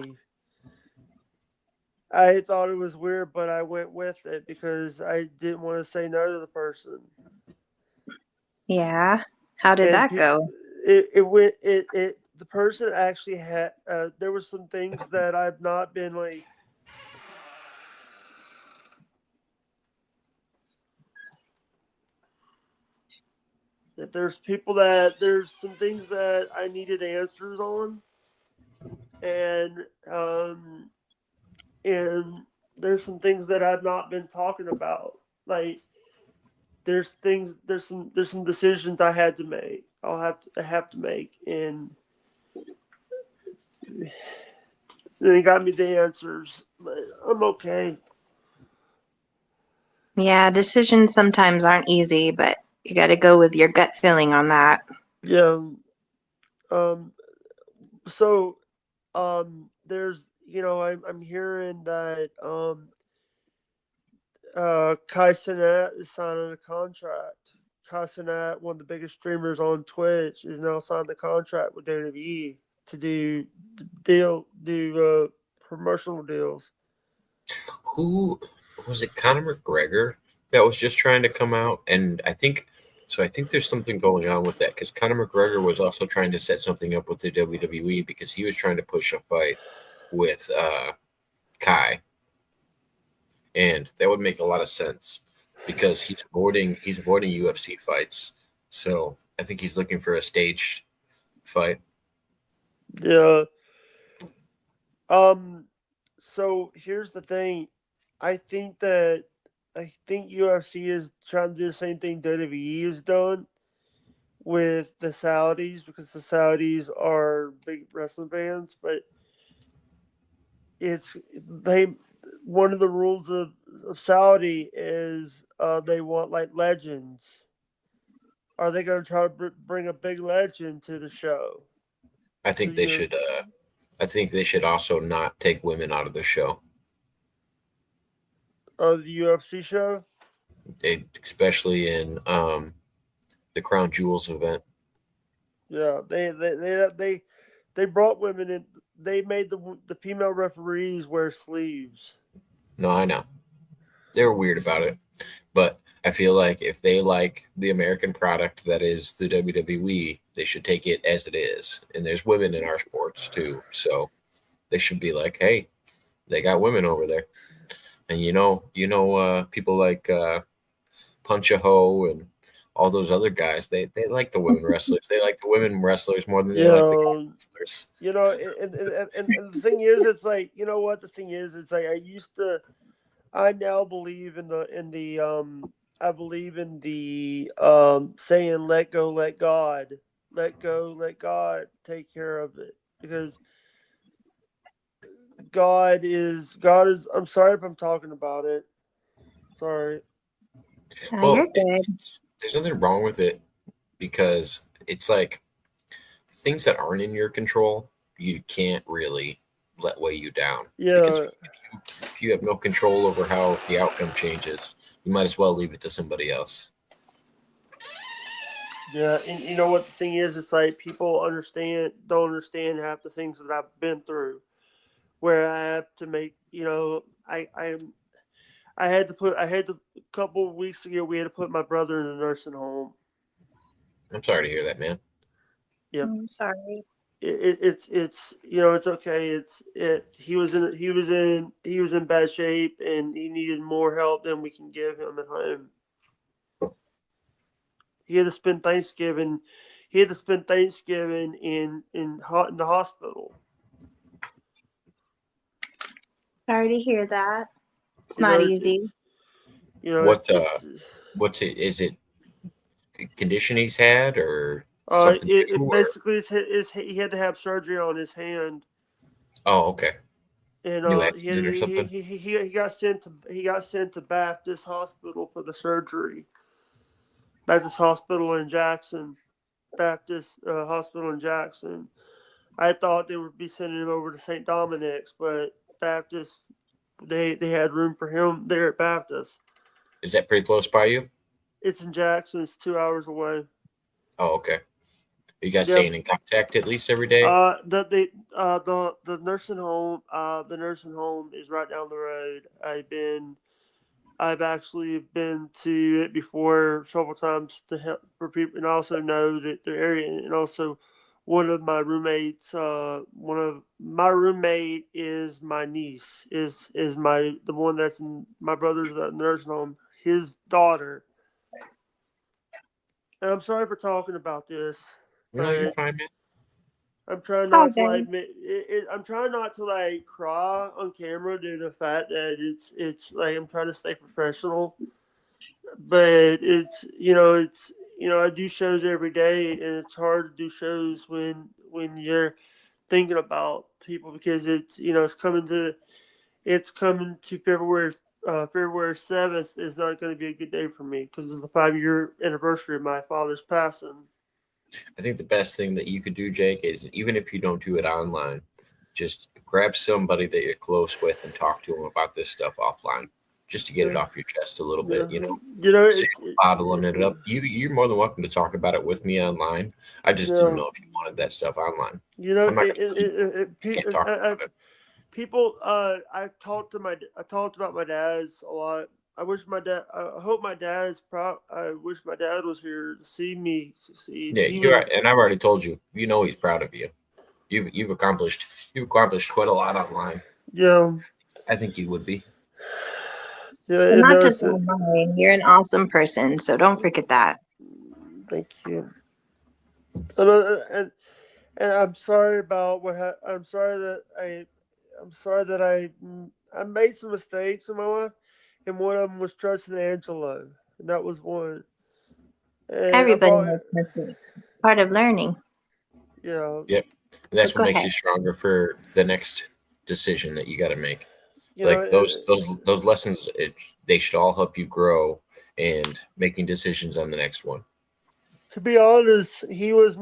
I thought it was weird, but I went with it because I didn't want to say no to the person. Yeah. How did that go? The person actually had there were some things that I've not been like. That there's some things that I needed answers on, and there's some things that I've not been talking about. Like there's some decisions I had to make. I have to make, and they got me the answers. But I'm okay. Yeah, decisions sometimes aren't easy, but you got to go with your gut feeling on that. Yeah. So, there's, you know, I'm hearing that, Kai Cenat is signing a contract. Kai Cenat, one of the biggest streamers on Twitch, is now signed a contract with WWE to do promotional deals. Who was it? Conor McGregor that was just trying to come out, and I think there's something going on with that because Conor McGregor was also trying to set something up with the WWE because he was trying to push a fight with Kai, and that would make a lot of sense because he's avoiding UFC fights. So I think he's looking for a staged fight. Yeah. So here's the thing. I think UFC is trying to do the same thing WWE has done with the Saudis because the Saudis are big wrestling fans, but one of the rules of Saudi is they want like legends. Are they going to try to bring a big legend to the show? I think they should. I think they should also not take women out of the show. The UFC show, especially in the Crown Jewels event. Yeah, they brought women in. They made the female referees wear sleeves. No, I know. They were weird about it. But I feel like if they like the American product that is the WWE, they should take it as it is. And there's women in our sports too. So they should be like, hey, They got women over there, and people like Punch a Hoe and all those other guys. They like the women wrestlers. They like the women wrestlers more than they like the guy wrestlers. And the thing is, it's like, you know what the thing is, it's like I now believe in the I believe in the saying let go, let God take care of it, because God is I'm sorry if I'm talking about it. Sorry. Well, there's nothing wrong with it, because it's like things that aren't in your control, you can't really let weigh you down. Yeah. Because if you have no control over how the outcome changes, you might as well leave it to somebody else. Yeah, and you know what the thing is? It's like people don't understand half the things that I've been through, where I have to make, I had to a couple of weeks ago, we had to put my brother in a nursing home. I'm sorry to hear that, man. Yep. I'm sorry. It's it's okay. He was in bad shape, and he needed more help than we can give him at home. He had to spend Thanksgiving. in the hospital. Sorry to hear that. It's You not know, easy. What's it? Is it a condition he's had, or something? Basically he had to have surgery on his hand. Oh, okay. And New accident or something? he got sent to Baptist Hospital for the surgery. Baptist Hospital in Jackson. I thought they would be sending him over to St. Dominic's, but Baptist, they had room for him there at Baptist. Is that pretty close by you? It's in Jackson. It's 2 hours away. Oh, okay. Are you guys staying in contact at least every day? The nursing home. The nursing home is right down the road. I've actually been to it before several times to help for people, and I also know that the area. And also, one of my roommates, is my niece. Is the one that's in my brother's at the nursing home. His daughter. And I'm sorry for talking about this. No, you're fine, man. I'm trying not to I'm trying not to cry on camera due to the fact that it's like I'm trying to stay professional, but I do shows every day, and it's hard to do shows when you're thinking about people, because it's coming to February 7th is not going to be a good day for me, because it's the 5-year anniversary of my father's passing. I think the best thing that you could do, Jake, is even if you don't do it online, just grab somebody that you're close with and talk to them about this stuff offline, just to get it off your chest a little bit. Bottling it up. You're more than welcome to talk about it with me online. I just didn't know if you wanted that stuff online. People. I talked about my dad's a lot. I wish my dad. I hope my dad's proud. I wish my dad was here to see me. Yeah, you're right, and I've already told you. You know he's proud of you. You've accomplished quite a lot online. Yeah, I think you would be. Yeah, not just online. You're an awesome person, so don't forget that. Thank you. And I'm sorry about what happened. I'm sorry that I made some mistakes in my life, and one of them was trusting Angelo, and that was one. And Everybody makes mistakes. It's part of learning. Yeah. Yep. And that's Go what makes ahead. you stronger for the next decision that you got to make. You Those lessons, they should all help you grow and making decisions on the next one. To be honest, he was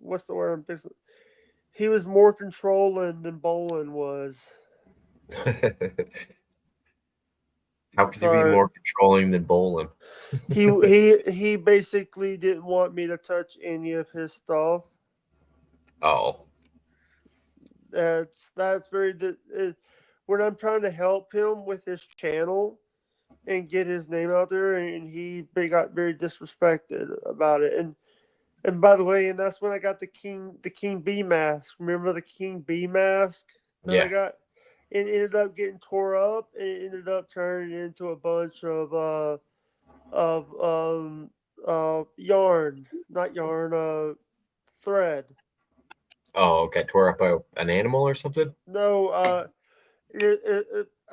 what's the word I'm fixing? He was more controlling than Bolin was. How could you be more controlling than Bolin? he basically didn't want me to touch any of his stuff. Oh. That's very when I'm trying to help him with his channel and get his name out there, and he got very disrespected about it. And And by the way, and that's when I got the King Bee mask. Remember the King Bee mask that I Yeah. got? It ended up getting tore up. It ended up turning into a bunch of yarn, not yarn, thread. Oh, got tore up by an animal or something? No,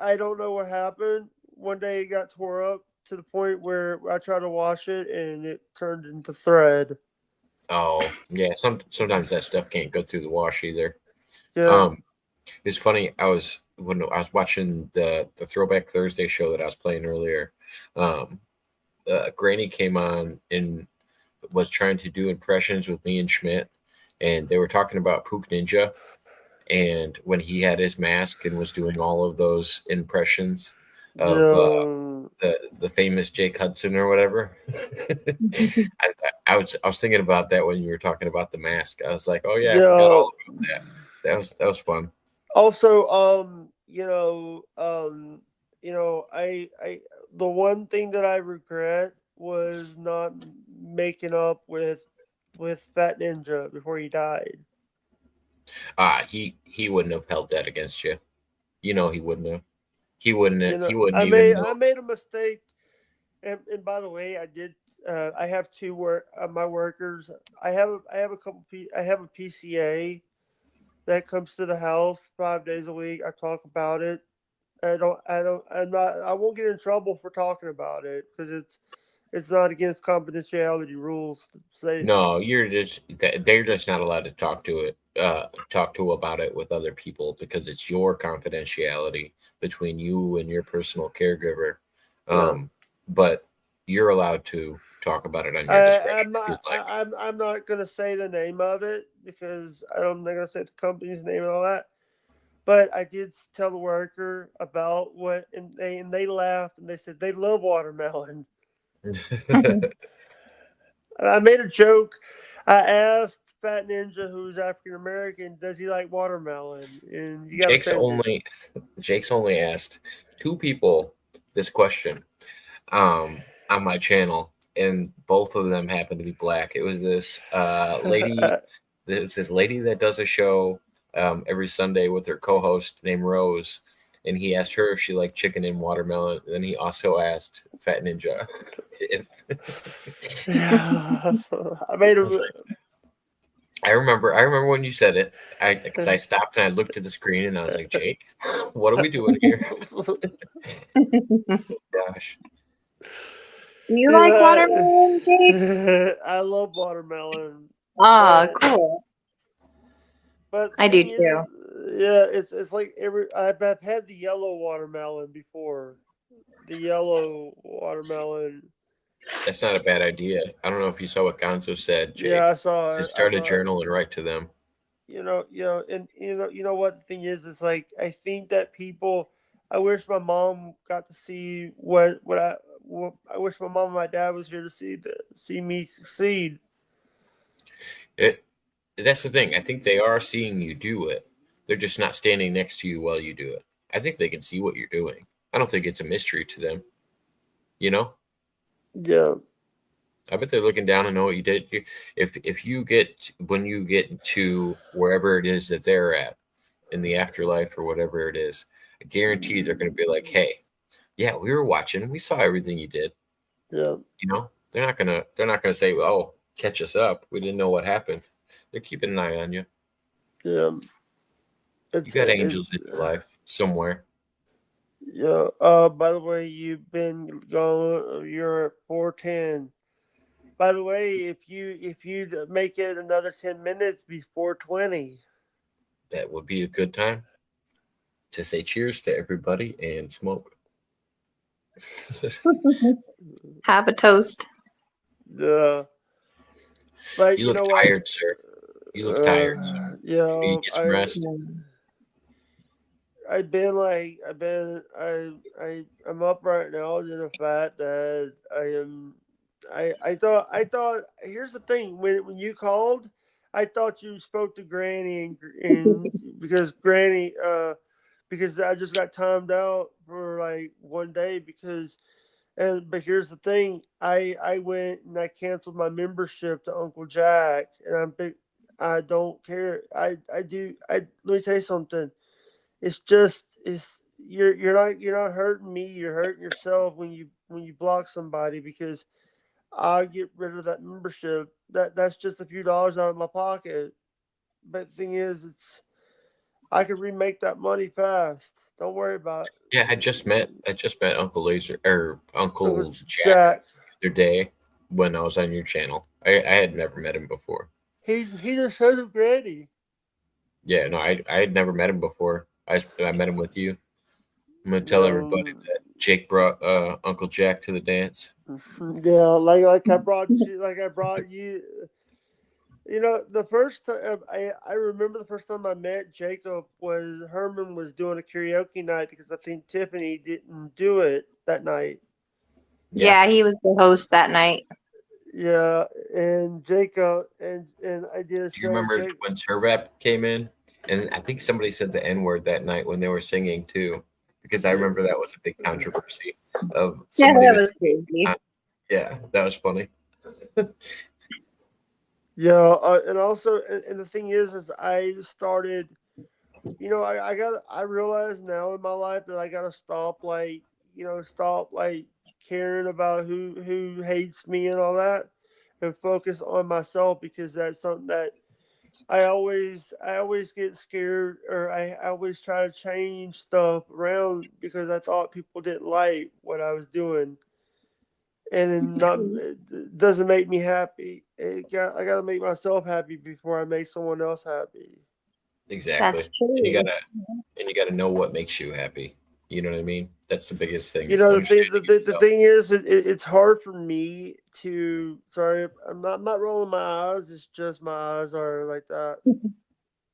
I don't know what happened. One day it got tore up to the point where I tried to wash it and it turned into thread. Oh, yeah. Sometimes that stuff can't go through the wash either. Yeah. It's funny. When I was watching the Throwback Thursday show that I was playing earlier. Granny came on and was trying to do impressions with me and Schmidt, and they were talking about Pook Ninja, and when he had his mask and was doing all of those impressions of the famous Jake Hudson or whatever. I was thinking about that when you were talking about the mask. I was like, oh yeah, I forgot all about that. That was fun. Also, I the one thing that I regret was not making up with Fat Ninja before he died. He wouldn't have held that against you. You know he wouldn't have. He wouldn't. He wouldn't I even made know. I made a mistake, and by the way, I did. I have two my workers. I have a couple. I have a PCA that comes to the house 5 days a week. I talk about it. I'm not. I won't get in trouble for talking about it because it's not against confidentiality rules to say. No, they're just not allowed to talk about it with other people because it's your confidentiality between you and your personal caregiver. But you're allowed to talk about it on your discretion. I'm not gonna say the name of it because I'm not gonna say the company's name and all that. But I did tell the worker about what, and they laughed and they said they love watermelon. I made a joke. I asked Fat Ninja, who's African American, does he like watermelon? And you got Jake's only asked 2 people this question on my channel, and both of them happen to be black. It was this lady. It's this lady that does a show every Sunday with her co-host named Rose, and he asked her if she liked chicken and watermelon. And then he also asked Fat Ninja if. Yeah, I made him. I remember when you said it. Because I stopped and I looked at the screen and I was like, Jake, what are we doing here? Gosh. Do you like watermelon, Jake? I love watermelon. Cool. But I do too. Yeah, it's like I've had the yellow watermelon before. The yellow watermelon. That's not a bad idea. I don't know if you saw what Gonzo said, Jake. Yeah, I saw it. Just start a journal and write to them. And you know what the thing is? It's like I think that people. I wish my mom got to see what I wish my mom and my dad was here to see me succeed. That's the thing. I think they are seeing you do it. They're just not standing next to you while you do it. I think they can see what you're doing. I don't think it's a mystery to them. You know? Yeah. I bet they're looking down and know what you did. When you get to wherever it is that they're at in the afterlife or whatever it is, I guarantee they're going to be like, "Hey, yeah, we were watching. We saw everything you did." Yeah. You know, they're not gonna say, "Oh, catch us up. We didn't know what happened." They're keeping an eye on you. Yeah. You got angels in your life somewhere. Yeah. By the way, you've been going. You're at 4:10. By the way, if you make it another 10 minutes before 20, that would be a good time to say cheers to everybody and smoke. Have a toast. Yeah. But you look tired, sir. You look tired. Sir. Yeah. You need to get some rest. I'm up right now due to the fact that I thought here's the thing, when you called, I thought you spoke to Granny and because Granny because I just got timed out for like one day because But here's the thing: I went and I canceled my membership to Uncle Jack, and I don't care. I do. Let me tell you something. It's just you're not hurting me. You're hurting yourself when you block somebody, because I get rid of that membership. That's just a few dollars out of my pocket. But the thing is, I can remake that money fast. Don't worry about it. Yeah, I just met Uncle Laser or Uncle Uncle Jack Jack. the other day when I was on your channel. I had never met him before. He just has a granny. Yeah, no, I had never met him before. I met him with you. I'm gonna tell everybody that Jake brought Uncle Jack to the dance. Yeah, like I brought you. You know, the first time I remember the first time I met Jacob was Herman was doing a karaoke night, because I think Tiffany didn't do it that night. Yeah, he was the host that night. Yeah, and Jacob and I did a Do you show. remember when Throwback came in? And I think somebody said the N word that night when they were singing too, because I remember that was a big controversy of Yeah, somebody that was crazy. yeah, that was funny. Yeah, and also, and the thing is I started, I realize now in my life that I gotta stop, stop caring about who hates me and all that, and focus on myself, because that's something that I always get scared, or I always try to change stuff around because I thought people didn't like what I was doing, and it doesn't make me happy. I gotta make myself happy before I make someone else happy. Exactly. That's true. And you gotta know what makes you happy. You know what I mean? That's the biggest thing. You Is know, understanding the yourself. thing is, it's hard for me to. Sorry, I'm not rolling my eyes. It's just my eyes are like that.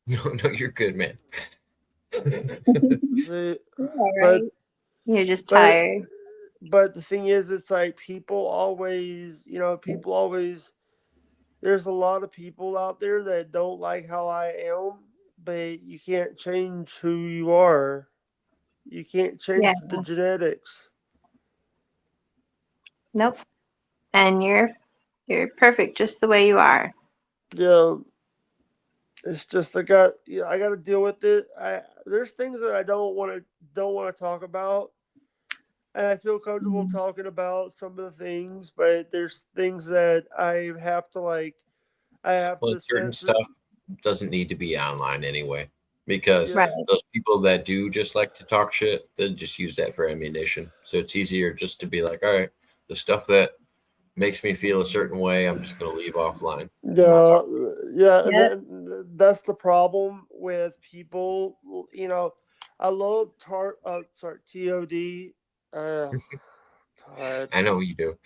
No, you're good, man. See, All but right. You're just but tired. but the thing is, it's like people always. There's a lot of people out there that don't like how I am, but you can't change who you are. You can't Yeah. change the genetics. Nope. And you're perfect just the way you are. Yeah, it's just I got to deal with it. There's things that I don't want to talk about, and I feel comfortable talking about some of the things, but there's things that I have to I have Well, to certain censor. stuff doesn't need to be online anyway, because Yeah. those people that do just like to talk shit, they just use that for ammunition. So it's easier just to be like, all right, the stuff that makes me feel a certain way, I'm just gonna leave offline. Yeah, yeah, and Yep. then that's the problem with people. I love TOD. Uh, God. I know you do.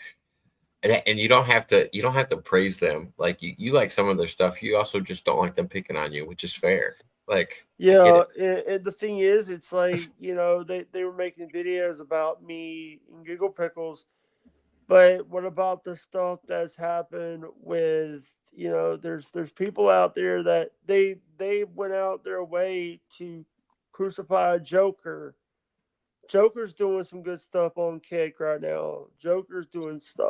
And you don't have to praise them. Like you like some of their stuff. You also just don't like them picking on you, which is fair. Like I get Yeah, it. and the thing is, it's like they were making videos about me and Giggle Pickles, but what about the stuff that's happened with there's people out there that they went out their way to crucify Joker. Joker's doing some good stuff on Kick right now. Joker's doing stuff.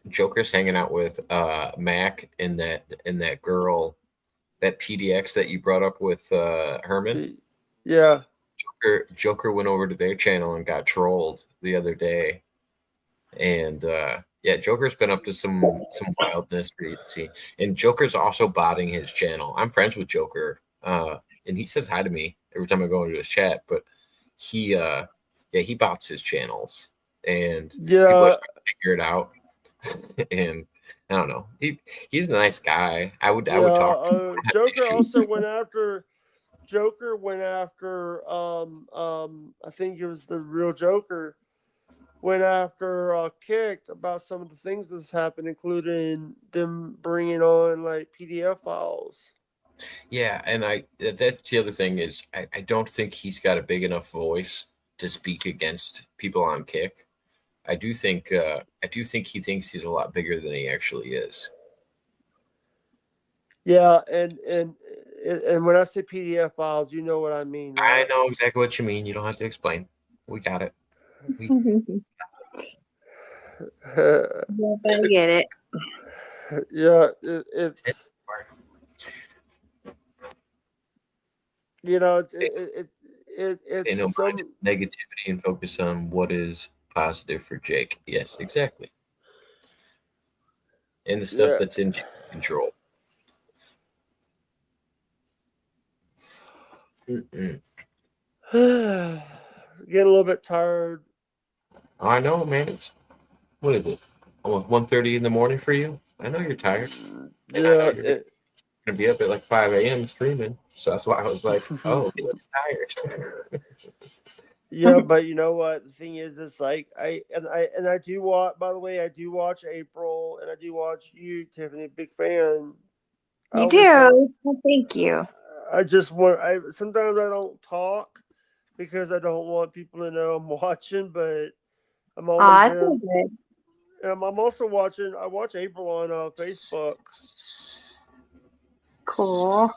Joker's hanging out with Mac and that girl, that PDX that you brought up with Herman. Yeah. Joker went over to their channel and got trolled the other day. And yeah, Joker's been up to some wildness recently. And Joker's also botting his channel. I'm friends with Joker. And he says hi to me every time I go into his chat, but he he bots his channels and people are Yeah. starting to figure it out. And I don't know. He's a nice guy. I would talk to him. Joker went after I think it was the real Joker went after Kick about some of the things that's happened, including them bringing on like PDF files. Yeah, and that's the other thing is I don't think he's got a big enough voice to speak against people on Kick. I do think he thinks he's a lot bigger than he actually is. Yeah, and when I say PDF files, you know what I mean, I right? know exactly what you mean. You don't have to explain. We got it. Yep, I get it. Yeah, it's you know Pay no it's so mind to negativity and focus on what is positive for Jake. Yes, exactly. And the stuff yeah. that's in Jake's control. Mm-mm. Getting a little bit tired. I know, man. It's what is it? Almost 1:30 in the morning for you. I know you're tired. And I know Yeah, you're gonna be up at like 5 a.m. streaming. So that's why I was like, oh, he looks tired. yeah, but you know what? The thing is, it's like I do watch. By the way, I do watch April, and I do watch you, Tiffany. Big fan. I You always try. do. Well, thank you. I just want. I sometimes I don't talk because I don't want people to know I'm watching, but I'm always Aw, it's there. all good. I'm also watching. I watch April on Facebook. Cool.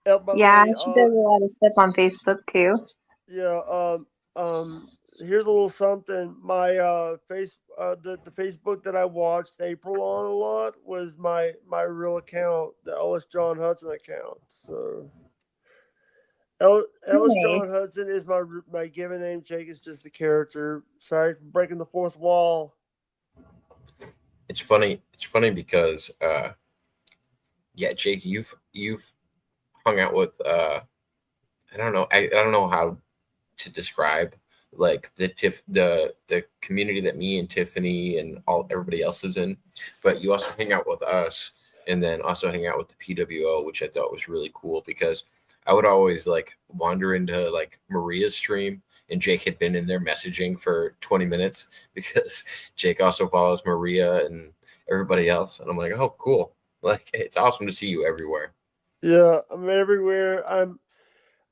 By the Yeah, way, she does a lot of stuff on Facebook too. yeah. Here's a little something. My the Facebook that I watched April on a lot was my real account, the Ellis John Hudson account. So Ellis Hey. John Hudson is my given name. Jake is just the character. Sorry for breaking the fourth wall. It's funny. It's funny because yeah, Jake, you've hung out with I don't know. I don't know how to describe like the community that me and Tiffany and everybody else is in, but you also hang out with us and then also hang out with the PWO, which I thought was really cool because I would always like wander into like Maria's stream and Jake had been in there messaging for 20 minutes because Jake also follows Maria and everybody else. And I'm like, oh, cool. Like, it's awesome to see you everywhere. Yeah, I'm everywhere.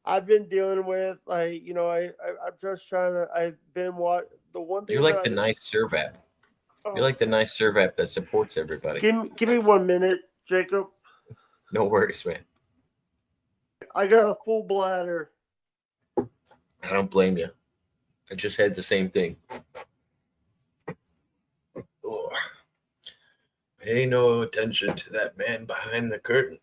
I've been dealing with like I'm just trying to. I've been the one thing You're like that the nice serve app. Oh. You're like the nice serve app that supports everybody. Give me 1 minute, Jacob. No worries, man. I got a full bladder. I don't blame you. I just had the same thing. Oh. Pay no attention to that man behind the curtain.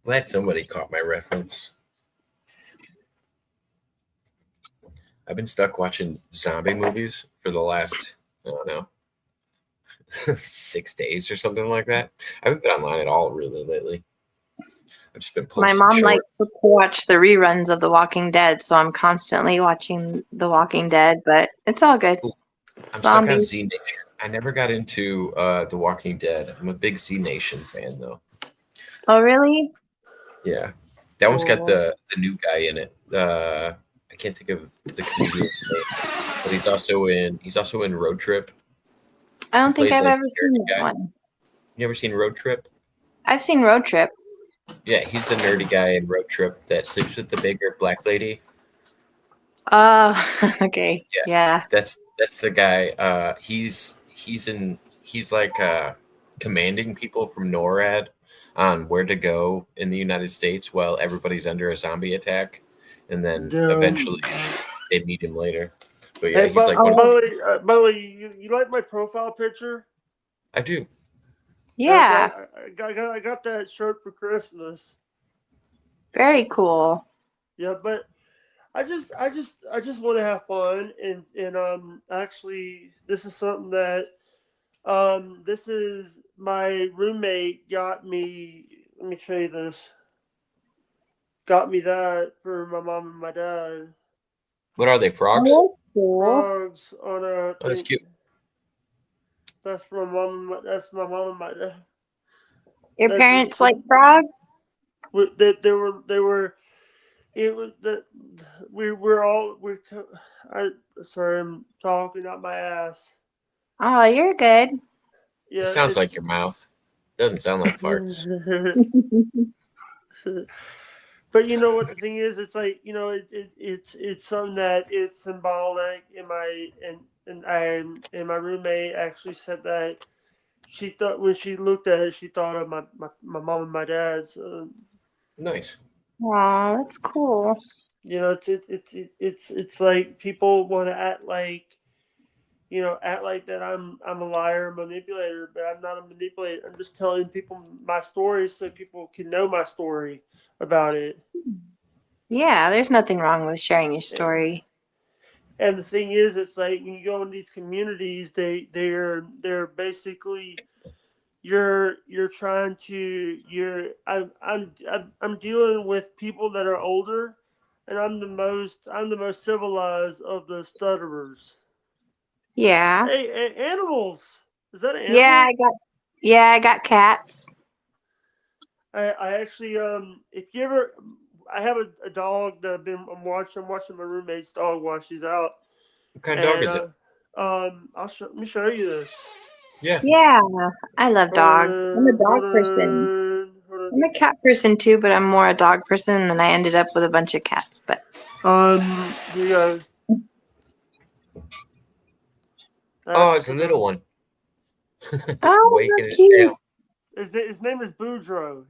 Glad somebody caught my reference. I've been stuck watching zombie movies for the last, I don't know, 6 days or something like that. I haven't been online at all really lately. I've just been My posting mom shorts. likes to watch the reruns of The Walking Dead, so I'm constantly watching The Walking Dead, but it's all good. I'm stuck on Zombies. Z Nation. I never got into The Walking Dead. I'm a big Z Nation fan though. Oh, really? Yeah, that one's got Cool. the new guy in it. I can't think of the comedian's name, but he's also in Road Trip. I don't think plays, I've like, ever seen nerdy that guy. one. You ever seen Road Trip? I've seen Road Trip. Yeah, he's the nerdy guy in Road Trip that sleeps with the bigger black lady. Oh, okay. Yeah. That's the guy. He's like commanding people from NORAD on where to go in the United States while everybody's under a zombie attack, and then eventually they meet him later. But yeah, Hey, he's like one of by the way, you like my profile picture? I do. Yeah. I got that shirt for Christmas. Very cool. Yeah, but I just want to have fun and actually this is something that this is my roommate got me. Let me show you this. Got me that for my mom and my dad. What are they, frogs? Oh, that's cool. Frogs on a. Oh, that's cute. That's my mom. That's my mom and my dad. Your That's parents just- like frogs? They were. It was that we're all sorry, I'm talking out my ass. Oh, you're good. Yeah, It sounds like your mouth. Doesn't sound like farts. But you know what the thing is? It's like it's something that it's symbolic. And my roommate actually said that she thought when she looked at it, she thought of my mom and my dad. So Nice. Aw, that's cool. You know, it's like people want to act like, act like that I'm a liar, a manipulator, but I'm not a manipulator. I'm just telling people my story so people can know my story about it. Yeah, there's nothing wrong with sharing your story. And the thing is, it's like when you go in these communities, they're basically you're trying to I'm dealing with people that are older, and I'm the most civilized of the stutterers. Yeah. Hey, animals! Is that an Yeah, animal? I got cats. I actually if you ever I have a dog that I'm watching my roommate's dog while she's out. What kind of dog And is it? let me show you this. Yeah. Yeah, I love dogs. I'm a Hold dog person. on. I'm a cat person too, but I'm more a dog person, and then I ended up with a bunch of cats. But Here you go. Oh, it's a little one. oh, Wagging that's its cute. tail. His name is Boudreaux.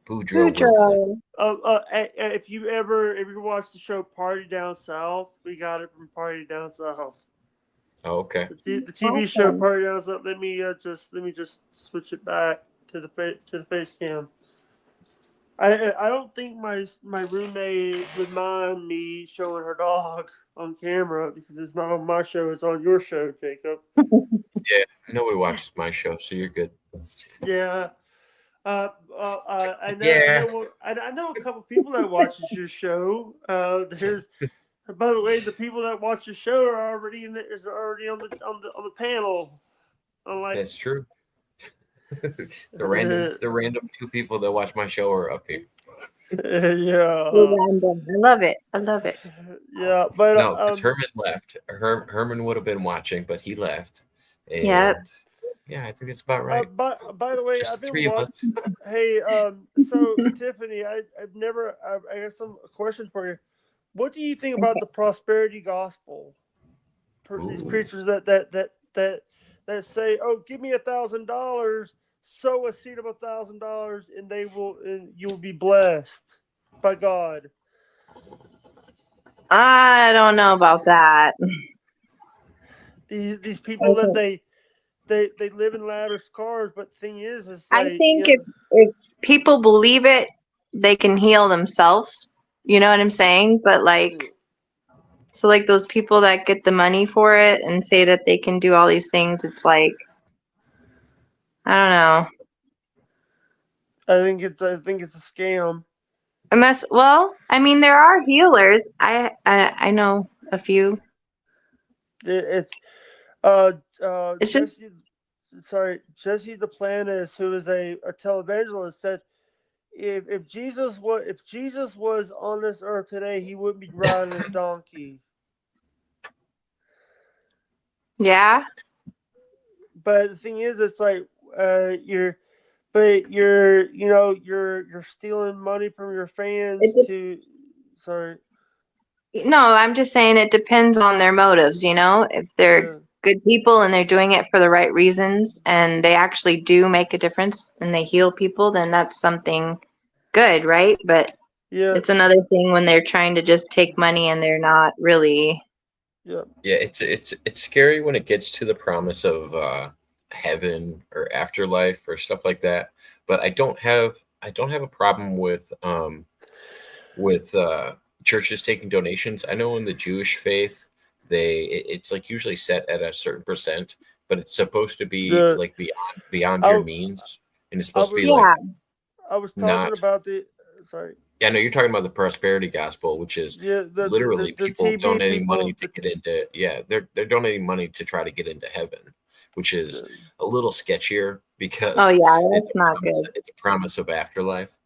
Boudreaux Wilson. If you ever watched the show Party Down South, we got it from Party Down South. Oh, okay. The TV show Party Down South. Let me just switch it back to the face cam. I don't think my roommate would mind me showing her dog on camera because it's not on my show; it's on your show, Jacob. Yeah, nobody watches my show, so you're good. Yeah. I Yeah. know a couple people that watches your show. By the way, the people that watch your show are already already on the panel. Unlike That's true. the random two people that watch my show are up here. Yeah. I love it. I love it. Yeah, but No, because Herman left. Herman would have been watching, but he left. And Yep. yeah, I think that's about right. By the way, Just I've been three of us. watching. Hey, so Tiffany, I got some question for you. What do you think about the prosperity gospel? These preachers that say, "Oh, give me $1,000, sow a seed of $1,000, and you will be blessed by God." I don't know about that. These people that they live in lavish cars, but the thing is, it's I like think if people believe it, they can heal themselves. You know what I'm saying? But like, so like those people that get the money for it and say that they can do all these things, it's like, I don't know. I think it's a scam. Unless, well, I mean, there are healers. I know a few. It's It's just Jesse Duplantis, who is a televangelist, said if Jesus was on this earth today, he wouldn't be riding his donkey. yeah. But the thing is, it's like you're stealing money from your fans to. Sorry. No, I'm just saying it depends on their motives, you know? If they're good people and they're doing it for the right reasons and they actually do make a difference and they heal people, then that's something good, right? But it's another thing when they're trying to just take money and they're not really. Yeah. Yeah, it's scary when it gets to the promise of heaven or afterlife or stuff like that. But I don't have a problem with churches taking donations. I know in the Jewish faith, it's like usually set at a certain percent, but it's supposed to be like beyond your means, and it's supposed to be like I was talking not. about the. Sorry. Yeah, no, you're talking about the prosperity gospel, which is literally the people TV donating people, money to get into. Yeah, they're donating money to try to get into heaven, which is a little sketchier because Oh yeah, that's not good. it's a promise of afterlife.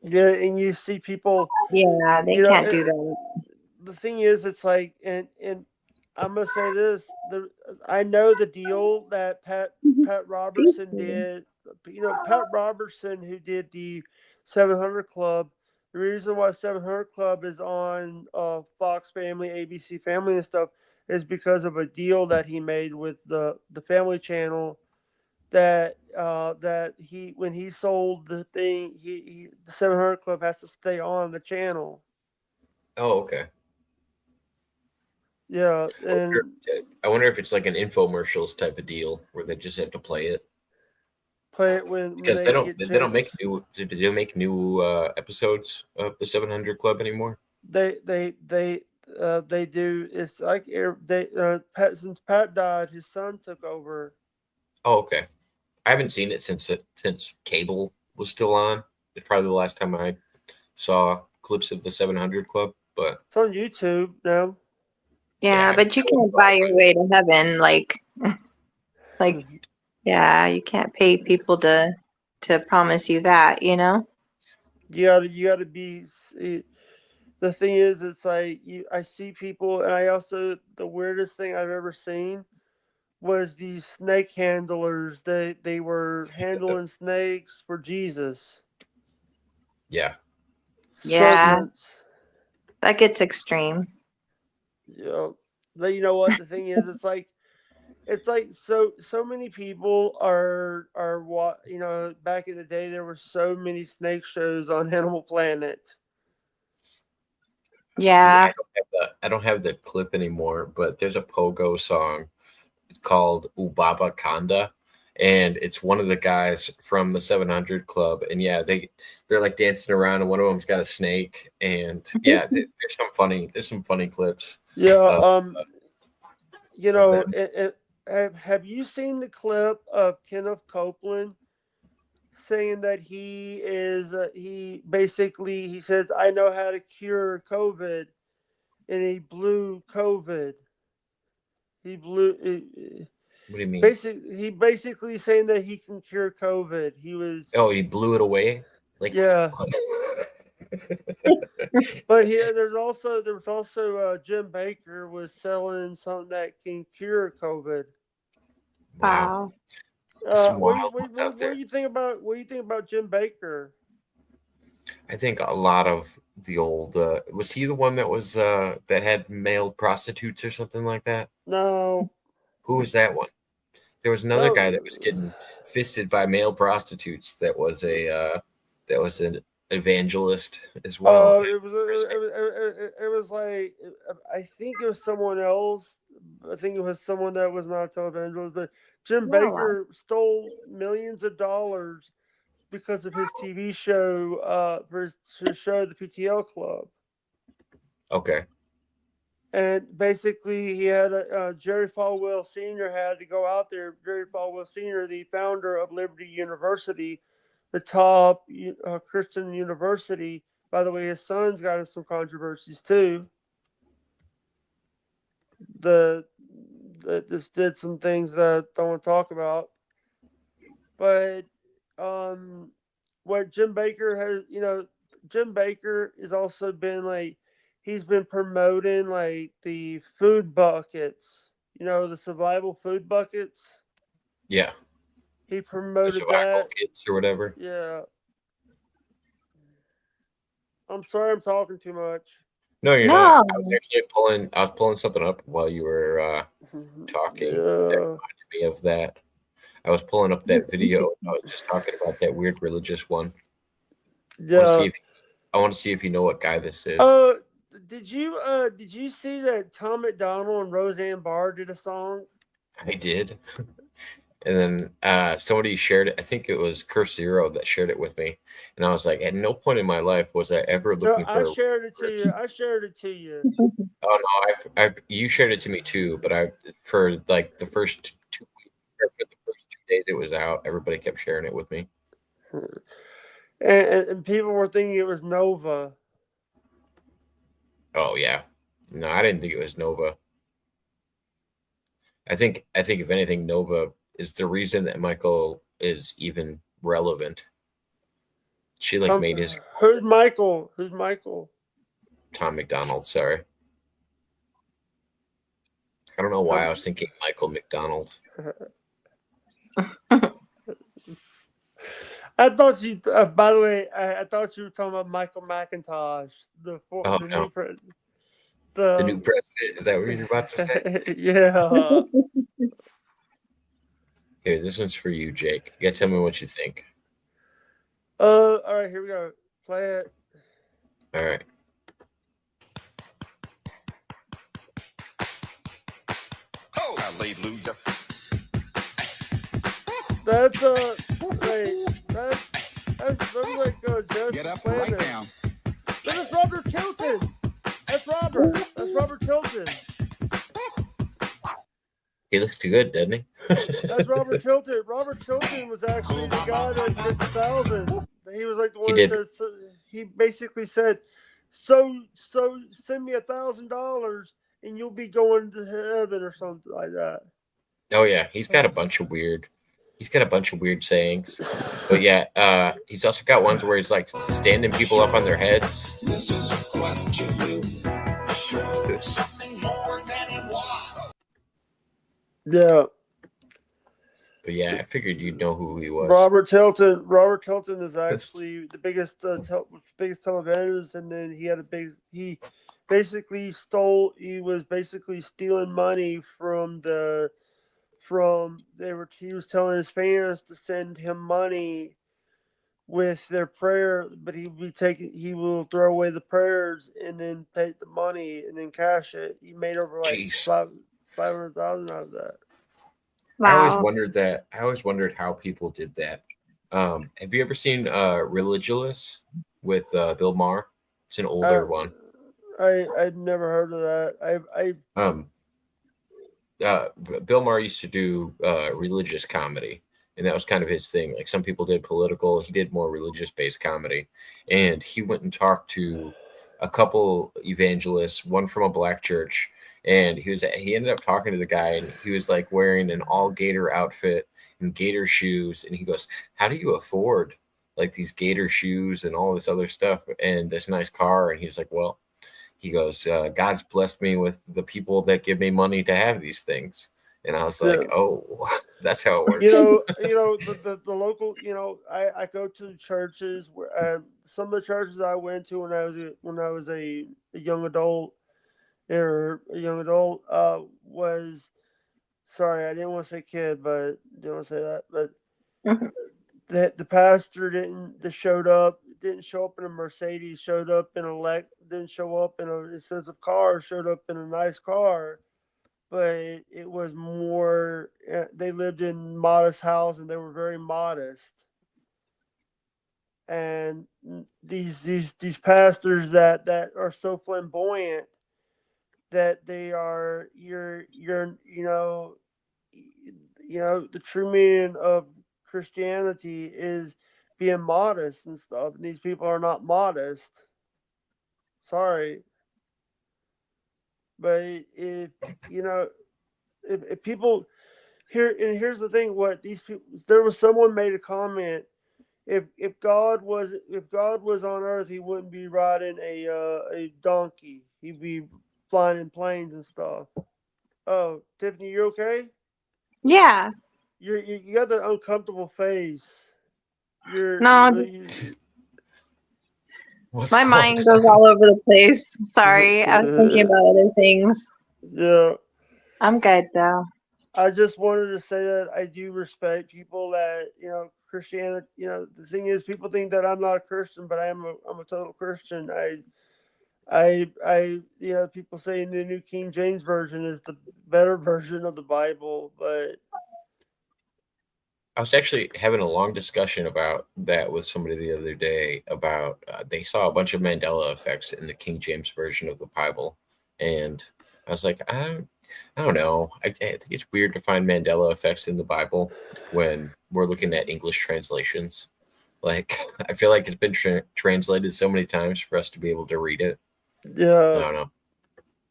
Yeah, and you see people. Yeah, they can't do that. The thing is, it's like, and I'm gonna say this: I know the deal that Pat Robertson did. Pat Robertson, who did the 700 Club. The reason why 700 Club is on Fox Family, ABC Family, and stuff is because of a deal that he made with the Family Channel that he when he sold the thing, the 700 Club has to stay on the channel. Oh, okay. Yeah, and I wonder if it's like an infomercials type of deal where they just have to play it. play it when Because they they don't get they don't make chance. new do they make new episodes of the 700 Club anymore? They do. It's like since Pat died, his son took over. Oh, okay. I haven't seen it since cable was still on. It's probably the last time I saw clips of the 700 Club, but It's on YouTube now. Yeah, but you can't buy your way to heaven. Like, yeah, you can't pay people to promise you that. You know. You gotta be. The thing is, it's like I see people, and I also the weirdest thing I've ever seen was these snake handlers. They were handling snakes for Jesus. yeah. Yeah, Serpents. that gets extreme. Yeah, but you know what? The thing is, it's like so many people are what you know. Back in the day, there were so many snake shows on Animal Planet. Yeah. I don't have the clip anymore, but there's a Pogo song called Ubaba Kanda, and it's one of the guys from the 700 Club, and yeah, they're like dancing around, and one of them's got a snake, and yeah, there's some funny clips. Yeah, you know, have you seen the clip of Kenneth Copeland saying that he basically he says I know how to cure COVID, and he blew COVID. He blew. What do you mean? He basically saying that he can cure COVID. He was. Oh, he blew it away. Like Yeah. But here, there was also Jim Baker was selling something that can cure COVID. Wow. What do you think about Jim Baker? I think a lot of the old was he the one that was that had male prostitutes or something like that? No. Who was that one? There was another guy that was getting fisted by male prostitutes that was an evangelist as well. It was like I think it was someone else. I think it was someone that was not a televangelist, but Jim Baker stole millions of dollars because of his TV show, for his show, the PTL Club. Okay. And basically, he had Jerry Falwell Sr. had to go out there. Jerry Falwell Sr., the founder of Liberty University, the top Christian university. By the way, his son's got in some controversies too. Just did some things that I don't want to talk about. But what Jim Baker has, Jim Baker has also been like, he's been promoting like the food buckets, the survival food buckets. Yeah. He promoted the survival that. kits or whatever. Yeah. I'm sorry I'm talking too much. No, you're not. I was actually pulling something up while you were talking. Yeah. That reminded me of that. I was pulling up that video. I was just talking about that weird religious one. Yeah. I want to see if you know what guy this is. Did you see that Tom McDonald and Roseanne Barr did a song? I did. And then somebody shared it. I think it was Curse Zero that shared it with me. And I was like, at no point in my life was I ever looking for. I shared it to you. Oh no, you shared it to me too. But for like the first 2 weeks, or for the first 2 days it was out, everybody kept sharing it with me. And people were thinking it was Nova. Oh yeah, no, I didn't think it was Nova. I think if anything, Nova is the reason that Michael is even relevant. She made his. Who's Michael? Who's Michael? Tom McDonald. Sorry, I don't know why I was thinking Michael McDonald. I thought you. By the way, I thought you were talking about Michael McIntosh, the new president. The new president. Is that what you're about to say? Yeah. Here, this one's for you, Jake. You gotta tell me what you think. All right, here we go. Play it. All right. Oh, hallelujah. That's wait, that's like just Get up, play right this. down. That is Robert Tilton. That's Robert. That's Robert Tilton. He looks too good, doesn't he? That's Robert Tilton. Robert Tilton was actually the guy that did the 1,000. He was like the one did. that says, he basically said, so send me $1,000 and you'll be going to heaven or something like that. Oh yeah, he's got a bunch of weird sayings. But yeah, he's also got ones where he's like standing people up on their heads. This is what you do. Something more than it was. Yeah. But yeah, I figured you'd know who he was. Robert Tilton. Robert Tilton is actually the biggest televangelist, and then he had a big. He basically stole. He was basically stealing money from. He was telling his fans to send him money with their prayer, but he will throw away the prayers and then pay the money and then cash it. He made over like $500,000 out of that. I always wondered that. I always wondered how people did that. Have you ever seen Religulous with Bill Maher? It's an older one. I'd never heard of that. Bill Maher used to do religious comedy, and that was kind of his thing. Like some people did political, he did more religious-based comedy, and he went and talked to a couple evangelists, one from a black church, and he ended up talking to the guy, and he was like wearing an all gator outfit and gator shoes, and he goes, "How do you afford like these gator shoes and all this other stuff and this nice car?" And he's like, "Well," he goes, "God's blessed me with the people that give me money to have these things." And I was like, "Oh, that's how it works." The local. I go to churches where some of the churches I went to when I was a young adult was. Sorry, I didn't want to say kid, but didn't want to say that. But the pastor didn't show up in a Mercedes, showed up in didn't show up in an expensive car, showed up in a nice car. But it was more, they lived in modest house and they were very modest. And these pastors that are so flamboyant that they are the true meaning of Christianity is being modest and stuff. And these people are not modest. Sorry. But if people here, and here's the thing, what these people, there was someone made a comment. If God was on earth, he wouldn't be riding a donkey. He'd be flying in planes and stuff. Oh, Tiffany, you okay? Yeah. You got that uncomfortable face. My mind goes all over the place. Sorry, I was thinking about other things. Yeah. I'm good though. I just wanted to say that I do respect people that, Christianity, the thing is, people think that I'm not a Christian, but I'm a total Christian. People say the New King James Version is the better version of the Bible, but I was actually having a long discussion about that with somebody the other day about they saw a bunch of Mandela effects in the King James Version of the Bible, and I was like, I don't know. I think it's weird to find Mandela effects in the Bible when we're looking at English translations. Like, I feel like it's been translated so many times for us to be able to read it. Yeah. I don't know.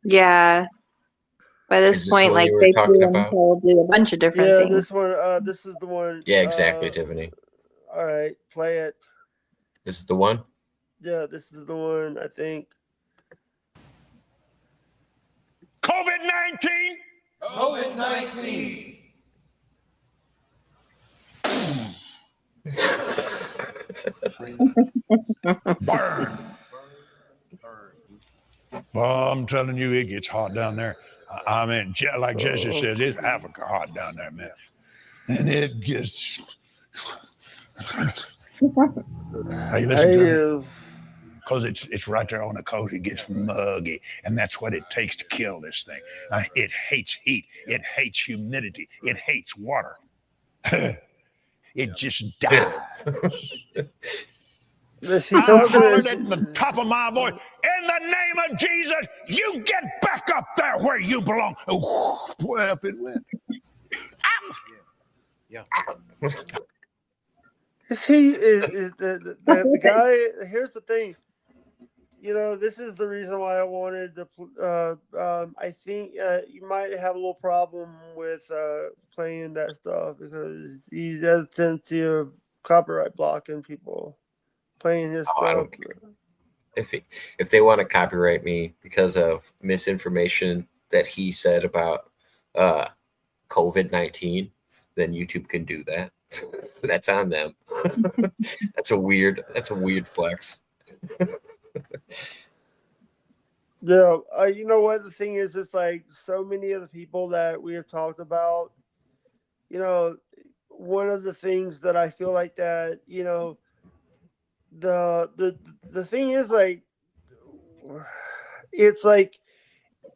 Yeah. By this point, like they do a bunch of different things. This is the one. Yeah, exactly, Tiffany. All right, play it. This is the one? Yeah, this is the one, I think. COVID-19. COVID-19. Burn. Well, I'm telling you, it gets hot down there. I mean, like Jesse says, it's Africa hot down there, man. and it gets. Hey, listen to it. Because it's right there on the coast. It gets muggy, and that's what it takes to kill this thing. It hates heat. It hates humidity. It hates water. It just dies. I'm hollering at the top of my voice, in the name of Jesus, you get back up there where you belong. Oh, boy, up it went. Yeah. Is the guy? Here's the thing. You know, this is the reason why I wanted to. I think you might have a little problem with playing that stuff because he has a tendency of copyright blocking people playing his I stuff. don't care. If they want to copyright me because of misinformation that he said about COVID-19, then YouTube can do that. That's on them. That's a weird flex. Yeah, you know what the thing is? It's like so many of the people that we have talked about. You know, one of the things that I feel like that the thing is like it's like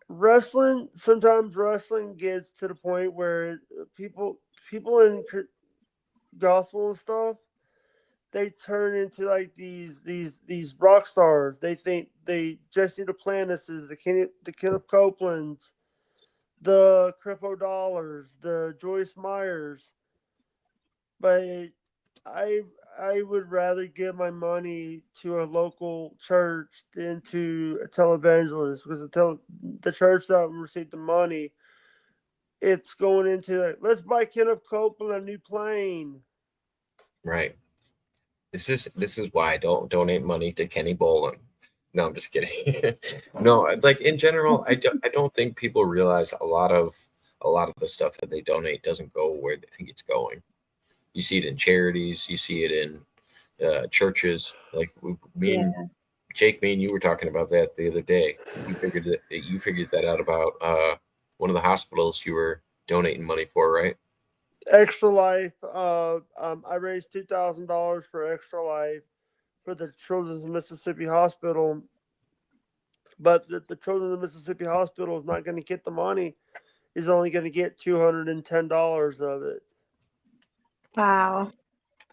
wrestling. Sometimes wrestling gets to the point where people in gospel and stuff, they turn into like these rock stars. They think Jesse Duplantis, the Kenneth Copelands, the Crypto Dollars, the Joyce Myers. But I would rather give my money to a local church than to a televangelist because the church that received the money, it's going into like, let's buy Kenneth Copeland a new plane. Right. This is why I don't donate money to Kenny Bolin. No, I'm just kidding. No, like in general, I don't think people realize a lot of the stuff that they donate doesn't go where they think it's going. You see it in charities. You see it in churches. Like me and you were talking about that the other day. You figured that out about one of the hospitals you were donating money for, right? Extra Life. I raised $2,000 for Extra Life for the Children's Mississippi Hospital, but the Children's Mississippi Hospital is not going to get the money. He's only going to get $210 of it. Wow.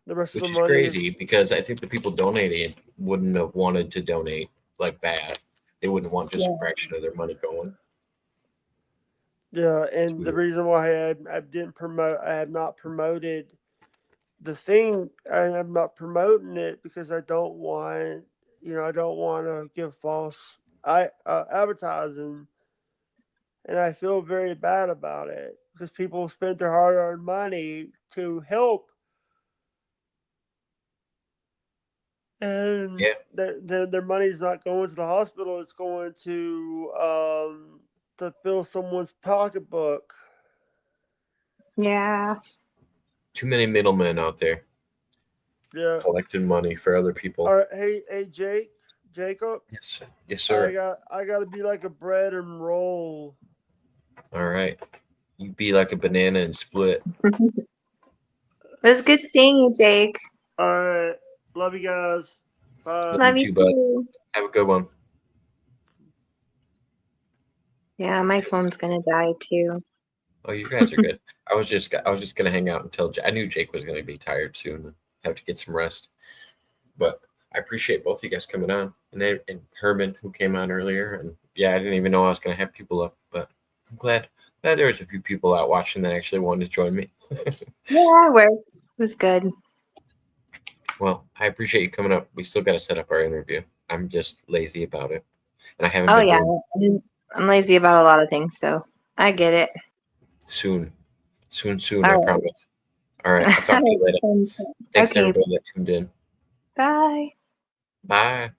The rest Which of is the money crazy because I think the people donating wouldn't have wanted to donate like that. They wouldn't want just a fraction of their money going. Yeah, and the reason why I have not promoted the thing. I'm not promoting it because I don't want to give false advertising, and I feel very bad about it because people spent their hard-earned money to help, and their money's not going to the hospital. It's going to fill someone's pocketbook. Yeah. Too many middlemen out there. Yeah. Collecting money for other people. All right, hey, Jacob. Yes, sir. I got to be like a bread and roll. All right. You be like a banana and split. It was good seeing you, Jake. All right. Love you guys. Bye. Love you too, bud. too. Have a good one. Yeah, my phone's gonna die too. Oh, you guys are good. I was just gonna hang out until I knew Jake was gonna be tired soon and have to get some rest. But I appreciate both of you guys coming on, and Herman who came on earlier. And yeah, I didn't even know I was gonna have people up, but I'm glad there was a few people out watching that actually wanted to join me. Yeah, it worked. It was good. Well, I appreciate you coming up. We still got to set up our interview. I'm just lazy about it, and I haven't. Oh been yeah, doing I'm lazy about a lot of things, so I get it. Soon, All I right. promise. All right, I'll talk to you later. Thanks Okay. everybody that tuned in. Bye. Bye.